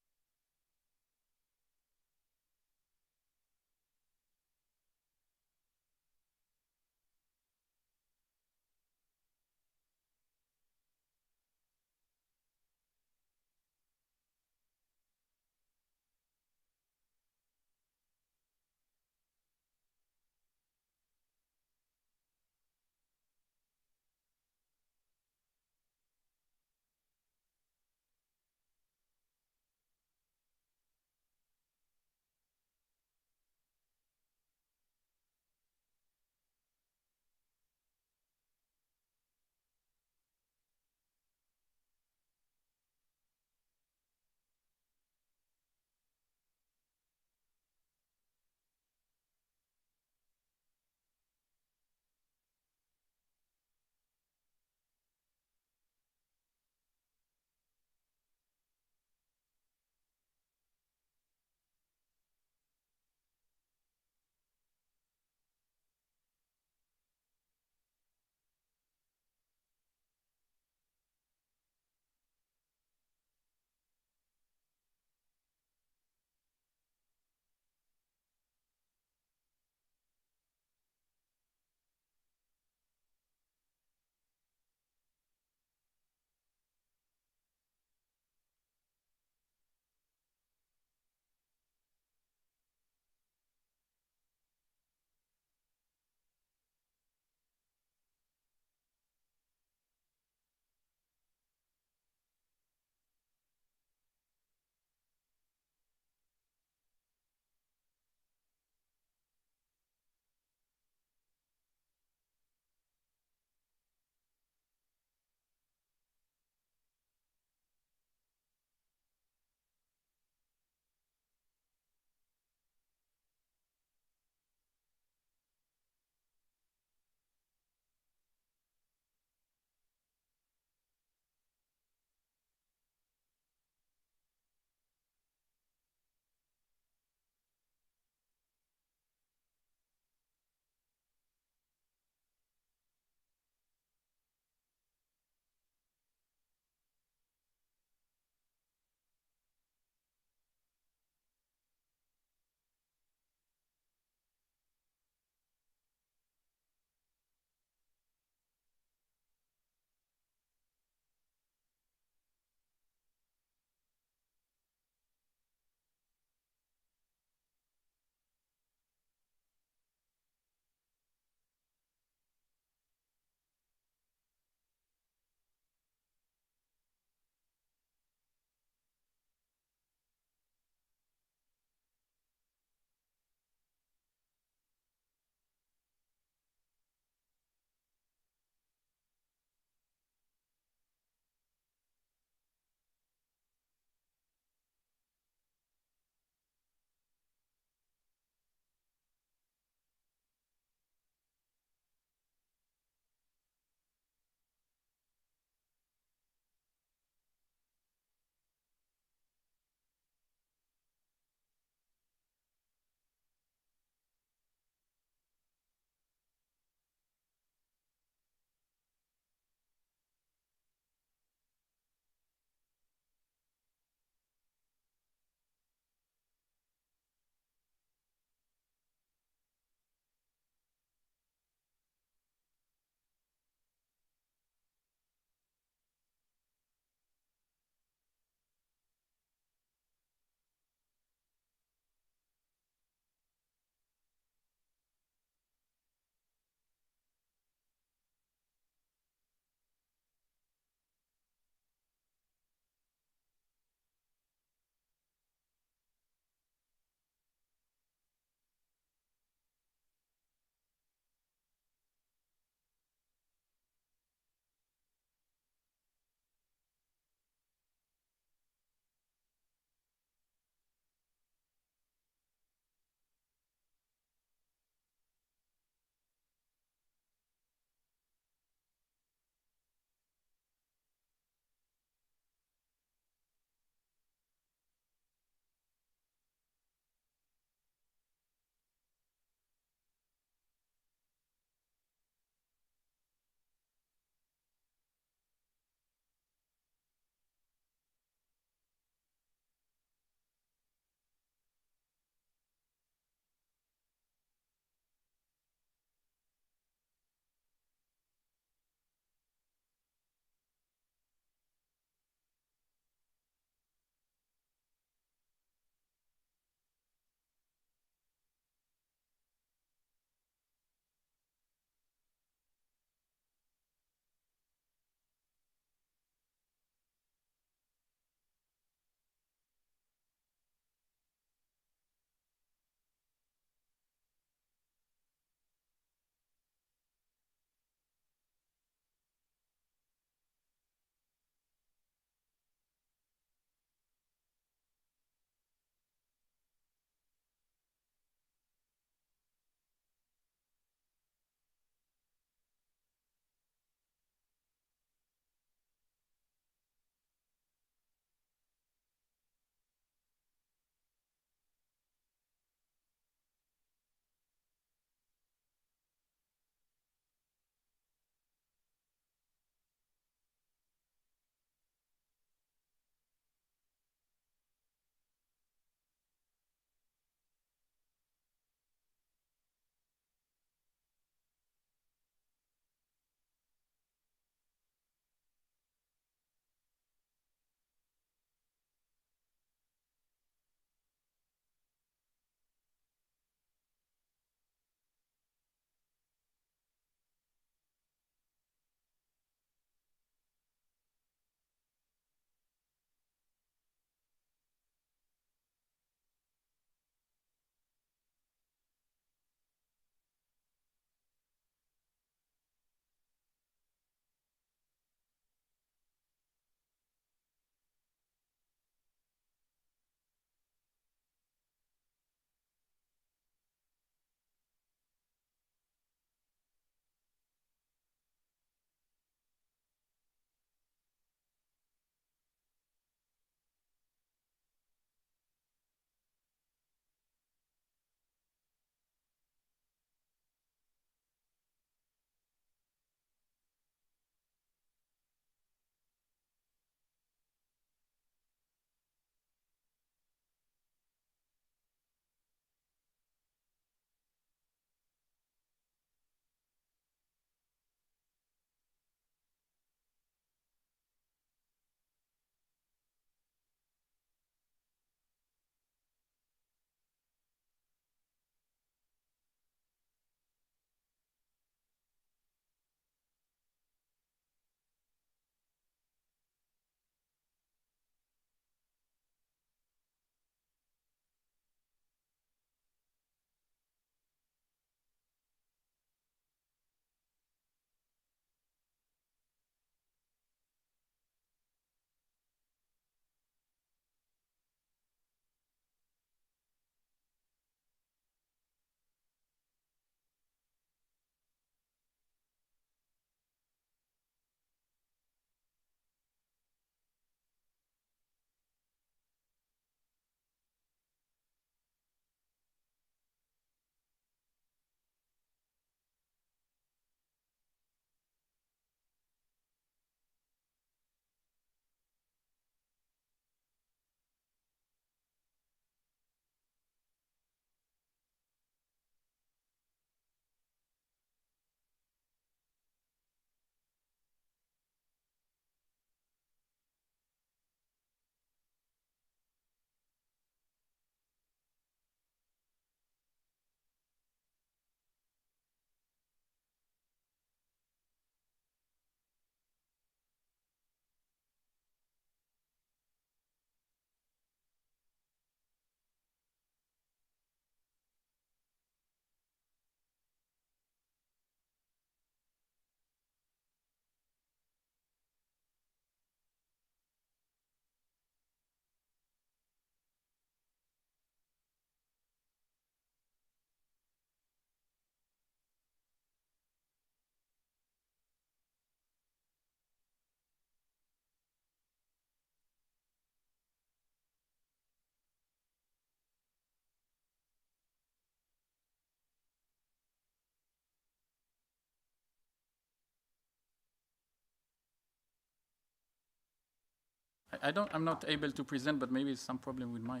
I'm not able to present, but maybe it's some problem with my.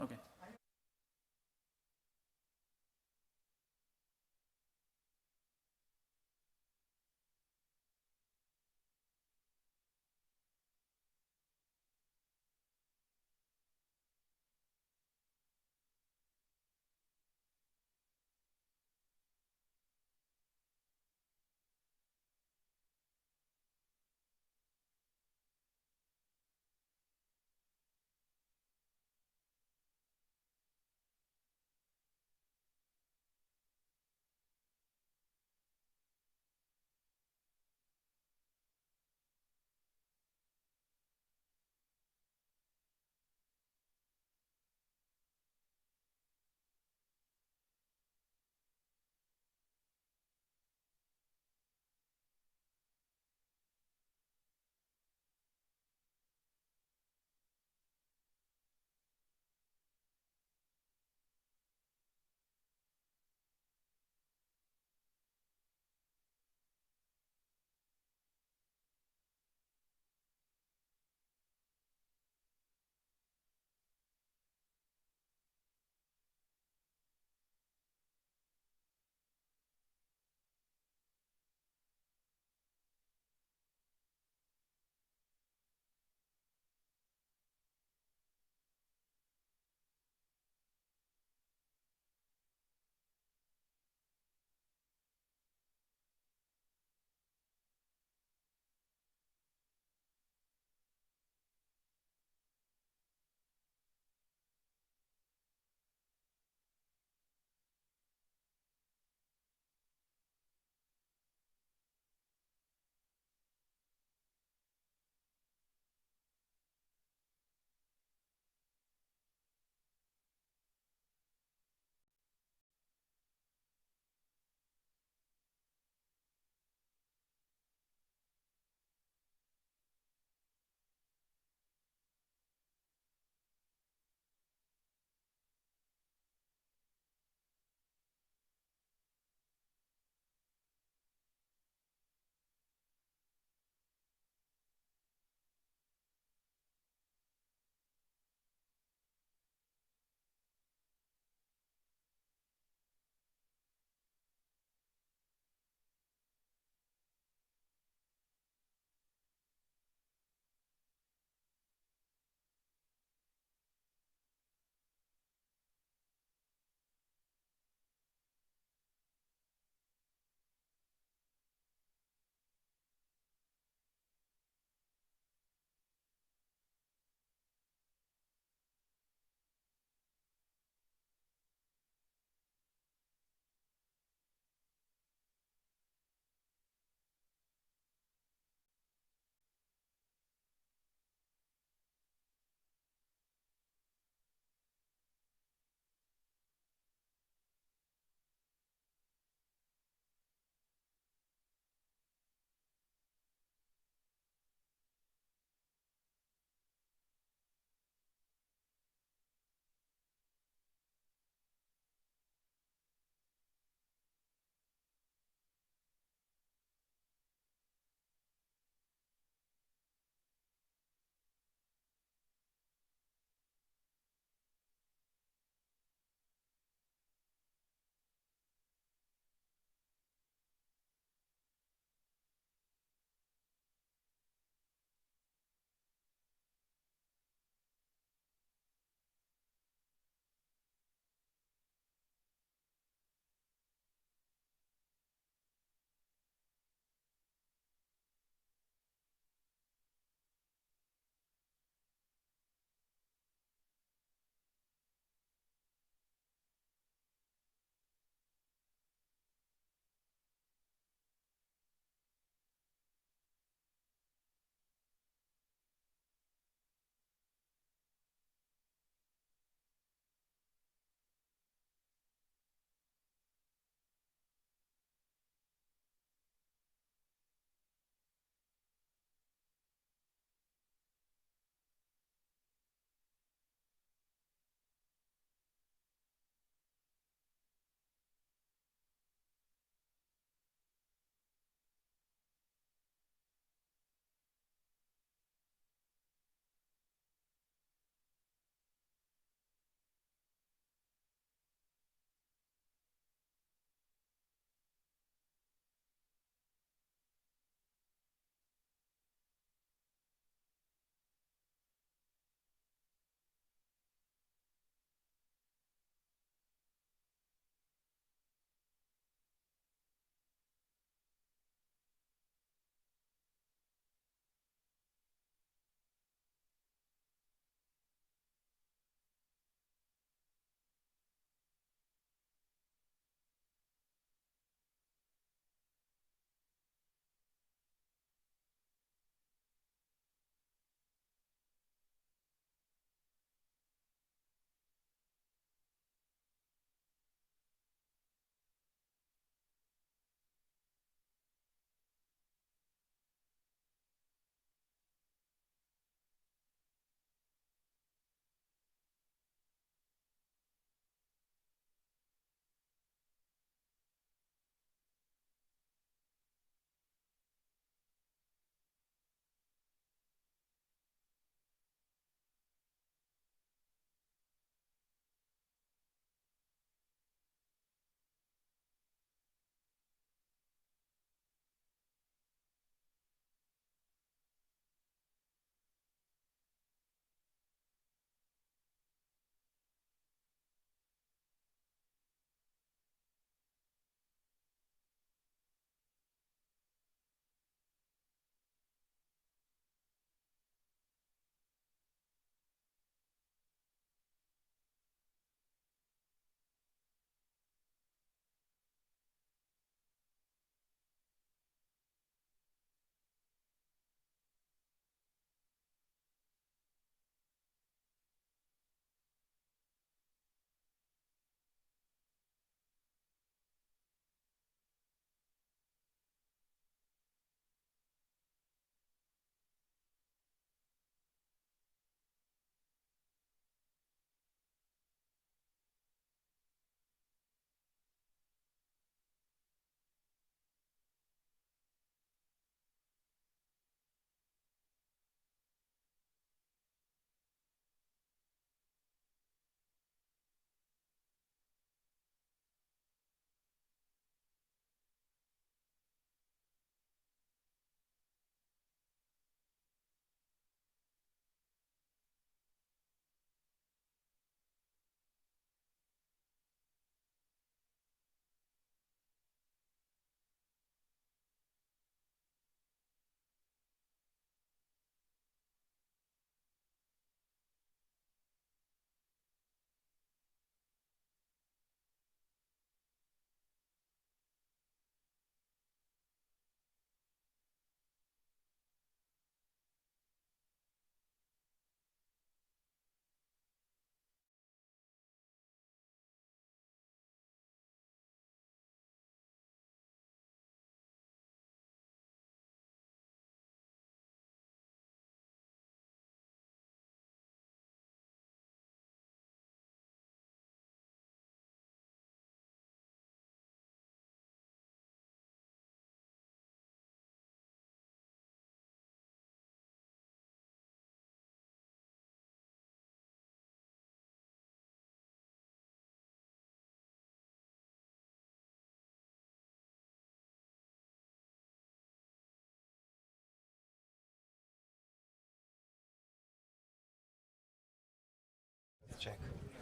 Okay.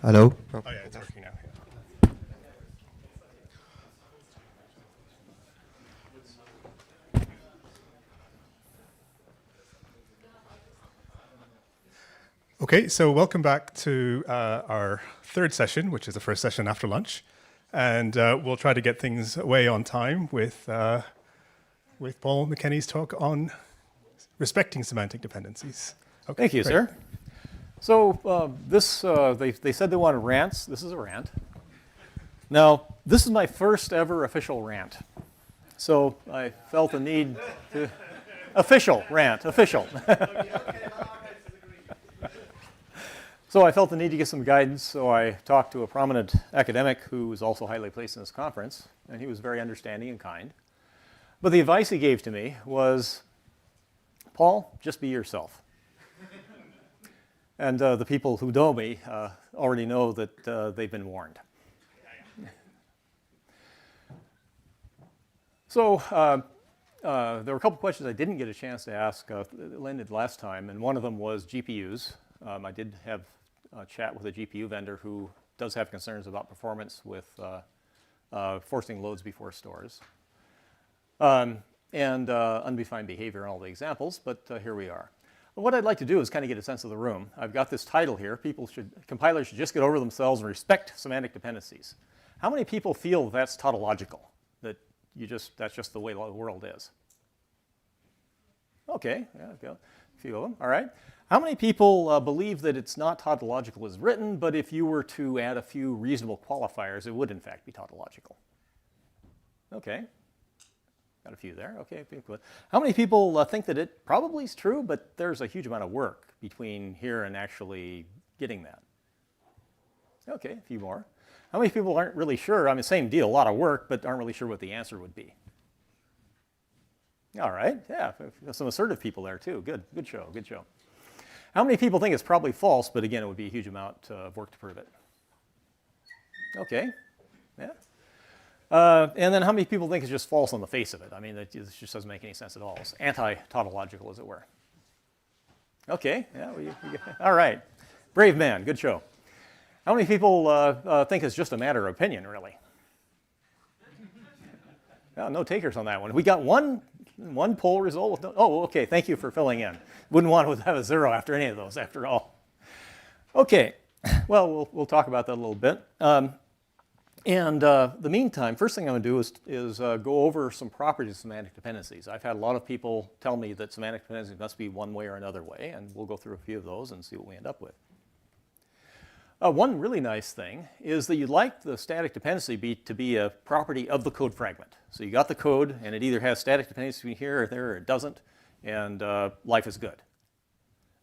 Hello? Oh yeah, it's working now. Okay, so welcome back to our third session, which is the first session after lunch. And we'll try to get things away on time with Paul McKenney's talk on respecting semantic dependencies. Okay, Thank you, great. sir. So they said they wanted rants. This is a rant. Now, this is my first ever official rant. So I felt the need to... Official rant, official. So I felt the need to get some guidance, so I talked to a prominent academic who was also highly placed in this conference, and he was very understanding and kind. But the advice he gave to me was, Paul, just be yourself. And the people who know me already know that they've been warned. So there were a couple questions I didn't get a chance to ask Lynn last time, and one of them was GPUs. I did have a chat with a GPU vendor who does have concerns about performance with forcing loads before stores. And undefined behavior and all the examples, but here we are. What I'd like to do is kind of get a sense of the room. I've got this title here, compilers should just get over themselves and respect semantic dependencies. How many people feel that's tautological, that that's just the way the world is? Okay, yeah, a few of them, all right. How many people believe that it's not tautological as written, but if you were to add a few reasonable qualifiers, it would in fact be tautological? Okay. Got a few there. Okay, good. How many people think that it probably is true, but there's a huge amount of work between here and actually getting that? Okay, a few more. How many people aren't really sure? I mean, same deal, a lot of work, but aren't really sure what the answer would be? All right, yeah, some assertive people there too. Good show, good show. How many people think it's probably false, but again, it would be a huge amount of work to prove it? Okay, yeah. And then how many people think it's just false on the face of it? I mean, it just doesn't make any sense at all. It's anti-tautological, as it were. Okay, yeah, all right. Brave man, good show. How many people think it's just a matter of opinion, really? No takers on that one. We got one poll result with no, oh, okay, thank you for filling in. Wouldn't want to have a zero after any of those, after all. Okay, well, we'll talk about that a little bit. And the meantime, first thing I'm going to do is go over some properties of semantic dependencies. I've had a lot of people tell me that semantic dependencies must be one way or another way, and we'll go through a few of those and see what we end up with. One really nice thing is that you'd like the static dependency to be a property of the code fragment. So you got the code, and it either has static dependency between here or there, or it doesn't, and life is good.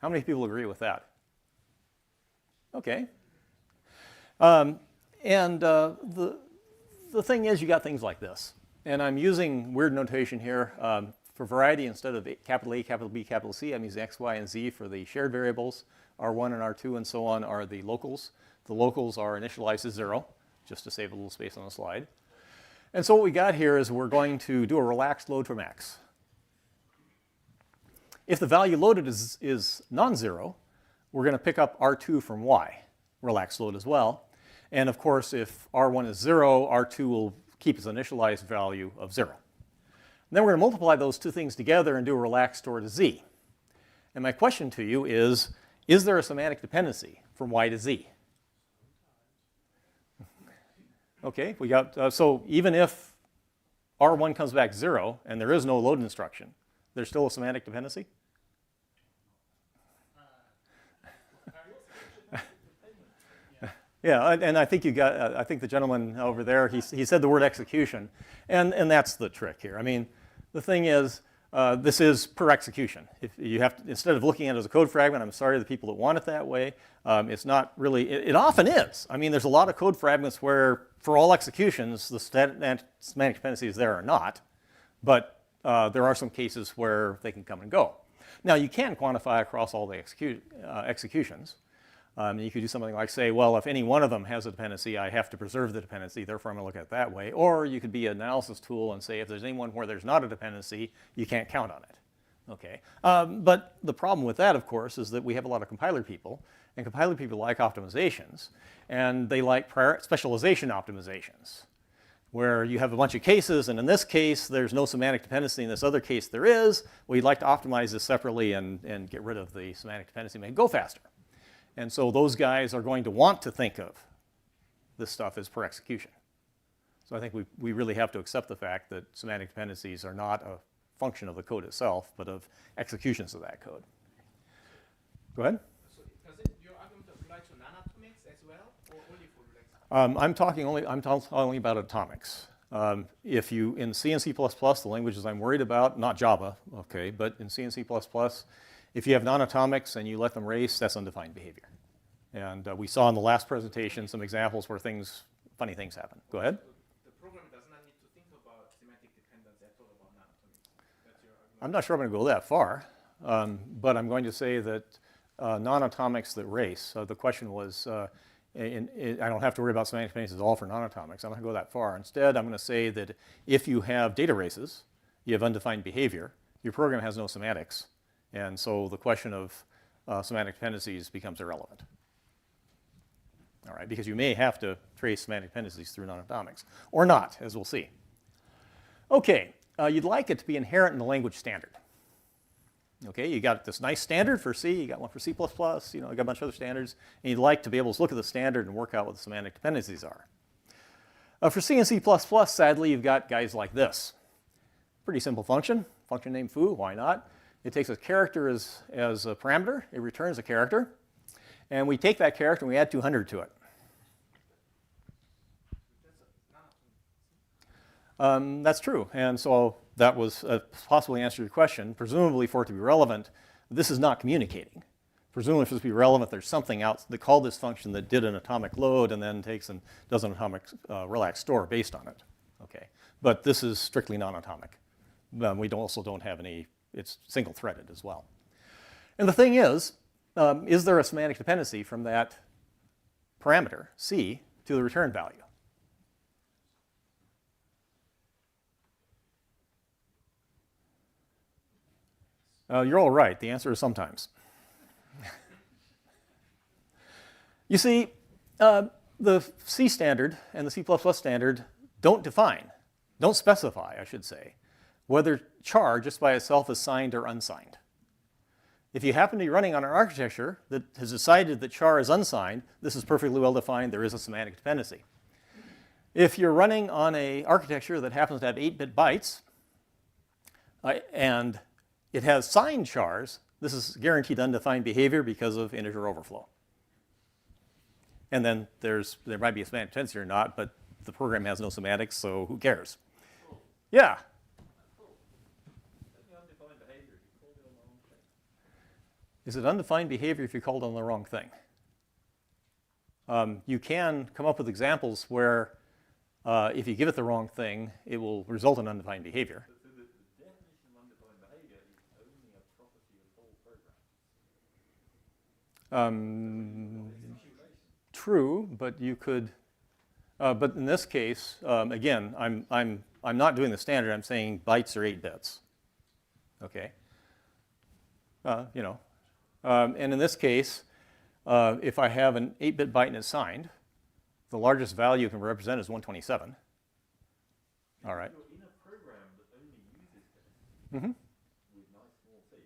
How many people agree with that? Okay. And the thing is, you got things like this. And I'm using weird notation here. For variety, instead of capital A, capital B, capital C, I'm using X, Y, and Z for the shared variables. R1 and R2 and so on are the locals. The locals are initialized as 0, just to save a little space on the slide. And so what we got here is we're going to do a relaxed load from X. If the value loaded is non-zero, we're going to pick up R2 from Y, relaxed load as well. And of course, if R1 is 0, R2 will keep its initialized value of 0. And then we're going to multiply those two things together and do a relaxed store to Z. And my question to you is there a semantic dependency from Y to Z? Okay, we got, so even if R1 comes back 0 and there is no load instruction, there's still a semantic dependency? Yeah, and I think you got, I think the gentleman over there, he said the word execution, and that's the trick here. I mean, the thing is, this is per execution. If you have to, instead of looking at it as a code fragment, I'm sorry to the people that want it that way. It's not really, it often is. I mean, there's a lot of code fragments where for all executions, the semantic dependency is there or not, but there are some cases where they can come and go. Now, you can quantify across all the executions. You could do something like say, well, if any one of them has a dependency, I have to preserve the dependency, therefore I'm going to look at it that way. Or you could be an analysis tool and say, if there's anyone where there's not a dependency, you can't count on it. Okay. But the problem with that, of course, is that we have a lot of compiler people, And compiler people like optimizations, and they like specialization optimizations, where you have a bunch of cases, and in this case, there's no semantic dependency. In this other case, there is. Well, you'd like to optimize this separately and get rid of the semantic dependency, make it go faster. And so those guys are going to want to think of this stuff as per execution. So I think we really have to accept the fact that semantic dependencies are not a function of the code itself, but of executions of that code. Go ahead. So does your argument apply to non-atomics as well, or only for like? I'm talking only about atomics. If you, in C and C++, the languages I'm worried about, not Java, okay, but in C and C++, if you have non-atomics and you let them race, that's undefined behavior. And we saw in the last presentation some examples where funny things happen. Go ahead. The program does not need to think about semantic dependence at all about non-atomics. That's your argument. I'm not sure I'm going to go that far, but I'm going to say that non-atomics that race, the question was, I don't have to worry about semantic dependencies at all for non-atomics. I'm not going to go that far. Instead, I'm going to say that if you have data races, you have undefined behavior, your program has no semantics, and so the question of semantic dependencies becomes irrelevant. All right, because you may have to trace semantic dependencies through non-atomics, or not, as we'll see. Okay, you'd like it to be inherent in the language standard. Okay, you got this nice standard for C, you got one for C++, you got a bunch of other standards, and you'd like to be able to look at the standard and work out what the semantic dependencies are. For C and C++, sadly, you've got guys like this. Pretty simple function named foo, why not? It takes a character as a parameter, it returns a character, and we take that character and we add 200 to it. That's true, and so that was possibly answered your question. Presumably, for it to be relevant, this is not communicating. Presumably, for this to be relevant, there's something else. They call this function that did an atomic load and then takes and does an atomic relaxed store based on it. Okay, but this is strictly non-atomic. We also don't have any. It's single-threaded as well. And the thing is there a semantic dependency from that parameter C to the return value? You're all right. The answer is sometimes. You see, the C standard and the C++ standard don't specify, I should say, whether char just by itself is signed or unsigned. If you happen to be running on an architecture that has decided that char is unsigned, this is perfectly well defined. There is a semantic dependency. If you're running on an architecture that happens to have 8-bit bytes, and it has signed chars, this is guaranteed undefined behavior because of integer overflow. And then there might be a semantic dependency or not, but the program has no semantics, so who cares? Yeah? Is it undefined behavior if you called on the wrong thing? You can come up with examples where if you give it the wrong thing, it will result in undefined behavior. True, but you could. But in this case, again, I'm not doing the standard. I'm saying bytes are 8 bits. Okay. And in this case, if I have an 8-bit byte and it's signed, the largest value it can represent is 127. All right. If you're in a program that only uses this with nice small c,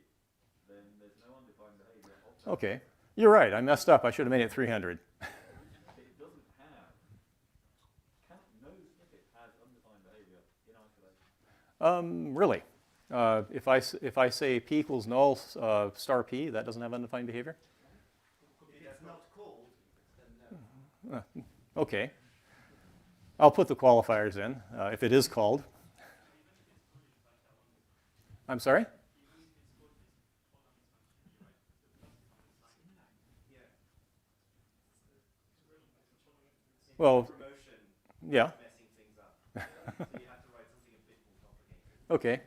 then there's no undefined behavior. Okay. You're right. I messed up. I should have made it 300. It doesn't have. No snippet has undefined behavior in isolation. Really? If I say p equals null star p, that doesn't have undefined behavior? It's not called, then no. Okay. I'll put the qualifiers in if it is called. I'm sorry? Well, yeah. Okay.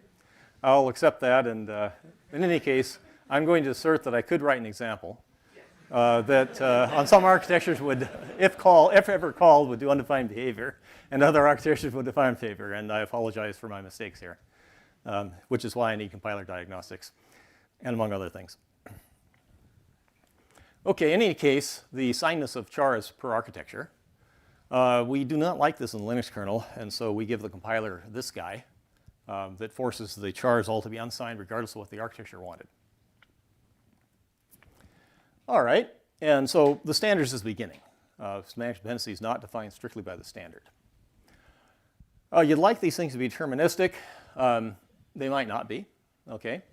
I'll accept that, and in any case, I'm going to assert that I could write an example that on some architectures would, if ever called, would do undefined behavior, and other architectures would define behavior, and I apologize for my mistakes here, which is why I need compiler diagnostics, and among other things. Okay, in any case, the signedness of char is per architecture. We do not like this in the Linux kernel, and so we give the compiler this guy that forces the chars all to be unsigned regardless of what the architecture wanted. All right, and so the standards is the beginning. Semantic dependency is not defined strictly by the standard. You'd like these things to be deterministic. They might not be, okay?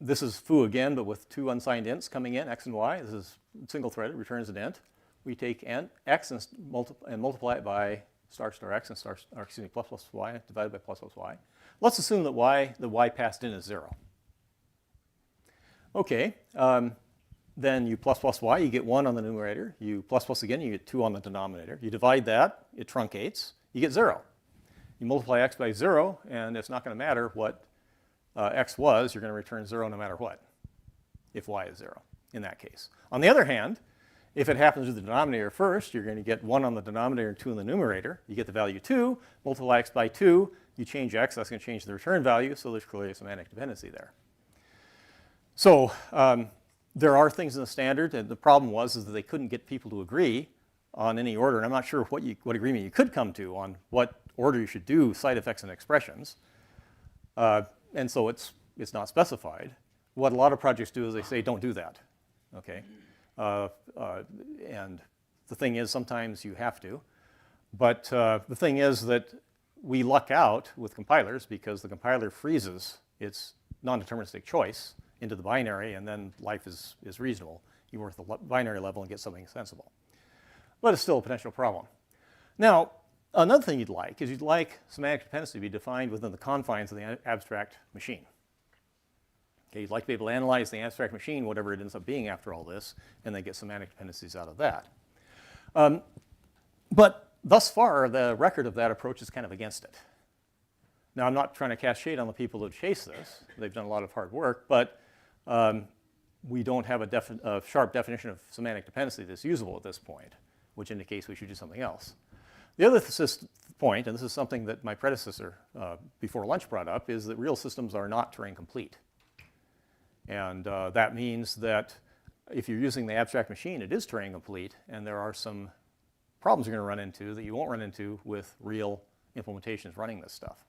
This is foo again, but with two unsigned ints coming in, x and y. This is single-threaded, returns an int. We take x and multiply it by star x and plus y divided by plus y. Let's assume that the y passed in is 0. Okay, then you plus y, you get 1 on the numerator. You plus again, you get 2 on the denominator. You divide that, it truncates, you get 0. You multiply x by 0, and it's not going to matter what x was, you're going to return 0 no matter what, if y is 0 in that case. On the other hand, if it happens with the denominator first, you're going to get 1 on the denominator and 2 on the numerator. You get the value 2, multiply x by 2, you change x, that's going to change the return value, so there's clearly a semantic dependency there. So there are things in the standard, and the problem was is that they couldn't get people to agree on any order, and I'm not sure what agreement you could come to on what order you should do side effects and expressions. And so it's not specified. What a lot of projects do is they say, don't do that, okay? And the thing is, sometimes you have to. But the thing is that we luck out with compilers because the compiler freezes its non-deterministic choice into the binary, and then life is reasonable. You work the binary level and get something sensible. But it's still a potential problem. Now, another thing you'd like is you'd like semantic dependency to be defined within the confines of the abstract machine. Okay, you'd like to be able to analyze the abstract machine, whatever it ends up being after all this, and then get semantic dependencies out of that. But thus far, the record of that approach is kind of against it. Now, I'm not trying to cast shade on the people who chase this. They've done a lot of hard work, but we don't have a sharp definition of semantic dependency that's usable at this point, which indicates we should do something else. The other point, and this is something that my predecessor before lunch brought up, is that real systems are not Turing complete. And that means that if you're using the abstract machine, it is Turing complete, and there are some problems you're going to run into that you won't run into with real implementations running this stuff.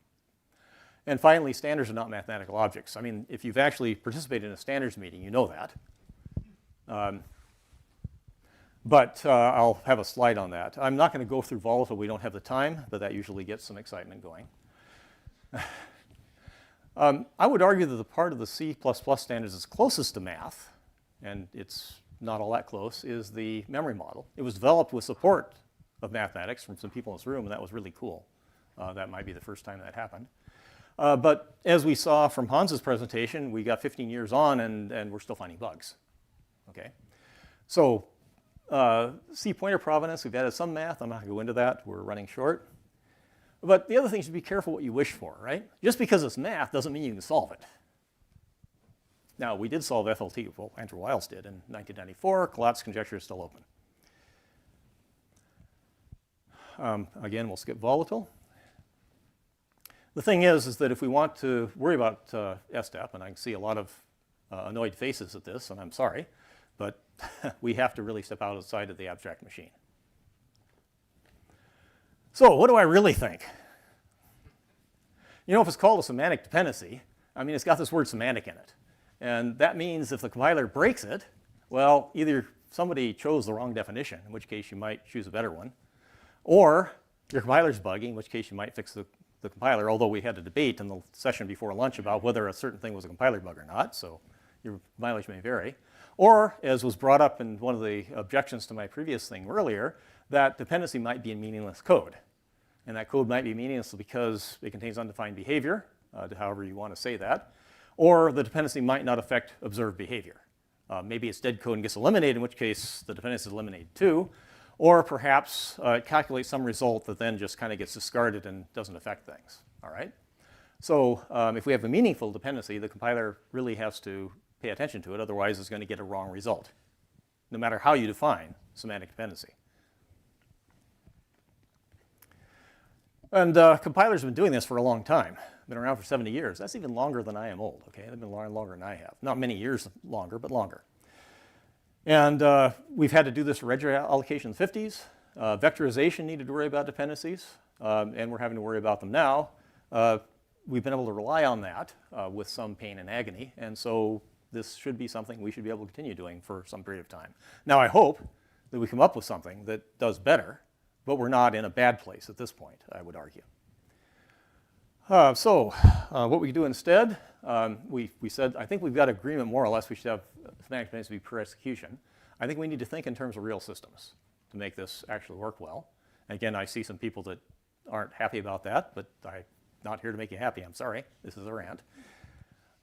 And finally, standards are not mathematical objects. I mean, if you've actually participated in a standards meeting, you know that. But I'll have a slide on that. I'm not going to go through volatile. We don't have the time, but that usually gets some excitement going. I would argue that the part of the C++ standards that's closest to math, and it's not all that close, is the memory model. It was developed with support of mathematics from some people in this room, and that was really cool. That might be the first time that happened. But as we saw from Hans's presentation, we got 15 years on, and we're still finding bugs. Okay, so C pointer provenance, we've added some math. I'm not going to go into that. We're running short. But the other thing is to be careful what you wish for, right? Just because it's math doesn't mean you can solve it. Now, we did solve FLT, well, Andrew Wiles did in 1994. Collapse conjecture is still open. Again, we'll skip volatile. The thing is that if we want to worry about STEP, and I can see a lot of annoyed faces at this, and I'm sorry, but we have to really step outside of the abstract machine. So what do I really think? You know, if it's called a semantic dependency, I mean, it's got this word semantic in it. And that means if the compiler breaks it, well, either somebody chose the wrong definition, in which case you might choose a better one, or your compiler's buggy, in which case you might fix the compiler, although we had a debate in the session before lunch about whether a certain thing was a compiler bug or not, so your mileage may vary. Or, as was brought up in one of the objections to my previous thing earlier, that dependency might be in meaningless code. And that code might be meaningless because it contains undefined behavior, however you want to say that. Or the dependency might not affect observed behavior. Maybe it's dead code and gets eliminated, in which case the dependency is eliminated too. Or perhaps it calculates some result that then just kind of gets discarded and doesn't affect things. All right? So if we have a meaningful dependency, the compiler really has to pay attention to it. Otherwise, it's going to get a wrong result, no matter how you define semantic dependency. And compilers have been doing this for a long time. Been around for 70 years. That's even longer than I am old, okay? They've been longer than I have. Not many years longer, but longer. And we've had to do this for registry allocation in the 50s. Vectorization needed to worry about dependencies, and we're having to worry about them now. We've been able to rely on that with some pain and agony, and so this should be something we should be able to continue doing for some period of time. Now, I hope that we come up with something that does better, but we're not in a bad place at this point, I would argue. What we can do instead, we said, I think we've got agreement more or less we should have semantic dependency be per execution. I think we need to think in terms of real systems to make this actually work well. Again, I see some people that aren't happy about that, but I'm not here to make you happy. I'm sorry. This is a rant.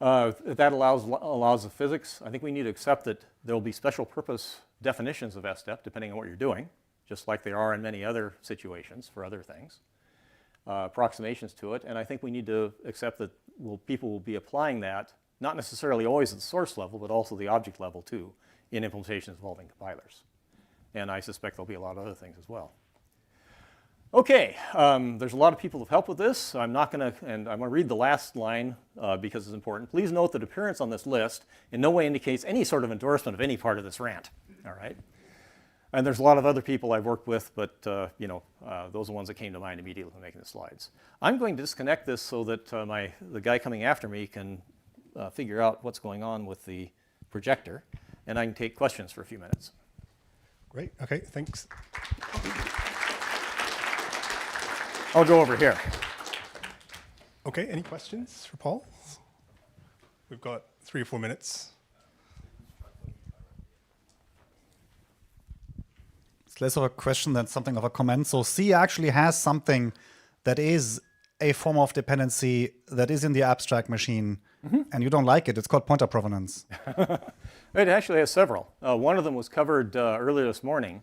That allows the physics. I think we need to accept that there will be special purpose definitions of SDEP depending on what you're doing, just like there are in many other situations for other things. Approximations to it, and I think we need to accept that people will be applying that, not necessarily always at the source level, but also the object level too, in implementations involving compilers. And I suspect there'll be a lot of other things as well. Okay, there's a lot of people who've helped with this. I'm not going to, and I'm going to read the last line because it's important. Please note that appearance on this list in no way indicates any sort of endorsement of any part of this rant. All right. And there's a lot of other people I've worked with, but those are the ones that came to mind immediately when making the slides. I'm going to disconnect this so that the guy coming after me can figure out what's going on with the projector, and I can take questions for a few minutes. Great. Okay, thanks. I'll go over here. Okay, any questions for Paul? We've got 3 or 4 minutes. It's less of a question than something of a comment. So C actually has something that is a form of dependency that is in the abstract machine, and you don't like it. It's called pointer provenance. It actually has several. One of them was covered earlier this morning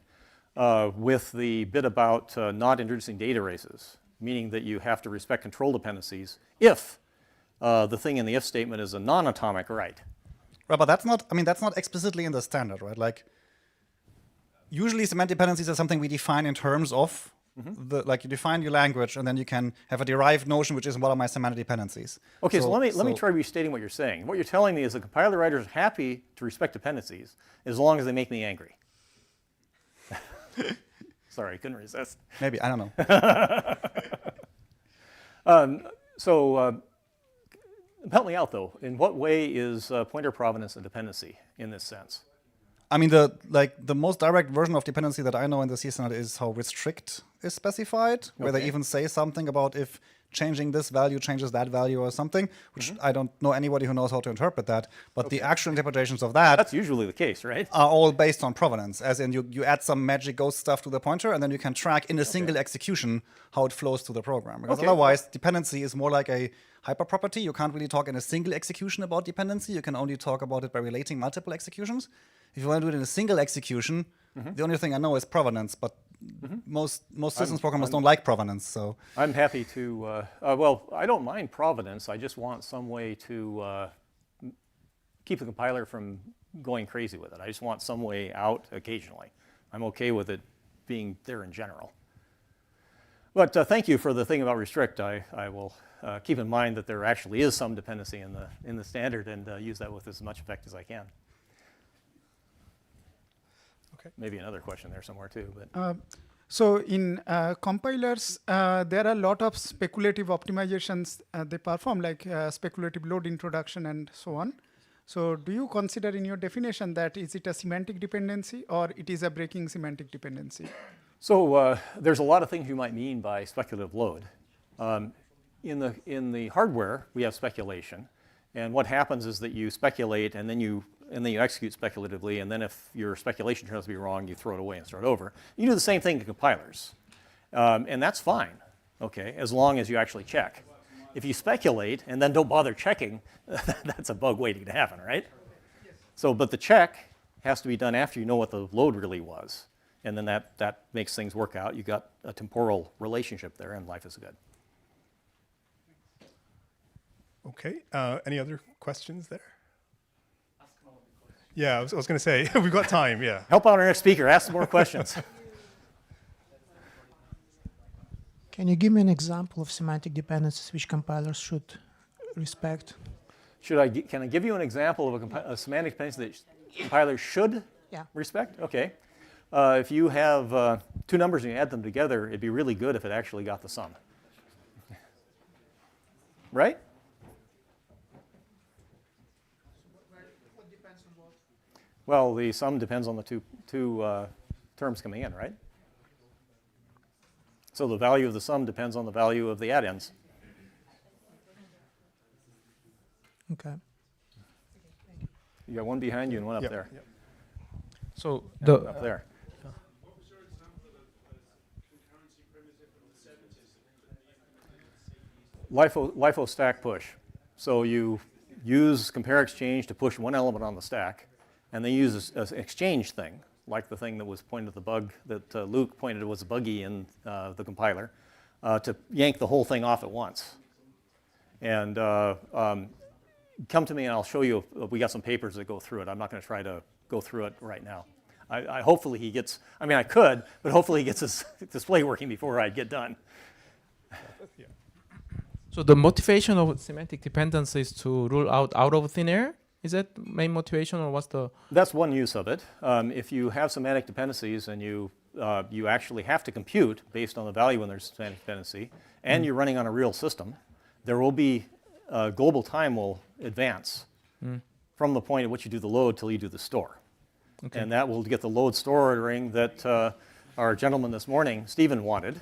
with the bit about not introducing data races, meaning that you have to respect control dependencies if the thing in the if statement is a non-atomic right. Right, but that's not explicitly in the standard, right? Like, usually semantic dependencies are something we define in terms of like you define your language, and then you can have a derived notion, which is what are my semantic dependencies. Okay, so let me try restating what you're saying. What you're telling me is the compiler writer is happy to respect dependencies as long as they make me angry. Sorry, I couldn't resist. Maybe, I don't know. Help me out though. In what way is pointer provenance a dependency in this sense? I mean, the most direct version of dependency that I know in the C standard is how restrict is specified, where they even say something about if changing this value changes that value or something, which I don't know anybody who knows how to interpret that. But the actual interpretations of that's usually the case, right? Are all based on provenance, as in you add some magic ghost stuff to the pointer, and then you can track in a single execution how it flows through the program. Because otherwise, dependency is more like a hyperproperty. You can't really talk in a single execution about dependency. You can only talk about it by relating multiple executions. If you want to do it in a single execution, the only thing I know is provenance, but most systems programmers don't like provenance. So I'm happy to. Well, I don't mind provenance. I just want some way to keep the compiler from going crazy with it. I just want some way out occasionally. I'm okay with it being there in general. But thank you for the thing about restrict. I will keep in mind that there actually is some dependency in the standard and use that with as much effect as I can. Maybe another question there somewhere too. But so in compilers, there are a lot of speculative optimizations they perform, like speculative load introduction and so on. So do you consider in your definition that is it a semantic dependency or it is a breaking semantic dependency? So there's a lot of things you might mean by speculative load. In the hardware, we have speculation. And what happens is that you speculate and then you execute speculatively, and then if your speculation turns out to be wrong, you throw it away and start over. You do the same thing to compilers. And that's fine, okay, as long as you actually check. If you speculate and then don't bother checking, that's a bug waiting to happen, right? So, but the check has to be done after you know what the load really was. And then that makes things work out. You've got a temporal relationship there, and life is good. Okay, any other questions there? Yeah, I was going to say, we've got time, yeah. Help out our next speaker, ask some more questions. Can you give me an example of semantic dependencies which compilers should respect? Can I give you an example of a semantic dependency that compilers should Yeah. Respect? Okay. If you have two numbers and you add them together, it'd be really good if it actually got the sum. Right? Well, the sum depends on the two terms coming in, right? So the value of the sum depends on the value of the add-ins. Okay. You got one behind you and one up there. Yep. So And the up there. LIFO stack push. So you use compare exchange to push one element on the stack, and then use an exchange thing, like the thing that was pointed at the bug that Luke pointed was buggy in the compiler, to yank the whole thing off at once. And come to me and I'll show you, we got some papers that go through it. I'm not going to try to go through it right now. Hopefully he gets, I mean I could, but hopefully he gets his display working before I get done. So the motivation of semantic dependency is to rule out of thin air? Is that main motivation, or what's the? That's one use of it. If you have semantic dependencies and you actually have to compute based on the value when there's semantic dependency, and you're running on a real system, there will be global time will advance from the point at which you do the load till you do the store. Okay. And that will get the load store ordering that our gentleman this morning, Stephen, wanted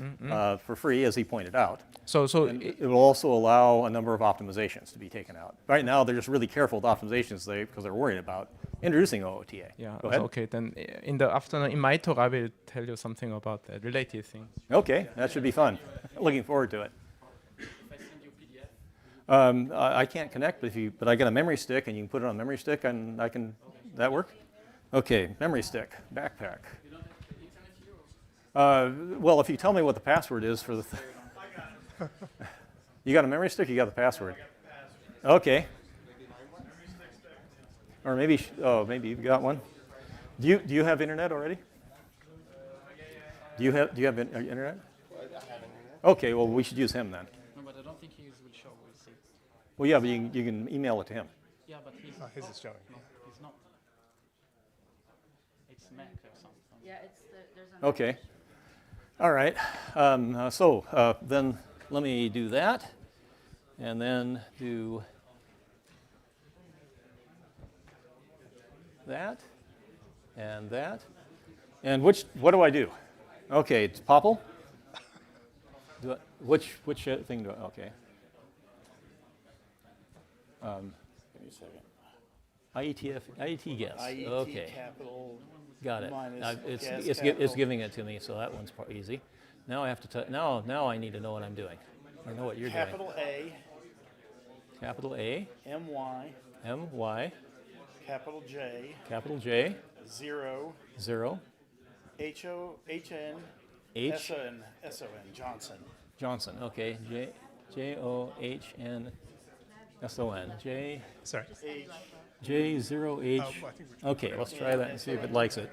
for free, as he pointed out. So it will also allow a number of optimizations to be taken out. Right now, they're just really careful with optimizations because they're worried about introducing OOTA. Yeah. Go ahead. Okay. Then in the afternoon, in my talk, I will tell you something about the related thing. Okay, that should be fun. Looking forward to it. I can't connect, but I get a memory stick, and you can put it on a memory stick, and I can. That work? Okay, memory stick, backpack. Well, if you tell me what the password is for the. You got a memory stick? You got the password. Okay. Or maybe maybe you've got one. Do you have internet already? Do you have internet? Okay, well we should use him then. No, but I don't think he will show. We'll see. Well, yeah, but you can email it to him. Yeah, but his is showing. No, he's not. It's Mac or something. Yeah, there's an. Okay. All right. Then let me do that, and then do that, and that, and what do I do? Okay, it's POPL. Which thing do I? Okay. Give me a second. IET guess. IET okay. capital. Got it. Minus It's giving it to me, so that one's easy. Now I have to. Now I need to know what I'm doing. I know what you're doing. Capital A. Capital A. MY. MY. Capital J. Capital J. 0. 0. HN. H. SON. Johnson. Johnson. Okay. JOHN. SON. J. Sorry. J0H. Okay, let's try that and see if it likes it.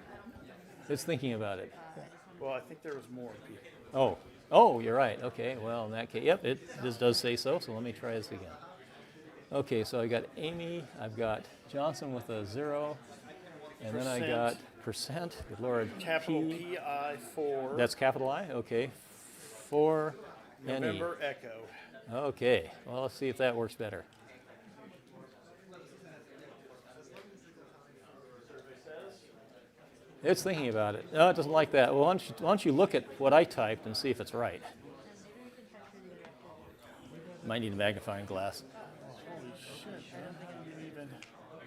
It's thinking about it. Well, I think there was more. Oh, you're right. Okay, well, in that case, yep, this does say so, so let me try this again. Okay, so I got Amy, I've got Johnson with a 0, and then I got percent, good Lord. Capital PI 4. That's capital I? Okay. 4 November Echo. Okay, well, let's see if that works better. It's thinking about it. No, it doesn't like that. Well, why don't you look at what I typed and see if it's right. Might need a magnifying glass. Holy shit,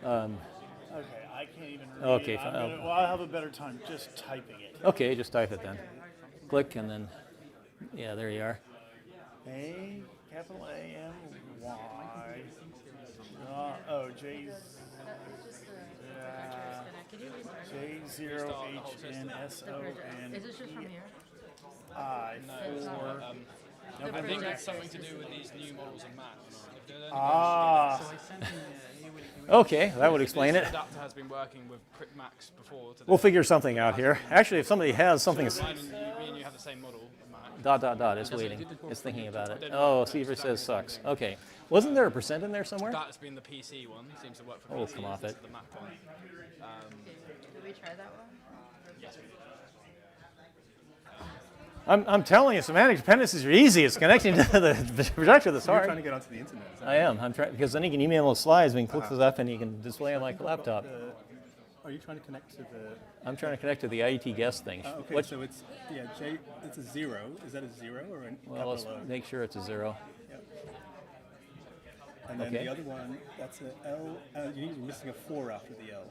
okay, I can't even read Okay, it. fine. Well, I'll have a better time just typing it. Okay, just type it then. Click and then, yeah, there you are. A, capital A, M, Y. J's. J0HNSON. Is this just from here? I for I think it's something to do with these new models of Mac. Okay, that would explain it. Adapter has been working with Macs before. We'll figure something out here. Actually, if somebody has something. So mine and you have the same model. Dot. It's waiting. It's thinking about it. Oh, see if it says sucks. Okay. Wasn't there a percent in there somewhere? That's been the PC one. Seems to work for Oh, PC. come off it. The Mac one. Did we try that one? I'm telling you, semantic dependencies are easy. It's connecting to the projector that's You're hard. trying to get onto the internet. Is that I am. I'm trying because then you can email those slides. We can click those up and you can display them like a laptop. Are you trying to connect to the? I'm trying to connect to the IET guest thing. Okay, What- so it's it's a 0. Is that a 0 or a Well, let's capital O? make sure it's a 0. Yep. And then Okay. the other one, that's a L. You're missing a 4 after the L.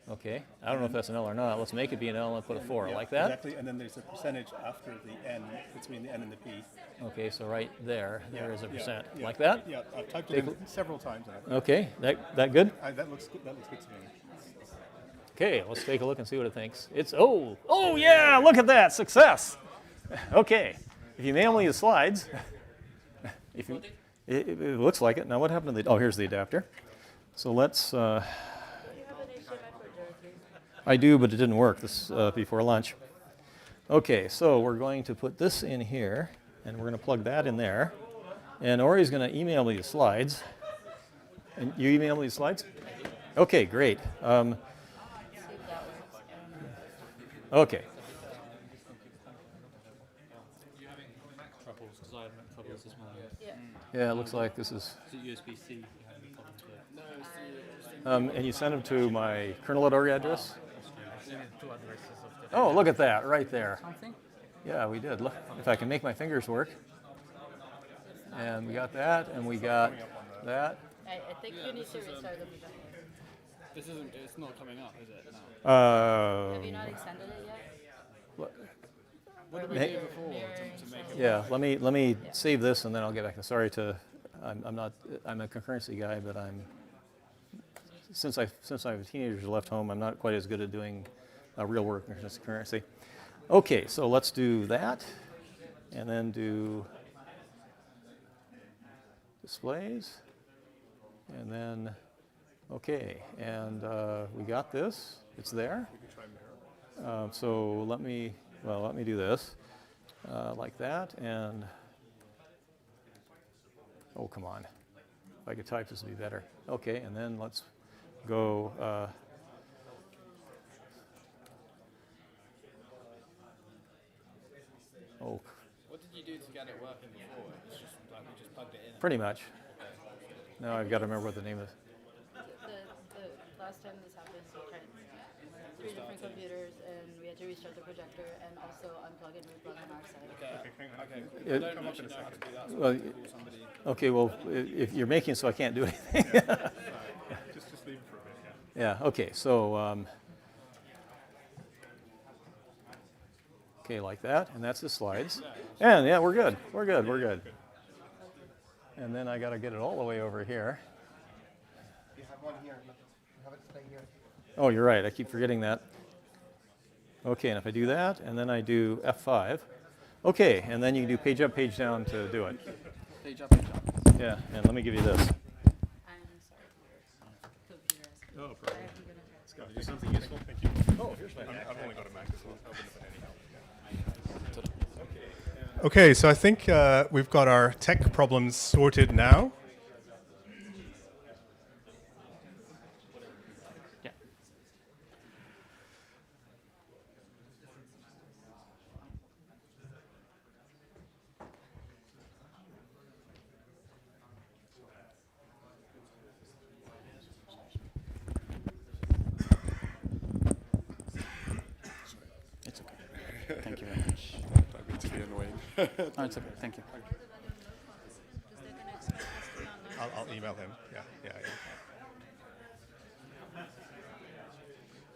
Okay. I don't know if that's an L or not. Let's make it be an L and put a 4 Yeah, like that. Exactly. And then there's a percentage after the N, between the N and the P. Okay, so right there, there is a percent. Yeah, Like that? Yeah, I've typed Take it a- in several times. Okay, that good? That looks good. That looks good to me. Okay, let's take a look and see what it thinks. It's, oh yeah, look at that, success. Okay, if you mail me the slides, if you, it looks like it. Now what happened to the, here's the adapter. So let's, I do, but it didn't work this before lunch. Okay, so we're going to put this in here, and we're going to plug that in there. And Ori's going to email me the slides. And you email me the slides? Okay, great. Okay. Troubles, because I had troubles this morning. Yeah, it looks like this is. Is it USB-C? And you send them to my kernel.org address? Two addresses of the Oh, look at that, right there. Something? Yeah, we did. Look, if I can make my fingers work. And we got that, and we got that. I think you need to restart the projector. This isn't, it's not coming up, is it? No. Have you not extended it yet? What did we do before to make it Yeah, let me save this and then I'll get back. Sorry to, I'm a concurrency guy, but since my teenagers left home, I'm not quite as good at doing real work in concurrency. Okay, so let's do that, and then do displays, and then okay, and we got this. It's there. So let me do this like that, and oh, come on. If I could type, this would be better. Okay, and then let's go. Oh, What did you do to get it working before? It's just like we just plugged it in. pretty much. Now I've got to remember what the name is. The last time this happened, we tried 3 different computers, and we had to restart the projector and also unplug and replug on our side. Okay. It- I don't actually know how to do that. So Well, I'll call somebody. okay, well, if you're making it so I can't do anything. Just leave it for a bit. Yeah, okay, so, okay, like that, and that's the slides. And yeah, we're good. And then I got to get it all the way over here. You have one here. You have it stay here. Oh, you're right, I keep forgetting that. Okay, and if I do that, and then I do F5. Okay, and then you can do page up, page down to do it. Page up, page down. Yeah, and let me give you this. Oh, perfect. Scott, did you do something useful? Thank you. Oh, here's my Mac. I've only got a Mac as well. Okay, so I think we've got our tech problems sorted now. Yeah. It's okay. Thank you very much. Don't mean to be annoying. No, it's okay. Thank you. I'll email him. Yeah.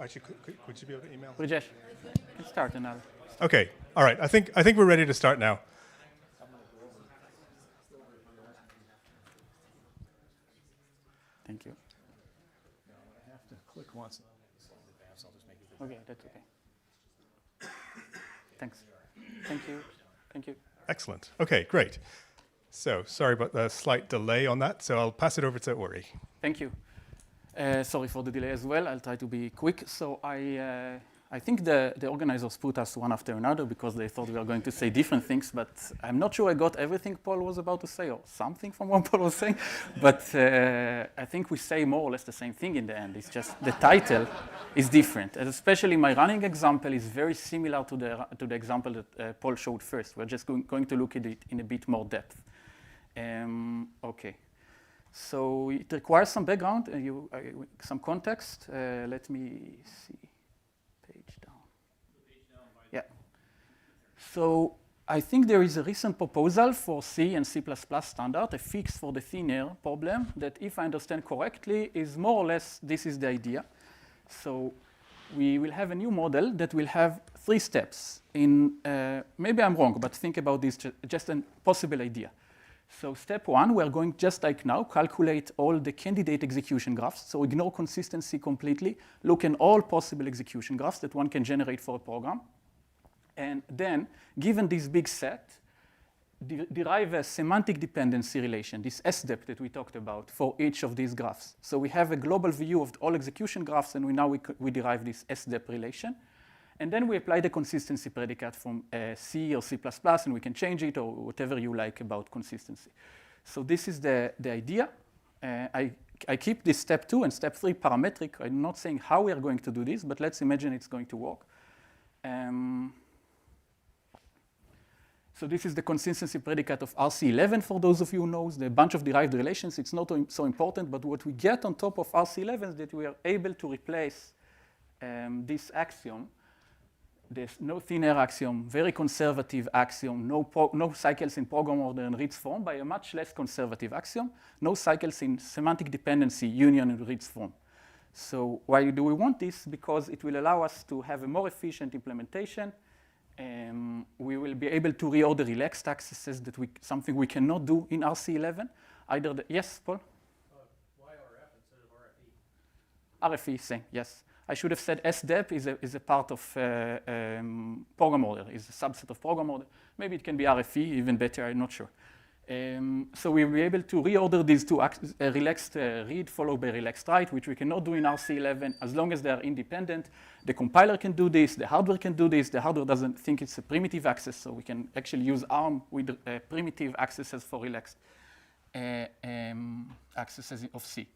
Actually, could you be able to email him? Rajesh, let's start another. Okay. All right. I think we're ready to start now. Thank you. I have to click once. Okay, that's okay. Thanks. Thank you. Thank you. Excellent. Okay, great. So sorry about the slight delay on that. So I'll pass it over to Uri. Thank you. Sorry for the delay as well. I'll try to be quick. So I I think the organizers put us one after another because they thought we were going to say different things, but I'm not sure I got everything Paul was about to say, or something from what Paul was saying. But I think we say more or less the same thing in the end. It's just the title is different. And especially my running example is very similar to the example that Paul showed first. We're just going to look at it in a bit more depth. Okay. So it requires some background, some context. Let me see. Page down. Yeah. So I think there is a recent proposal for C and C++ standard, a fix for the thin air problem that, if I understand correctly, is more or less this is the idea. So we will have a new model that will have 3 steps. Maybe I'm wrong, but think about this, just a possible idea. So step 1, we're going, just like now, calculate all the candidate execution graphs. So ignore consistency completely. Look at all possible execution graphs that one can generate for a program. And then, given this big set, derive a semantic dependency relation, this SDEP that we talked about, for each of these graphs. So we have a global view of all execution graphs, and we derive this SDEP relation. And then we apply the consistency predicate from C or C++, and we can change it or whatever you like about consistency. So this is the idea. I keep this step 2 and step 3 parametric. I'm not saying how we are going to do this, but let's imagine it's going to work. So this is the consistency predicate of RC11, for those of you who knows, the bunch of derived relations. It's not so important, but what we get on top of RC11 is that we are able to replace this axiom, this no thin air axiom, very conservative axiom, no cycles in program order and Reed's form, by a much less conservative axiom, no cycles in semantic dependency, union, and Reed's form. So why do we want this? Because it will allow us to have a more efficient implementation. We will be able to reorder relaxed accesses, something we cannot do in RC11. Yes, Paul? Why RF instead of RFE? RFE, same, yes. I should have said SDEP is a part of program order, is a subset of program order. Maybe it can be RFE, even better, I'm not sure. So we'll be able to reorder these two relaxed read followed by relaxed write, which we cannot do in RC11 as long as they are independent. The compiler can do this, the hardware can do this. The hardware doesn't think it's a primitive access, so we can actually use ARM with primitive accesses for relaxed accesses of C.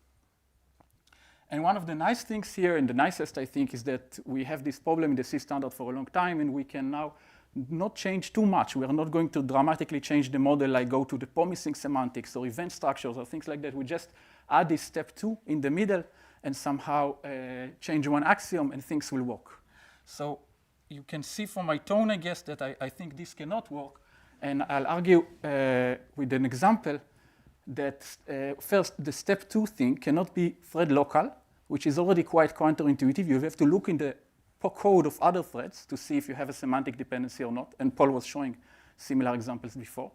And one of the nice things here, and the nicest I think, is that we have this problem in the C standard for a long time, and we can now not change too much. We are not going to dramatically change the model, like go to the promising semantics or event structures or things like that. We just add this step 2 in the middle and somehow change one axiom and things will work. So you can see from my tone, I guess, that I think this cannot work. And I'll argue with an example that first, the step 2 thing cannot be thread local, which is already quite counterintuitive. You have to look in the code of other threads to see if you have a semantic dependency or not. And Paul was showing similar examples before.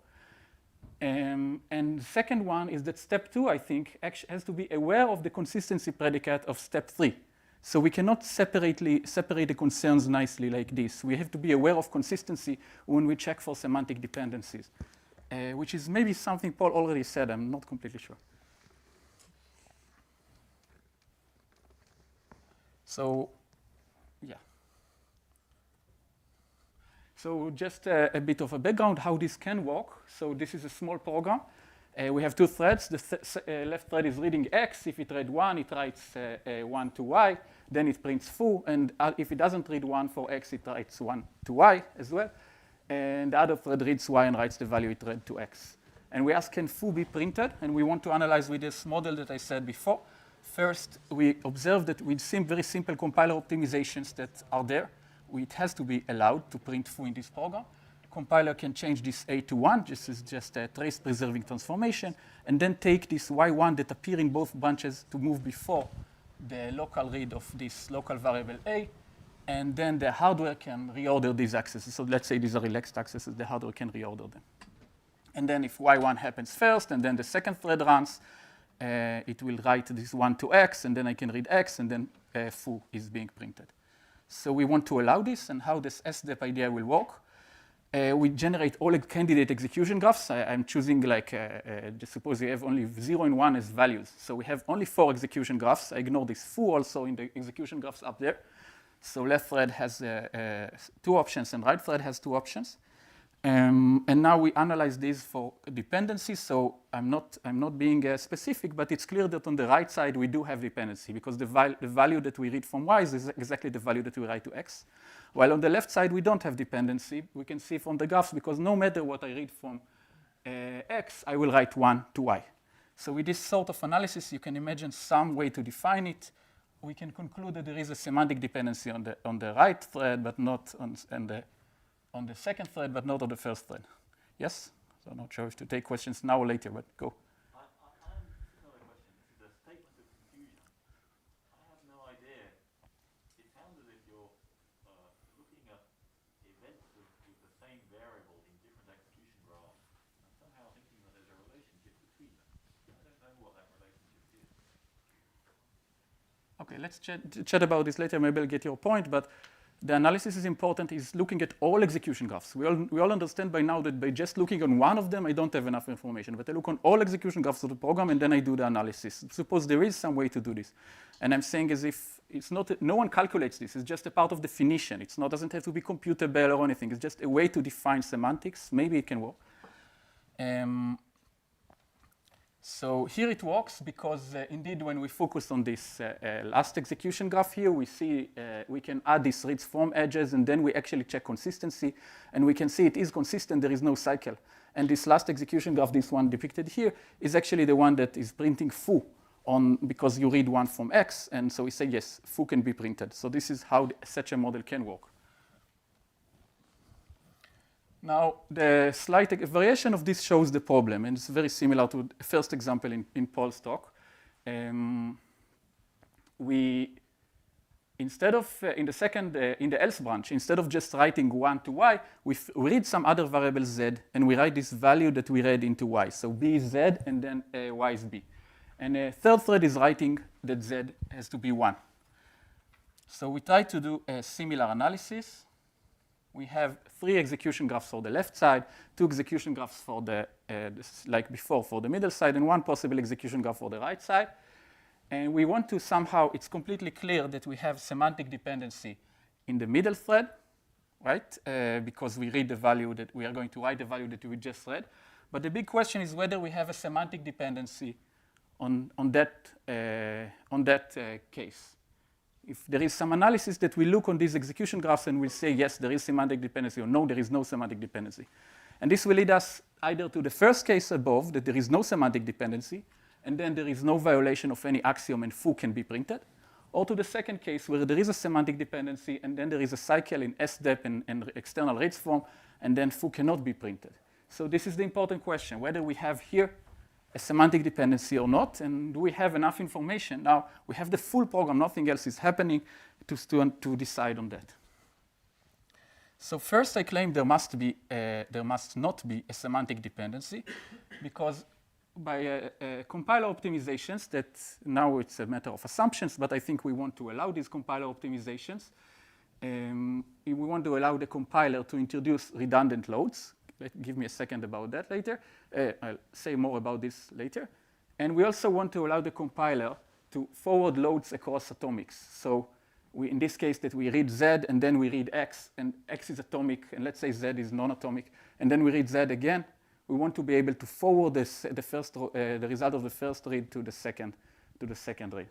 And the second one is that step 2, I think, actually has to be aware of the consistency predicate of step 3. So we cannot separate the concerns nicely like this. We have to be aware of consistency when we check for semantic dependencies, which is maybe something Paul already said. I'm not completely sure. So, yeah. So just a bit of a background how this can work. So this is a small program. We have 2 threads. The left thread is reading X. If it read 1, it writes 1 to Y. Then it prints foo. And if it doesn't read 1 for X, it writes 1 to Y as well. And the other thread reads Y and writes the value it read to X. And we ask, can foo be printed? And we want to analyze with this model that I said before. First, we observe that with very simple compiler optimizations that are there, it has to be allowed to print foo in this program. Compiler can change this A to 1, this is just a trace preserving transformation, and then take this Y1 that appear in both branches to move before the local read of this local variable A, and then the hardware can reorder these accesses. So let's say these are relaxed accesses, the hardware can reorder them. And then if Y1 happens first, and then the second thread runs, it will write this 1 to X, and then I can read X, and then foo is being printed. So we want to allow this, and how this SDEP idea will work. We generate all the candidate execution graphs. I'm choosing just suppose you have only 0 and 1 as values. So we have only 4 execution graphs. I ignore this foo also in the execution graphs up there. So left thread has 2 options and right thread has 2 options. And now we analyze these for dependencies. So I'm not being specific, but it's clear that on the right side we do have dependency because the value that we read from y is exactly the value that we write to x. While on the left side we don't have dependency. We can see from the graphs because no matter what I read from x, I will write 1 to y. So with this sort of analysis, you can imagine some way to define it. We can conclude that there is a semantic dependency on the right thread, but not on the second thread, but not on the first thread. Yes? So I'm not sure if to take questions now or later, but go. Another question. This is a statement of confusion. I have no idea. It sounds as if you're looking at events with the same variable in different execution graphs and somehow thinking that there's a relationship between them. I don't know what that relationship is. Okay, let's chat about this later. Maybe I'll get your point, but the analysis is important, is looking at all execution graphs. We all understand by now that by just looking on one of them, I don't have enough information, but I look on all execution graphs of the program and then I do the analysis. Suppose there is some way to do this. And I'm saying as if it's not, no one calculates this, it's just a part of definition. It's not, doesn't have to be computable or anything. It's just a way to define semantics. Maybe it can work. So here it works because indeed when we focus on this last execution graph here, we see we can add these reads from edges and then we actually check consistency and we can see it is consistent, there is no cycle. And this last execution graph, this one depicted here, is actually the one that is printing foo on because you read 1 from x, and so we say yes, foo can be printed. So this is how such a model can work. Now, the slight variation of this shows the problem, and it's very similar to the first example in Paul's talk. Instead of, in the else branch, instead of just writing 1 to y, we read some other variable z, and we write this value that we read into y. So b is z, and then y is b. And a third thread is writing that z has to be 1. So we try to do a similar analysis. We have 3 execution graphs for the left side, 2 execution graphs for like before, for the middle side, and 1 possible execution graph for the right side. And we want to somehow, it's completely clear that we have semantic dependency in the middle thread, right? Because we read the value that we are going to write the value that we just read. But the big question is whether we have a semantic dependency on that case. If there is some analysis that we look on these execution graphs and we'll say, yes, there is semantic dependency, or no, there is no semantic dependency. And this will lead us either to the first case above, that there is no semantic dependency, and then there is no violation of any axiom and foo can be printed, or to the second case where there is a semantic dependency and then there is a cycle in SDEP and external reads form, and then foo cannot be printed. So this is the important question, whether we have here a semantic dependency or not, and do we have enough information? Now, we have the full program, nothing else is happening to decide on that. So first I claim there must not be a semantic dependency, because by compiler optimizations, that now it's a matter of assumptions, but I think we want to allow these compiler optimizations. We want to allow the compiler to introduce redundant loads. Give me a second about that later. I'll say more about this later. And we also want to allow the compiler to forward loads across atomics. So in this case that we read z and then we read x, and x is atomic, and let's say z is non-atomic, and then we read z again. We want to be able to forward the result of the first read to the second read.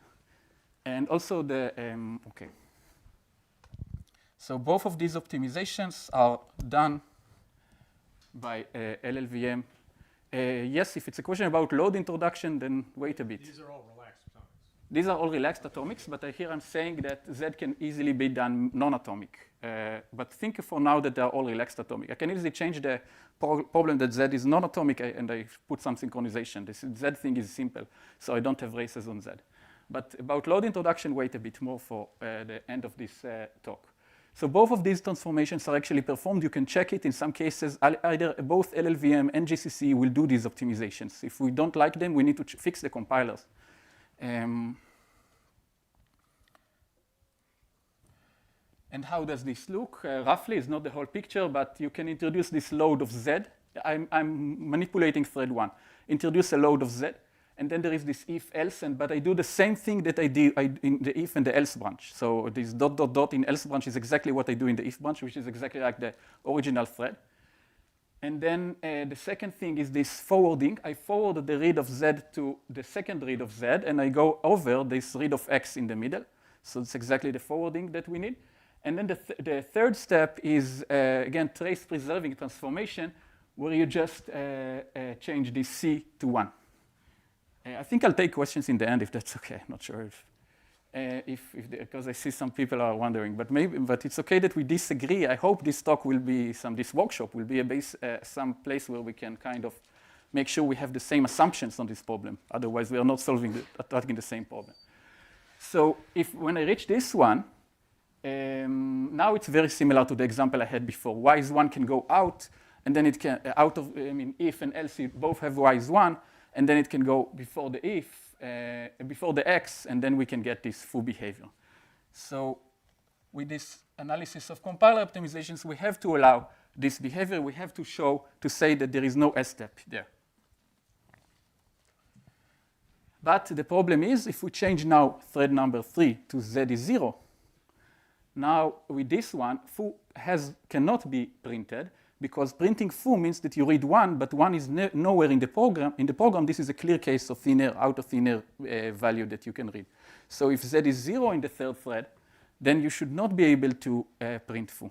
And also okay. So both of these optimizations are done by LLVM. Yes, if it's a question about load introduction, then wait a bit. These are all relaxed atomics. These are all relaxed atomics, but here I'm saying that Z can easily be done non-atomic. But think for now that they are all relaxed atomic. I can easily change the problem that Z is non-atomic and I put some synchronization. This Z thing is simple, so I don't have races on Z. But about load introduction, wait a bit more for the end of this talk. So both of these transformations are actually performed. You can check it. In some cases, either both LLVM and GCC will do these optimizations. If we don't like them, we need to fix the compilers. And how does this look? Roughly, it's not the whole picture, but you can introduce this load of Z. I'm manipulating thread 1. Introduce a load of Z. And then there is this if else, but I do the same thing that I do in the if and the else branch. So this dot, dot, dot in else branch is exactly what I do in the if branch, which is exactly like the original thread. And then the second thing is this forwarding. I forward the read of Z to the second read of Z, and I go over this read of X in the middle. So it's exactly the forwarding that we need. And then the third step is, again, trace preserving transformation, where you just change this C to 1. I think I'll take questions in the end if that's okay. Not sure if because I see some people are wondering, but it's okay that we disagree. I hope this talk will be this workshop will be some place where we can kind of make sure we have the same assumptions on this problem. Otherwise, we are not attacking the same problem. So when I reach this one, now it's very similar to the example I had before. Y is 1 can go out, and then it can if and else both have Y is 1. And then it can go before the if, before the X, and then we can get this foo behavior. So with this analysis of compiler optimizations, we have to allow this behavior. We have to say that there is no S step there. But the problem is, if we change now thread number 3 to Z is 0, now with this one, foo cannot be printed, because printing foo means that you read 1, but 1 is nowhere in the program. In the program, this is a clear case of out of thin air value that you can read. So if Z is 0 in the third thread, then you should not be able to print foo.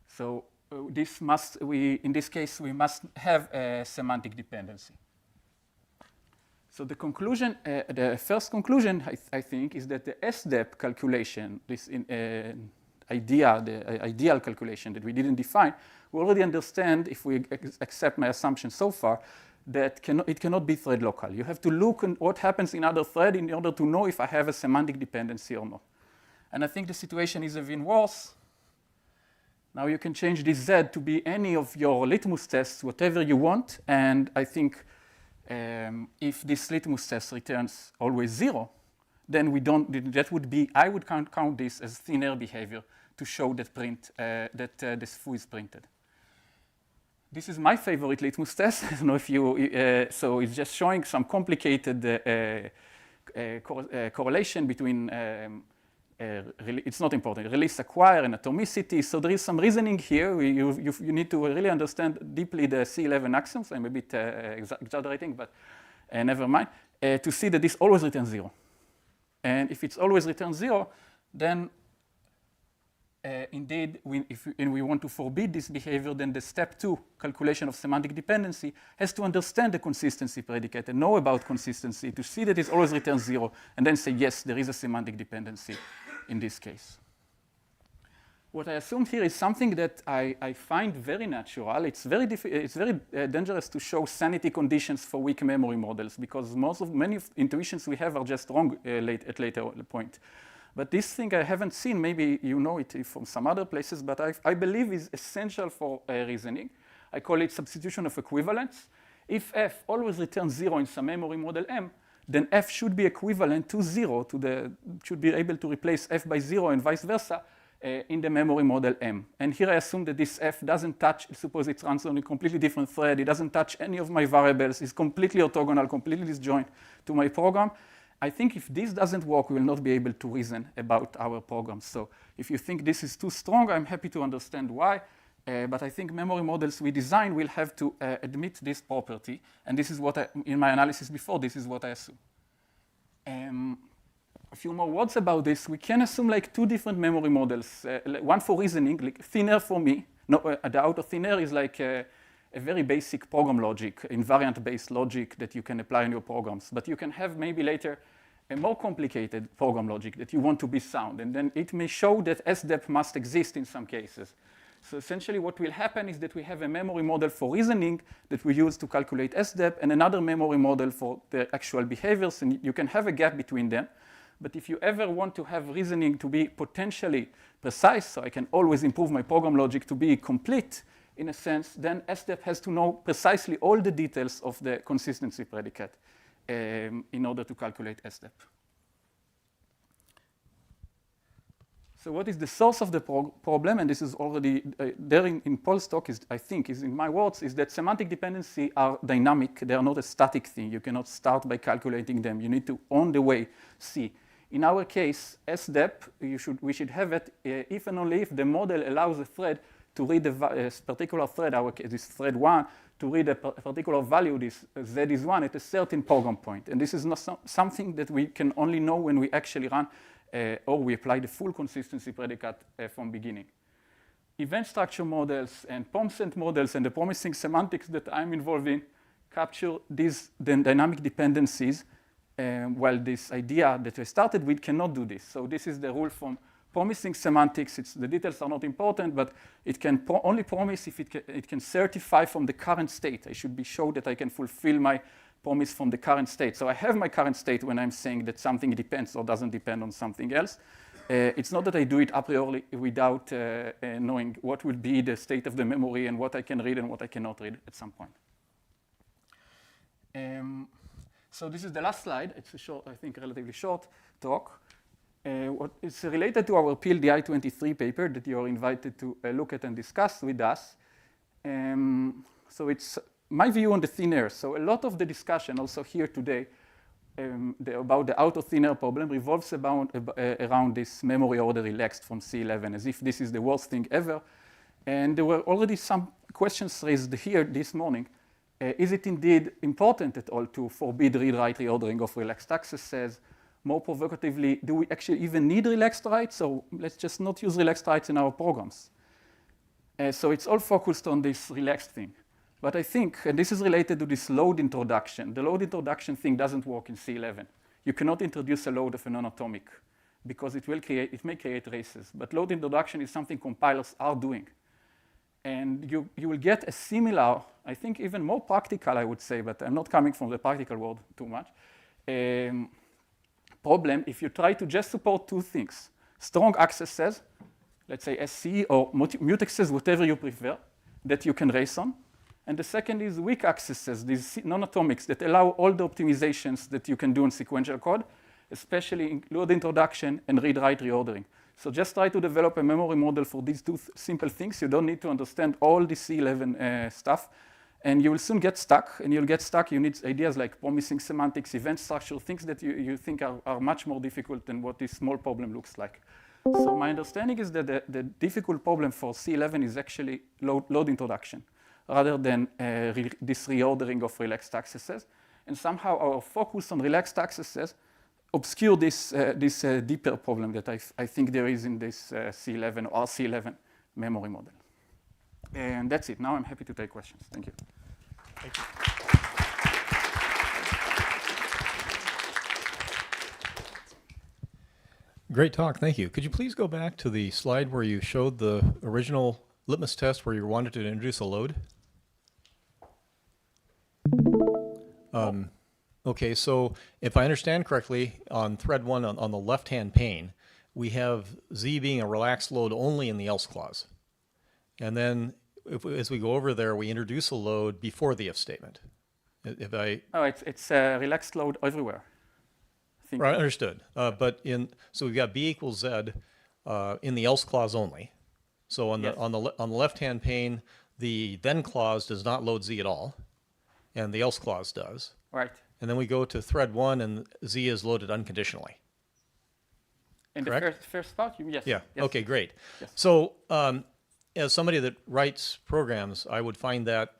So in this case, we must have a semantic dependency. So the conclusion, the first conclusion, I think, is that the SDEP calculation, this the ideal calculation that we didn't define, we already understand, if we accept my assumption so far, that it cannot be thread local. You have to look at what happens in other thread in order to know if I have a semantic dependency or not. And I think the situation is even worse. Now you can change this Z to be any of your litmus tests, whatever you want. And I think if this litmus test returns always 0, then I would count this as thin air behavior to show that this foo is printed. This is my favorite litmus test. I don't know if so it's just showing some complicated correlation between, it's not important, release acquire and atomicity. So there is some reasoning here. You need to really understand deeply the C11 axioms. I'm a bit exaggerating, but never mind, to see that this always returns 0. And if it's always returns 0, then indeed, if we want to forbid this behavior, then the step 2 calculation of semantic dependency has to understand the consistency predicate and know about consistency to see that it always returns 0, and then say, yes, there is a semantic dependency in this case. What I assumed here is something that I find very natural. It's very dangerous to show sanity conditions for weak memory models, because many intuitions we have are just wrong at later point. But this thing I haven't seen, maybe you know it from some other places, but I believe is essential for reasoning. I call it substitution of equivalence. If f always returns 0 in some memory model M, then f should be equivalent to 0, should be able to replace f by 0 and vice versa in the memory model M. And here I assume that this f doesn't touch, suppose it runs on a completely different thread, it doesn't touch any of my variables, it's completely orthogonal, completely disjoint to my program. I think if this doesn't work, we will not be able to reason about our programs. So if you think this is too strong, I'm happy to understand why. But I think memory models we design will have to admit this property. And this is what in my analysis before, this is what I assume. A few more words about this. We can assume like 2 different memory models. One for reasoning, like thin air for me. No, the outer thin air is like a very basic program logic, invariant-based logic that you can apply in your programs. But you can have maybe later a more complicated program logic that you want to be sound. And then it may show that SDEP must exist in some cases. So essentially what will happen is that we have a memory model for reasoning that we use to calculate SDEP and another memory model for the actual behaviors. And you can have a gap between them. But if you ever want to have reasoning to be potentially precise, so I can always improve my program logic to be complete, in a sense, then SDEP has to know precisely all the details of the consistency predicate in order to calculate SDEP. So what is the source of the problem? And this is already there in Paul's talk, I think, is in my words, is that semantic dependency are dynamic. They are not a static thing. You cannot start by calculating them. You need to, on the way, see. In our case, SDEP, we should have it if and only if the model allows a thread to read a particular thread, our case is thread 1, to read a particular value, this z is 1, at a certain program point. And this is not something that we can only know when we actually run or we apply the full consistency predicate from beginning. Event structure models and POMSENT models and the promising semantics that I'm involved in capture these dynamic dependencies, while this idea that I started with cannot do this. So this is the rule from promising semantics. The details are not important, but it can only promise if it can certify from the current state. I should be sure that I can fulfill my promise from the current state. So I have my current state when I'm saying that something depends or doesn't depend on something else. It's not that I do it a priori without knowing what will be the state of the memory and what I can read and what I cannot read at some point. So this is the last slide. It's a short, I think, relatively short talk. It's related to our POPL'23 paper that you are invited to look at and discuss with us. So it's my view on the thin air. So a lot of the discussion also here today about the auto-thin air problem revolves around this memory order relaxed from C11, as if this is the worst thing ever. And there were already some questions raised here this morning. Is it indeed important at all to forbid read-write reordering of relaxed accesses? More provocatively, do we actually even need relaxed writes? So let's just not use relaxed writes in our programs. So it's all focused on this relaxed thing. But I think, and this is related to this load introduction, the load introduction thing doesn't work in C11. You cannot introduce a load of a non-atomic because it may create races. But load introduction is something compilers are doing. And you will get a similar, I think even more practical, I would say, but I'm not coming from the practical world too much, problem if you try to just support two things. Strong accesses, let's say SC or mutexes, whatever you prefer, that you can race on. And the second is weak accesses, these non-atomics that allow all the optimizations that you can do in sequential code, especially in load introduction and read-write reordering. So just try to develop a memory model for these two simple things. You don't need to understand all the C11 stuff. And you will soon get stuck. And you'll get stuck. You need ideas like promising semantics, event structure, things that you think are much more difficult than what this small problem looks like. So my understanding is that the difficult problem for C11 is actually load introduction, rather than this reordering of relaxed accesses. And somehow our focus on relaxed accesses obscure this deeper problem that I think there is in this C11 or RC11 memory model. And that's it. Now I'm happy to take questions. Thank you. Thank you. Great talk. Thank you. Could you please go back to the slide where you showed the original litmus test where you wanted to introduce a load? Okay, so if I understand correctly, on thread 1 on the left-hand pane, we have Z being a relaxed load only in the else clause. And then as we go over there, we introduce a load before the if statement. If I it's a relaxed load everywhere. Right, understood. So we've got B equals Z in the else clause only. So on the left-hand pane, the then clause does not load Z at all, and the else clause does. Right. And then we go to thread 1, and Z is loaded unconditionally. In correct? the first part, yes. Yeah. Yes. Okay. Great. Yes. So as somebody that writes programs, I would find that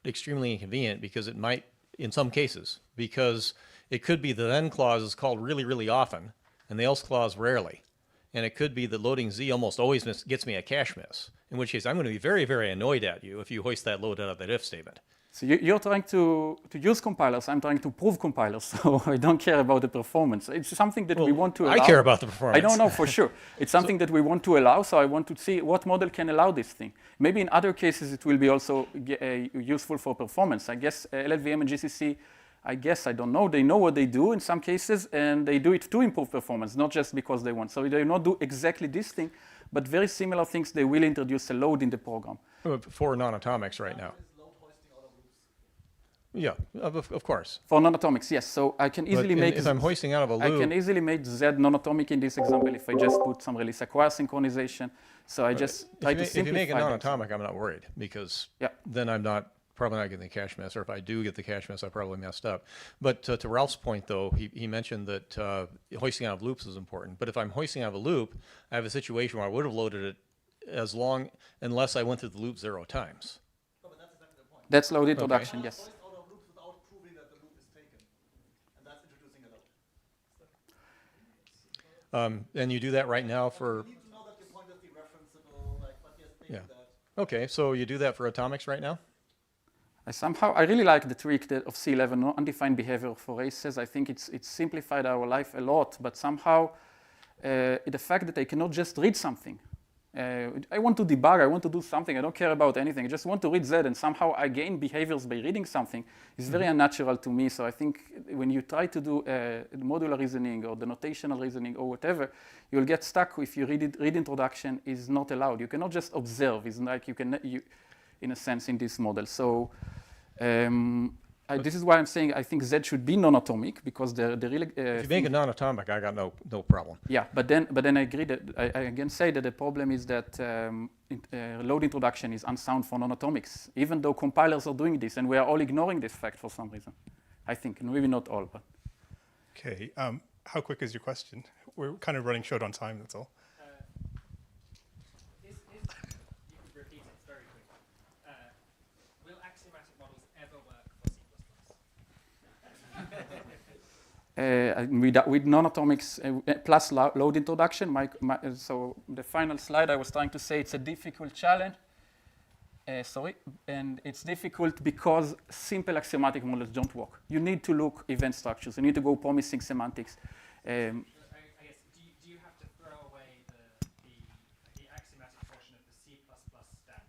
extremely inconvenient because it might, in some cases, because it could be the then clause is called really, really often, and the else clause rarely. And it could be that loading Z almost always gets me a cache miss, in which case I'm going to be very, very annoyed at you if you hoist that load out of that if statement. So you're trying to use compilers. I'm trying to prove compilers. So I don't care about the performance. It's something that we want to allow. I care about the performance. I don't know for sure. It's something that we want to allow. So I want to see what model can allow this thing. Maybe in other cases it will be also useful for performance. I guess LLVM and GCC, I don't know. They know what they do in some cases, and they do it to improve performance, not just because they want. So they not do exactly this thing, but very similar things. They will introduce a load in the program. For non-atomics right now. Yeah, of course. For non-atomics, yes. So I can easily make... If I'm hoisting out of a loop... I can easily make Z non-atomic in this example if I just put some release acquire synchronization. So I just try to simplify. If you make it non-atomic, I'm not worried, because then I'm probably not getting the cache miss, or if I do get the cache miss, I probably messed up. But to Ralph's point, though, he mentioned that hoisting out of loops is important. But if I'm hoisting out of a loop, I have a situation where I would have loaded it unless I went through the loop 0 times. That's load introduction, yes. And you do that right now for... Yeah. Okay, so you do that for atomics right now? I really like the trick of C11, undefined behavior for races. I think it's simplified our life a lot, but somehow the fact that I cannot just read something. I want to debug, I want to do something, I don't care about anything, I just want to read Z, and somehow I gain behaviors by reading something. It's very unnatural to me, so I think when you try to do modular reasoning or the notational reasoning or whatever, you'll get stuck if you read introduction is not allowed. You cannot just observe, it's like in a sense in this model. So this is why I'm saying I think Z should be non-atomic, because the real... if you make it non-atomic, I got no problem. Yeah, but then I agree that I again say that the problem is that load introduction is unsound for non-atomics, even though compilers are doing this, and we are all ignoring this fact for some reason. I think, and maybe not all, but... Okay, how quick is your question? We're kind of running short on time, that's all. You could repeat it very quickly. Will axiomatic models ever work for C++? With non-atomics plus load introduction, so the final slide I was trying to say it's a difficult challenge. And it's difficult because simple axiomatic models don't work. You need to look event structures. You need to go promising semantics. I guess, do you have to throw away the axiomatic portion of the C++ standard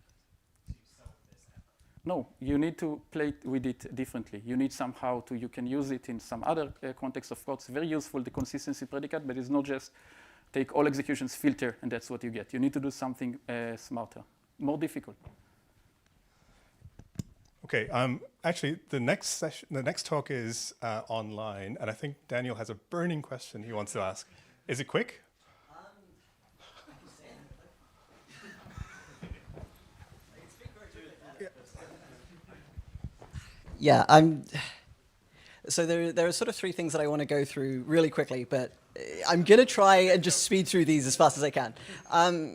to solve this effort? No, you need to play with it differently. You need somehow you can use it in some other context. Of course, very useful, the consistency predicate, but it's not just take all executions, filter, and that's what you get. You need to do something smarter, more difficult. Okay, actually, the next talk is online, and I think Daniel has a burning question he wants to ask. Is it quick? Yeah, so there are sort of 3 things that I want to go through really quickly, but I'm going to try and just speed through these as fast as I can.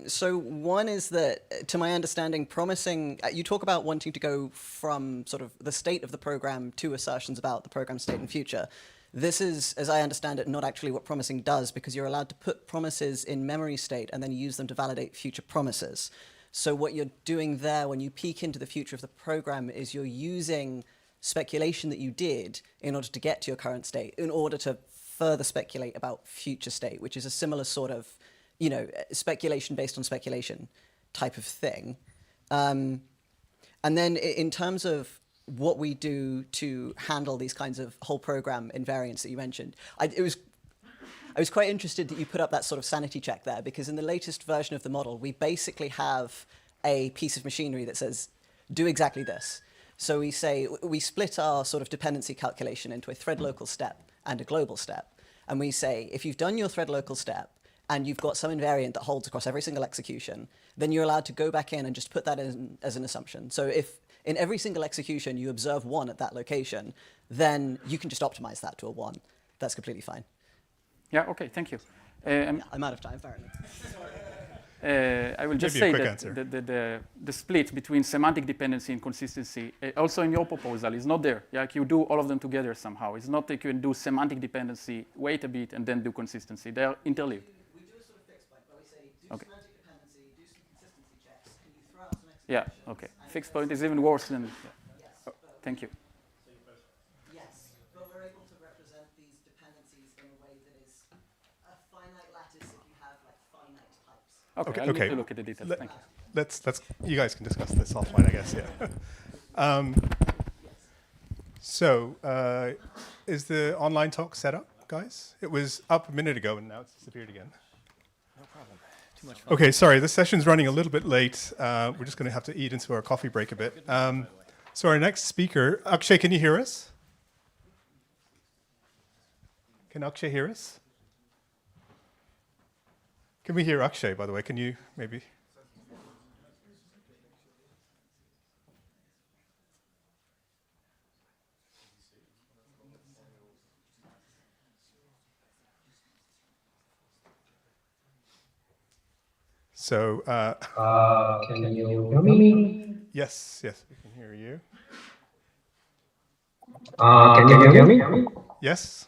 So one is that, to my understanding, promising, you talk about wanting to go from sort of the state of the program to assertions about the program state and future. This is, as I understand it, not actually what promising does, because you're allowed to put promises in memory state and then use them to validate future promises. So what you're doing there when you peek into the future of the program is you're using speculation that you did in order to get to your current state, in order to further speculate about future state, which is a similar sort of, speculation based on speculation type of thing. And then in terms of what we do to handle these kinds of whole program invariants that you mentioned, I was quite interested that you put up that sort of sanity check there, because in the latest version of the model, we basically have a piece of machinery that says, do exactly this. So we split our sort of dependency calculation into a thread local step and a global step. And we say, if you've done your thread local step and you've got some invariant that holds across every single execution, then you're allowed to go back in and just put that in as an assumption. So if in every single execution you observe 1 at that location, then you can just optimize that to a 1. That's completely fine. Yeah, okay, thank you. I'm out of time, apparently. I will just say that the split between semantic dependency and consistency, also in your proposal, is not there. Like you do all of them together somehow. It's not like you can do semantic dependency, wait a bit, and then do consistency. They are interleaved. We do a sort of fixed point, where we say, do semantic dependency, do some consistency checks, and you throw out some executions. Yeah, okay. Fixed point is even worse than... Yeah. Yes, thank you. Yes, but we're able to represent these dependencies in a way that is a finite lattice if you have like finite types. Okay, I'll need to look at the details. Thank you. Let's. You guys can discuss this offline, I guess. Yeah. So, is the online talk set up, guys? It was up a minute ago, and now it's disappeared again. No problem. Too much fun. Okay, sorry. This session's running a little bit late. We're just going to have to eat into our coffee break a bit. So our next speaker, Akshay, can you hear us? Can Akshay hear us? Can we hear Akshay, by the way? Can you maybe? So, can you hear me? Yes, yes, we can hear you. Can you hear me? Yes.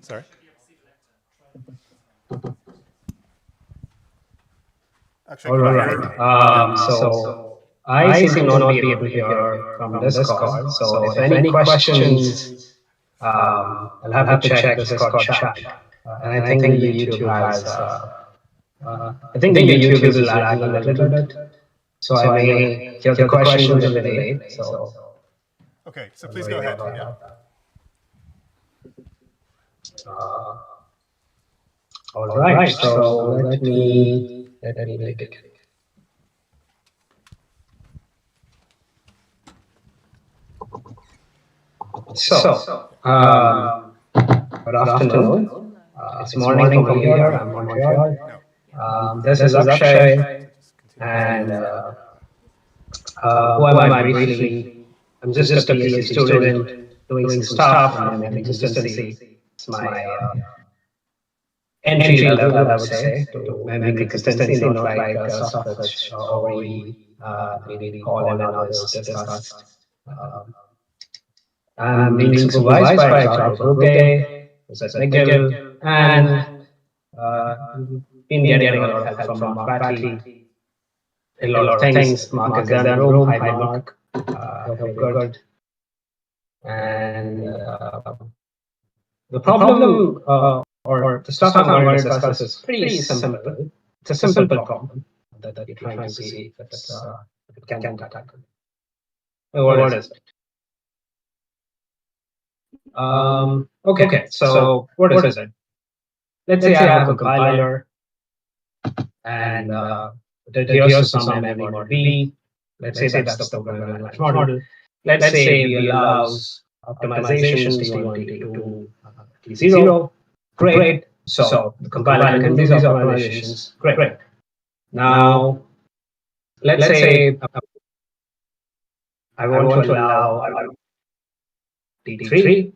Sorry. All right. So I seem to not be able to hear from Discord. So if any questions, I'll have to check Discord chat. And I think the YouTube has. I think the YouTube is lagging a little bit, so I may hear the question a little late. So. Okay, so please go ahead. Yeah. All right. So let me make it. So, good afternoon. It's morning from here. I'm from Montreal. This is Akshay, and who am I briefly? I'm just a PhD student doing some stuff. I'm in consistency. It's my entry level, I would say, to memory consistency, not like stuff which already maybe Paul and others discussed. I'm being supervised by Dr. Brugge, who's at McGill, and been getting a lot of help from Mark Batley. A lot of things. Mark is there in the room. Hi, Mark. Hope you're good. And the problem, or the stuff I'm going to discuss is pretty simple. It's a simple problem that we're trying to see if it can be tackled. What is it? Okay, so what is it? Let's say I have a compiler, and here's some memory model B. Let's say that's the program language model. Let's say we allows optimizations T1, T2, T0. Great. So the compiler can do these optimizations. Great. Now, let's say I want to allow T3,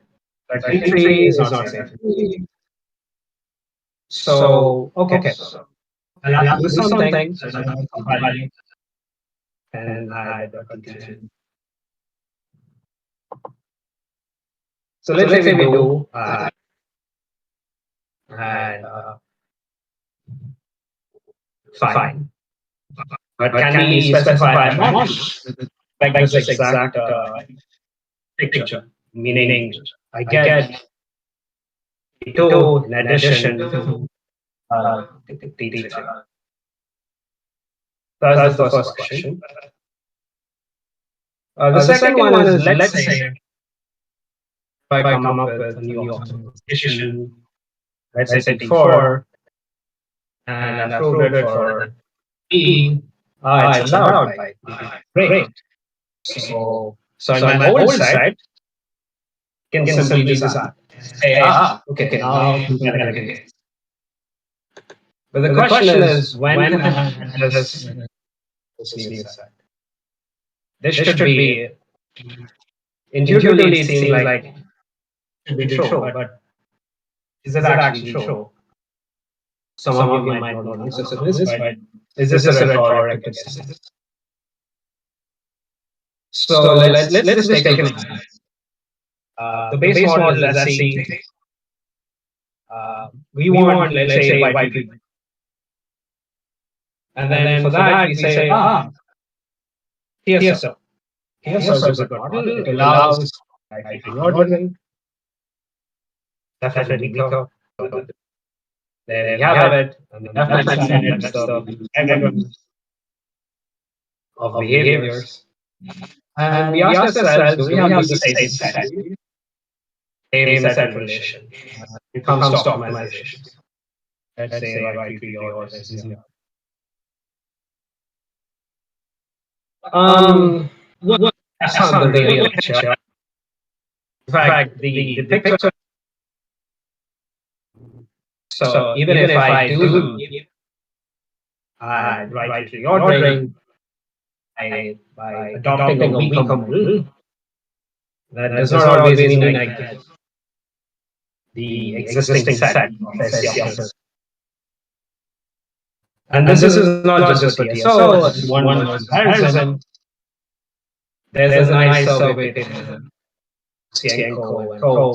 but T3 is not safe. So, okay. I'll do something and add a T3. So let's say we do and fine. But can we specify how much? Like this exact picture, meaning I get T2 in addition to T3. That's the first question. The second one is, let's say if I come up with a new optimization, let's say T4, and I proved it for E, it's allowed by great. So in my old side, can simply just say, okay, now you can get it. But the question is, when can I have this new side? This should be, intuitively it seems like it should be true, but is it actually true? Some of you might not know the answer to this, but is this a rhetorical question? So let's just take an example. The base model is SC. We want, let's say, YPP. And then for that, we say, TSO. TSO is a good model. It allows YPP modeling. Definitely weaker. There you have it. And then definitely that's the diagram of behaviors. And we ask ourselves, do we have the same set? Same set relation. It comes to optimization. let's say right tree or SCR. Well, that's not the real picture. In fact, the picture. So even if I do right tree ordering by adopting a weaker model, that does not always mean I get the existing set of SCRs. And this is not just for TSO, it's one more comparison. There's a nice survey paper, Cienko and Co.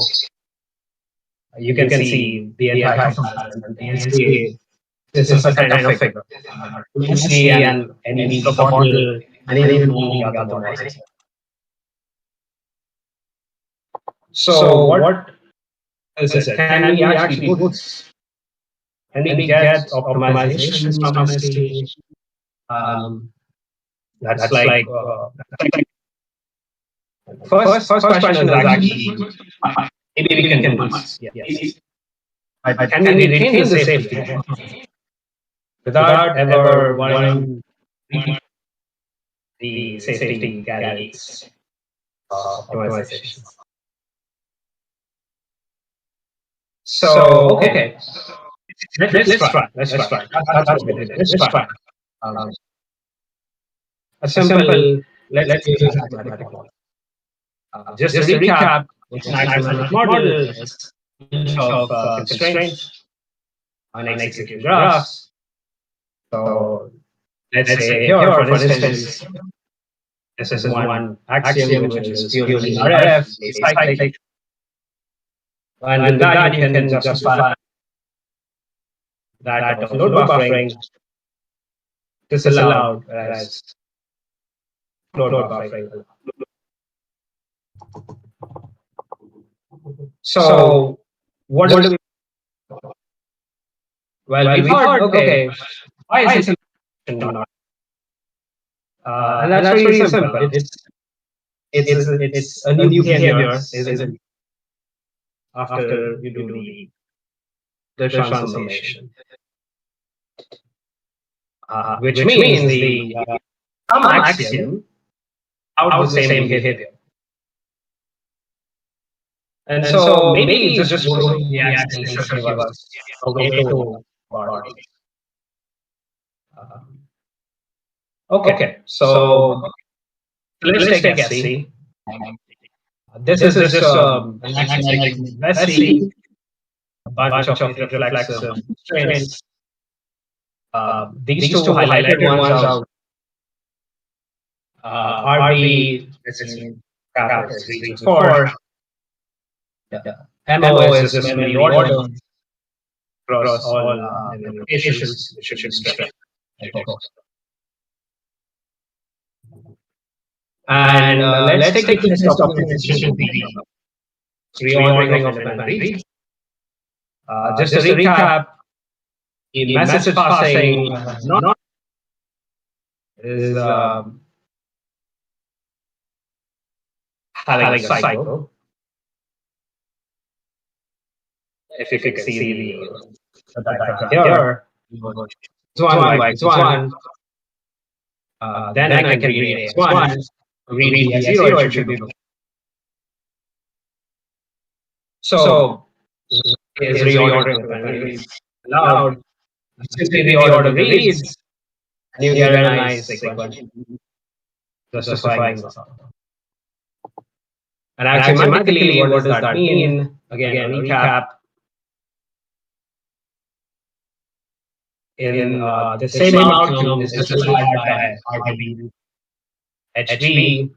You can see the entire comparison. This is a kind of figure. Lucy and any model, and even all the other models. So what is it? Can we actually do this? Can we get optimizations from SC? That's like first question is actually maybe we can do this. Yes. But can we retain the safety without ever worrying the safety carries optimization? So okay, let's try. That's what we did. Let's try. A simple. Let's use a mathematical model. Just to recap, it's an axiomatic model. It's of constraints on execution graphs. So let's say here, for instance, this is one axiom which is purely RF, cyclic. And with that, you can justify that of load buffering disallowed, whereas load buffering. So what do we? Well, we thought, okay, why is it not? And that's very simple. It's a new behavior, isn't after you do the transformation, which means the some axiom out the same behavior. And so maybe just following the axiom should give us a way to guard. Okay, so let's take SC. This is just an axiomatic SC, a bunch of reflexive constraints. These two highlighted ones are RB, capitals 3 to 4. MO is just memory order across all memory locations, which should be straight. And let's take the test optimization reordering of element B. Just to recap, the message passing not is having a cycle. If you can see the diagram here, it's one by x1. Then I can read x1, read the x0, it should be. So is reordering allowed? Simply reorder the reads, and you get a nice sequence justifying this. And axiomatically, what does that mean? Again, a recap. In the same outcome is justified by RB, HB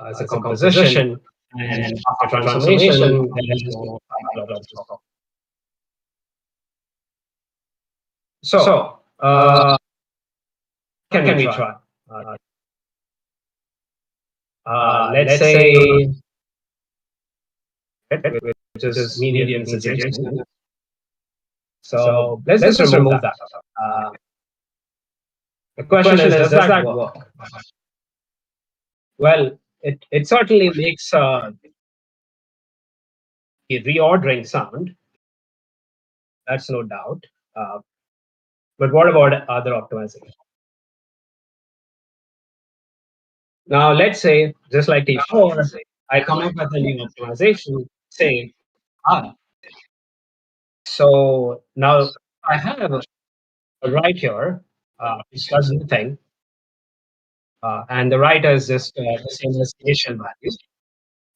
as a composition, and after transformation, there is no psychological. So, can we try? Let's say, which is medium suggestion. So let's just remove that. The question is, does that work? Well, it certainly makes the reordering sound That's no doubt. But what about other optimization? Now, let's say, just like T4, I come up with a new optimization, say, so now I have a right here, which does nothing, and the right is just the same as initial value,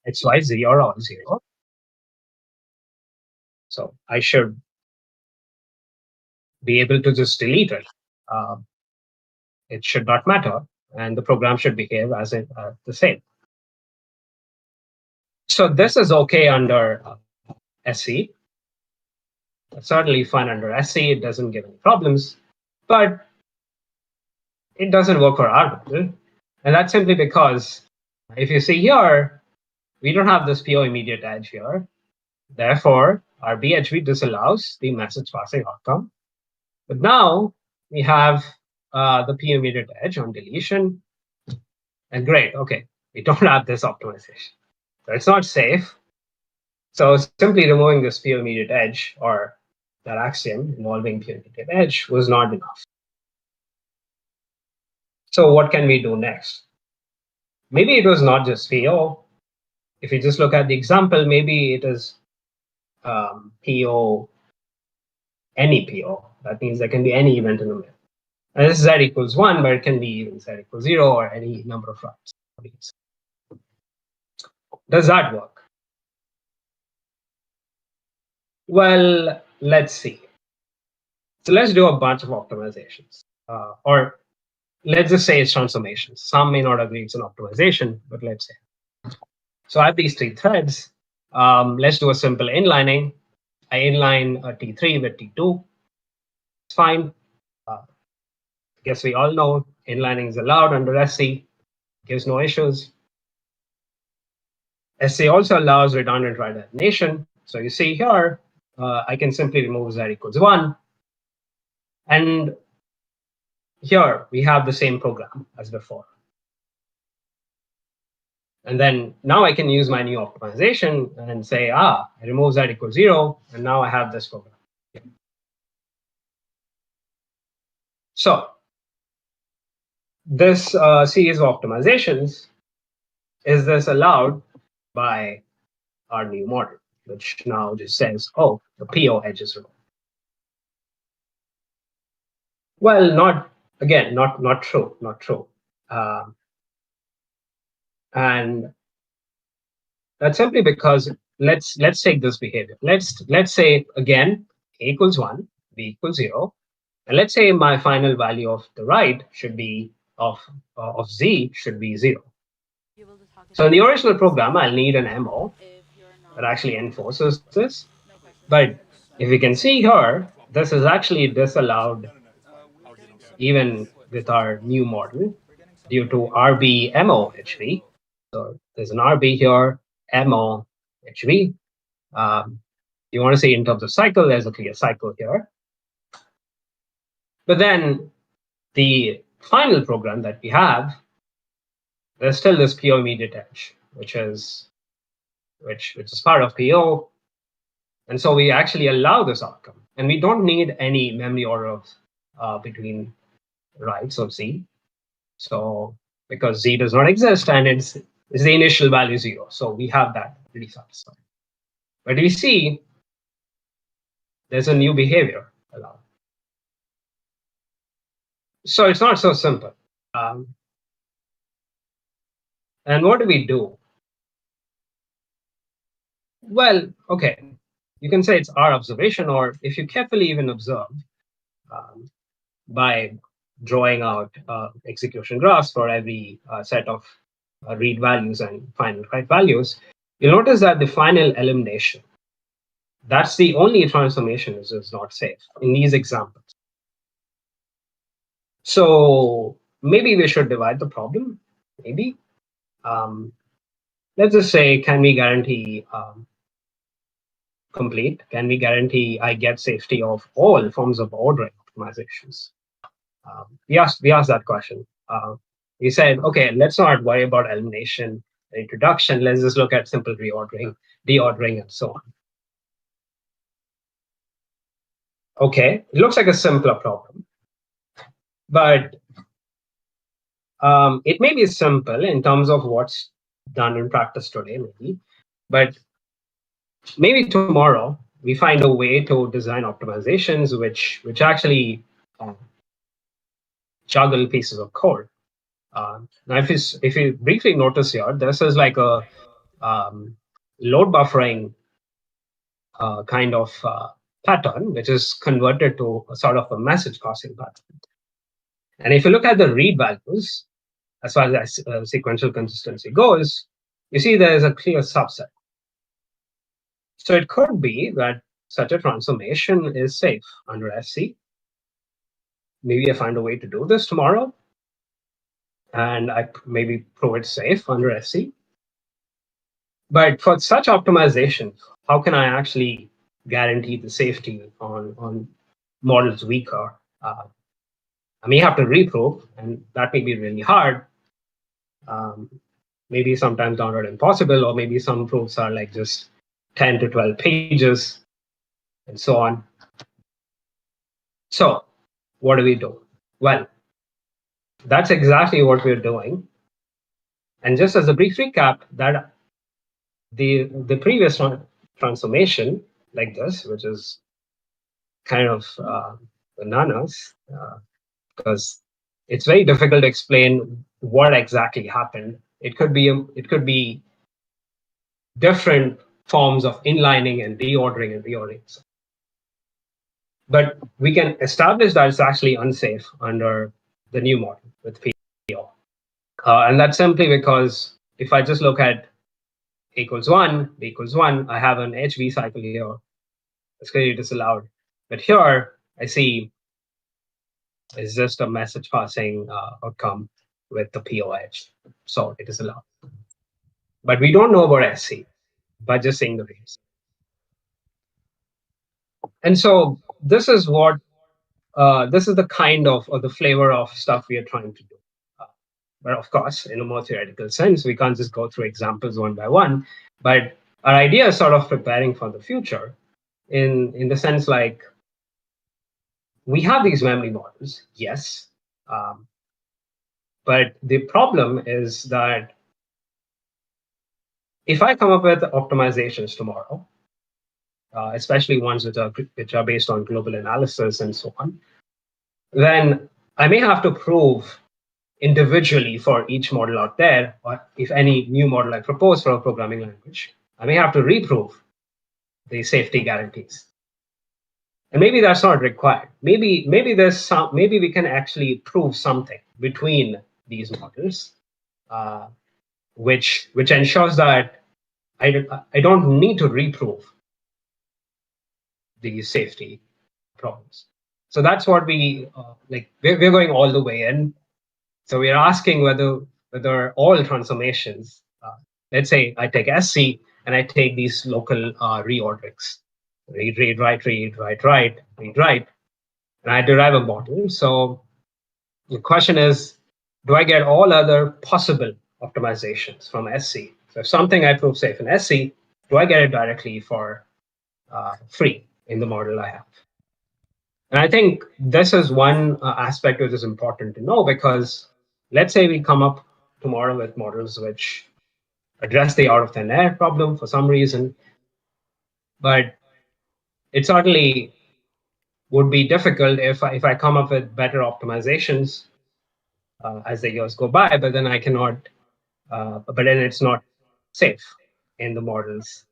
x, y, 0 or 0. So I should be able to just delete it. It should not matter, and the program should behave as the same. So this is okay under SC. It's certainly fine under SC. It doesn't give any problems, but it doesn't work for our model. And that's simply because if you see here, we don't have this PO immediate edge here. Therefore, our BHV disallows the message passing outcome. But now we have the PO immediate edge on deletion. And great, okay, we don't have this optimization. So it's not safe. So simply removing this PO immediate edge or that axiom involving PO immediate edge was not enough. So what can we do next? Maybe it was not just PO. If you just look at the example, maybe it is PO, any PO. That means there can be any event in the middle. And this is z equals 1, but it can be even z equals 0 or any number of routes. Does that work? Well, let's see. So let's do a bunch of optimizations. Or let's just say it's transformations. Some may not agree it's an optimization, but let's say. So I have these 3 threads. Let's do a simple inlining. I inline a T3 with T2. It's fine. I guess we all know inlining is allowed under SC. Gives no issues. SC also allows redundant right elimination. So you see here, I can simply remove z equals 1. And here we have the same program as before. And then now I can use my new optimization and say, I remove z equals 0, and now I have this program. So this series of optimizations, is this allowed by our new model, which now just says, oh, the PO edge is removed. Well, not true, not true. And that's simply because let's take this behavior. Let's say again a equals 1, b equals 0, and let's say my final value of the right should be of z should be 0. So in the original program, I'll need an MO that actually enforces this. But if you can see here, this is actually disallowed even with our new model due to RB MO HV. So there's an RB here, MO HV. You want to say in terms of cycle, there's a clear cycle here. But then the final program that we have, there's still this PO immediate edge, which is part of PO. And so we actually allow this outcome. And we don't need any memory order of between rights of Z. So because Z does not exist and it's the initial value 0. So we have that pretty satisfied. But we see there's a new behavior allowed. So it's not so simple. And what do we do? Well, okay, you can say it's our observation, or if you carefully even observe by drawing out execution graphs for every set of read values and final write values, you'll notice that the final elimination, that's the only transformation is not safe in these examples. So maybe we should divide the problem, maybe. Let's just say, can we guarantee complete? Can we guarantee I get safety of all forms of ordering optimizations? We asked that question. We said, okay, let's not worry about elimination, introduction. Let's just look at simple reordering, deordering, and so on. okay, it looks like a simpler problem, but it may be simple in terms of what's done in practice today, maybe, but maybe tomorrow we find a way to design optimizations which actually juggle pieces of code. Now, if you briefly notice here, this is like a load buffering kind of pattern, which is converted to a sort of a message passing pattern. And if you look at the read values, as far as sequential consistency goes, you see there is a clear subset. So it could be that such a transformation is safe under SC. Maybe I find a way to do this tomorrow, and I maybe prove it safe under SC. But for such optimization, how can I actually guarantee the safety on models weaker? I may have to reprove, and that may be really hard. Maybe sometimes downright impossible, or maybe some proofs are like just 10 to 12 pages, and so on. So what do we do? Well, that's exactly what we're doing. And just as a brief recap, that the previous transformation like this, which is kind of bananas, because it's very difficult to explain what exactly happened. It could be different forms of inlining and deordering and reordering. But we can establish that it's actually unsafe under the new model with PO. And that's simply because if I just look at A equals 1, B equals 1, I have an HV cycle here. It's clearly disallowed. But here, I see it's just a message passing outcome with the PO edge. So it is allowed. But we don't know about SC by just seeing the reads. And so this is what this is the kind of or the flavor of stuff we are trying to do. But of course, in a more theoretical sense, we can't just go through examples one by one. But our idea is sort of preparing for the future in the sense like we have these memory models, yes. But the problem is that if I come up with optimizations tomorrow, especially ones which are based on global analysis and so on, then I may have to prove individually for each model out there, or if any new model I propose for a programming language, I may have to reprove the safety guarantees. And maybe that's not required. Maybe we can actually prove something between these models, which ensures that I don't need to reprove these safety problems. So that's what we like. We're going all the way in. So we are asking whether all transformations, let's say I take SC and I take these local reorderings, read, read, write, read, write, write, read, write, and I derive a model. So the question is, do I get all other possible optimizations from SC? So if something I prove safe in SC, do I get it directly for free in the model I have? And I think this is one aspect which is important to know, because let's say we come up tomorrow with models which address the out of thin air problem for some reason, but it certainly would be difficult if I come up with better optimizations as the years go by, but then I cannot, but then it's not safe in the models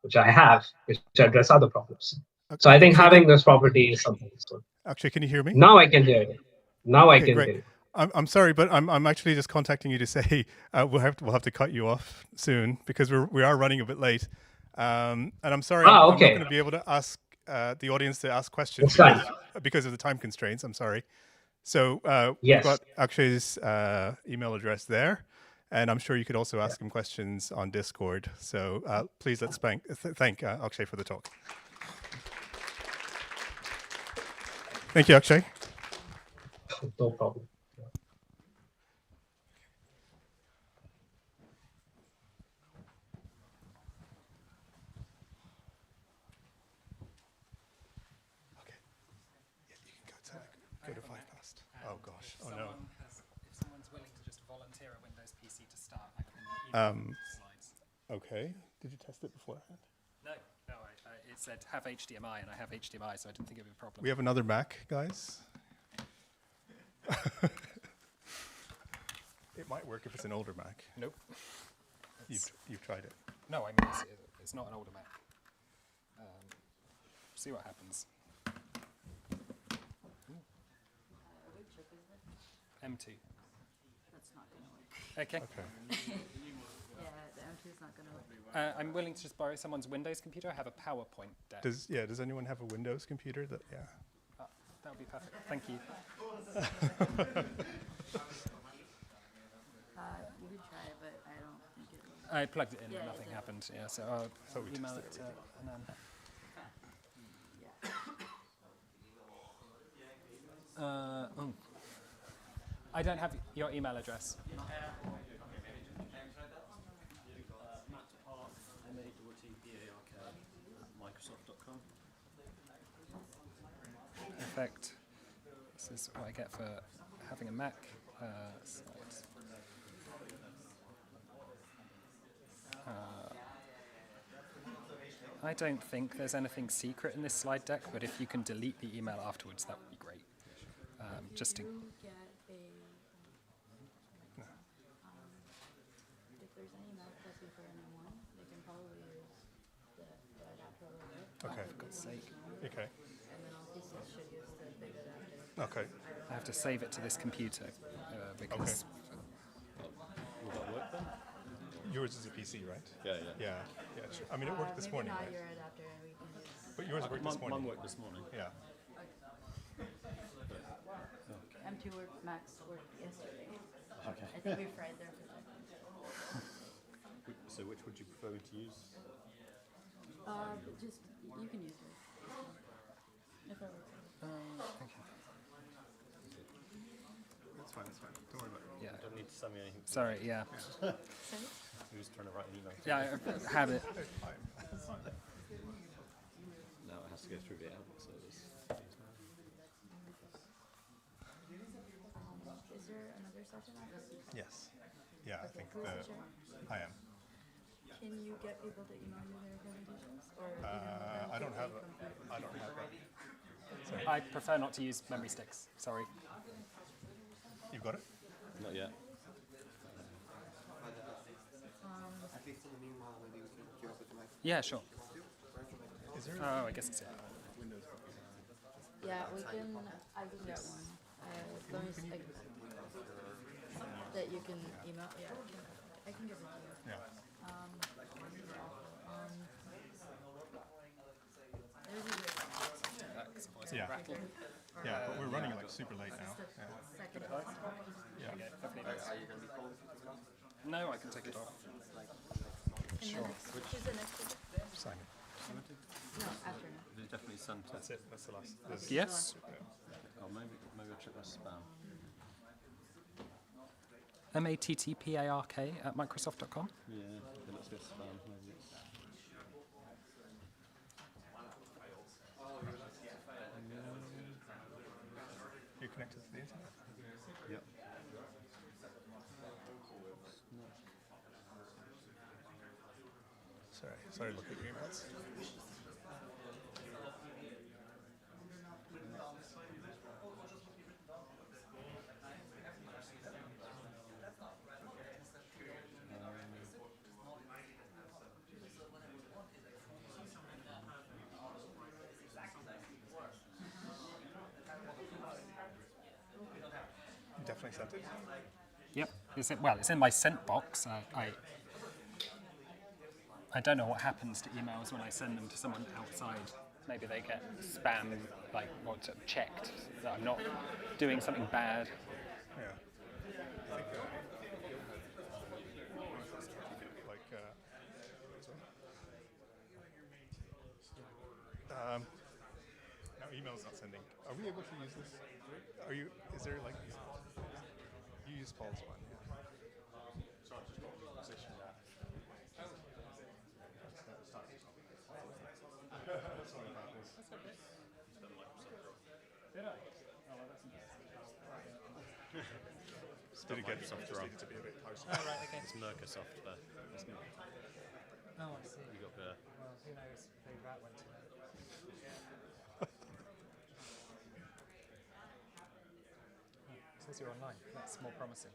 which I have, which address other problems. So I think having this property is something that's good. Actually, can you hear me? Now I can hear you. Now I can great. hear you. I'm sorry, but I'm actually just contacting you to say we'll have to cut you off soon because we are running a bit late. And I'm sorry, I'm not going to be able to ask the audience to ask questions because of the time constraints. I'm sorry. So we've got Akshay's email address there, and I'm sure you could also ask him questions on Discord. So please let's thank Akshay for the talk. Thank you, Akshay. No problem. gosh. Oh no. If someone's willing to just volunteer a Windows PC to start, I can email slides. Okay. Did you test it beforehand? No, it said have HDMI, and I have HDMI, so I didn't think it would be a problem. We have another Mac, guys. It might work if it's an older Mac. Nope. You've tried it. No, I mean it's not an older Mac. See what happens. M2. That's not going to work. Okay. Yeah, the M2 is not going to work. I'm willing to just borrow someone's Windows computer. I have a PowerPoint deck. Does anyone have a Windows computer? That that would be perfect. Thank you. You could try it, but I don't think it will. I plugged it in and nothing happened. Yeah, so I'll we email tested it to Anand. I don't have your email address. Microsoft.com. Perfect. This is what I get for having a Mac. Slides. I don't think there's anything secret in this slide deck, but if you can delete the email afterwards, that would be great. Just to. If there's any Mac testing for an M1, they can probably use the adapter a little bit. Okay. For God's sake. Okay. And then all PCs should use the big adapter. Okay. I have to save it to this computer because. Will that work then? Yours is a PC, right? Yeah. Sure. I mean, it worked this morning, not right? your adapter, we can use. But yours worked this morning. Mine worked this morning. Yeah. M2 Max worked yesterday. Okay. I think we fried their projector. So which would you prefer me to use? Just, you can use it. If that works. Okay. That's fine. Don't worry about it. Yeah. You don't need to send me anything. Sorry, yeah. He was trying to write an email. Yeah, I have it. Now it has to go through the Outlook service. Is there another session after? Yes. Yeah, I think Who's the chair? I am. Can you get people to email you their presentations? Or I don't have that. Sorry. I prefer not to use memory sticks. Sorry. You've got it? Not yet. Yeah, sure. Is there Oh, I guess it's it. Yeah, we can. I can get one. Let me see. That you can email. Yeah, I can give it to you. Yeah. There's a great Yeah. Yeah, but we're running like super late now. second. Yeah. No, I can take it off. Sure. Who's the next speaker? Simon. No, after. They definitely sent it. That's it. That's the last. Yes. Oh, maybe I'll check my spam. MATTPARK@microsoft.com. Yeah, then let's go spam. Maybe it's... You're connected to the internet? Yep. Sorry, look at your emails. You definitely sent it? Yep. It's in my sent box. I don't know what happens to emails when I send them to someone outside. Maybe they get spam, like, or checked that I'm not doing something bad. Yeah. I think no, email's not sending. Are we able to use this? Is there like, you use Paul's one? So I'll just go to position that. Sorry about this. Did I? Oh, well, that's Did it get Microsoft just wrong. needed to be a bit closer? Oh, right, okay. It's Microsoft. It's not. Oh, I see. You got the. Well, who knows? Maybe that went to it. It says you're online. That's more promising.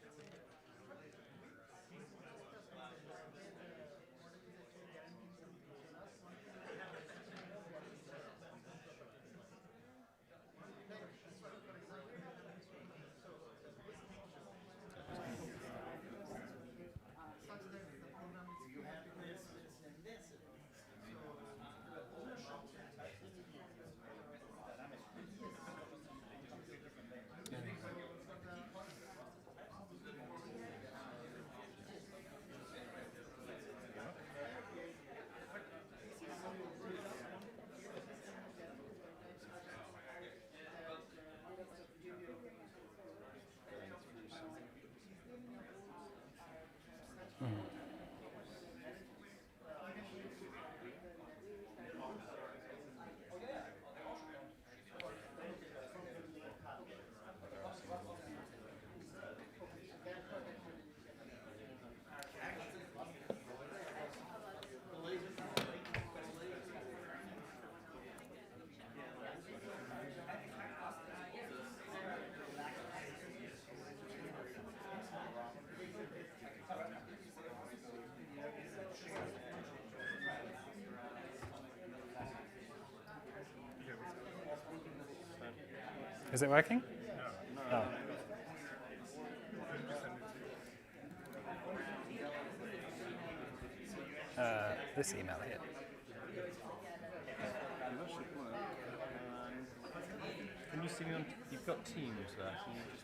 Is it working? No. This email here. Can you see me on? You've got Teams there. Can you just?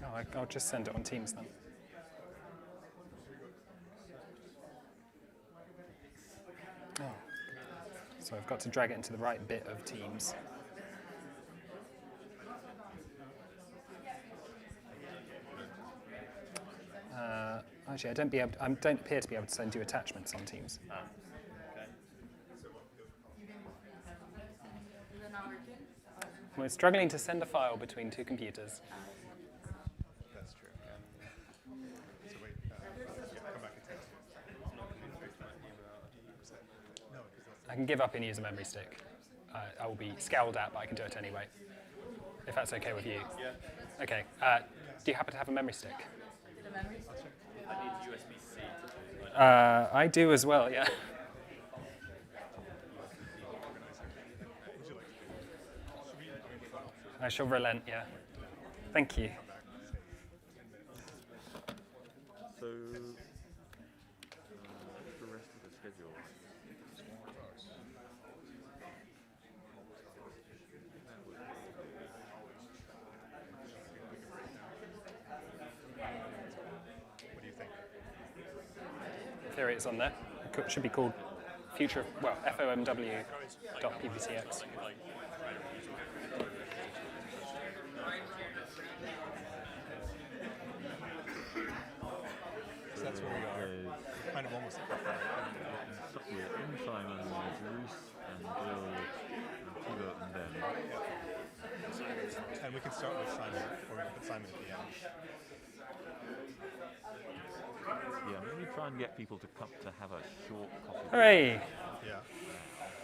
Oh, I'll just send it on Teams then. Oh. So I've got to drag it into the right bit of Teams. Actually, I don't appear to be able to send you attachments on Teams. Ah, okay. We're struggling to send a file between two computers. That's true. So wait, come back and text. I can give up in user memory stick. I will be scowled at, but I can do it anyway. If that's okay with you. Yeah. Okay. Do you happen to have a memory stick? I need USB-C to do it. I do as well, yeah. I shall relent, yeah. Thank you. So, what's the rest of the schedule? What do you think? In theory, it's on there. It should be called future, well, FOMW.pvcx. So that's where we are. Kind of almost at the far end. In Simon, Bruce, and Bill, and Tibet, and Ben. And we can start with Simon, or we can put Simon at the end. Yeah, maybe try and get people to come to have a short coffee. Hooray! Yeah.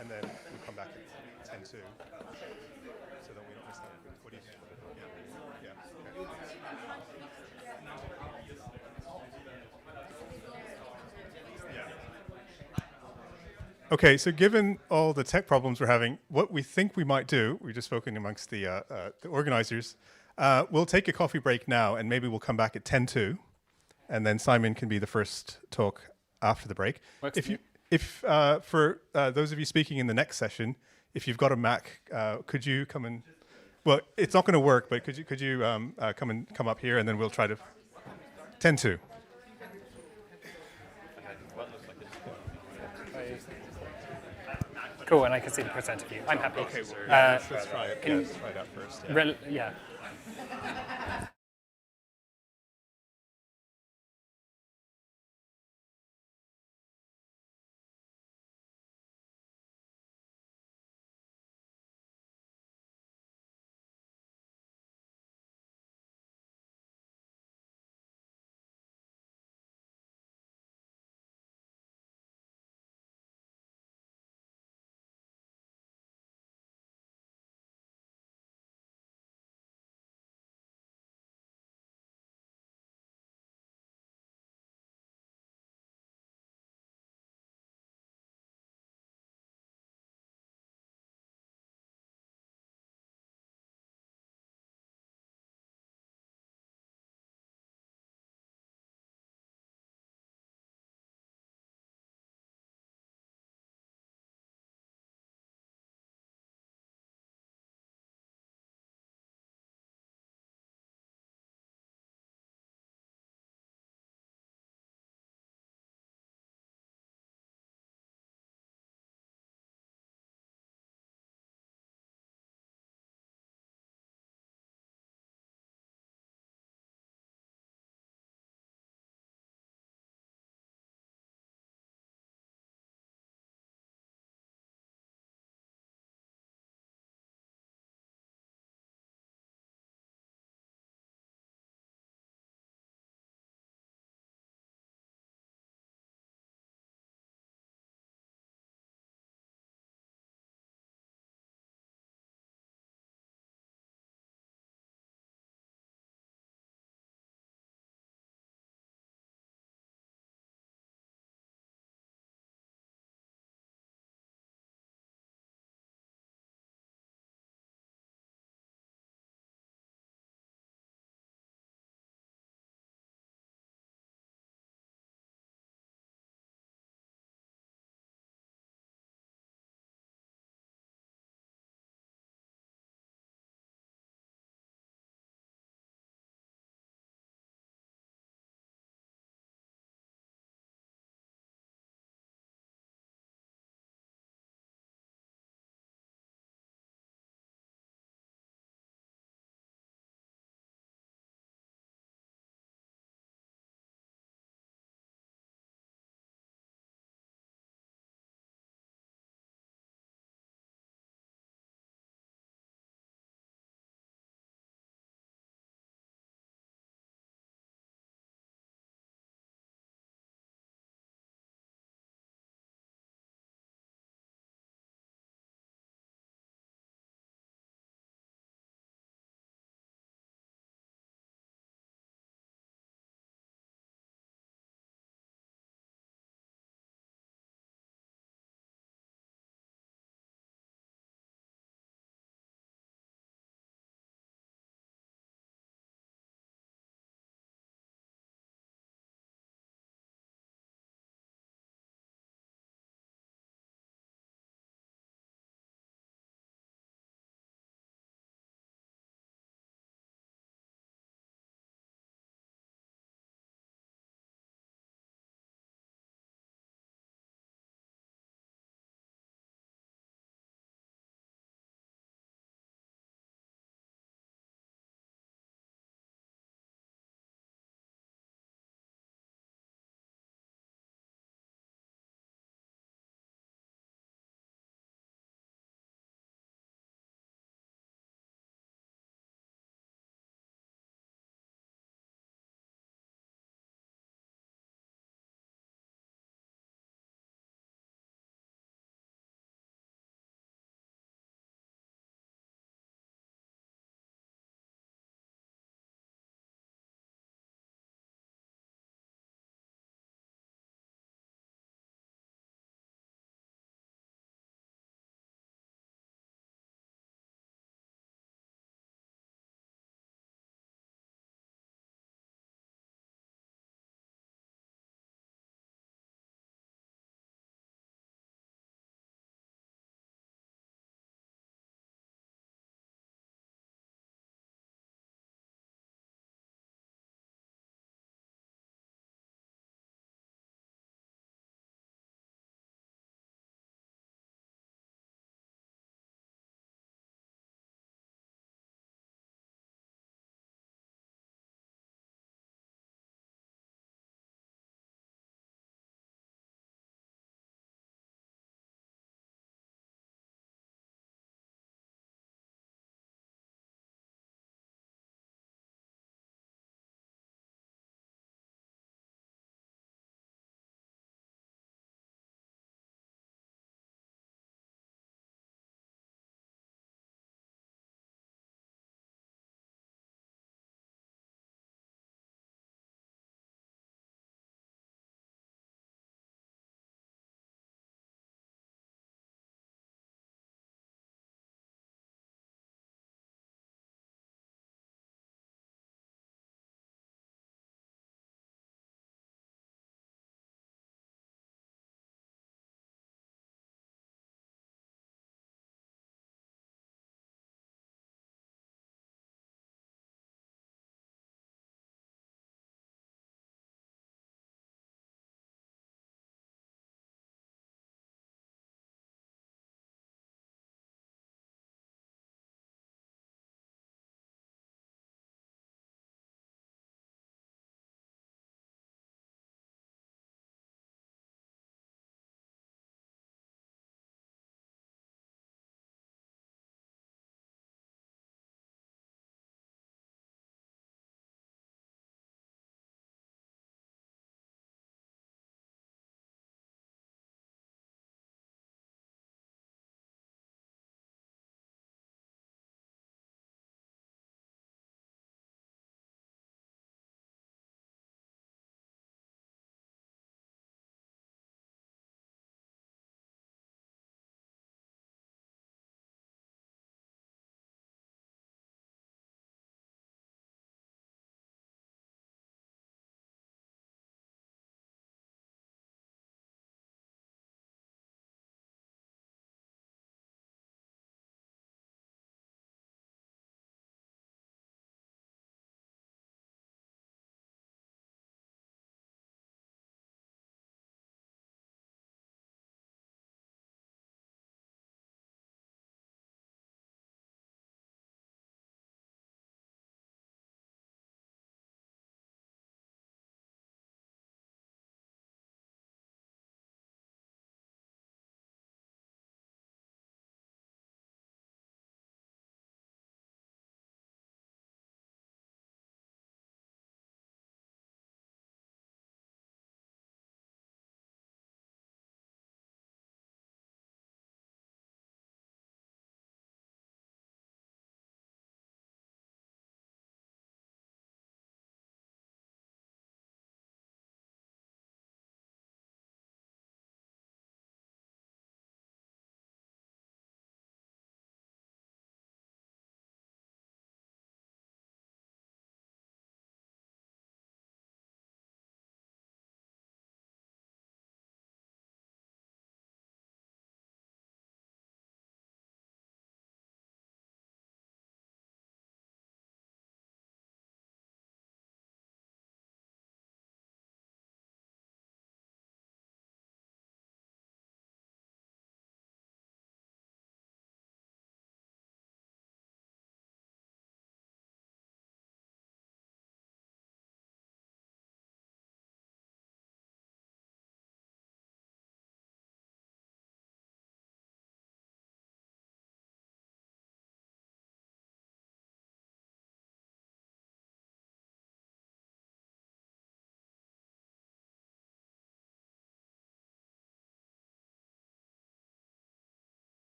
And then we come back at 10 to, so that we don't miss that. What do you think? Yeah. Yeah. Okay, so given all the tech problems we're having, what we think we might do, we've just spoken amongst the organizers, we'll take a coffee break now, and maybe we'll come back at 10 to, and then Simon can be the first talk after the break. If for those of you speaking in the next session, if you've got a Mac, could you come and, well, it's not going to work, but could you come up here, and then we'll try to 10 to. Cool. Cool, and I can see the presenter view. I'm happy. Okay, well, let's try it. Can Let's try that first. Yeah. yeah.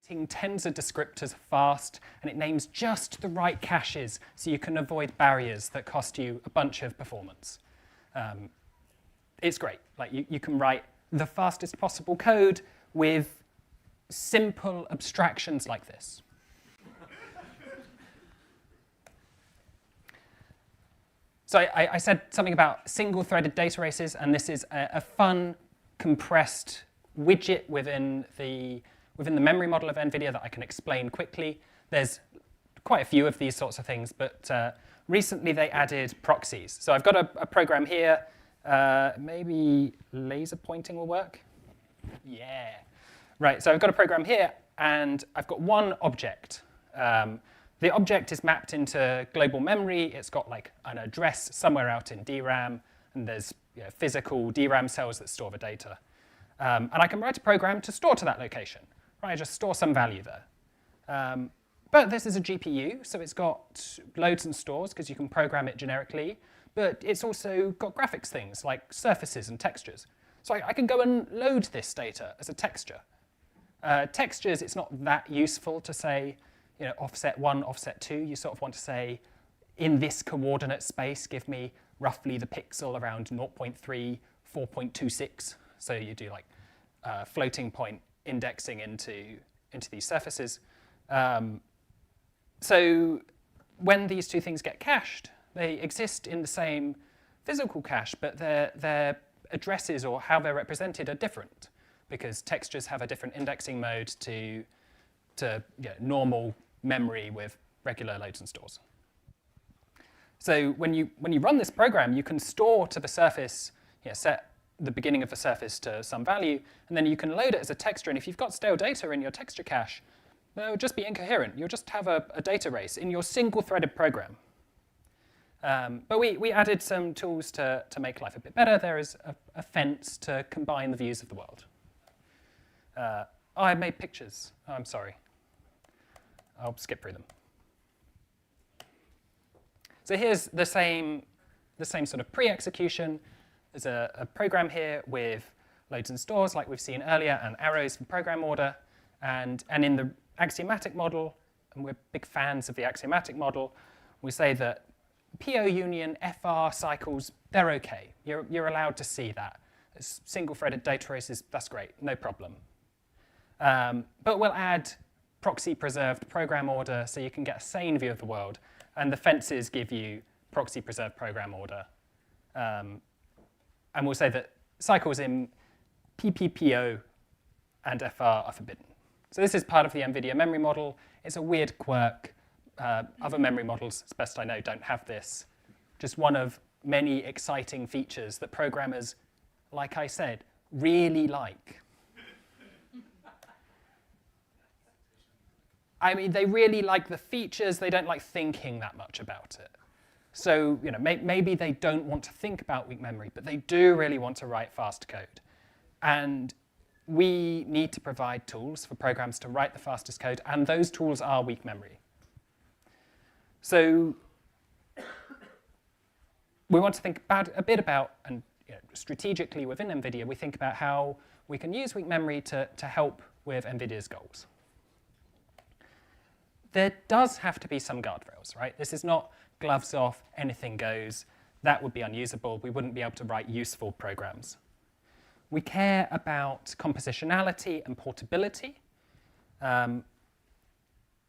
tensor descriptors fast, and it names just the right caches so you can avoid barriers that cost you a bunch of performance. It's great. Like you can write the fastest possible code with simple abstractions like this. So I said something about single-threaded data races, and this is a fun, compressed widget within the memory model of NVIDIA that I can explain quickly. There's quite a few of these sorts of things, but recently they added proxies. So I've got a program here. Maybe laser pointing will work. Yeah. Right, so I've got a program here, and I've got one object. The object is mapped into global memory. It's got like an address somewhere out in DRAM, and there's physical DRAM cells that store the data. And I can write a program to store to that location. Right, I just store some value there. But this is a GPU, so it's got loads and stores because you can program it generically. But it's also got graphics things like surfaces and textures. So I can go and load this data as a texture. Textures, it's not that useful to say, offset 1, offset 2. You sort of want to say, in this coordinate space, give me roughly the pixel around 0.3, 4.26. So you do like floating point indexing into these surfaces. So when these two things get cached, they exist in the same physical cache, but their addresses or how they're represented are different because textures have a different indexing mode to normal memory with regular loads and stores. So when you run this program, you can store to the surface, set the beginning of the surface to some value, and then you can load it as a texture. And if you've got stale data in your texture cache, it will just be incoherent. You'll just have a data race in your single-threaded program. But we added some tools to make life a bit better. There is a fence to combine the views of the world. I made pictures. Oh, I'm sorry. I'll skip through them. So here's the same sort of pre-execution. There's a program here with loads and stores like we've seen earlier and arrows for program order. And in the axiomatic model, and we're big fans of the axiomatic model, we say that PO union FR cycles, they're OK. You're allowed to see that. It's single-threaded data races, that's great, no problem. But we'll add proxy-preserved program order so you can get a sane view of the world. And the fences give you proxy-preserved program order. And we'll say that cycles in PPPO and FR are forbidden. So this is part of the NVIDIA memory model. It's a weird quirk. Other memory models, as best I know, don't have this. Just one of many exciting features that programmers, like I said, really like. I mean, they really like the features. They don't like thinking that much about it. So maybe they don't want to think about weak memory, but they do really want to write fast code. And we need to provide tools for programs to write the fastest code, and those tools are weak memory. So we want to think a bit about, and strategically within NVIDIA, we think about how we can use weak memory to help with NVIDIA's goals. There does have to be some guardrails, right? This is not gloves off, anything goes. That would be unusable. We wouldn't be able to write useful programs. We care about compositionality and portability.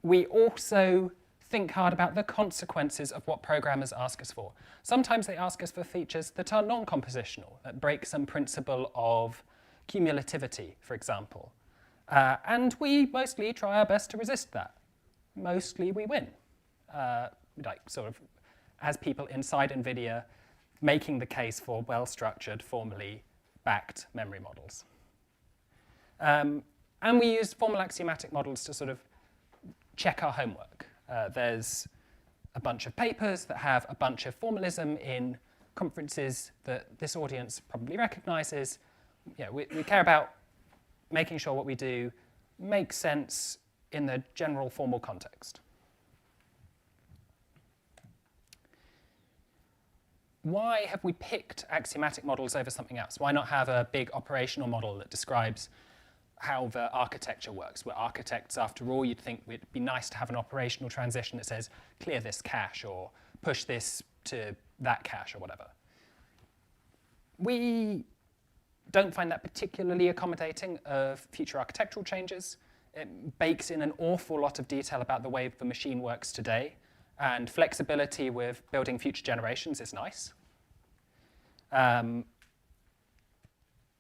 We also think hard about the consequences of what programmers ask us for. Sometimes they ask us for features that are non-compositional, that break some principle of cumulativity, for example. And we mostly try our best to resist that. Mostly we win, like sort of as people inside NVIDIA making the case for well-structured, formally backed memory models. And we use formal axiomatic models to sort of check our homework. There's a bunch of papers that have a bunch of formalism in conferences that this audience probably recognizes. We care about making sure what we do makes sense in the general formal context. Why have we picked axiomatic models over something else? Why not have a big operational model that describes how the architecture works. We're architects, after all. You'd think it'd be nice to have an operational transition that says, clear this cache, or push this to that cache, or whatever. We don't find that particularly accommodating of future architectural changes. It bakes in an awful lot of detail about the way the machine works today, and flexibility with building future generations is nice.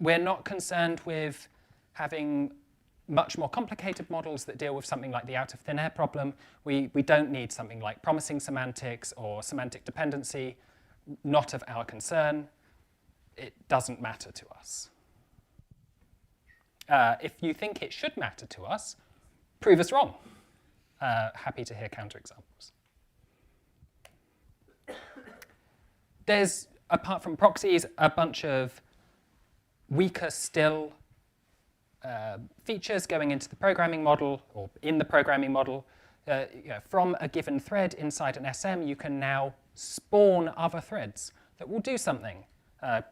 We're not concerned with having much more complicated models that deal with something like the out of thin air problem. We don't need something like promising semantics or semantic dependency. Not of our concern. It doesn't matter to us. If you think it should matter to us, prove us wrong. Happy to hear counterexamples. There's, apart from proxies, a bunch of weaker still features going into the programming model, or in the programming model. From a given thread inside an SM, you can now spawn other threads that will do something.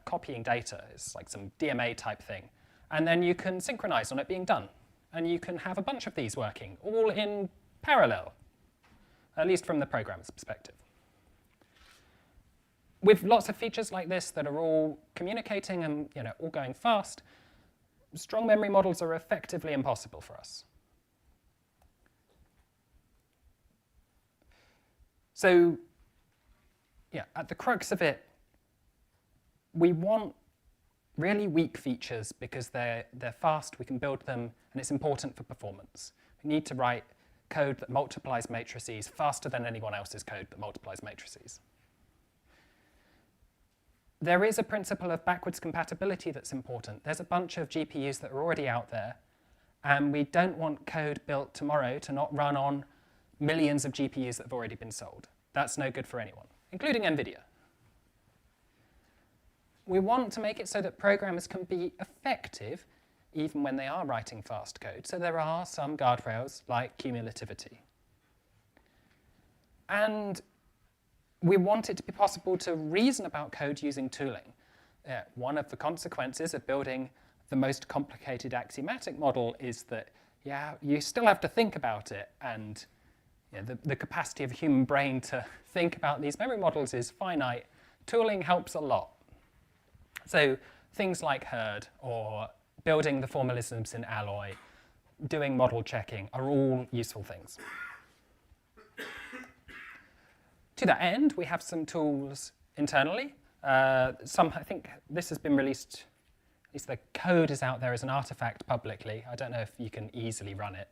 Copying data is like some DMA type thing. And then you can synchronize on it being done. And you can have a bunch of these working, all in parallel, at least from the programmer's perspective. With lots of features like this that are all communicating and all going fast, strong memory models are effectively impossible for us. So, at the crux of it, we want really weak features because they're fast, we can build them, and it's important for performance. We need to write code that multiplies matrices faster than anyone else's code that multiplies matrices. There is a principle of backwards compatibility that's important. There's a bunch of GPUs that are already out there, and we don't want code built tomorrow to not run on millions of GPUs that have already been sold. That's no good for anyone, including NVIDIA. We want to make it so that programmers can be effective even when they are writing fast code. So there are some guardrails like cumulativity. And we want it to be possible to reason about code using tooling. One of the consequences of building the most complicated axiomatic model is that, you still have to think about it, and the capacity of a human brain to think about these memory models is finite. Tooling helps a lot. So things like herd, or building the formalisms in Alloy, doing model checking are all useful things. To that end, we have some tools internally. I think this has been released, at least the code is out there as an artifact publicly. I don't know if you can easily run it.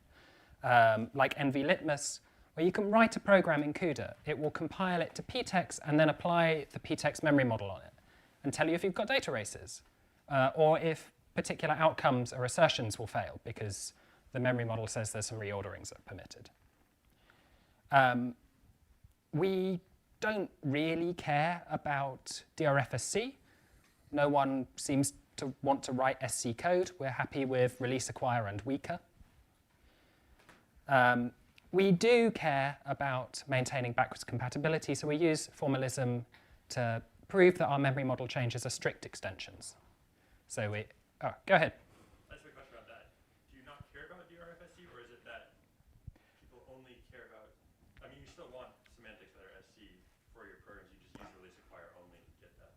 Like NVLitmus, where you can write a program in CUDA. It will compile it to ptex and then apply the ptex memory model on it and tell you if you've got data races, or if particular outcomes or assertions will fail because the memory model says there's some reorderings that are permitted. We don't really care about DRFSC. No one seems to want to write SC code. We're happy with release, acquire, and weaker. We do care about maintaining backwards compatibility, so we use formalism to prove that our memory model changes are strict extensions. So go ahead. That's a question about that. Do you not care about DRFSC, or is it that people only care about, I mean, you still want semantics that are SC for your programs, you just use release acquire only to get that?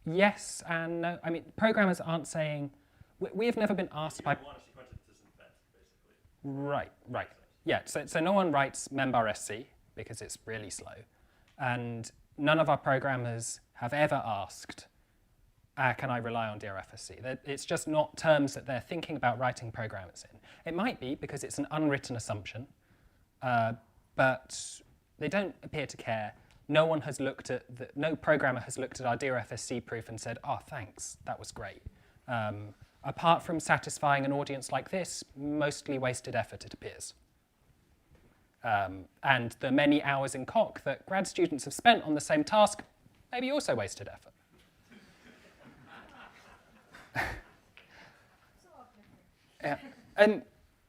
Yes and no. I mean, programmers aren't saying, we have never been asked by... You want to sequence it to synth, basically. Right. Yeah, so no one writes membar SC because it's really slow. And none of our programmers have ever asked, can I rely on DRFSC? It's just not terms that they're thinking about writing programs in. It might be because it's an unwritten assumption, but they don't appear to care. No programmer has looked at our DRFSC proof and said, oh, thanks, that was great. Apart from satisfying an audience like this, mostly wasted effort, it appears. And the many hours in Coq that grad students have spent on the same task, maybe also wasted effort. Yeah.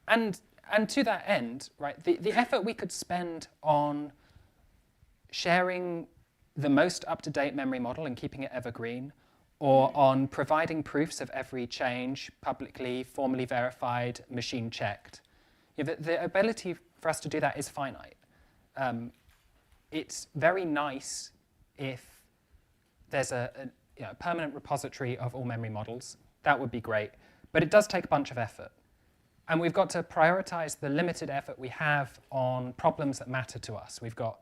And to that end, right, the effort we could spend on sharing the most up-to-date memory model and keeping it evergreen, or on providing proofs of every change, publicly, formally verified, machine checked. The ability for us to do that is finite. It's very nice if there's a permanent repository of all memory models. That would be great, but it does take a bunch of effort. And we've got to prioritize the limited effort we have on problems that matter to us. We've got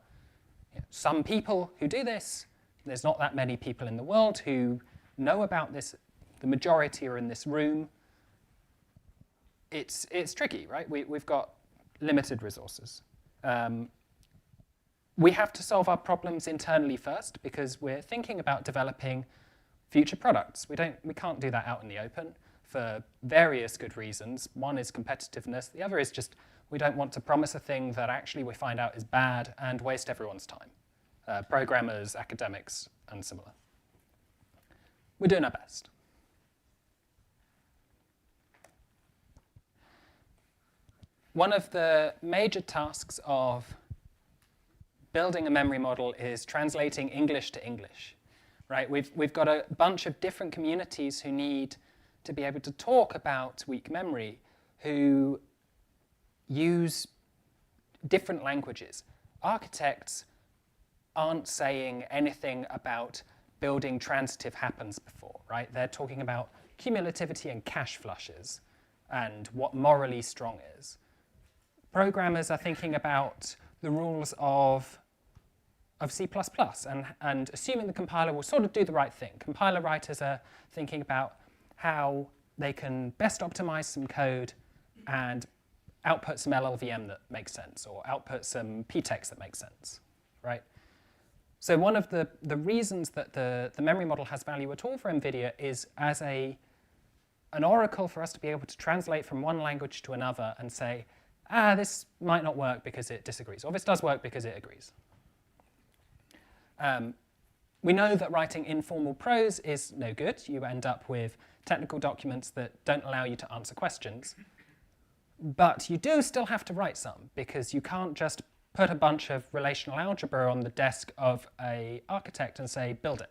some people who do this. There's not that many people in the world who know about this. The majority are in this room. It's tricky, right? We've got limited resources. We have to solve our problems internally first because we're thinking about developing future products. We can't do that out in the open for various good reasons. One is competitiveness. The other is just we don't want to promise a thing that actually we find out is bad and waste everyone's time. Programmers, academics, and similar. We're doing our best. One of the major tasks of building a memory model is translating English to English, right? We've got a bunch of different communities who need to be able to talk about weak memory, who use different languages. Architects aren't saying anything about building transitive happens before, right? They're talking about cumulativity and cache flushes and what morally strong is. Programmers are thinking about the rules of C++ and assuming the compiler will sort of do the right thing. Compiler writers are thinking about how they can best optimize some code and output some LLVM that makes sense, or output some ptext that makes sense, right? So one of the reasons that the memory model has value at all for NVIDIA is as an oracle for us to be able to translate from one language to another and say, this might not work because it disagrees, or this does work because it agrees. We know that writing informal prose is no good. You end up with technical documents that don't allow you to answer questions. But you do still have to write some, because you can't just put a bunch of relational algebra on the desk of an architect and say, build it.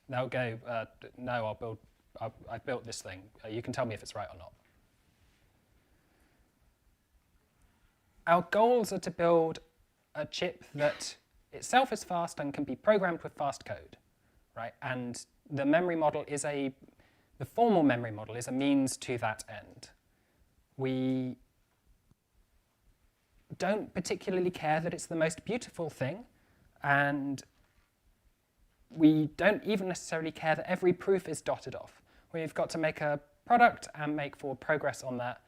They'll go, no, I've built this thing. You can tell me if it's right or not. Our goals are to build a chip that itself is fast and can be programmed with fast code, right? And the memory model is the formal memory model is a means to that end. We don't particularly care that it's the most beautiful thing, and we don't even necessarily care that every proof is dotted off. We've got to make a product and make forward progress on that,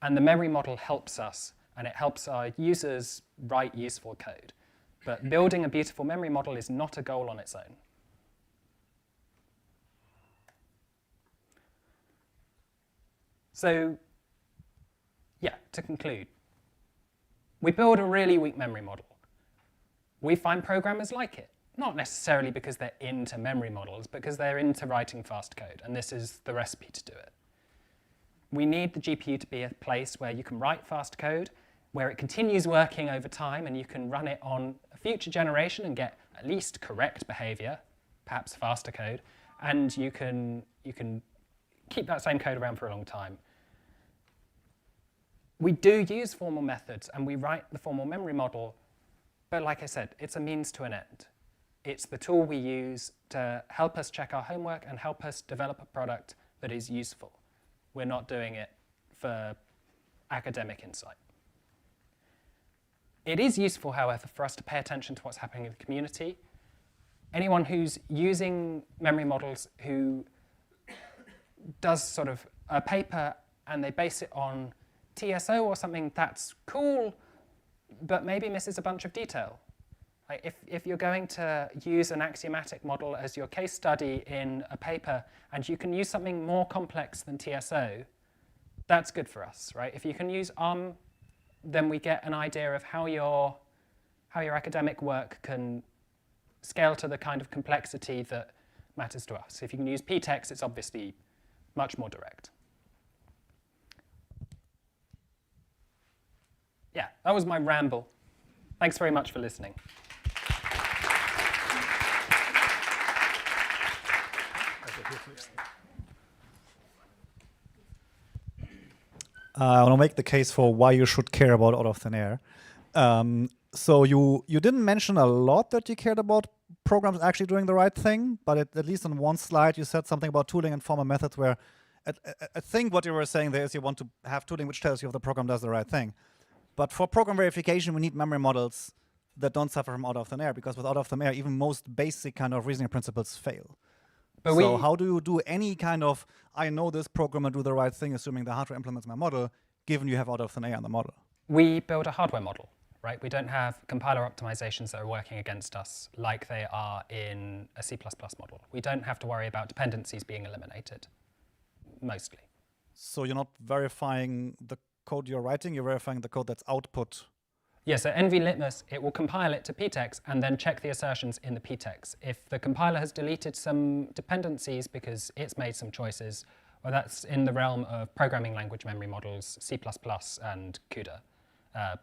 and the memory model helps us, and it helps our users write useful code. But building a beautiful memory model is not a goal on its own. So, yeah, to conclude, we build a really weak memory model. We find programmers like it, not necessarily because they're into memory models, but because they're into writing fast code, and this is the recipe to do it. We need the GPU to be a place where you can write fast code, where it continues working over time, and you can run it on a future generation and get at least correct behavior, perhaps faster code, and you can keep that same code around for a long time. We do use formal methods, and we write the formal memory model, but like I said, it's a means to an end. It's the tool we use to help us check our homework and help us develop a product that is useful. We're not doing it for academic insight. It is useful, however, for us to pay attention to what's happening in the community. Anyone who's using memory models who does sort of a paper and they base it on TSO or something, that's cool, but maybe misses a bunch of detail. Like if you're going to use an axiomatic model as your case study in a paper and you can use something more complex than TSO, that's good for us, right? If you can use then we get an idea of how your academic work can scale to the kind of complexity that matters to us. If you can use ptext, it's obviously much more direct. Yeah, that was my ramble. Thanks very much for listening. I want to make the case for why you should care about out of thin air. So you didn't mention a lot that you cared about programs actually doing the right thing, but at least on one slide you said something about tooling and formal methods where I think what you were saying there is you want to have tooling which tells you if the program does the right thing. But for program verification, we need memory models that don't suffer from out of thin air, because with out of thin air, even most basic kind of reasoning principles fail. But so how do you do any kind of, I know this program will do the right thing, assuming the hardware implements my model, given you have out of thin air on the model? We build a hardware model, right? We don't have compiler optimizations that are working against us like they are in a C++ model. We don't have to worry about dependencies being eliminated, mostly. So you're not verifying the code you're writing, you're verifying the code that's output. Yeah, so NVLitmus, it will compile it to PTEX and then check the assertions in the PTEX. If the compiler has deleted some dependencies because it's made some choices, well, that's in the realm of programming language memory models, C++ and CUDA,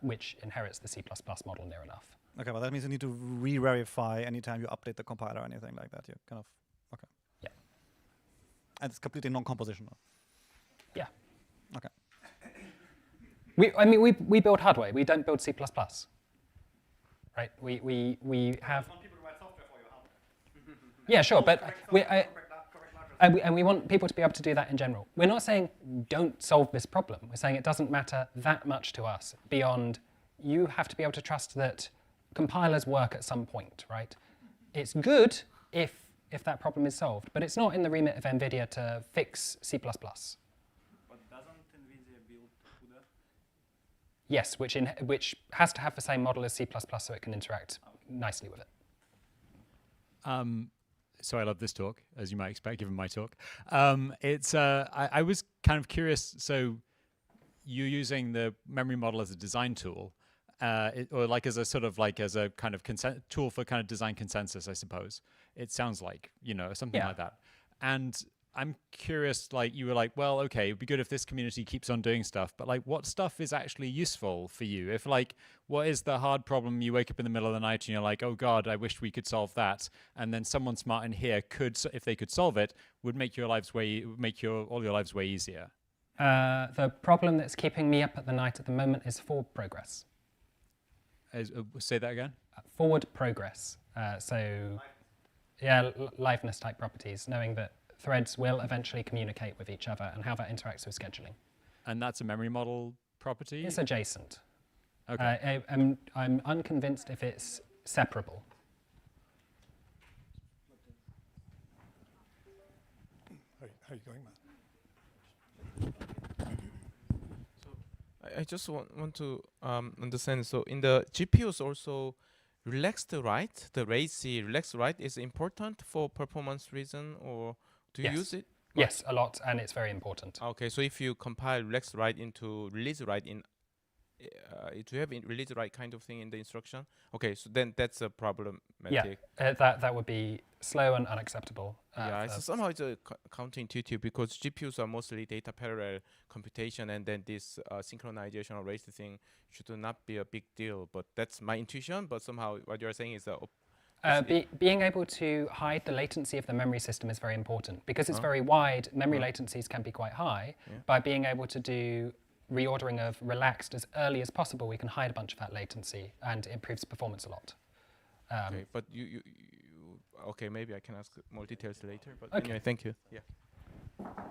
which inherits the C++ model near enough. Okay, well, that means you need to re-verify anytime you update the compiler or anything like that. You kind of, okay. Yeah. And it's completely non-compositional. Yeah. Okay. We build hardware. We don't build C++. Right? We have. Yeah, sure, but we want people to be able to do that in general. We're not saying don't solve this problem. We're saying it doesn't matter that much to us beyond you have to be able to trust that compilers work at some point, right? It's good if that problem is solved, but it's not in the remit of NVIDIA to fix C++. Yes, which has to have the same model as C++ so it can interact nicely with it. So I love this talk, as you might expect, given my talk. I was kind of curious. So you're using the memory model as a design tool, or like as a sort of like as a kind of tool for kind of design consensus, I suppose. It sounds like, you know, something like that. And I'm curious, like you were like, well, okay, it'd be good if this community keeps on doing stuff, but like what stuff is actually useful for you? If like, what is the hard problem you wake up in the middle of the night and you're like, oh God, I wish we could solve that. And then someone smart in here could, if they could solve it, would make your lives all your lives way easier. The problem that's keeping me up at the night at the moment is forward progress. Say that again? Forward progress. Yeah, liveness type properties, knowing that threads will eventually communicate with each other and how that interacts with scheduling. And that's a memory model property? It's adjacent. Okay. I'm unconvinced if it's separable. How are you going, Matt? I just want to understand. So in the GPUs also, relaxed write, the lazy relaxed write is important for performance reason, or do you use it? Yes, a lot, and it's very important. Okay, so if you compile relaxed write into release write in, do you have release write kind of thing in the instruction? Okay, so then that's a problematic. Yeah, that would be slow and unacceptable. Yeah, so somehow it's counterintuitive because GPUs are mostly data parallel computation, and then this synchronization or race thing should not be a big deal. But that's my intuition. But somehow what you're saying is being able to hide the latency of the memory system is very important. Because it's very wide, memory latencies can be quite high. Yeah. By being able to do reordering of relaxed as early as possible, we can hide a bunch of that latency, and it improves performance a lot. Okay, but okay, maybe I can ask more details later. But okay. Anyway, thank you. Yeah.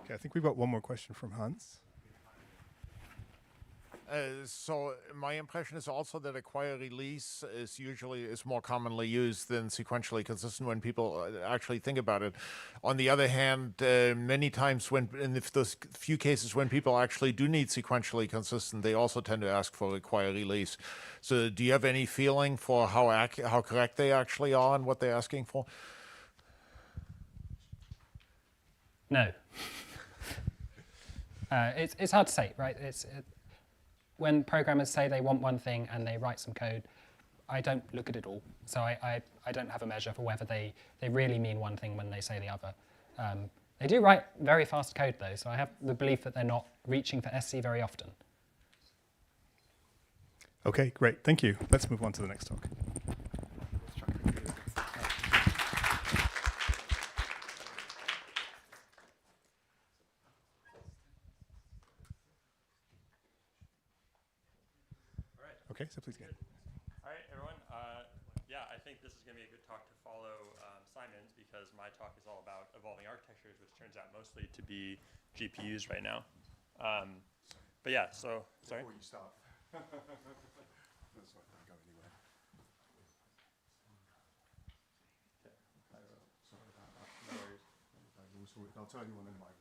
Okay, I think we've got one more question from Hans. So my impression is also that acquire release is more commonly used than sequentially consistent when people actually think about it. On the other hand, many times if those few cases when people actually do need sequentially consistent, they also tend to ask for acquire release. So do you have any feeling for how correct they actually are and what they're asking for? No. It's hard to say, right? When programmers say they want one thing and they write some code, I don't look at it all. So I don't have a measure for whether they really mean one thing when they say the other. They do write very fast code though, so I have the belief that they're not reaching for SC very often. Okay, great, thank you. Let's move on to the next talk. Okay, so please go ahead. All right, everyone. Yeah, I think this is going to be a good talk to follow Simon's, because my talk is all about evolving architectures, which turns out mostly to be GPUs right now. But yeah, so, sorry? Before you start. That's right, don't go anywhere. Sorry about that. No worries. I'll turn you on in a moment.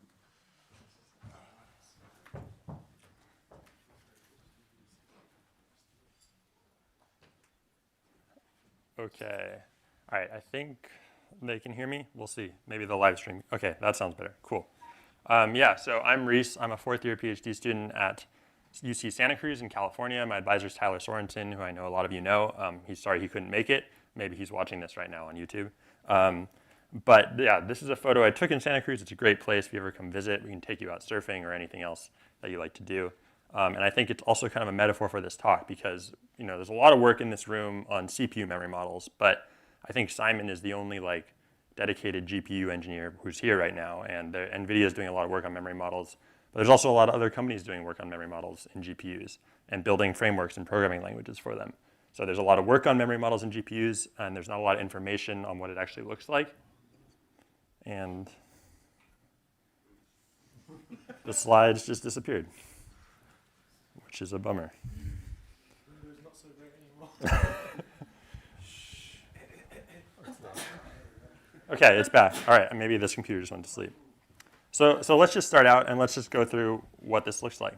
Okay. All right, I think they can hear me. We'll see. Maybe the live stream. Okay, that sounds better. Cool. Yeah, so I'm Reese. I'm a fourth-year PhD student at UC Santa Cruz in California. My advisor is Tyler Sorensen, who I know a lot of you know. He's sorry he couldn't make it. Maybe he's watching this right now on YouTube. But yeah, this is a photo I took in Santa Cruz. It's a great place. If you ever come visit, we can take you out surfing or anything else that you like to do. And I think it's also kind of a metaphor for this talk, because there's a lot of work in this room on CPU memory models, but I think Simon is the only dedicated GPU engineer who's here right now, and NVIDIA is doing a lot of work on memory models. But there's also a lot of other companies doing work on memory models in GPUs and building frameworks and programming languages for them. So there's a lot of work on memory models in GPUs, and there's not a lot of information on what it actually looks like. And the slides just disappeared, which is a bummer. It's not so great anymore. Okay, it's back. All right, maybe this computer just went to sleep. So let's just start out, and let's just go through what this looks like.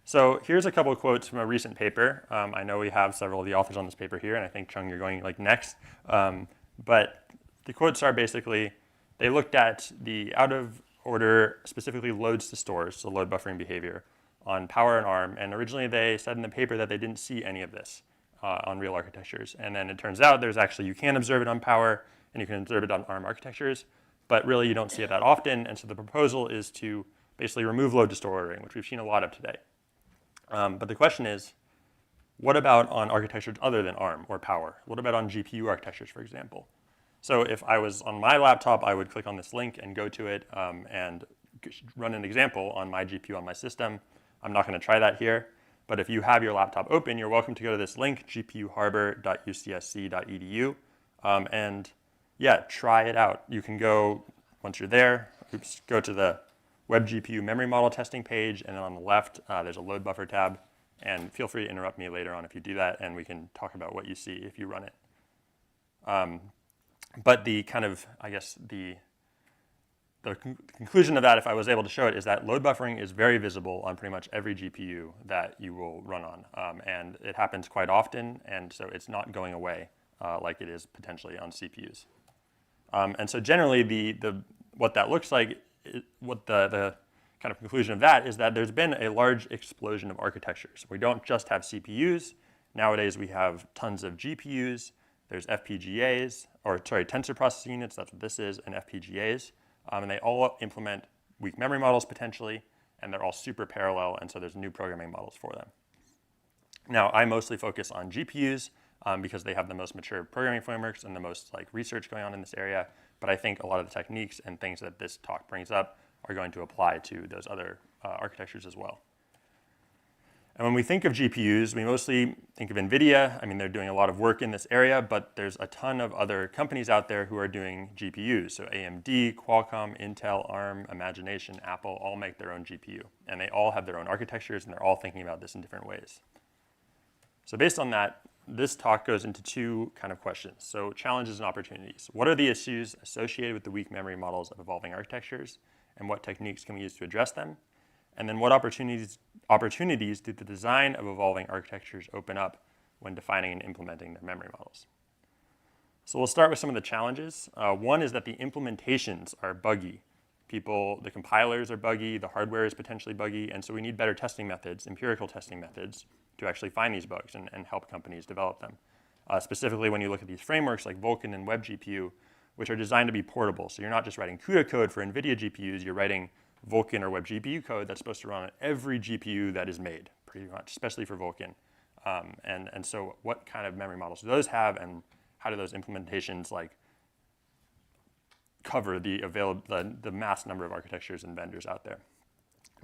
So here's a couple of quotes from a recent paper. I know we have several of the authors on this paper here, and I think, Chung, you're going next. But the quotes are basically, they looked at the out-of-order, specifically loads to stores, so load buffering behavior, on Power and ARM. And originally they said in the paper that they didn't see any of this on real architectures. And then it turns out you can observe it on Power, and you can observe it on ARM architectures, but really you don't see it that often. And so the proposal is to basically remove load to store ordering, which we've seen a lot of today. But the question is, what about on architectures other than ARM or Power? What about on GPU architectures, for example? So if I was on my laptop, I would click on this link and go to it and run an example on my GPU on my system. I'm not going to try that here. But if you have your laptop open, you're welcome to go to this link, gpuharbor.ucsc.edu, and yeah, try it out. You can go, once you're there, go to the Web GPU memory model testing page, and then on the left, there's a load buffer tab. And feel free to interrupt me later on if you do that, and we can talk about what you see if you run it. But the kind of, I guess, the conclusion of that, if I was able to show it, is that load buffering is very visible on pretty much every GPU that you will run on. And it happens quite often, and so it's not going away like it is potentially on CPUs. And so generally, what that looks like, what the kind of conclusion of that is that there's been a large explosion of architectures. We don't just have CPUs. Nowadays, we have tons of GPUs. There's FPGAs, tensor processing units, that's what this is, and FPGAs. And they all implement weak memory models potentially, and they're all super parallel, and so there's new programming models for them. Now, I mostly focus on GPUs because they have the most mature programming frameworks and the most research going on in this area, but I think a lot of the techniques and things that this talk brings up are going to apply to those other architectures as well. And when we think of GPUs, we mostly think of NVIDIA. I mean, they're doing a lot of work in this area, but there's a ton of other companies out there who are doing GPUs. So AMD, Qualcomm, Intel, ARM, Imagination, Apple all make their own GPU. And they all have their own architectures, and they're all thinking about this in different ways. So based on that, this talk goes into two kind of questions. So challenges and opportunities. What are the issues associated with the weak memory models of evolving architectures, and what techniques can we use to address them? And then what opportunities do the design of evolving architectures open up when defining and implementing their memory models? So we'll start with some of the challenges. One is that the implementations are buggy. The compilers are buggy, the hardware is potentially buggy, and so we need better testing methods, empirical testing methods, to actually find these bugs and help companies develop them. Specifically, when you look at these frameworks like Vulkan and Web GPU, which are designed to be portable. So you're not just writing CUDA code for NVIDIA GPUs, you're writing Vulkan or Web GPU code that's supposed to run on every GPU that is made, pretty much, especially for Vulkan. And so what kind of memory models do those have, and how do those implementations cover the mass number of architectures and vendors out there?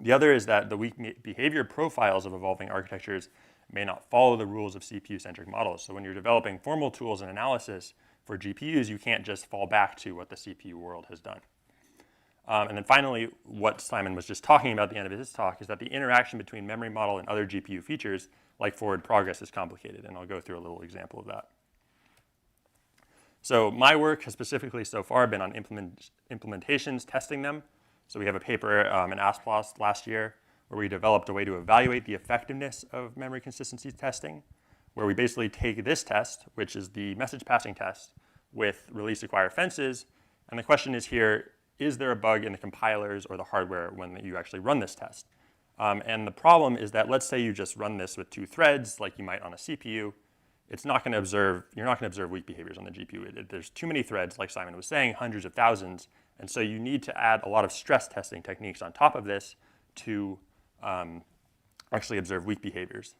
The other is that the weak behavior profiles of evolving architectures may not follow the rules of CPU-centric models. So when you're developing formal tools and analysis for GPUs, you can't just fall back to what the CPU world has done. And then finally, what Simon was just talking about at the end of his talk is that the interaction between memory model and other GPU features, like forward progress, is complicated, and I'll go through a little example of that. So my work has specifically so far been on implementations, testing them. So we have a paper in ASPLOS last year where we developed a way to evaluate the effectiveness of memory consistency testing, where we basically take this test, which is the message passing test, with release acquire fences, and the question is here, is there a bug in the compilers or the hardware when you actually run this test? And the problem is that let's say you just run this with 2 threads, like you might on a CPU, it's not going to observe, you're not going to observe weak behaviors on the GPU. There's too many threads, like Simon was saying, hundreds of thousands, and so you need to add a lot of stress testing techniques on top of this to actually observe weak behaviors.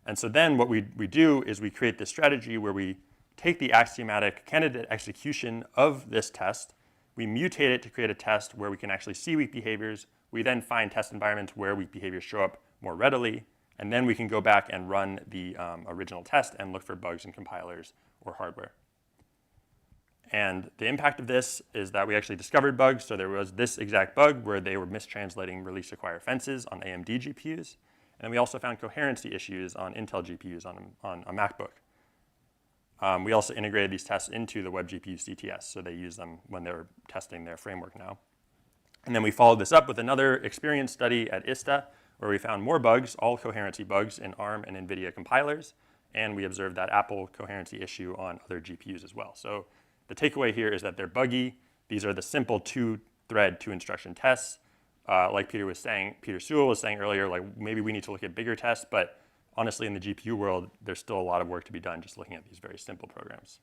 And so then what we do is we create this strategy where we take the axiomatic candidate execution of this test, we mutate it to create a test where we can actually see weak behaviors. We then find test environments where weak behaviors show up more readily, and then we can go back and run the original test and look for bugs in compilers or hardware. And the impact of this is that we actually discovered bugs. So there was this exact bug where they were mistranslating release acquire fences on AMD GPUs. And we also found coherency issues on Intel GPUs on a MacBook. We also integrated these tests into the WebGPU CTS, so they use them when they're testing their framework now. And then we followed this up with another experience study at ISTA, where we found more bugs, all coherency bugs in ARM and NVIDIA compilers, and we observed that Apple coherency issue on other GPUs as well. So the takeaway here is that they're buggy. These are the simple 2-thread, 2-instruction tests. Like Peter Sewell was saying earlier, like maybe we need to look at bigger tests, but honestly, in the GPU world, there's still a lot of work to be done just looking at these very simple programs.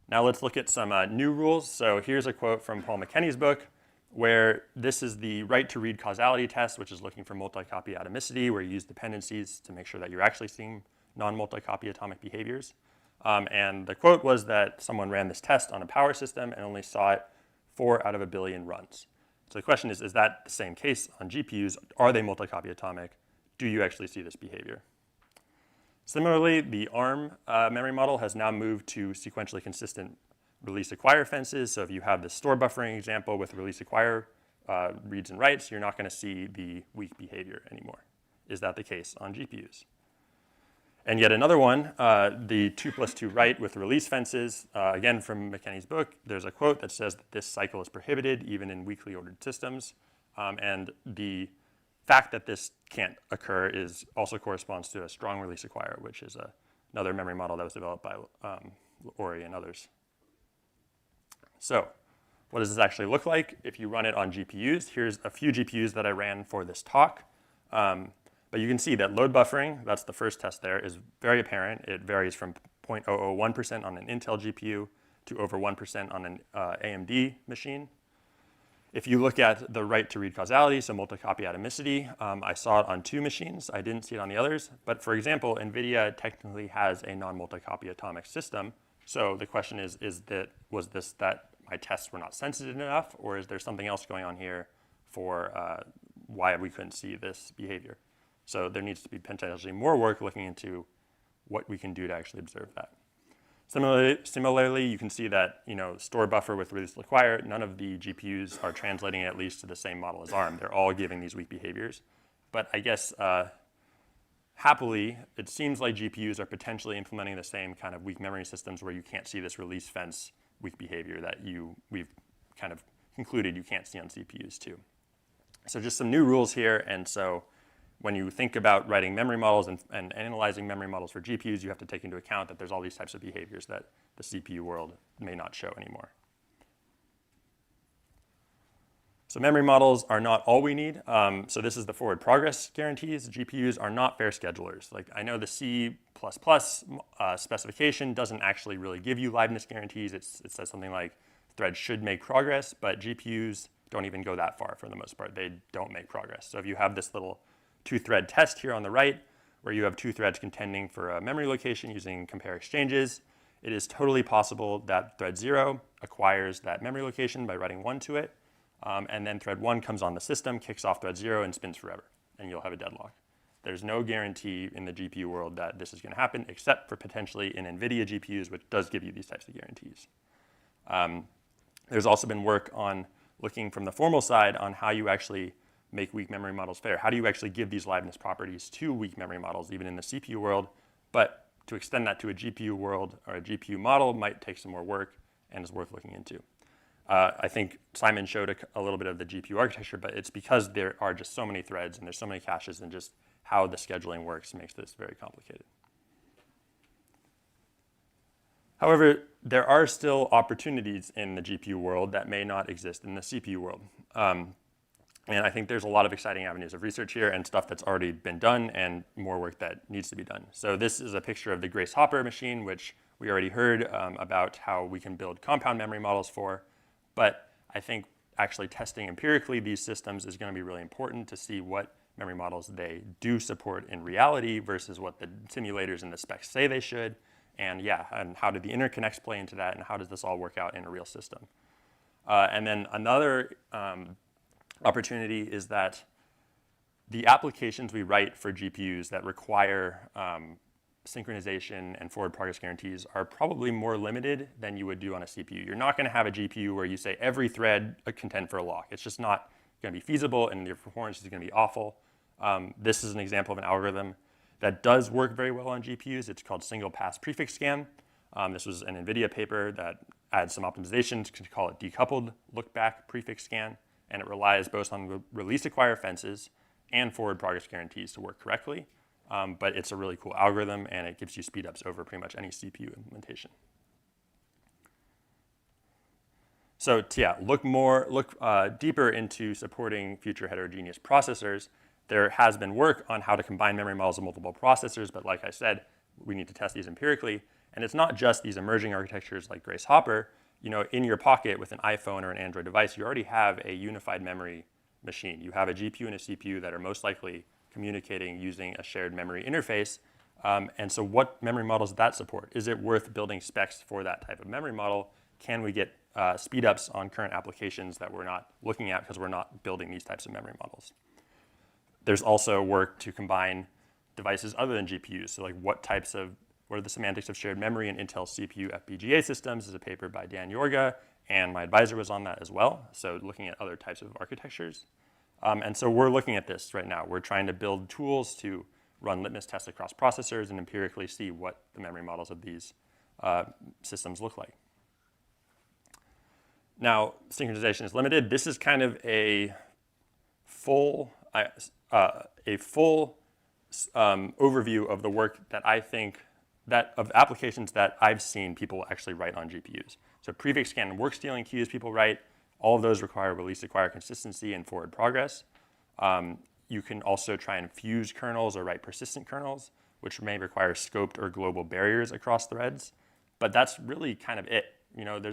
Now let's look at some new rules. So here's a quote from Paul McKenney's book, where this is the right to read causality test, which is looking for multi-copy atomicity, where you use dependencies to make sure that you're actually seeing non-multi-copy atomic behaviors. And the quote was that someone ran this test on a power system and only saw it 4 out of a billion runs. So the question is that the same case on GPUs? Are they multi-copy atomic? Do you actually see this behavior? Similarly, the ARM memory model has now moved to sequentially consistent release acquire fences. So if you have the store buffering example with release acquire reads and writes, you're not going to see the weak behavior anymore. Is that the case on GPUs? And yet another one, the 2+2 write with release fences, again from McKenney's book, there's a quote that says that this cycle is prohibited even in weakly ordered systems. And the fact that this can't occur also corresponds to a strong release acquire, which is another memory model that was developed by Ori and others. So what does this actually look like if you run it on GPUs? Here's a few GPUs that I ran for this talk. But you can see that load buffering, that's the first test there, is very apparent. It varies from 0.001% on an Intel GPU to over 1% on an AMD machine. If you look at the right to read causality, so multi-copy atomicity, I saw it on 2 machines. I didn't see it on the others. But for example, NVIDIA technically has a non-multi-copy atomic system. So the question is was this that my tests were not sensitive enough, or is there something else going on here for why we couldn't see this behavior? So there needs to be potentially more work looking into what we can do to actually observe that. Similarly, you can see that store buffer with release acquire, none of the GPUs are translating at least to the same model as ARM. They're all giving these weak behaviors. But I guess happily, it seems like GPUs are potentially implementing the same kind of weak memory systems where you can't see this release fence weak behavior that we've kind of concluded you can't see on CPUs too. So just some new rules here, and so when you think about writing memory models and analyzing memory models for GPUs, you have to take into account that there's all these types of behaviors that the CPU world may not show anymore. So memory models are not all we need. So this is the forward progress guarantees. GPUs are not fair schedulers. Like I know the C++ specification doesn't actually really give you liveness guarantees. It says something like threads should make progress, but GPUs don't even go that far for the most part. They don't make progress. So if you have this little 2-thread test here on the right, where you have 2 threads contending for a memory location using compare exchanges, it is totally possible that thread 0 acquires that memory location by writing 1 to it, and then thread 1 comes on the system, kicks off thread 0, and spins forever, and you'll have a deadlock. There's no guarantee in the GPU world that this is going to happen, except for potentially in NVIDIA GPUs, which does give you these types of guarantees. There's also been work on looking from the formal side on how you actually make weak memory models fair. How do you actually give these liveness properties to weak memory models, even in the CPU world? But to extend that to a GPU world or a GPU model might take some more work and is worth looking into. I think Simon showed a little bit of the GPU architecture, but it's because there are just so many threads and there's so many caches, and just how the scheduling works makes this very complicated. However, there are still opportunities in the GPU world that may not exist in the CPU world. And I think there's a lot of exciting avenues of research here and stuff that's already been done and more work that needs to be done. So this is a picture of the Grace Hopper machine, which we already heard about how we can build compound memory models for. But I think actually testing empirically these systems is going to be really important to see what memory models they do support in reality versus what the simulators and the specs say they should. And yeah, and how do the interconnects play into that, and how does this all work out in a real system? And then another opportunity is that the applications we write for GPUs that require synchronization and forward progress guarantees are probably more limited than you would do on a CPU. You're not going to have a GPU where you say every thread contend for a lock. It's just not going to be feasible, and your performance is going to be awful. This is an example of an algorithm that does work very well on GPUs. It's called single pass prefix scan. This was an NVIDIA paper that adds some optimizations to call it decoupled look-back prefix scan, and it relies both on release acquire fences and forward progress guarantees to work correctly. But it's a really cool algorithm, and it gives you speedups over pretty much any CPU implementation. So yeah, look deeper into supporting future heterogeneous processors. There has been work on how to combine memory models of multiple processors, but like I said, we need to test these empirically. And it's not just these emerging architectures like Grace Hopper. You know, in your pocket with an iPhone or an Android device, you already have a unified memory machine. You have a GPU and a CPU that are most likely communicating using a shared memory interface. And so what memory models does that support? Is it worth building specs for that type of memory model? Can we get speedups on current applications that we're not looking at because we're not building these types of memory models? There's also work to combine devices other than GPUs. So like what are the semantics of shared memory in Intel CPU FPGA systems? Is a paper by Dan Yorga, and my advisor was on that as well. So looking at other types of architectures. And so we're looking at this right now. We're trying to build tools to run litmus tests across processors and empirically see what the memory models of these systems look like. Now, synchronization is limited. This is kind of a full overview of the work that I think of applications that I've seen people actually write on GPUs. So prefix scan and work stealing queues people write. All of those require release acquire consistency and forward progress. You can also try and fuse kernels or write persistent kernels, which may require scoped or global barriers across threads. But that's really kind of it. You know, they're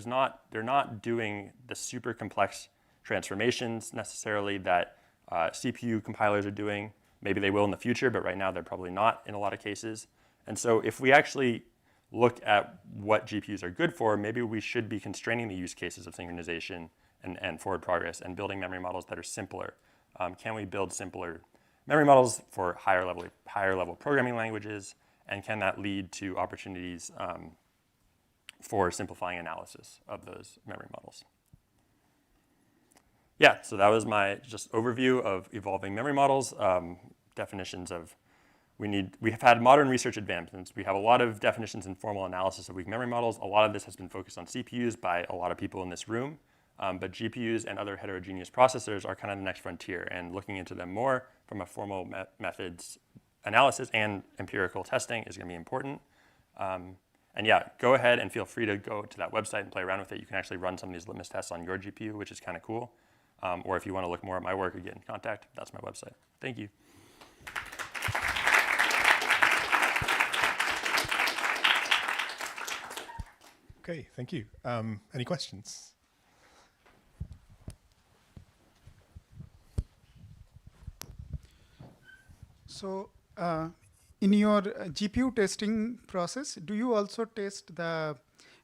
not doing the super complex transformations necessarily that CPU compilers are doing. Maybe they will in the future, but right now they're probably not in a lot of cases. And so if we actually look at what GPUs are good for, maybe we should be constraining the use cases of synchronization and forward progress and building memory models that are simpler. Can we build simpler memory models for higher level programming languages? And can that lead to opportunities for simplifying analysis of those memory models? Yeah, so that was my just overview of evolving memory models, definitions of we have had modern research advancements. We have a lot of definitions and formal analysis of weak memory models. A lot of this has been focused on CPUs by a lot of people in this room, but GPUs and other heterogeneous processors are kind of the next frontier, and looking into them more from a formal methods analysis and empirical testing is going to be important. And yeah, go ahead and feel free to go to that website and play around with it. You can actually run some of these litmus tests on your GPU, which is kind of cool. Or if you want to look more at my work or get in contact, that's my website. Thank you. Okay, thank you. Any questions? So in your GPU testing process, do you also test the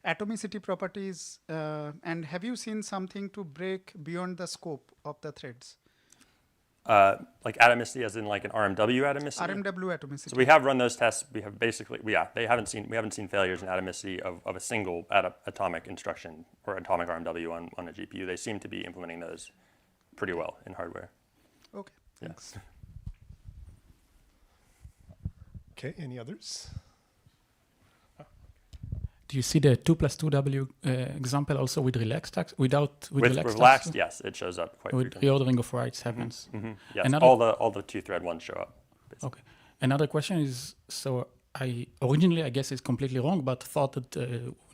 atomicity properties, and have you seen something to break beyond the scope of the threads? Like atomicity, as in like an RMW atomicity. RMW atomicity. So we have run those tests. We have basically, we haven't seen failures in atomicity of a single atomic instruction or atomic RMW on a GPU. They seem to be implementing those pretty well in hardware. Okay. Thanks. Okay. Any others? Do you see the 2+2W example also with relaxed tax with relaxed? Yes, it shows up quite with frequently. reordering of writes happens. Yes, all the two-thread ones show up. Basically. Okay. Another question is, so I originally, I guess it's completely wrong, but thought that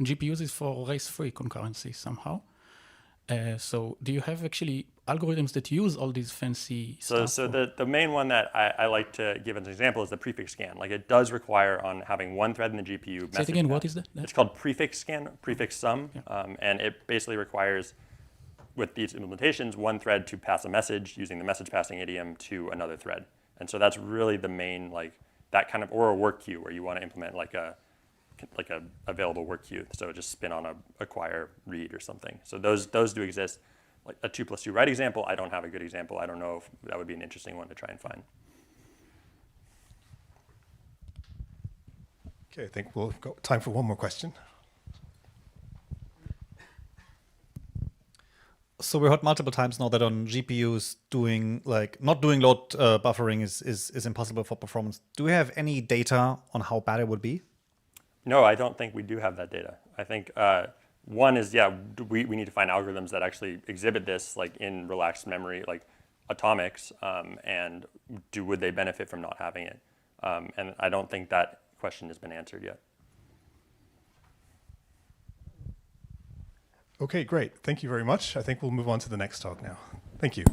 GPUs is for race-free concurrency somehow. So do you have actually algorithms that use all these fancy stuff? So the main one that I like to give as an example is the prefix scan. Like it does require on having one thread in the GPU. Say it again, what is that? It's called prefix scan, prefix sum, and it basically requires, with these implementations, one thread to pass a message using the message passing idiom to another thread. And so that's really the main, like that kind of, or a work queue where you want to implement like a available work queue. So just spin on a acquire read or something. So those do exist. Like a 2+2 write example, I don't have a good example. I don't know if that would be an interesting one to try and find. Okay, I think we'll go time for one more question. So we heard multiple times now that on GPUs not doing load buffering is impossible for performance. Do we have any data on how bad it would be? No, I don't think we do have that data. I think one is, we need to find algorithms that actually exhibit this like in relaxed memory, like atomics, and would they benefit from not having it? And I don't think that question has been answered yet. Okay, great. Thank you very much. I think we'll move on to the next talk now. Thank you.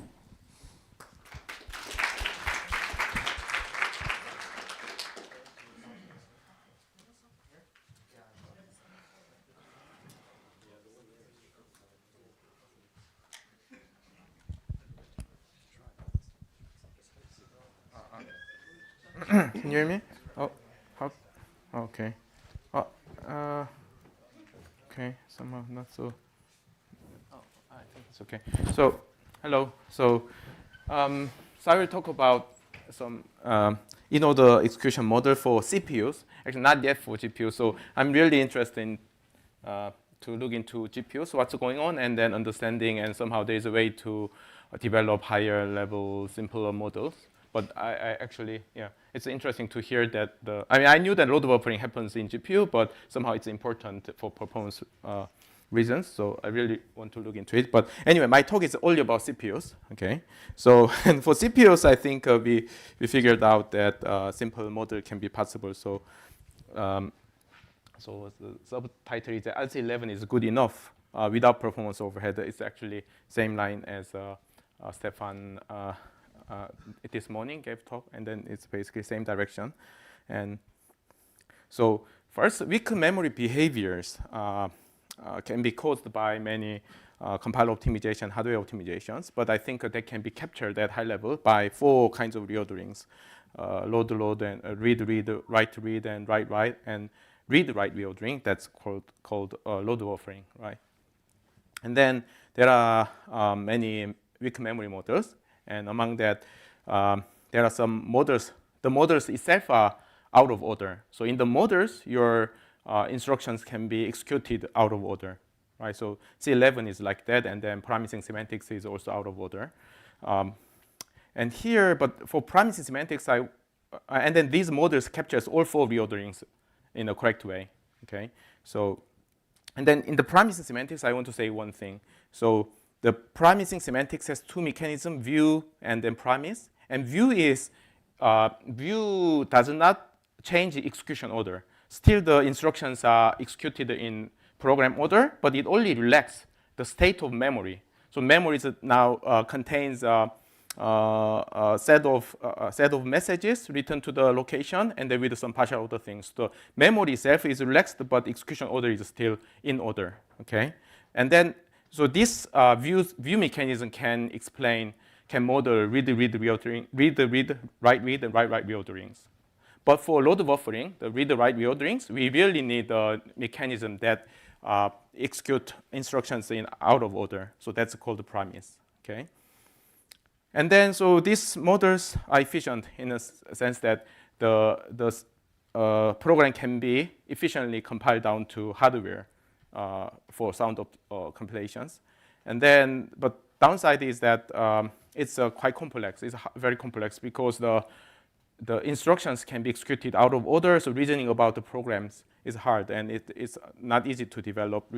Can you hear me? Oh, how? Okay. Okay, somehow not so. Oh, I think it's okay. So, hello. So I will talk about some in-order execution model for CPUs. Actually, not yet for GPUs. So I'm really interested in to look into GPUs, what's going on, and then understanding, and somehow there's a way to develop higher level, simpler models. But I actually, it's interesting to hear that I knew that load buffering happens in GPU, but somehow it's important for performance reasons. So I really want to look into it. But anyway, my talk is only about CPUs. Okay. So and for CPUs, I think we figured out that simple model can be possible. So so the subtitle is that RC11 is good enough without performance overhead. It's actually same line as Stefan. This morning gave talk, and then it's basically same direction. And so first, weak memory behaviors can be caused by many compiler optimization, hardware optimizations, but I think they can be captured at high level by 4 kinds of reorderings: load, and read, write, and write, and read-write reordering. That's called load buffering, right? And then there are many weak memory models. And among that, there are some models. The models itself are out of order. So in the models, your instructions can be executed out of order, right? So C11 is like that, and then promising semantics is also out of order. And here, but for promising semantics, and then these models captures all 4 reorderings in a correct way, okay? So, and then in the promising semantics, I want to say one thing. So the promising semantics has 2 mechanisms, view and then promise. And view does not change the execution order. Still, the instructions are executed in program order, but it only relaxes the state of memory. So memory now contains a set of messages written to the location, and then with some partial order things. The memory itself is relaxed, but execution order is still in order. Okay, and then so this view mechanism can model read, reordering, read, write, and write reorderings. But for load buffering, the read, write reorderings, we really need a mechanism that execute instructions in out of order. So that's called the promise. Okay. And then, so these models are efficient in a sense that the program can be efficiently compiled down to hardware for sound compilations. And then, but downside is that it's quite complex. It's very complex because the instructions can be executed out of order, so reasoning about the programs is hard, and it's not easy to develop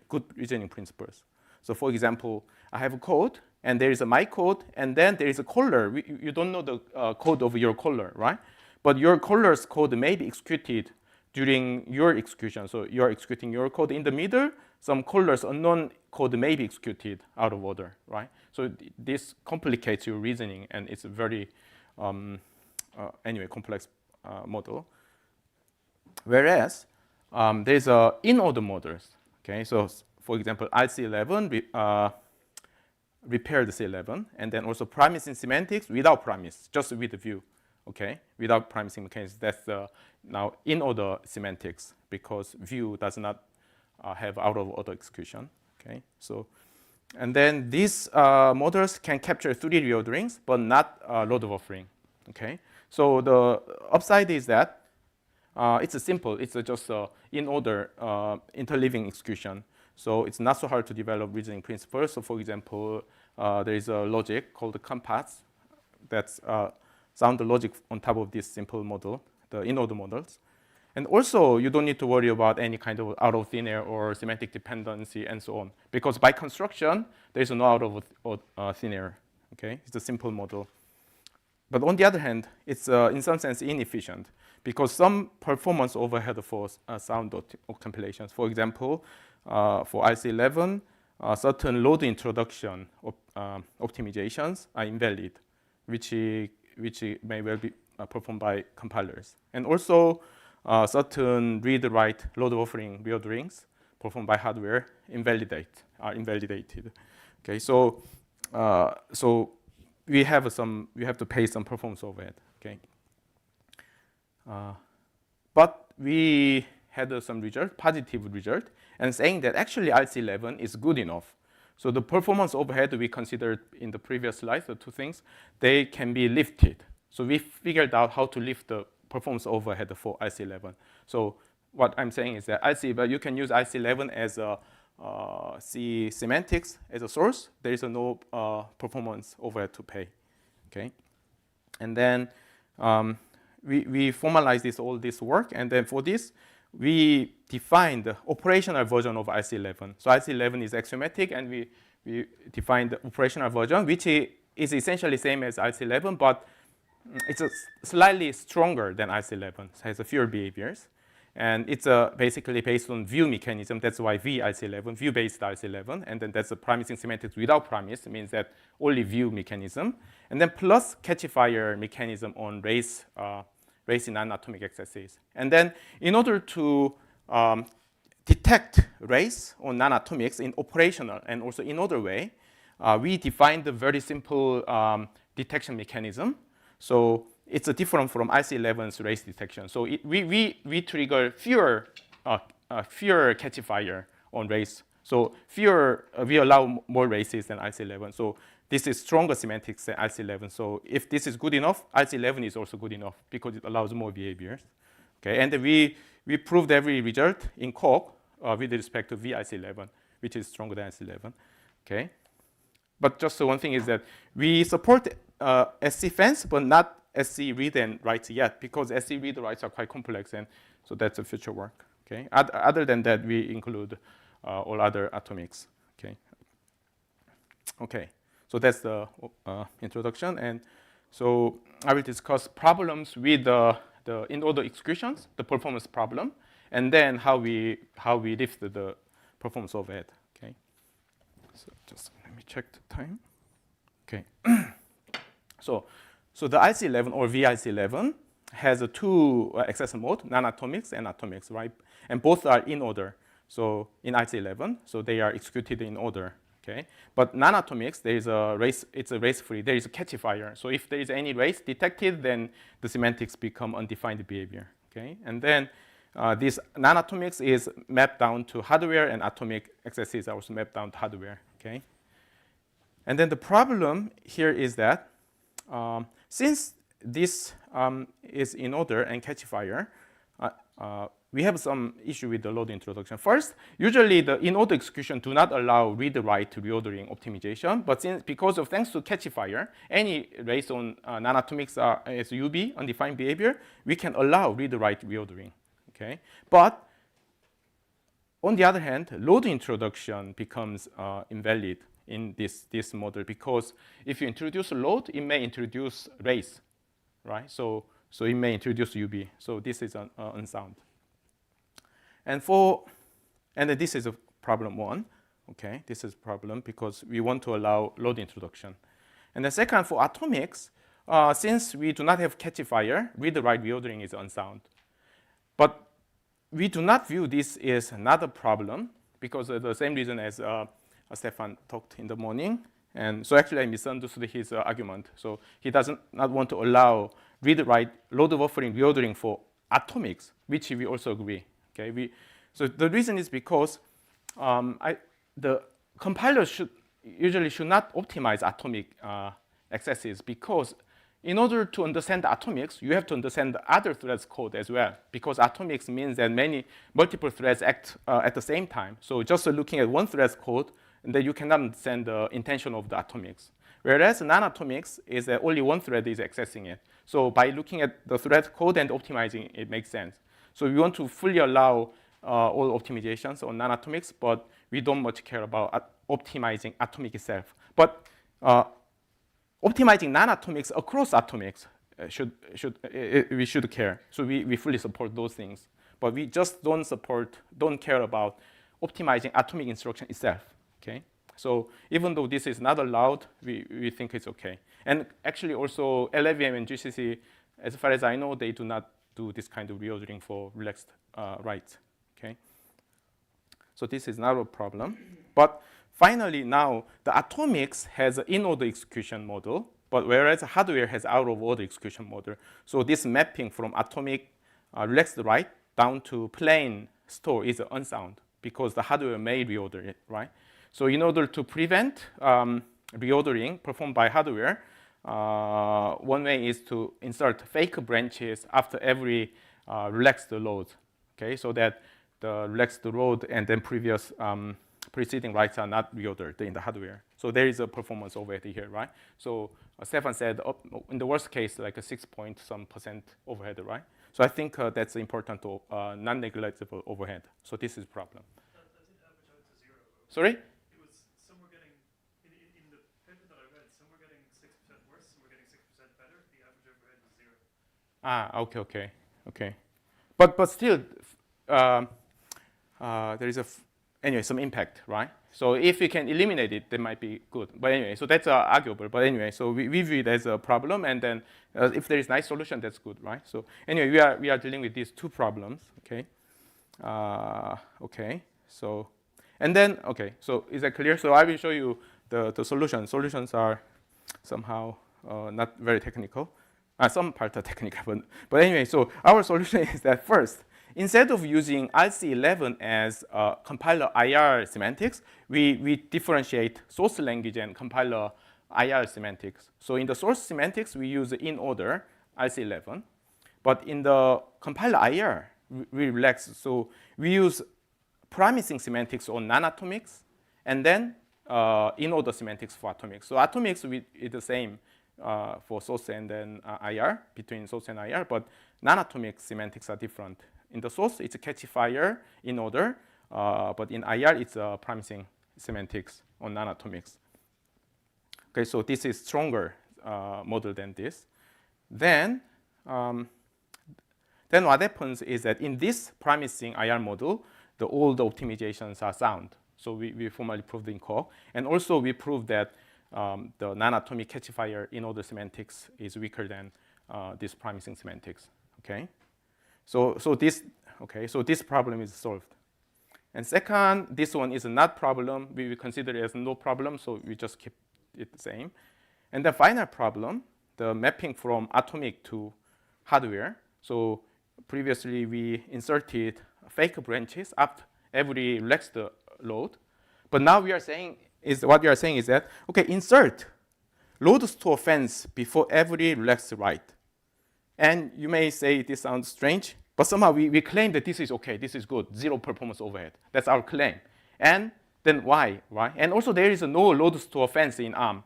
good reasoning principles. So for example, I have a code, and there is my code, and then there is a caller. You don't know the code of your caller, right? But your caller's code may be executed during your execution. So you're executing your code in the middle. Some caller's unknown code may be executed out of order, right? So this complicates your reasoning, and it's a very, complex model. Whereas there's in-order models. Okay, so for example, IC11 repaired C11, and then also promising semantics without promise, just with the view. Okay, without promising mechanisms. That's now in-order semantics because view does not have out-of-order execution. Okay, so and then these models can capture 3D reorderings, but not load buffering. Okay, so the upside is that it's simple. It's just in-order interleaving execution. So it's not so hard to develop reasoning principles. So for example, there is a logic called the compass that's sound the logic on top of this simple model, the in-order models. And also, you don't need to worry about any kind of out of thin air or semantic dependency and so on. Because by construction, there is no out of thin air. Okay, it's a simple model. But on the other hand, it's in some sense inefficient because some performance overhead for sound compilations. For example, for IC11, certain load introduction optimizations are invalid, which may well be performed by compilers. And also, certain read-write load buffering reorderings performed by hardware are invalidated. Okay, so we have to pay some performance overhead. Okay, but we had some positive result, and saying that actually IC11 is good enough. So the performance overhead we considered in the previous slide, the two things, they can be lifted. So we figured out how to lift the performance overhead for IC11. So what I'm saying is that but you can use IC11 as a C semantics as a source. There is no performance overhead to pay. Okay, and then we formalize all this work, and then for this we defined the operational version of IC11. So IC11 is axiomatic, and we defined the operational version, which is essentially same as IC11, but it's slightly stronger than IC11. So it has fewer behaviors. And it's basically based on view mechanism. That's why VIC11, view-based IC11. And then that's a promising semantics without promise. It means that only view mechanism. And then plus catchifier mechanism on race in non-atomic excesses. And then in order to detect race on non-atomics in operational and also in other way, we defined a very simple detection mechanism. So it's different from IC11's race detection. So we trigger fewer catchifier on race. So we allow more races than IC11. So this is stronger semantics than IC11. So if this is good enough, IC11 is also good enough because it allows more behaviors. Okay, and we proved every result in Coq with respect to VIC11, which is stronger than IC11. Okay, but just one thing is that we support SC fence, but not SC read and writes yet, because SC read and writes are quite complex, and so that's a future work. Okay. Other than that, we include all other atomics. Okay. Okay. So that's the introduction, and so I will discuss problems with the in-order executions, the performance problem, and then how we lift the performance overhead. Okay. So just let me check the time. Okay. So the IC11 or VIC11 has two accessor mode, non-atomics and atomics, right? And both are in order. So in IC11, so they are executed in order. Okay, but non-atomics, there is a race. It's a race-free. There is a catchifier. So if there is any race detected, then the semantics become undefined behavior. Okay, and then this non-atomics is mapped down to hardware, and atomic excesses are also mapped down to hardware. Okay. And then the problem here is that since this is in order and catch-fire, we have some issue with the load introduction. First, usually the in-order execution do not allow read-write reordering optimization, but thanks to catch-fire, any race on non-atomics as UB, undefined behavior, we can allow read-write reordering. Okay, but on the other hand, load introduction becomes invalid in this model, because if you introduce a load, it may introduce race, right? So it may introduce UB. So this is unsound. And then this is a problem 1. Okay, this is a problem because we want to allow load introduction. And the second, for atomics, since we do not have catch-fire, read-write reordering is unsound. But we do not view this as another problem because of the same reason as Stefan talked in the morning. And so actually I misunderstood his argument. So he does not want to allow read-write load buffering reordering for atomics, which we also agree. Okay, so the reason is because the compiler usually should not optimize atomic excesses, because in order to understand the atomics, you have to understand the other threads code as well, because atomics means that multiple threads act at the same time. So just looking at one thread's code, and then you cannot understand the intention of the atomics. Whereas non-atomics is that only one thread is accessing it. So by looking at the thread code and optimizing, it makes sense. So we want to fully allow all optimizations on non-atomics, but we don't much care about optimizing atomic itself. But optimizing non-atomics across atomics we should care. So we fully support those things. But we just don't care about optimizing atomic instruction itself. Okay? So even though this is not allowed, we think it's okay. And actually also LLVM and GCC, as far as I know, they do not do this kind of reordering for relaxed writes. Okay? So this is not a problem. But finally now, the atomics has an in-order execution model, but whereas hardware has out-of-order execution model. So this mapping from atomic relaxed write down to plain store is unsound, because the hardware may reorder it, right? So in order to prevent reordering performed by hardware, one way is to insert fake branches after every relaxed load, okay? So that the relaxed load and then preceding writes are not reordered in the hardware. So there is a performance overhead here, right? So Stefan said in the worst case, like a 6-point-some% overhead, right? So I think that's important to non-negligible overhead. So this is a problem. Sorry? Okay. But still, there is anyway some impact, right? So if we can eliminate it, that might be good. But anyway, so that's arguable. But anyway, so we view it as a problem, and then if there is nice solution, that's good, right? So anyway, we are dealing with these two problems. Okay. Okay. So and then so is that clear? So I will show you the solution. Solutions are somehow not very technical. Some parts are technical, but anyway, so our solution is that first, instead of using RC11 as compiler IR semantics, we differentiate source language and compiler IR semantics. So in the source semantics, we use in order RC11, but in the compiler IR, we relax. So we use promising semantics on non-atomics, and then in order semantics for atomics. So atomics is the same. For source and then IR, between source and IR, but non-atomic semantics are different. In the source, it's a catch-fire in order, but in IR, it's a promising semantics on non-atomics. Okay, so this is stronger model than this. Then what happens is that in this promising IR model, all the optimizations are sound. So we formally proved in core, and also we proved that the non-atomic catch-fire in-order semantics is weaker than this promising semantics. Okay, so this problem is solved. And second, this one is a not problem. We consider it as no problem, so we just keep it the same. And the final problem, the mapping from atomic to hardware. So previously we inserted fake branches after every relaxed load. But now we are saying what we are saying is that, okay, insert load store fence before every relaxed write. And you may say this sounds strange, but somehow we claim that this is okay, this is good, zero performance overhead. That's our claim. And then why, right? And also there is no load store fence in ARM,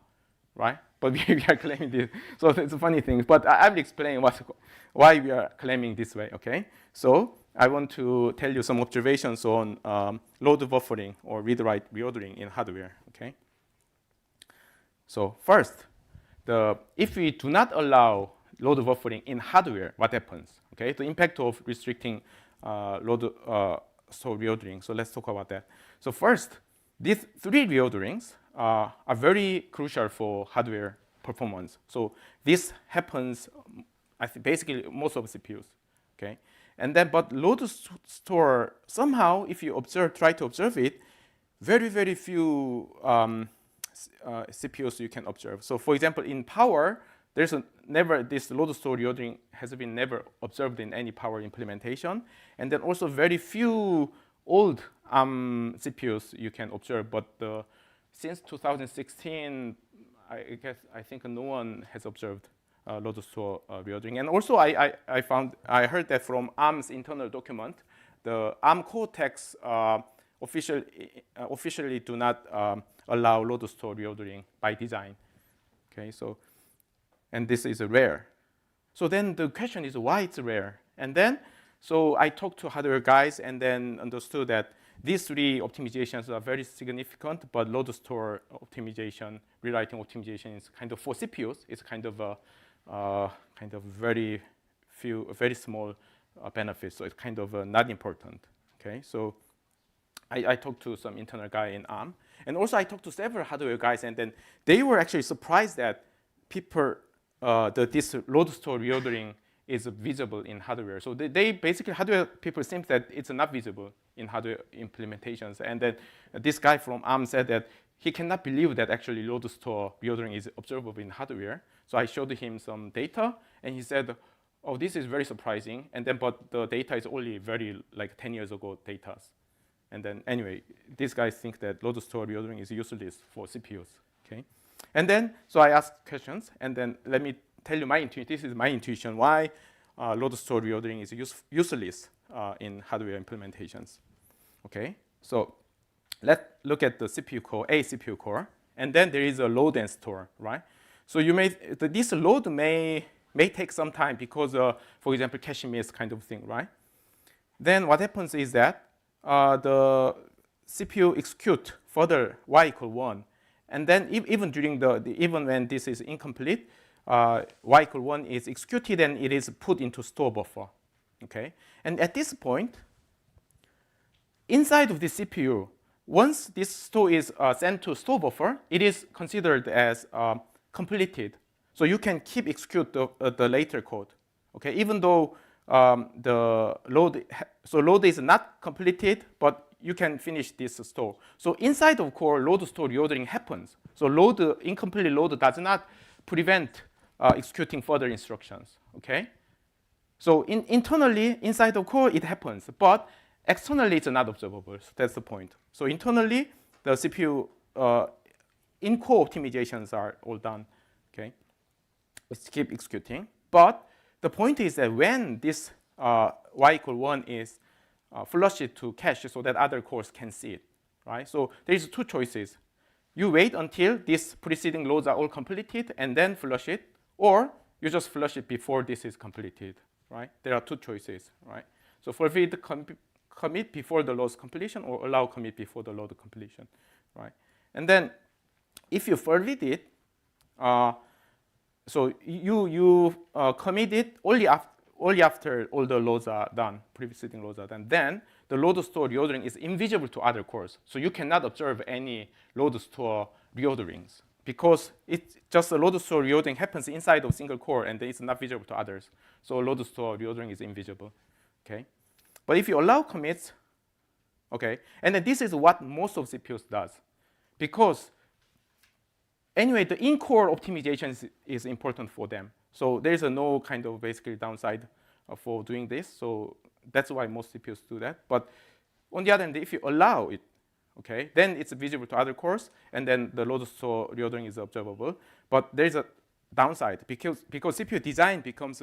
right? But we are claiming this. So it's a funny thing. But I will explain why we are claiming this way, okay? So I want to tell you some observations on load buffering or read-write reordering in hardware, okay? So first, if we do not allow load buffering in hardware, what happens? Okay, the impact of restricting load store reordering. So let's talk about that. So first, these three reorderings are very crucial for hardware performance. So this happens, I think, basically most of CPUs. Okay, and then but load store somehow, if you try to observe it, very few CPUs you can observe. So for example, in power, there's never this load store reordering has been never observed in any power implementation, and then also very few old CPUs you can observe. But since 2016, I think no one has observed load store reordering. And also I heard that from ARM's internal document, the ARM Cortex officially do not allow load store reordering by design. Okay, so. And this is rare. So then the question is why it's rare. And then, so I talked to hardware guys and then understood that these three optimizations are very significant, but load store optimization, rewriting optimization is kind of, for CPUs, it's kind of a very small benefit. So it's kind of not important, okay? So I talked to some internal guy in ARM. And also I talked to several hardware guys, and then they were actually surprised that this load store reordering is visible in hardware. So they basically, hardware people think that it's not visible in hardware implementations. And then this guy from ARM said that he cannot believe that actually load store reordering is observable in hardware. So I showed him some data, and he said, oh, this is very surprising. And then, but the data is only very, like 10 years ago data. And then anyway, these guys think that load store reordering is useless for CPUs, okay? And then, so I asked questions, and then let me tell you my intuition. This is my intuition why load store reordering is useless in hardware implementations. Okay, so let's look at the CPU core, a CPU core, and then there is a load and store, right? So this load may take some time because, for example, cache miss kind of thing, right? Then what happens is that the CPU execute further y equal 1. And then even during even when this is incomplete, y equal 1 is executed and it is put into store buffer, okay? And at this point, inside of the CPU, once this store is sent to store buffer, it is considered as completed. So you can keep execute the later code, okay? Even though the load is not completed, but you can finish this store. So inside of core, load store reordering happens. So incomplete load does not prevent executing further instructions, okay? So internally, inside of core, it happens, but externally, it's not observable. So that's the point. So internally, the CPU in-core optimizations are all done, okay? Let's keep executing. But the point is that when this y equal 1 is flush it to cache so that other cores can see it, right? So there's two choices. You wait until these preceding loads are all completed and then flush it, or you just flush it before this is completed, right? There are two choices, right? So forbid commit before the load's completion or allow commit before the load completion, right? And then if you forbid it, so you commit it only after all the loads are done, preceding loads are done. Then the load store reordering is invisible to other cores. So you cannot observe any load store reorderings because it's just a load store reordering happens inside of a single core and it's not visible to others. So load store reordering is invisible, okay? But if you allow commits, okay, and then this is what most of CPUs does because anyway, the in-core optimization is important for them. So there's no kind of basically downside for doing this. So that's why most CPUs do that. But on the other hand, if you allow it, okay, then it's visible to other cores, and then the load store reordering is observable. But there's a downside because CPU design becomes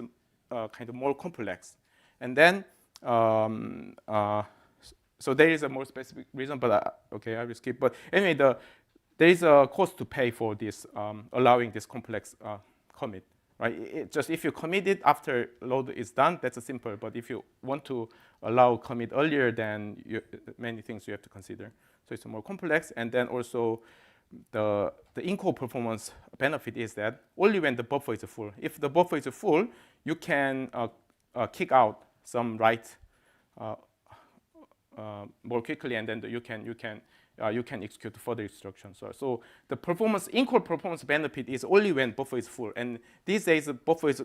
kind of more complex, and then so there is a more specific reason. But okay, I will skip. But anyway, there is a cost to pay for this allowing this complex commit. Right? Just if you commit it after load is done, that's a simple. But if you want to allow commit earlier, then many things you have to consider. So it's more complex. And then also the in-core performance benefit is that only when the buffer is full. If the buffer is full, you can kick out some write more quickly, and then you can execute further instructions. So the in-core performance benefit is only when buffer is full. And these days, the buffer is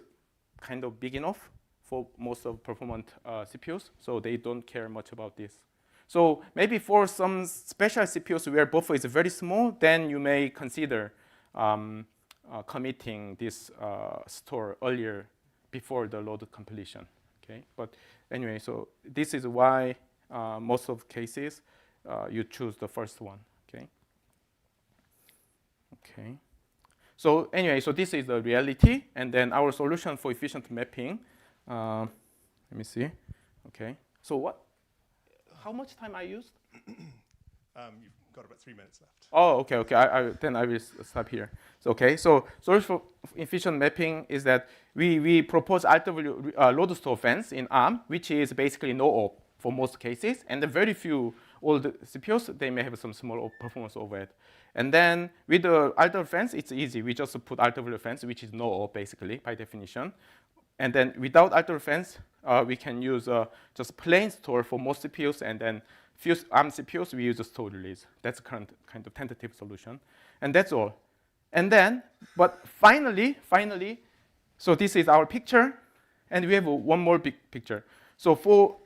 kind of big enough for most of performant CPUs, so they don't care much about this. So maybe for some special CPUs where buffer is very small, then you may consider committing this store earlier before the load completion. Okay, but anyway, so this is why most of cases you choose the first one. Okay. Okay. So anyway, so this is the reality, and then our solution for efficient mapping. Let me see. Okay. So how much time I used? You've got about 3 minutes left. Oh, okay, okay. Then I will stop here. So, okay, so solution for efficient mapping is that we propose RW load store fence in ARM, which is basically no op for most cases, and the very few old CPUs, they may have some small performance overhead. And then with the RW fence, it's easy. We just put RW fence, which is no op basically by definition. And then without RW fence, we can use just plain store for most CPUs, and then few ARM CPUs, we use a store release. That's a current kind of tentative solution. And that's all. And then, but finally, so this is our picture, and we have one more big picture. So for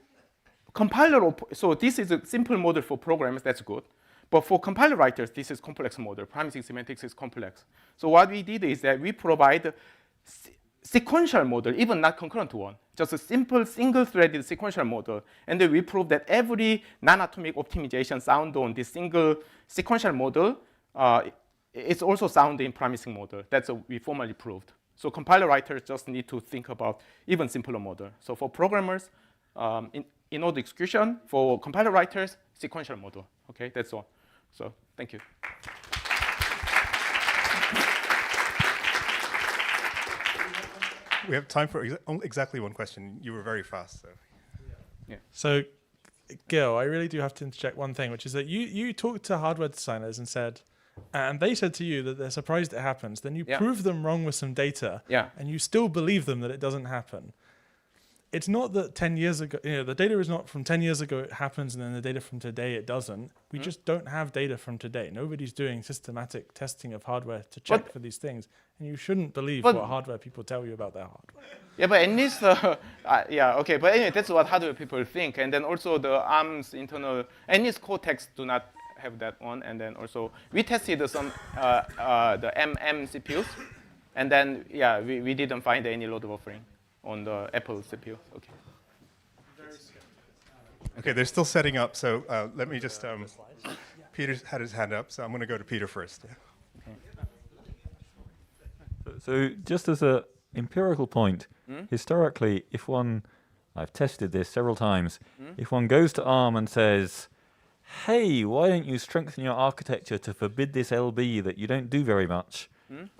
compiler, so this is a simple model for programmers, that's good. But for compiler writers, this is complex model. Promising semantics is complex. So what we did is that we provide sequential model, even not concurrent one, just a simple single-threaded sequential model. And then we prove that every non-atomic optimization sound on this single sequential model is also sound in promising model. That's what we formally proved. So compiler writers just need to think about even simpler model. So for programmers, in order execution, for compiler writers, sequential model. Okay, that's all. So thank you. We have time for exactly one question. You were very fast, so. Yeah. So, Gil, I really do have to interject one thing, which is that you talked to hardware designers and said, and they said to you that they're surprised it happens. Then you prove them wrong with some data, and you still believe them that it doesn't happen. It's not that 10 years ago, the data is not from 10 years ago it happens, and then the data from today it doesn't. We just don't have data from today. Nobody's doing systematic testing of hardware to check for these things, and you shouldn't believe what hardware people tell you about their hardware. Yeah, but at least, yeah, okay. But anyway, that's what hardware people think. And then also the ARM's internal, at least Cortex do not have that one. And then also we tested some the MM CPUs, and then yeah, we didn't find any load buffering on the Apple CPU. Okay. Okay, they're still setting up, so let me just. Peter's had his hand up, so I'm going to go to Peter first. Yeah. Okay. So just as an empirical point, historically, if one, I've tested this several times, if one goes to ARM and says, hey, why don't you strengthen your architecture to forbid this LB that you don't do very much,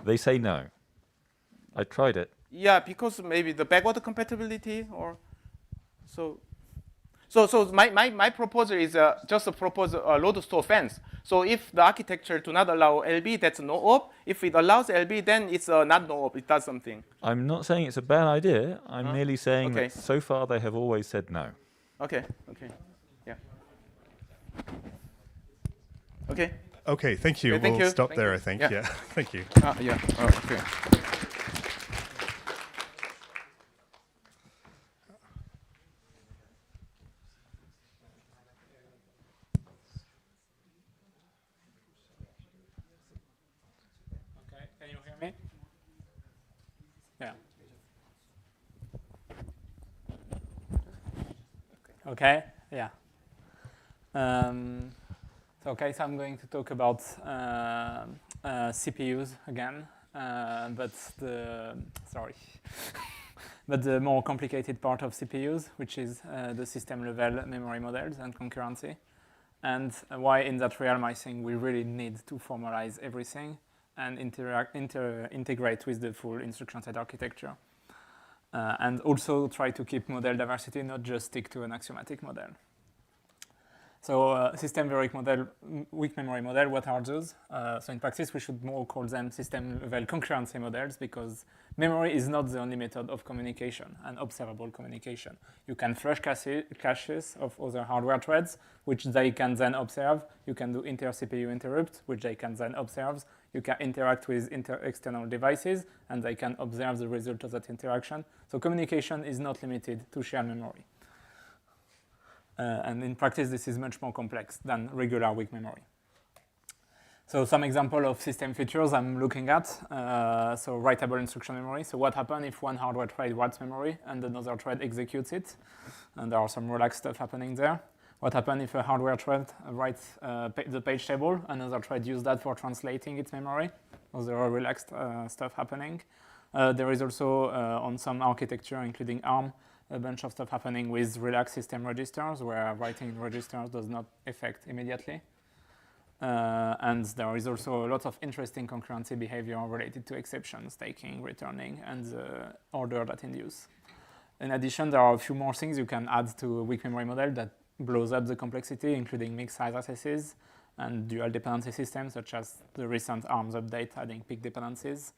they say no. I tried it. Yeah, because maybe the backward compatibility or so. So my proposal is just a proposal load store fence. So if the architecture do not allow LB, that's no op. If it allows LB, then it's not no op. It does something. I'm not saying it's a bad idea. I'm merely saying that so far they have always said no. Okay. Okay. Yeah. Okay. Okay. Thank you. Okay, thank we'll you. stop Thank there. you. I think. Yeah. Yeah. Thank you. Yeah. Okay. Can you hear me? Yeah. Okay, yeah. Okay, so I'm going to talk about CPUs again, but the more complicated part of CPUs, which is the system-level memory models and concurrency, and why in that realm I think we really need to formalize everything and integrate with the full instruction set architecture. And also try to keep model diversity, not just stick to an axiomatic model. So system-weak memory model, what are those? So in practice, we should more call them system-level concurrency models because memory is not the only method of communication and observable communication. You can flush caches of other hardware threads, which they can then observe. You can do inter-CPU interrupts, which they can then observe. You can interact with external devices, and they can observe the result of that interaction. So communication is not limited to shared memory. And in practice, this is much more complex than regular weak memory. So some example of system features I'm looking at. So writable instruction memory. So what happens if one hardware thread writes memory and another thread executes it? And there are some relaxed stuff happening there. What happens if a hardware thread writes the page table, another thread uses that for translating its memory? So there are relaxed stuff happening. There is also on some architecture, including ARM, a bunch of stuff happening with relaxed system registers, where writing in registers does not affect immediately. And there is also a lot of interesting concurrency behavior related to exceptions, taking, returning, and the order that in use. In addition, there are a few more things you can add to a weak memory model that blows up the complexity, including mixed size accesses and dual dependency systems, such as the recent ARMS update adding peak dependencies.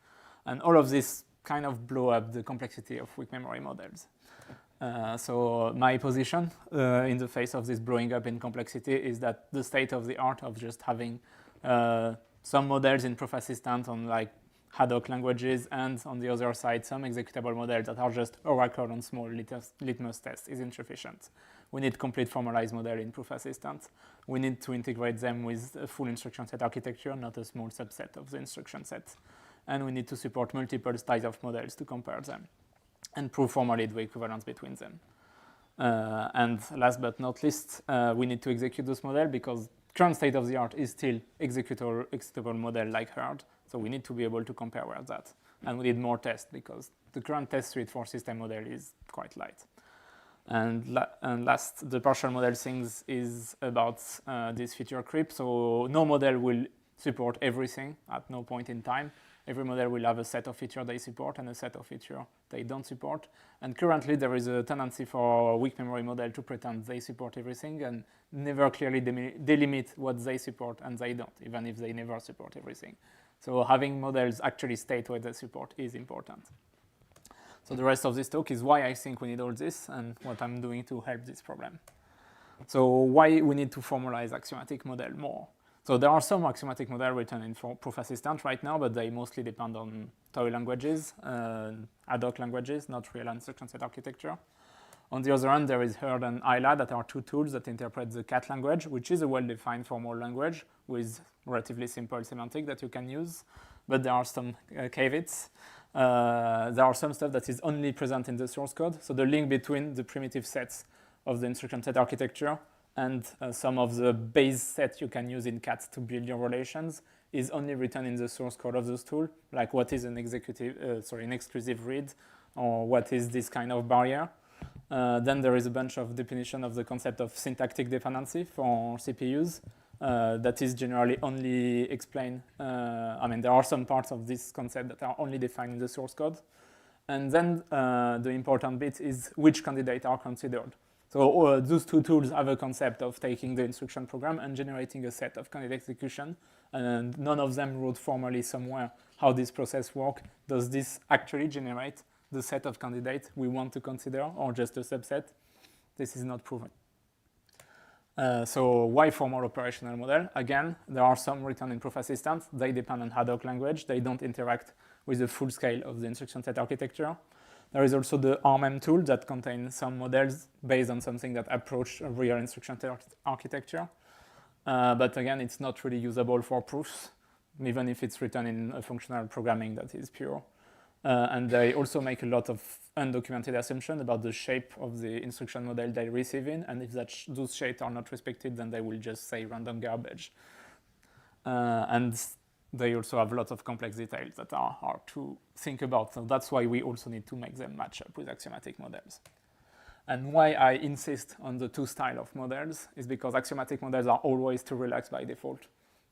And all of this kind of blow up the complexity of weak memory models. So my position in the face of this blowing up in complexity is that the state of the art of just having some models in proof assistant on like Haddock languages and on the other side some executable models that are just Oracle on small litmus tests is insufficient. We need complete formalized model in proof assistant. We need to integrate them with a full instruction set architecture, not a small subset of the instruction set. And we need to support multiple styles of models to compare them and prove formally the equivalence between them. And last but not least, we need to execute this model because current state of the art is still executable model like hard. So we need to be able to compare with that. And we need more tests because the current test suite for system model is quite light. And last, the partial model things is about this feature creep. So no model will support everything at no point in time. Every model will have a set of features they support and a set of features they don't support. And currently, there is a tendency for a weak memory model to pretend they support everything and never clearly delimit what they support and they don't, even if they never support everything. So having models actually state what they support is important. So the rest of this talk is why I think we need all this and what I'm doing to help this problem. So why we need to formalize axiomatic model more. So there are some axiomatic models written in proof assistant right now, but they mostly depend on toy languages, ad hoc languages, not real instruction set architecture. On the other hand, there is HERD and ILA that are two tools that interpret the cat language, which is a well-defined formal language with relatively simple semantic that you can use. But there are some caveats. There are some stuff that is only present in the source code. So the link between the primitive sets of the instruction set architecture and some of the base set you can use in CAT to build your relations is only written in the source code of those tools, like what is an exclusive read, or what is this kind of barrier. Then there is a bunch of definition of the concept of syntactic dependency for CPUs that is generally only explained. There are some parts of this concept that are only defined in the source code. And then the important bit is which candidates are considered. So those two tools have a concept of taking the instruction program and generating a set of candidate execution, and none of them wrote formally somewhere how this process works. Does this actually generate the set of candidates we want to consider, or just a subset? This is not proven. So why formal operational model? Again, there are some written in proof assistant. They depend on ad hoc language. They don't interact with the full scale of the instruction set architecture. There is also the RMM tool that contains some models based on something that approach a real instruction set architecture. But again, it's not really usable for proofs, even if it's written in a functional programming that is pure. And they also make a lot of undocumented assumptions about the shape of the instruction model they receive in, and if those shapes are not respected, then they will just say random garbage. And they also have lots of complex details that are hard to think about, so that's why we also need to make them match up with axiomatic models. And why I insist on the two styles of models is because axiomatic models are always too relaxed by default.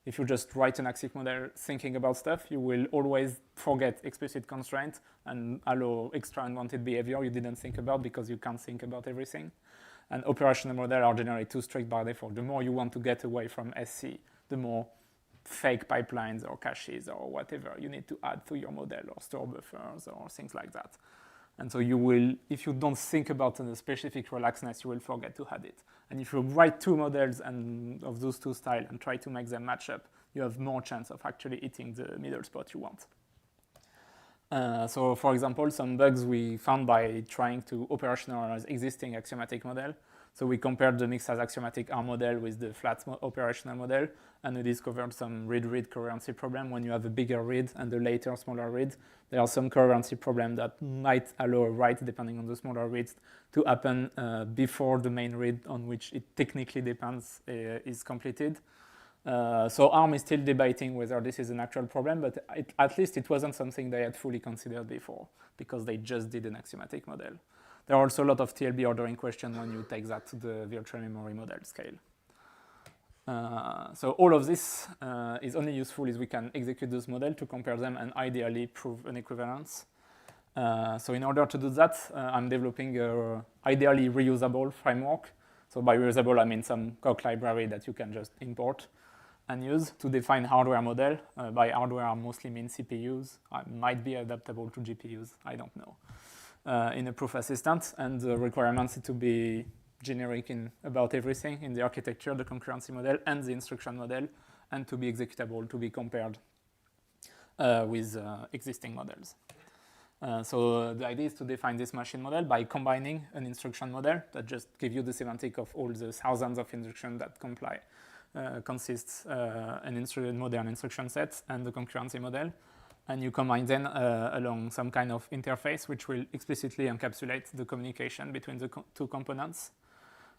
If you just write an axiomatic model thinking about stuff, you will always forget explicit constraints and allow extra unwanted behavior you didn't think about because you can't think about everything. And operational models are generally too strict by default. The more you want to get away from SC, the more fake pipelines or caches or whatever you need to add to your model, or store buffers or things like that. And so you will, if you don't think about the specific relaxedness, you will forget to add it. And if you write two models and of those two styles and try to make them match up, you have more chance of actually hitting the middle spot you want. So for example, some bugs we found by trying to operationalize existing axiomatic model. So we compared the mixed as axiomatic R model with the flat operational model, and we discovered some read-read coherency problem. When you have a bigger read and a later smaller read, there are some coherency problem that might allow a write, depending on the smaller reads, to happen before the main read on which it technically depends is completed. So ARM is still debating whether this is an actual problem, but at least it wasn't something they had fully considered before, because they just did an axiomatic model. There are also a lot of TLB ordering questions when you take that to the virtual memory model scale. So all of this is only useful if we can execute those models to compare them and ideally prove an equivalence. So in order to do that, I'm developing a ideally reusable framework. So by reusable, I mean some Coq library that you can just import and use to define hardware model. By hardware, I mostly mean CPUs. I might be adaptable to GPUs, I don't know. In a proof assistant, and the requirements need to be generic in about everything in the architecture, the concurrency model, and the instruction model, and to be executable, to be compared with existing models. So the idea is to define this machine model by combining an instruction model that just gives you the semantic of all the thousands of instructions that consists an modern instruction set and the concurrency model. And you combine them along some kind of interface which will explicitly encapsulate the communication between the two components.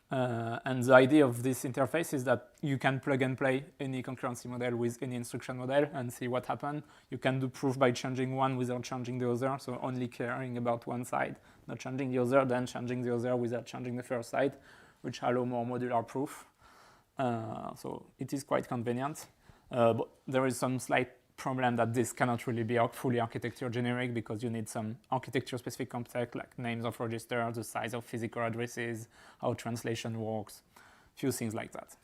And the idea of this interface is that you can plug and play any concurrency model with any instruction model and see what happens. You can do proof by changing one without changing the other, so only caring about one side, not changing the other, then changing the other without changing the first side, which allow more modular proof. So it is quite convenient. But there is some slight problem that this cannot really be fully architecture generic, because you need some architecture specific context like names of registers, the size of physical addresses, how translation works, few things like that.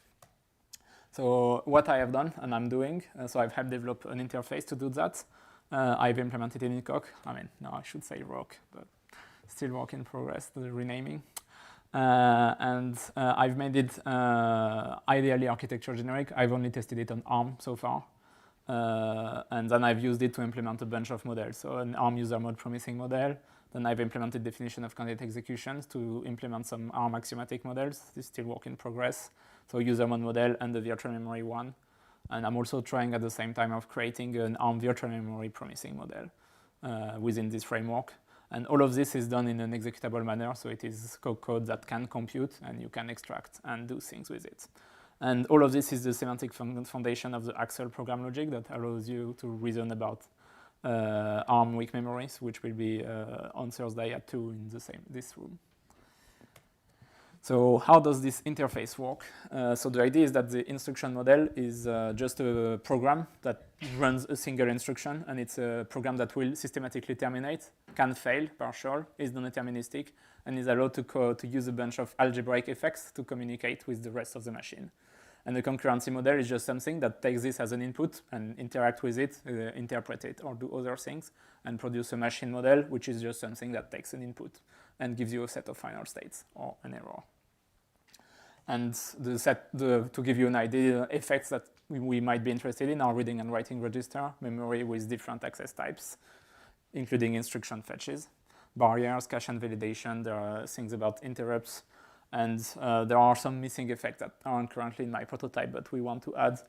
So what I have done and I'm doing, so I've helped develop an interface to do that. I've implemented it in Coq. I mean, no, I should say Rock, but still work in progress, the renaming. And I've made it ideally architecture generic. I've only tested it on ARM so far. And then I've used it to implement a bunch of models. So an ARM user mode promising model. Then I've implemented definition of candidate executions to implement some ARM axiomatic models. This is still work in progress. So user mode model and the virtual memory one. And I'm also trying at the same time of creating an ARM virtual memory promising model within this framework. And all of this is done in an executable manner. So it is code that can compute and you can extract and do things with it. And all of this is the semantic foundation of the Axel program logic that allows you to reason about ARM weak memories, which will be on Thursday at 2 in this room. So how does this interface work? So the idea is that the instruction model is just a program that runs a single instruction, and it's a program that will systematically terminate, can fail, partial, is non-deterministic, and is allowed to use a bunch of algebraic effects to communicate with the rest of the machine. And the concurrency model is just something that takes this as an input and interact with it, interpret it, or do other things, and produce a machine model, which is just something that takes an input and gives you a set of final states or an error. And to give you an idea, effects that we might be interested in are reading and writing register, memory with different access types, including instruction fetches, barriers, cache and validation. There are things about interrupts. And there are some missing effects that aren't currently in my prototype, but we want to add.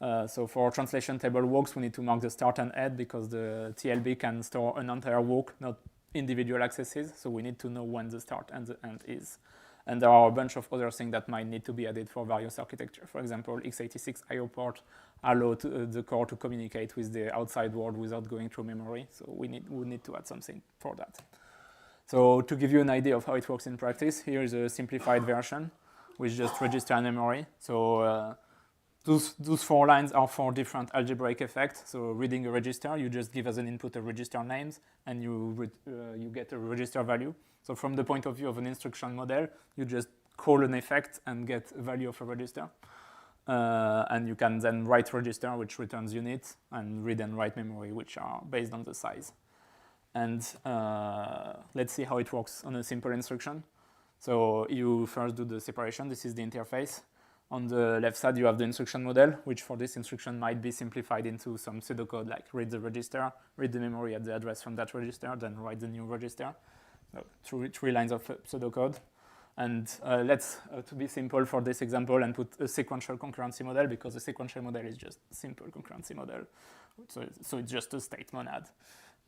So for translation table walks, we need to mark the start and end because the TLB can store an entire walk, not individual accesses. So we need to know when the start and the end is. And there are a bunch of other things that might need to be added for various architecture. For example, x86 IO port allow the core to communicate with the outside world without going through memory. So we need to add something for that. So to give you an idea of how it works in practice, here is a simplified version with just register and memory. So those 4 lines are 4 different algebraic effects. So reading a register, you just give as an input a register names, and you get a register value. So from the point of view of an instruction model, you just call an effect and get a value of a register. And you can then write register, which returns unit, and read and write memory, which are based on the size. And let's see how it works on a simple instruction. So you first do the separation. This is the interface. On the left side, you have the instruction model, which for this instruction might be simplified into some pseudocode, like read the register, read the memory at the address from that register, then write the new register. So 3 lines of pseudocode. And let's, to be simple for this example, and put a sequential concurrency model, because a sequential model is just simple concurrency model. So it's just a state monad.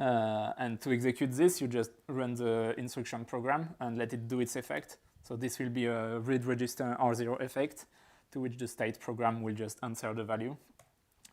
And to execute this, you just run the instruction program and let it do its effect. So this will be a read register R0 effect, to which the state program will just answer the value.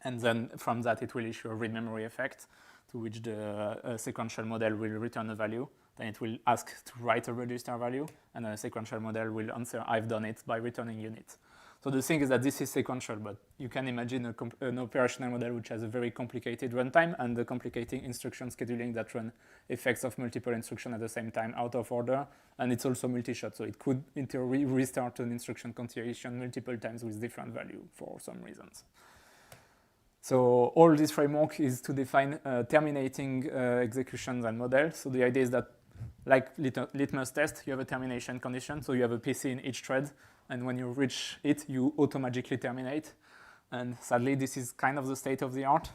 And then from that, it will issue a read memory effect, to which the sequential model will return a value. Then it will ask to write a register value, and a sequential model will answer, I've done it, by returning unit. So the thing is that this is sequential, but you can imagine an operational model which has a very complicated runtime and the complicating instruction scheduling that run effects of multiple instructions at the same time out of order. And it's also multi-shot, so it could, in theory, restart an instruction continuation multiple times with different value for some reasons. So all this framework is to define terminating executions and models. So the idea is that, like litmus test, you have a termination condition. So you have a PC in each thread, and when you reach it, you automatically terminate. And sadly, this is kind of the state of the art.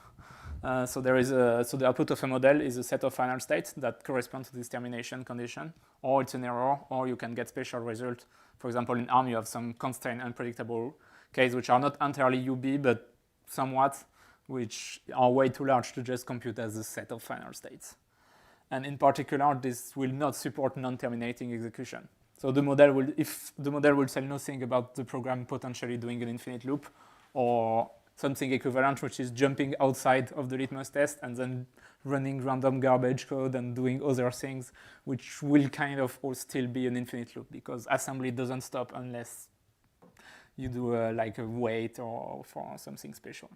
So the output of a model is a set of final states that correspond to this termination condition, or it's an error, or you can get special results. For example, in ARM, you have some constrained unpredictable cases which are not entirely UB, but somewhat, which are way too large to just compute as a set of final states. And in particular, this will not support non-terminating execution. So the model will, if the model will tell nothing about the program potentially doing an infinite loop, or something equivalent, which is jumping outside of the litmus test and then running random garbage code and doing other things, which will kind of all still be an infinite loop, because assembly doesn't stop unless you do like a wait or for something special.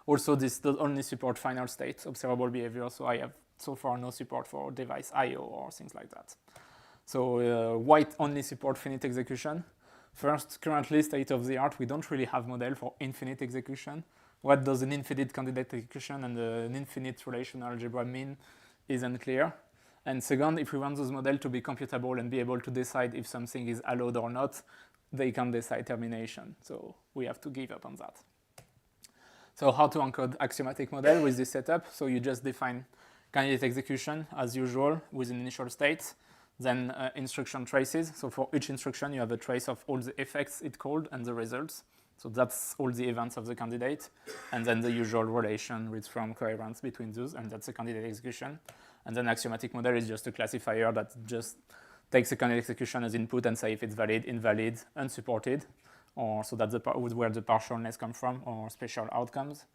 Also, this does only support final state observable behavior, so I have so far no support for device I/O or things like that. So white only support finite execution. First, currently state of the art, we don't really have model for infinite execution. What does an infinite candidate execution and an infinite relational algebra mean is unclear. And second, if we want those models to be computable and be able to decide if something is allowed or not, they can decide termination. So we have to give up on that. So how to encode axiomatic model with this setup? So you just define candidate execution as usual with an initial state, then instruction traces. So for each instruction, you have a trace of all the effects it called and the results. So that's all the events of the candidate. And then the usual relation with from coherence between those, and that's a candidate execution. And then axiomatic model is just a classifier that just takes a candidate execution as input and say if it's valid, invalid, unsupported, or so that's where the partialness comes from, or special outcomes.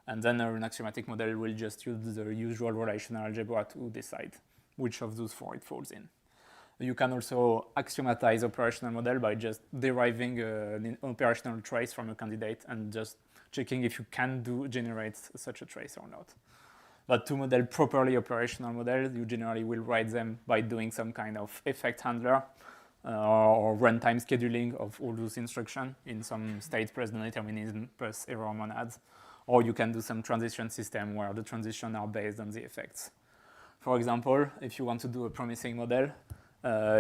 And then an axiomatic model will just use the usual relational algebra to decide which of those 4 it falls in. You can also axiomatize operational model by just deriving an operational trace from a candidate and just checking if you can generate such a trace or not. But to model properly operational models, you generally will write them by doing some kind of effect handler or runtime scheduling of all those instructions in some state plus non-determinism plus error monads. Or you can do some transition system where the transitions are based on the effects. For example, if you want to do a promising model,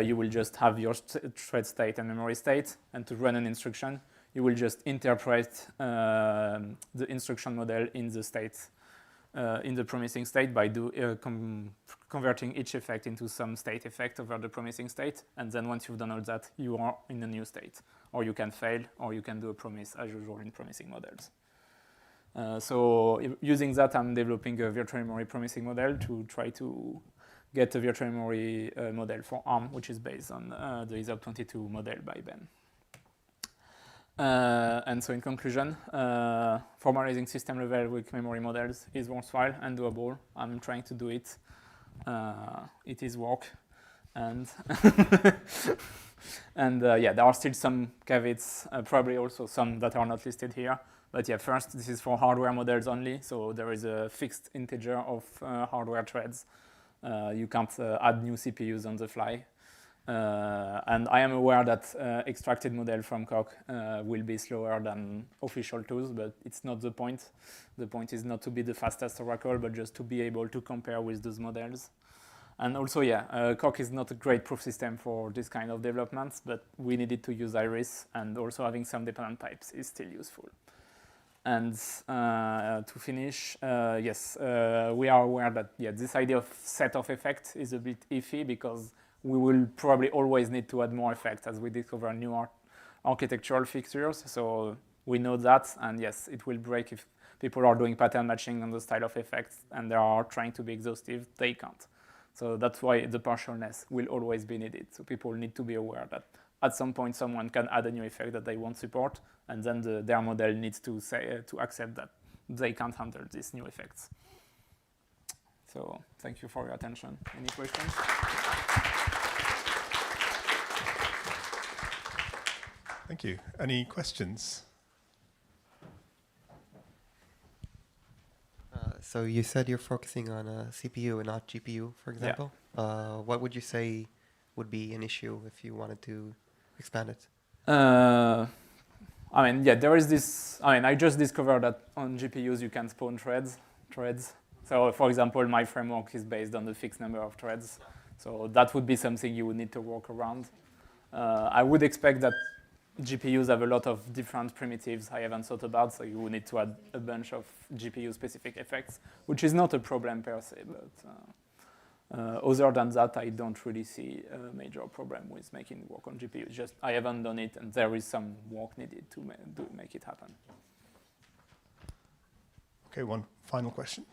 you will just have your thread state and memory state, and to run an instruction, you will just interpret the instruction model in the state, in the promising state by converting each effect into some state effect over the promising state, and then once you've done all that, you are in a new state. Or you can fail, or you can do a promise as usual in promising models. So using that, I'm developing a virtual memory promising model to try to get a virtual memory model for ARM, which is based on the POPL'24 model by Ben. And so in conclusion, formalizing system-level weak memory models is worthwhile and doable. I'm trying to do it. It is work. And, and yeah, there are still some caveats, probably also some that are not listed here. But yeah, first, this is for hardware models only. So there is a fixed integer of hardware threads. You can't add new CPUs on the fly. And I am aware that extracted model from Coq will be slower than official tools, but it's not the point. The point is not to be the fastest oracle, but just to be able to compare with those models. And also, yeah, Coq is not a great proof system for this kind of developments, but we needed to use Iris, and also having some dependent types is still useful. And to finish, yes, we are aware that this idea of set of effects is a bit iffy because we will probably always need to add more effects as we discover new architectural fixtures. So we know that, and yes, it will break if people are doing pattern matching on the style of effects and they are trying to be exhaustive, they can't. So that's why the partialness will always be needed. So people need to be aware that at some point someone can add a new effect that they won't support, and then their model needs to accept that they can't handle these new effects. So thank you for your attention. Any questions? Thank you. Any questions? So you said you're focusing on a CPU and not GPU, for example. Yeah. What would you say would be an issue if you wanted to expand it? I mean, yeah, there is this. I mean, I just discovered that on GPUs you can spawn threads. So, for example, my framework is based on the fixed number of threads. So that would be something you would need to work around. I would expect that GPUs have a lot of different primitives I haven't thought about, so you would need to add a bunch of GPU-specific effects, which is not a problem per se, but other than that, I don't really see a major problem with making it work on GPUs. Just I haven't done it, and there is some work needed to make it happen. Okay, one final question.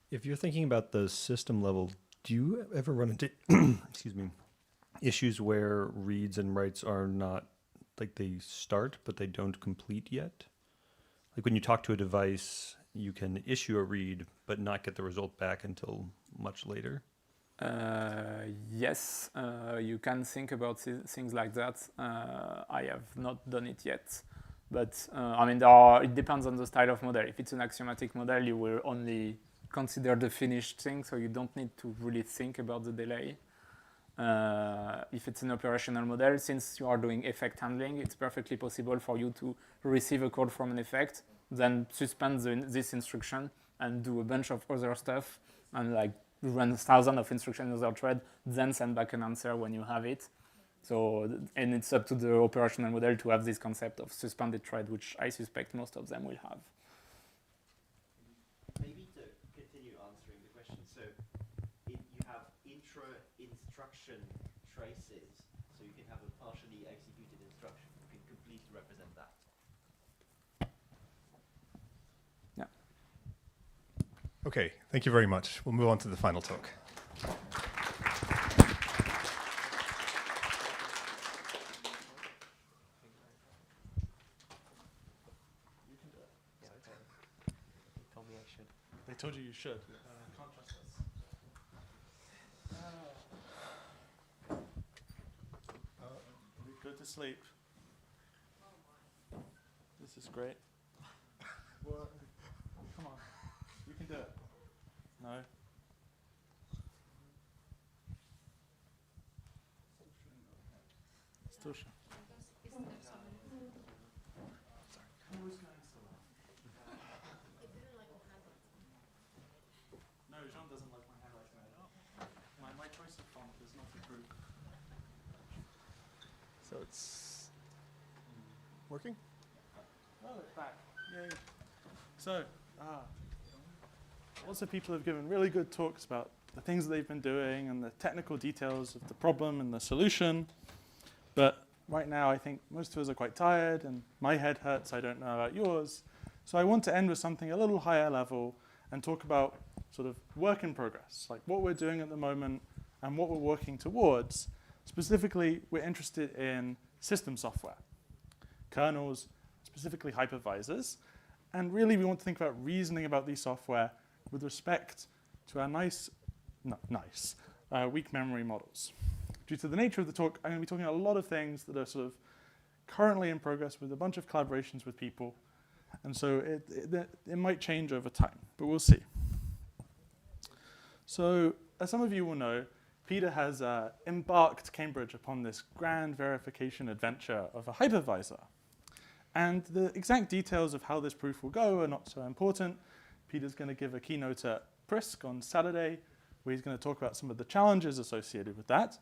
If you're thinking about the system level, do you ever run into excuse me, issues where reads and writes are not, like they start, but they don't complete yet? Like when you talk to a device, you can issue a read, but not get the result back until much later? Yes, you can think about things like that. I have not done it yet. But I mean, it depends on the style of model. If it's an axiomatic model, you will only consider the finished thing, so you don't need to really think about the delay. If it's an operational model, since you are doing effect handling, it's perfectly possible for you to receive a code from an effect, then suspend this instruction and do a bunch of other stuff and like run thousands of instructions in other thread, then send back an answer when you have it. So, and it's up to the operational model to have this concept of suspended thread, which I suspect most of them will have. Maybe to continue answering the question, so you have intra-instruction traces, so you can have a partially executed instruction. You can completely represent that. Yeah. Okay, thank you very much. We'll move on to the final talk. They told you should. Can't trust us. Go to sleep. This is great. What? Come on. You can do it. No. Still sure. No, Jean doesn't like my handwriting. My choice of font is not approved. So it's working? Oh, it's back. Yay. So, lots of people have given really good talks about the things that they've been doing and the technical details of the problem and the solution. But right now I think most of us are quite tired and my head hurts, I don't know about yours. So I want to end with something a little higher level and talk about sort of work in progress, like what we're doing at the moment and what we're working towards. Specifically, we're interested in system software, kernels, specifically hypervisors, and really we want to think about reasoning about these software with respect to our weak memory models. Due to the nature of the talk, I'm going to be talking about a lot of things that are sort of currently in progress with a bunch of collaborations with people, and so it might change over time, but we'll see. So, as some of you will know, Peter has embarked Cambridge upon this grand verification adventure of a hypervisor. And the exact details of how this proof will go are not so important. Peter's going to give a keynote at Prisk on Saturday, where he's going to talk about some of the challenges associated with that.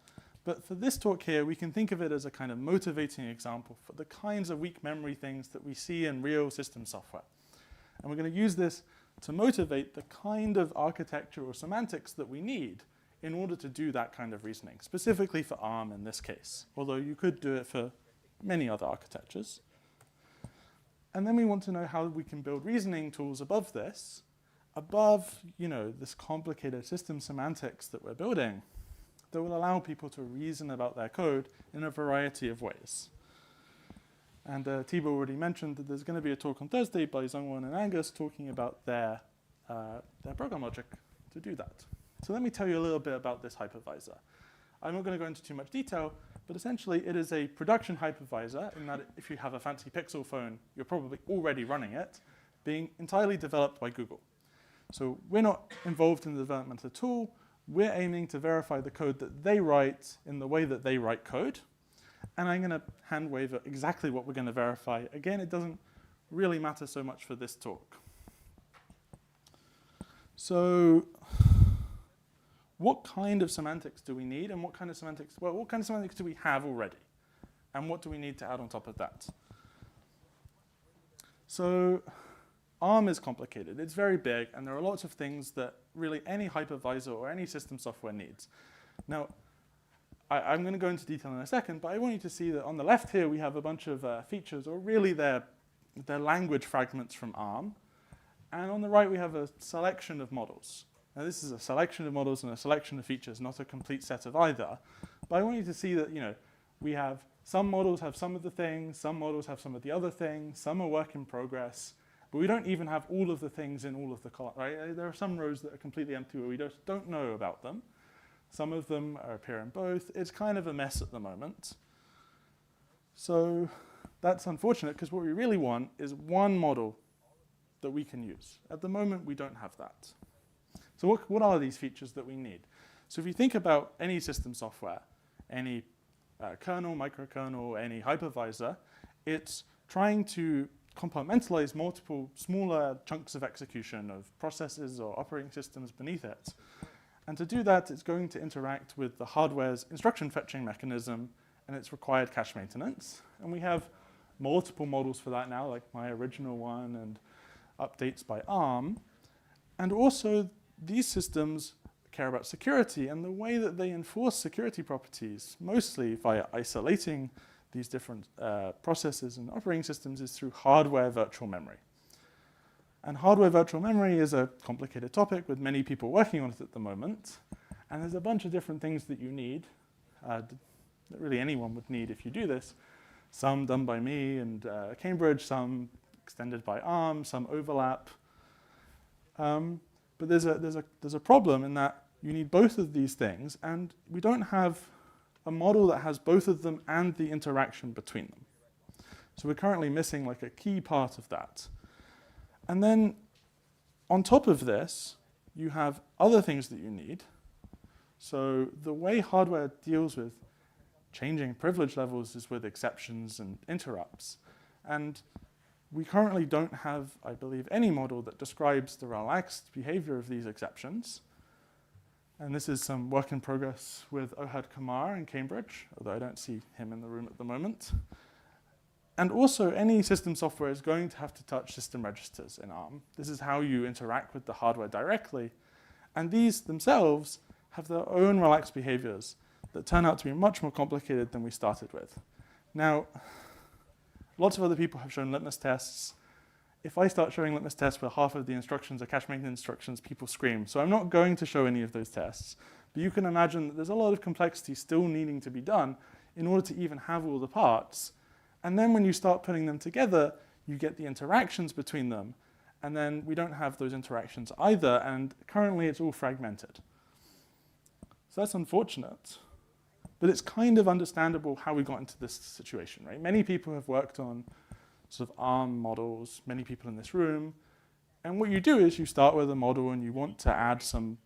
But for this talk here, we can think of it as a kind of motivating example for the kinds of weak memory things that we see in real system software. And we're going to use this to motivate the kind of architecture or semantics that we need in order to do that kind of reasoning, specifically for ARM in this case, although you could do it for many other architectures. And then we want to know how we can build reasoning tools above this, above, this complicated system semantics that we're building, that will allow people to reason about their code in a variety of ways. And Thibaut already mentioned that there's going to be a talk on Thursday by Zhongwon and Angus talking about their program logic to do that. So let me tell you a little bit about this hypervisor. I'm not going to go into too much detail, but essentially it is a production hypervisor in that if you have a fancy Pixel phone, you're probably already running it, being entirely developed by Google. So we're not involved in the development at all. We're aiming to verify the code that they write in the way that they write code. And I'm going to hand wave exactly what we're going to verify. Again, it doesn't really matter so much for this talk. So what kind of semantics do we need, and what kind of semantics do we have already? And what do we need to add on top of that? So ARM is complicated. It's very big, and there are lots of things that really any hypervisor or any system software needs. Now, I'm going to go into detail in a second, but I want you to see that on the left here we have a bunch of features, or really they're language fragments from ARM. And on the right we have a selection of models. Now this is a selection of models and a selection of features, not a complete set of either. But I want you to see that we have some models have some of the things, some models have some of the other things, some are work in progress, but we don't even have all of the things in all of the columns, right? There are some rows that are completely empty where we just don't know about them. Some of them appear in both. It's kind of a mess at the moment. So that's unfortunate, because what we really want is one model that we can use. At the moment, we don't have that. So what are these features that we need? So if you think about any system software, any kernel, microkernel, any hypervisor, it's trying to compartmentalize multiple smaller chunks of execution of processes or operating systems beneath it. And to do that, it's going to interact with the hardware's instruction fetching mechanism and its required cache maintenance. And we have multiple models for that now, like my original one and updates by ARM. And also, these systems care about security, and the way that they enforce security properties, mostly via isolating these different processes and operating systems, is through hardware virtual memory. And hardware virtual memory is a complicated topic with many people working on it at the moment. And there's a bunch of different things that you need, that really anyone would need if you do this. Some done by me and Cambridge, some extended by ARM, some overlap. But there's a problem in that you need both of these things, and we don't have a model that has both of them and the interaction between them. So we're currently missing like a key part of that. And then on top of this, you have other things that you need. So the way hardware deals with changing privilege levels is with exceptions and interrupts. And we currently don't have, I believe, any model that describes the relaxed behavior of these exceptions. And this is some work in progress with Ohad Kamar in Cambridge, although I don't see him in the room at the moment. And also, any system software is going to have to touch system registers in ARM. This is how you interact with the hardware directly. And these themselves have their own relaxed behaviors that turn out to be much more complicated than we started with. Now, lots of other people have shown litmus tests. If I start showing litmus tests where half of the instructions are cache maintenance instructions, people scream. So I'm not going to show any of those tests. But you can imagine that there's a lot of complexity still needing to be done in order to even have all the parts. And then when you start putting them together, you get the interactions between them. And then we don't have those interactions either. And currently, it's all fragmented. So that's unfortunate. But it's kind of understandable how we got into this situation, right? Many people have worked on sort of ARM models, many people in this room. And what you do is you start with a model and you want to add some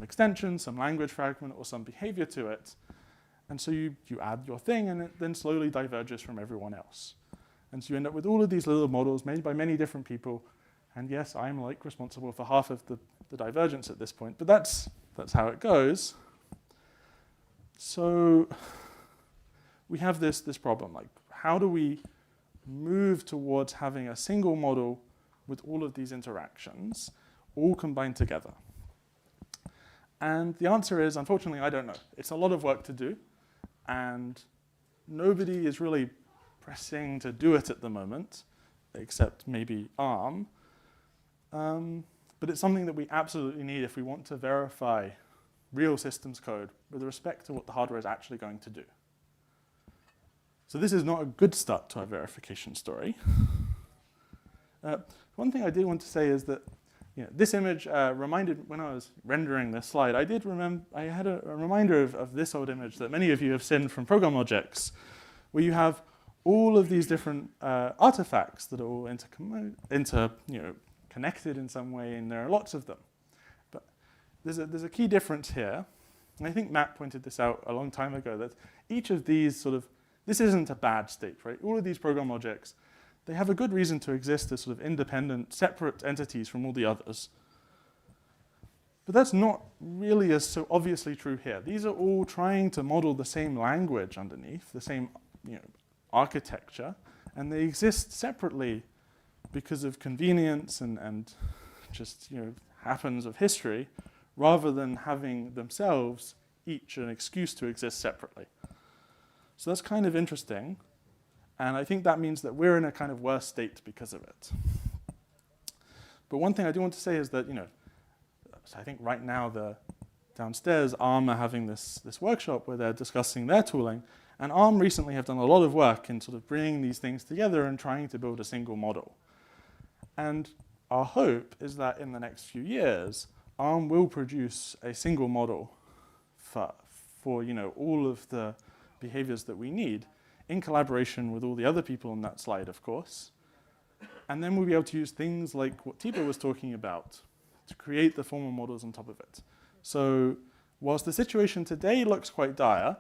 extension, some language fragment, or some behavior to it. And so you add your thing, and it then slowly diverges from everyone else. And so you end up with all of these little models made by many different people. And yes, I'm like responsible for half of the divergence at this point, but that's how it goes. So we have this problem, like how do we move towards having a single model with all of these interactions all combined together? And the answer is, unfortunately, I don't know. It's a lot of work to do, and nobody is really pressing to do it at the moment, except maybe ARM. But it's something that we absolutely need if we want to verify real systems code with respect to what the hardware is actually going to do. So this is not a good start to our verification story. One thing I did want to say is that this image reminded, when I was rendering this slide, I had a reminder of this old image that many of you have seen from program objects, where you have all of these different artifacts that are all connected in some way, and there are lots of them. But there's a key difference here, and I think Matt pointed this out a long time ago, that each of these this isn't a bad state, right? All of these program objects, they have a good reason to exist as sort of independent, separate entities from all the others. But that's not really as so obviously true here. These are all trying to model the same language underneath, the same architecture, and they exist separately because of convenience and just happens of history, rather than having themselves each an excuse to exist separately. So that's kind of interesting, and I think that means that we're in a kind of worse state because of it. But one thing I do want to say is that, so I think right now downstairs ARM are having this workshop where they're discussing their tooling, and ARM recently have done a lot of work in sort of bringing these things together and trying to build a single model. And our hope is that in the next few years, ARM will produce a single model for all of the behaviors that we need, in collaboration with all the other people on that slide, of course. And then we'll be able to use things like what Tibo was talking about to create the formal models on top of it. So whilst the situation today looks quite dire,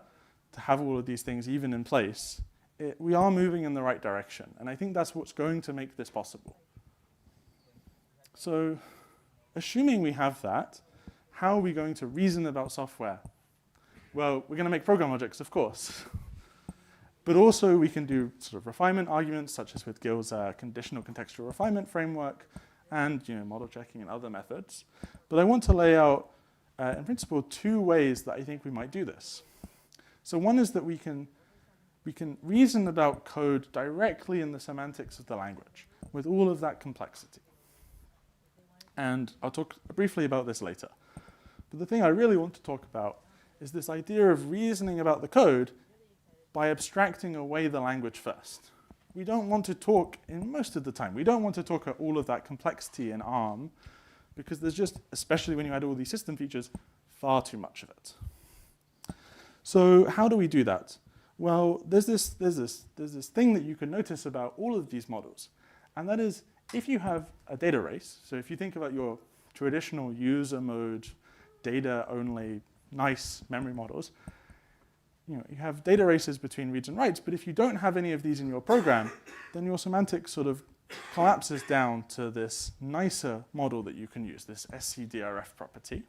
to have all of these things even in place, we are moving in the right direction. And I think that's what's going to make this possible. So assuming we have that, how are we going to reason about software? Well, we're going to make program objects, of course. But also we can do sort of refinement arguments, such as with Gil's conditional contextual refinement framework, and model checking and other methods. But I want to lay out, in principle, 2 ways that I think we might do this. So one is that we can reason about code directly in the semantics of the language, with all of that complexity. And I'll talk briefly about this later. But the thing I really want to talk about is this idea of reasoning about the code by abstracting away the language first. We don't want to talk, in most of the time, we don't want to talk at all of that complexity in ARM, because there's just, especially when you add all these system features, far too much of it. So how do we do that? Well, there's this thing that you can notice about all of these models, and that is if you have a data race, so if you think about your traditional user mode, data-only, nice memory models, you have data races between reads and writes, but if you don't have any of these in your program, then your semantics sort of collapses down to this nicer model that you can use, this SCDRF property.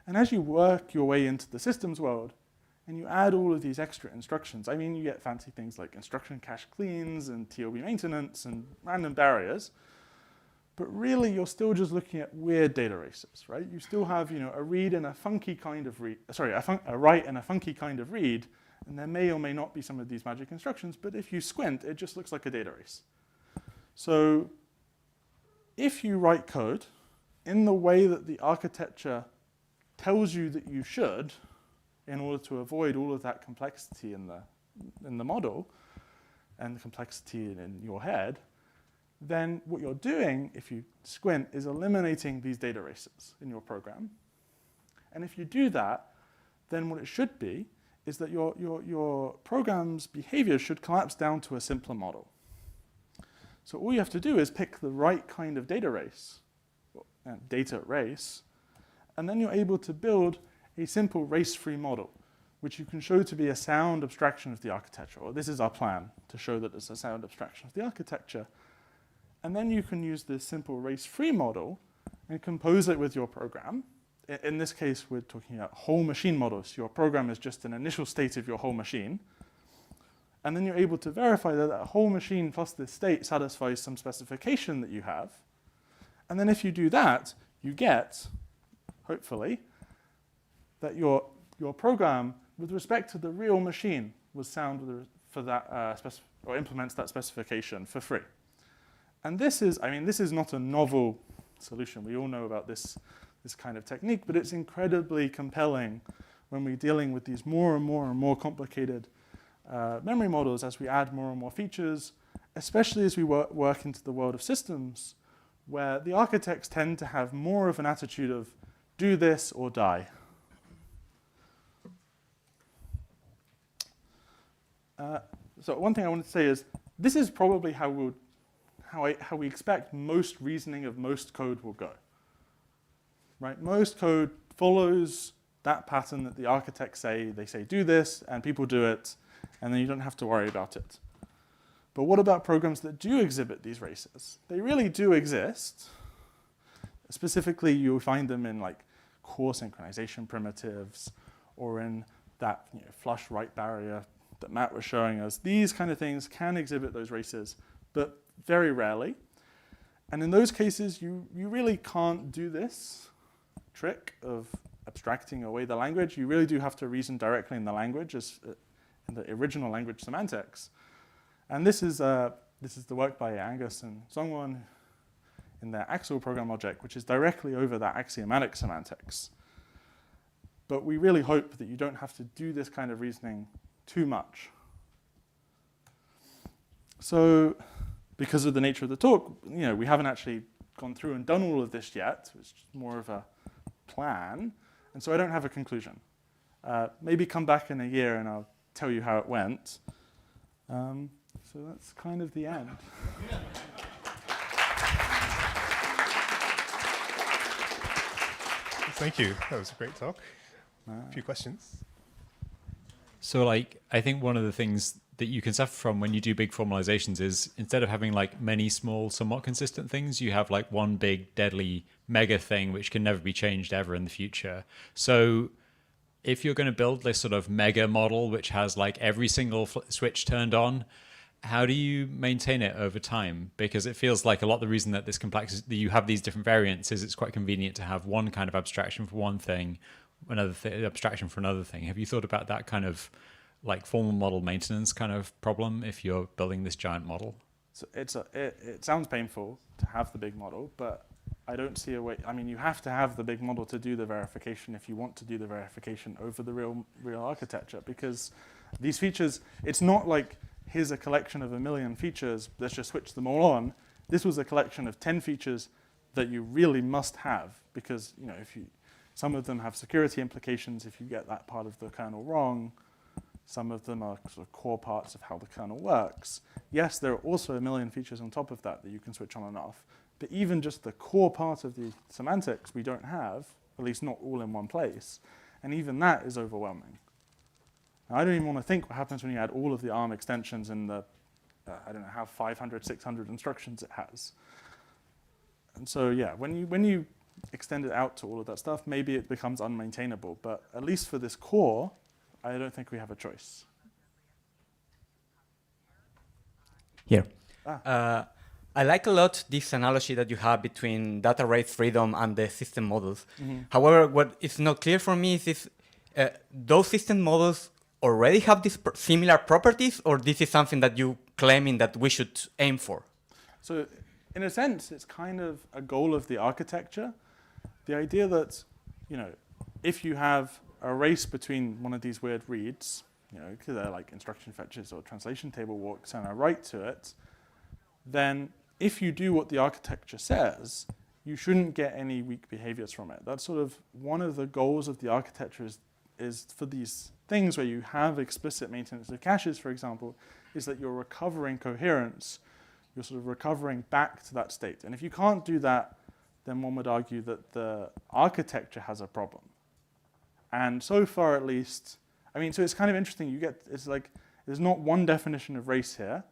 And as you work your way into the systems world, and you add all of these extra instructions, I mean, you get fancy things like instruction cache cleans and TOB maintenance and random barriers, but really you're still just looking at weird data races, right? You still have, a read and a funky kind of read, sorry, a write and a funky kind of read, And there may or may not be some of these magic instructions, but if you squint, it just looks like a data race. So if you write code in the way that the architecture tells you that you should, in order to avoid all of that complexity in the model and the complexity in your head, then what you're doing, if you squint, is eliminating these data races in your program. And if you do that, then what it should be is that your program's behavior should collapse down to a simpler model. So all you have to do is pick the right kind of data race, and then you're able to build a simple race-free model, which you can show to be a sound abstraction of the architecture. Or this is our plan, to show that it's a sound abstraction of the architecture. And then you can use this simple race-free model and compose it with your program. In this case, we're talking about whole machine models. Your program is just an initial state of your whole machine. And then you're able to verify that that whole machine plus this state satisfies some specification that you have. And then if you do that, you get, hopefully, that your program, with respect to the real machine, was sound for that, or implements that specification for free. And this is not a novel solution. We all know about this kind of technique, but it's incredibly compelling when we're dealing with these more and more complicated memory models as we add more and more features, especially as we work into the world of systems, where the architects tend to have more of an attitude of do this or die. So one thing I want to say is this is probably how we expect most reasoning of most code will go. Right? Most code follows that pattern that the architects say. They say do this, and people do it, and then you don't have to worry about it. But what about programs that do exhibit these races? They really do exist. Specifically, you'll find them in like core synchronization primitives, or in that flush right barrier that Matt was showing us. These kind of things can exhibit those races, but very rarely. And in those cases, you really can't do this trick of abstracting away the language. You really do have to reason directly in the language, in the original language semantics. And this is the work by Angus and Songwon in their Axel program object, which is directly over that axiomatic semantics. But we really hope that you don't have to do this kind of reasoning too much. So because of the nature of the talk, we haven't actually gone through and done all of this yet. It's just more of a plan. And so I don't have a conclusion. Maybe come back in a year and I'll tell you how it went. So that's kind of the end. Thank you. That was a great talk. A few questions. So I think one of the things that you can suffer from when you do big formalizations is instead of having like many small, somewhat consistent things, you have like one big, deadly mega thing which can never be changed ever in the future. So if you're going to build this sort of mega model which has like every single switch turned on, how do you maintain it over time? Because it feels like a lot of the reason that this complexity, that you have these different variants, is it's quite convenient to have one kind of abstraction for one thing, another abstraction for another thing. Have you thought about that kind of like formal model maintenance kind of problem if you're building this giant model? So it sounds painful to have the big model, but I don't see a way. I mean, you have to have the big model to do the verification if you want to do the verification over the real architecture, because these features, it's not like here's a collection of 1 million features, let's just switch them all on. This was a collection of 10 features that you really must have, because some of them have security implications if you get that part of the kernel wrong. Some of them are sort of core parts of how the kernel works. Yes, there are also 1 million features on top of that you can switch on and off. But even just the core part of the semantics we don't have, at least not all in one place. And even that is overwhelming. Now, I don't even want to think what happens when you add all of the ARM extensions and the, I don't know how 500, 600 instructions it has. And so, yeah, when you extend it out to all of that stuff, maybe it becomes unmaintainable. But at least for this core, I don't think we have a choice. Here. I like a lot this analogy that you have between data race freedom and the system models. Mm-hmm. However, what is not clear for me is those system models already have these similar properties, or this is something that you claiming that we should aim for? So in a sense, it's kind of a goal of the architecture. The idea that, if you have a race between one of these weird reads, because they're like instruction fetches or translation table walks, and a write to it, then if you do what the architecture says, you shouldn't get any weak behaviors from it. That's sort of one of the goals of the architecture is for these things where you have explicit maintenance of caches, for example, is that you're recovering coherence. You're sort of recovering back to that state. And if you can't do that, then one would argue that the architecture has a problem. And so far, at least, so it's kind of interesting. It's like there's not one definition of race here,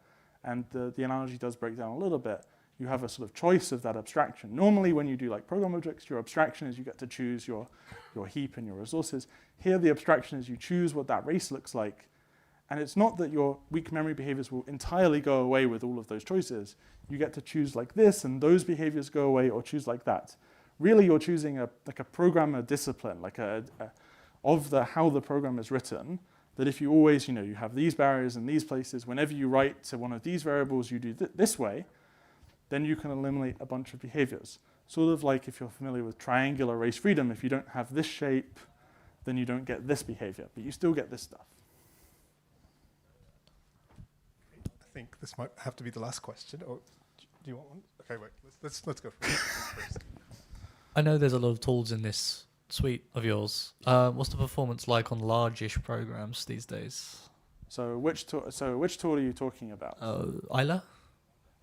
and the analogy does break down a little bit. You have a sort of choice of that abstraction. Normally, when you do like program objects, your abstraction is you get to choose your heap and your resources. Here, the abstraction is you choose what that race looks like. And it's not that your weak memory behaviors will entirely go away with all of those choices. You get to choose like this, and those behaviors go away, or choose like that. Really, you're choosing a programmer discipline, like how the program is written, that if you always, you have these barriers in these places, whenever you write to one of these variables, you do this way, then you can eliminate a bunch of behaviors. Sort of like if you're familiar with triangular race freedom, if you don't have this shape, then you don't get this behavior, but you still get this stuff. I think this might have to be the last question. Or do you want one? Okay, wait. Let's go for it first. I know there's a lot of tools in this suite of yours. What's the performance like on large-ish programs these days? So which tool are you talking about? Isla?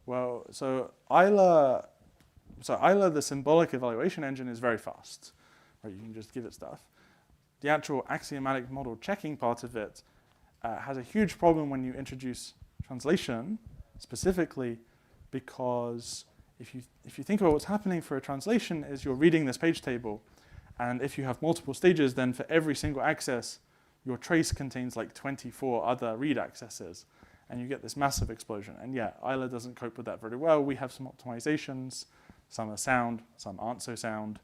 Well, so Isla, the symbolic evaluation engine is very fast. Right, you can just give it stuff. The actual axiomatic model checking part of it has a huge problem when you introduce translation, specifically because if you think about what's happening for a translation is you're reading this page table, and if you have multiple stages, then for every single access, your trace contains like 24 other read accesses, and you get this massive explosion. And yeah, Isla doesn't cope with that very well. We have some optimizations, some are sound, some aren't so sound,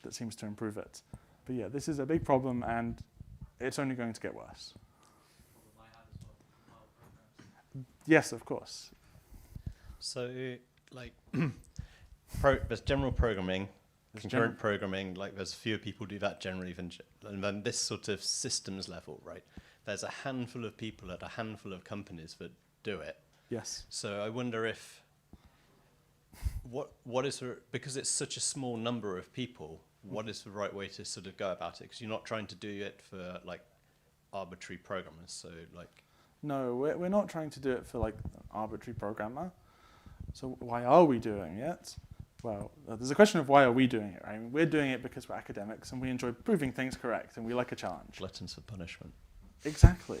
that seems to improve it. But yeah, this is a big problem, and it's only going to get worse. Yes, of course. So, like, there's general programming, concurrent programming. Like, there's fewer people do that generally and then this sort of systems level, right? There's a handful of people at a handful of companies that do it. Yes. So I wonder if what is because it's such a small number of people, what is the right way to sort of go about it? Because you're not trying to do it for like arbitrary programmers. So like. No, we're not trying to do it for like an arbitrary programmer. So why are we doing it? Well, there's a question of why are we doing it, right? I mean, we're doing it because we're academics and we enjoy proving things correct and we like a challenge. Gluttons for punishment. Exactly.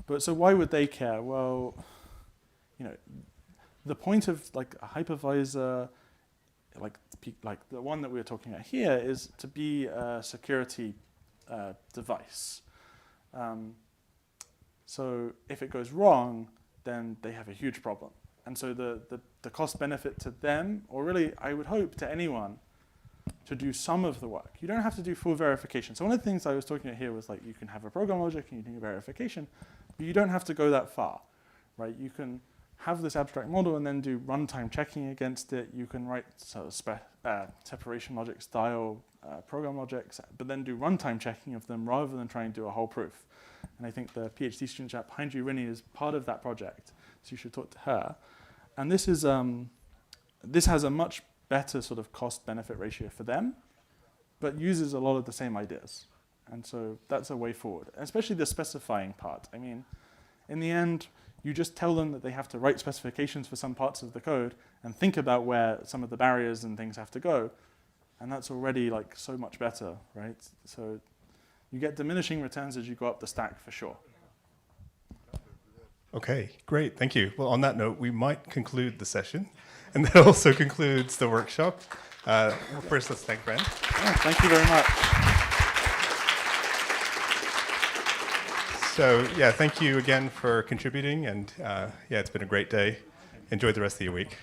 But so why would they care? Well, the point of like a hypervisor, like the one that we were talking about here, is to be a security device. So if it goes wrong, then they have a huge problem. And so the cost benefit to them, or really I would hope to anyone, to do some of the work. You don't have to do full verification. So one of the things I was talking about here was like you can have a program logic and you do verification, but you don't have to go that far, right? You can have this abstract model and then do runtime checking against it. You can write sort of separation logic style program logics, but then do runtime checking of them rather than trying to do a whole proof. And I think the PhD student chap behind you, Rinny, is part of that project. So you should talk to her. And this is this has a much better sort of cost-benefit ratio for them, but uses a lot of the same ideas. And so that's a way forward, especially the specifying part. I mean, in the end, you just tell them that they have to write specifications for some parts of the code and think about where some of the barriers and things have to go. And that's already like so much better, right? So you get diminishing returns as you go up the stack for sure. Okay, great, thank you. Well, on that note, we might conclude the session, and that also concludes the workshop. First, let's thank Brent. Yeah, thank you very much. So, yeah, thank you again for contributing, and yeah, it's been a great day. Enjoy the rest of your week.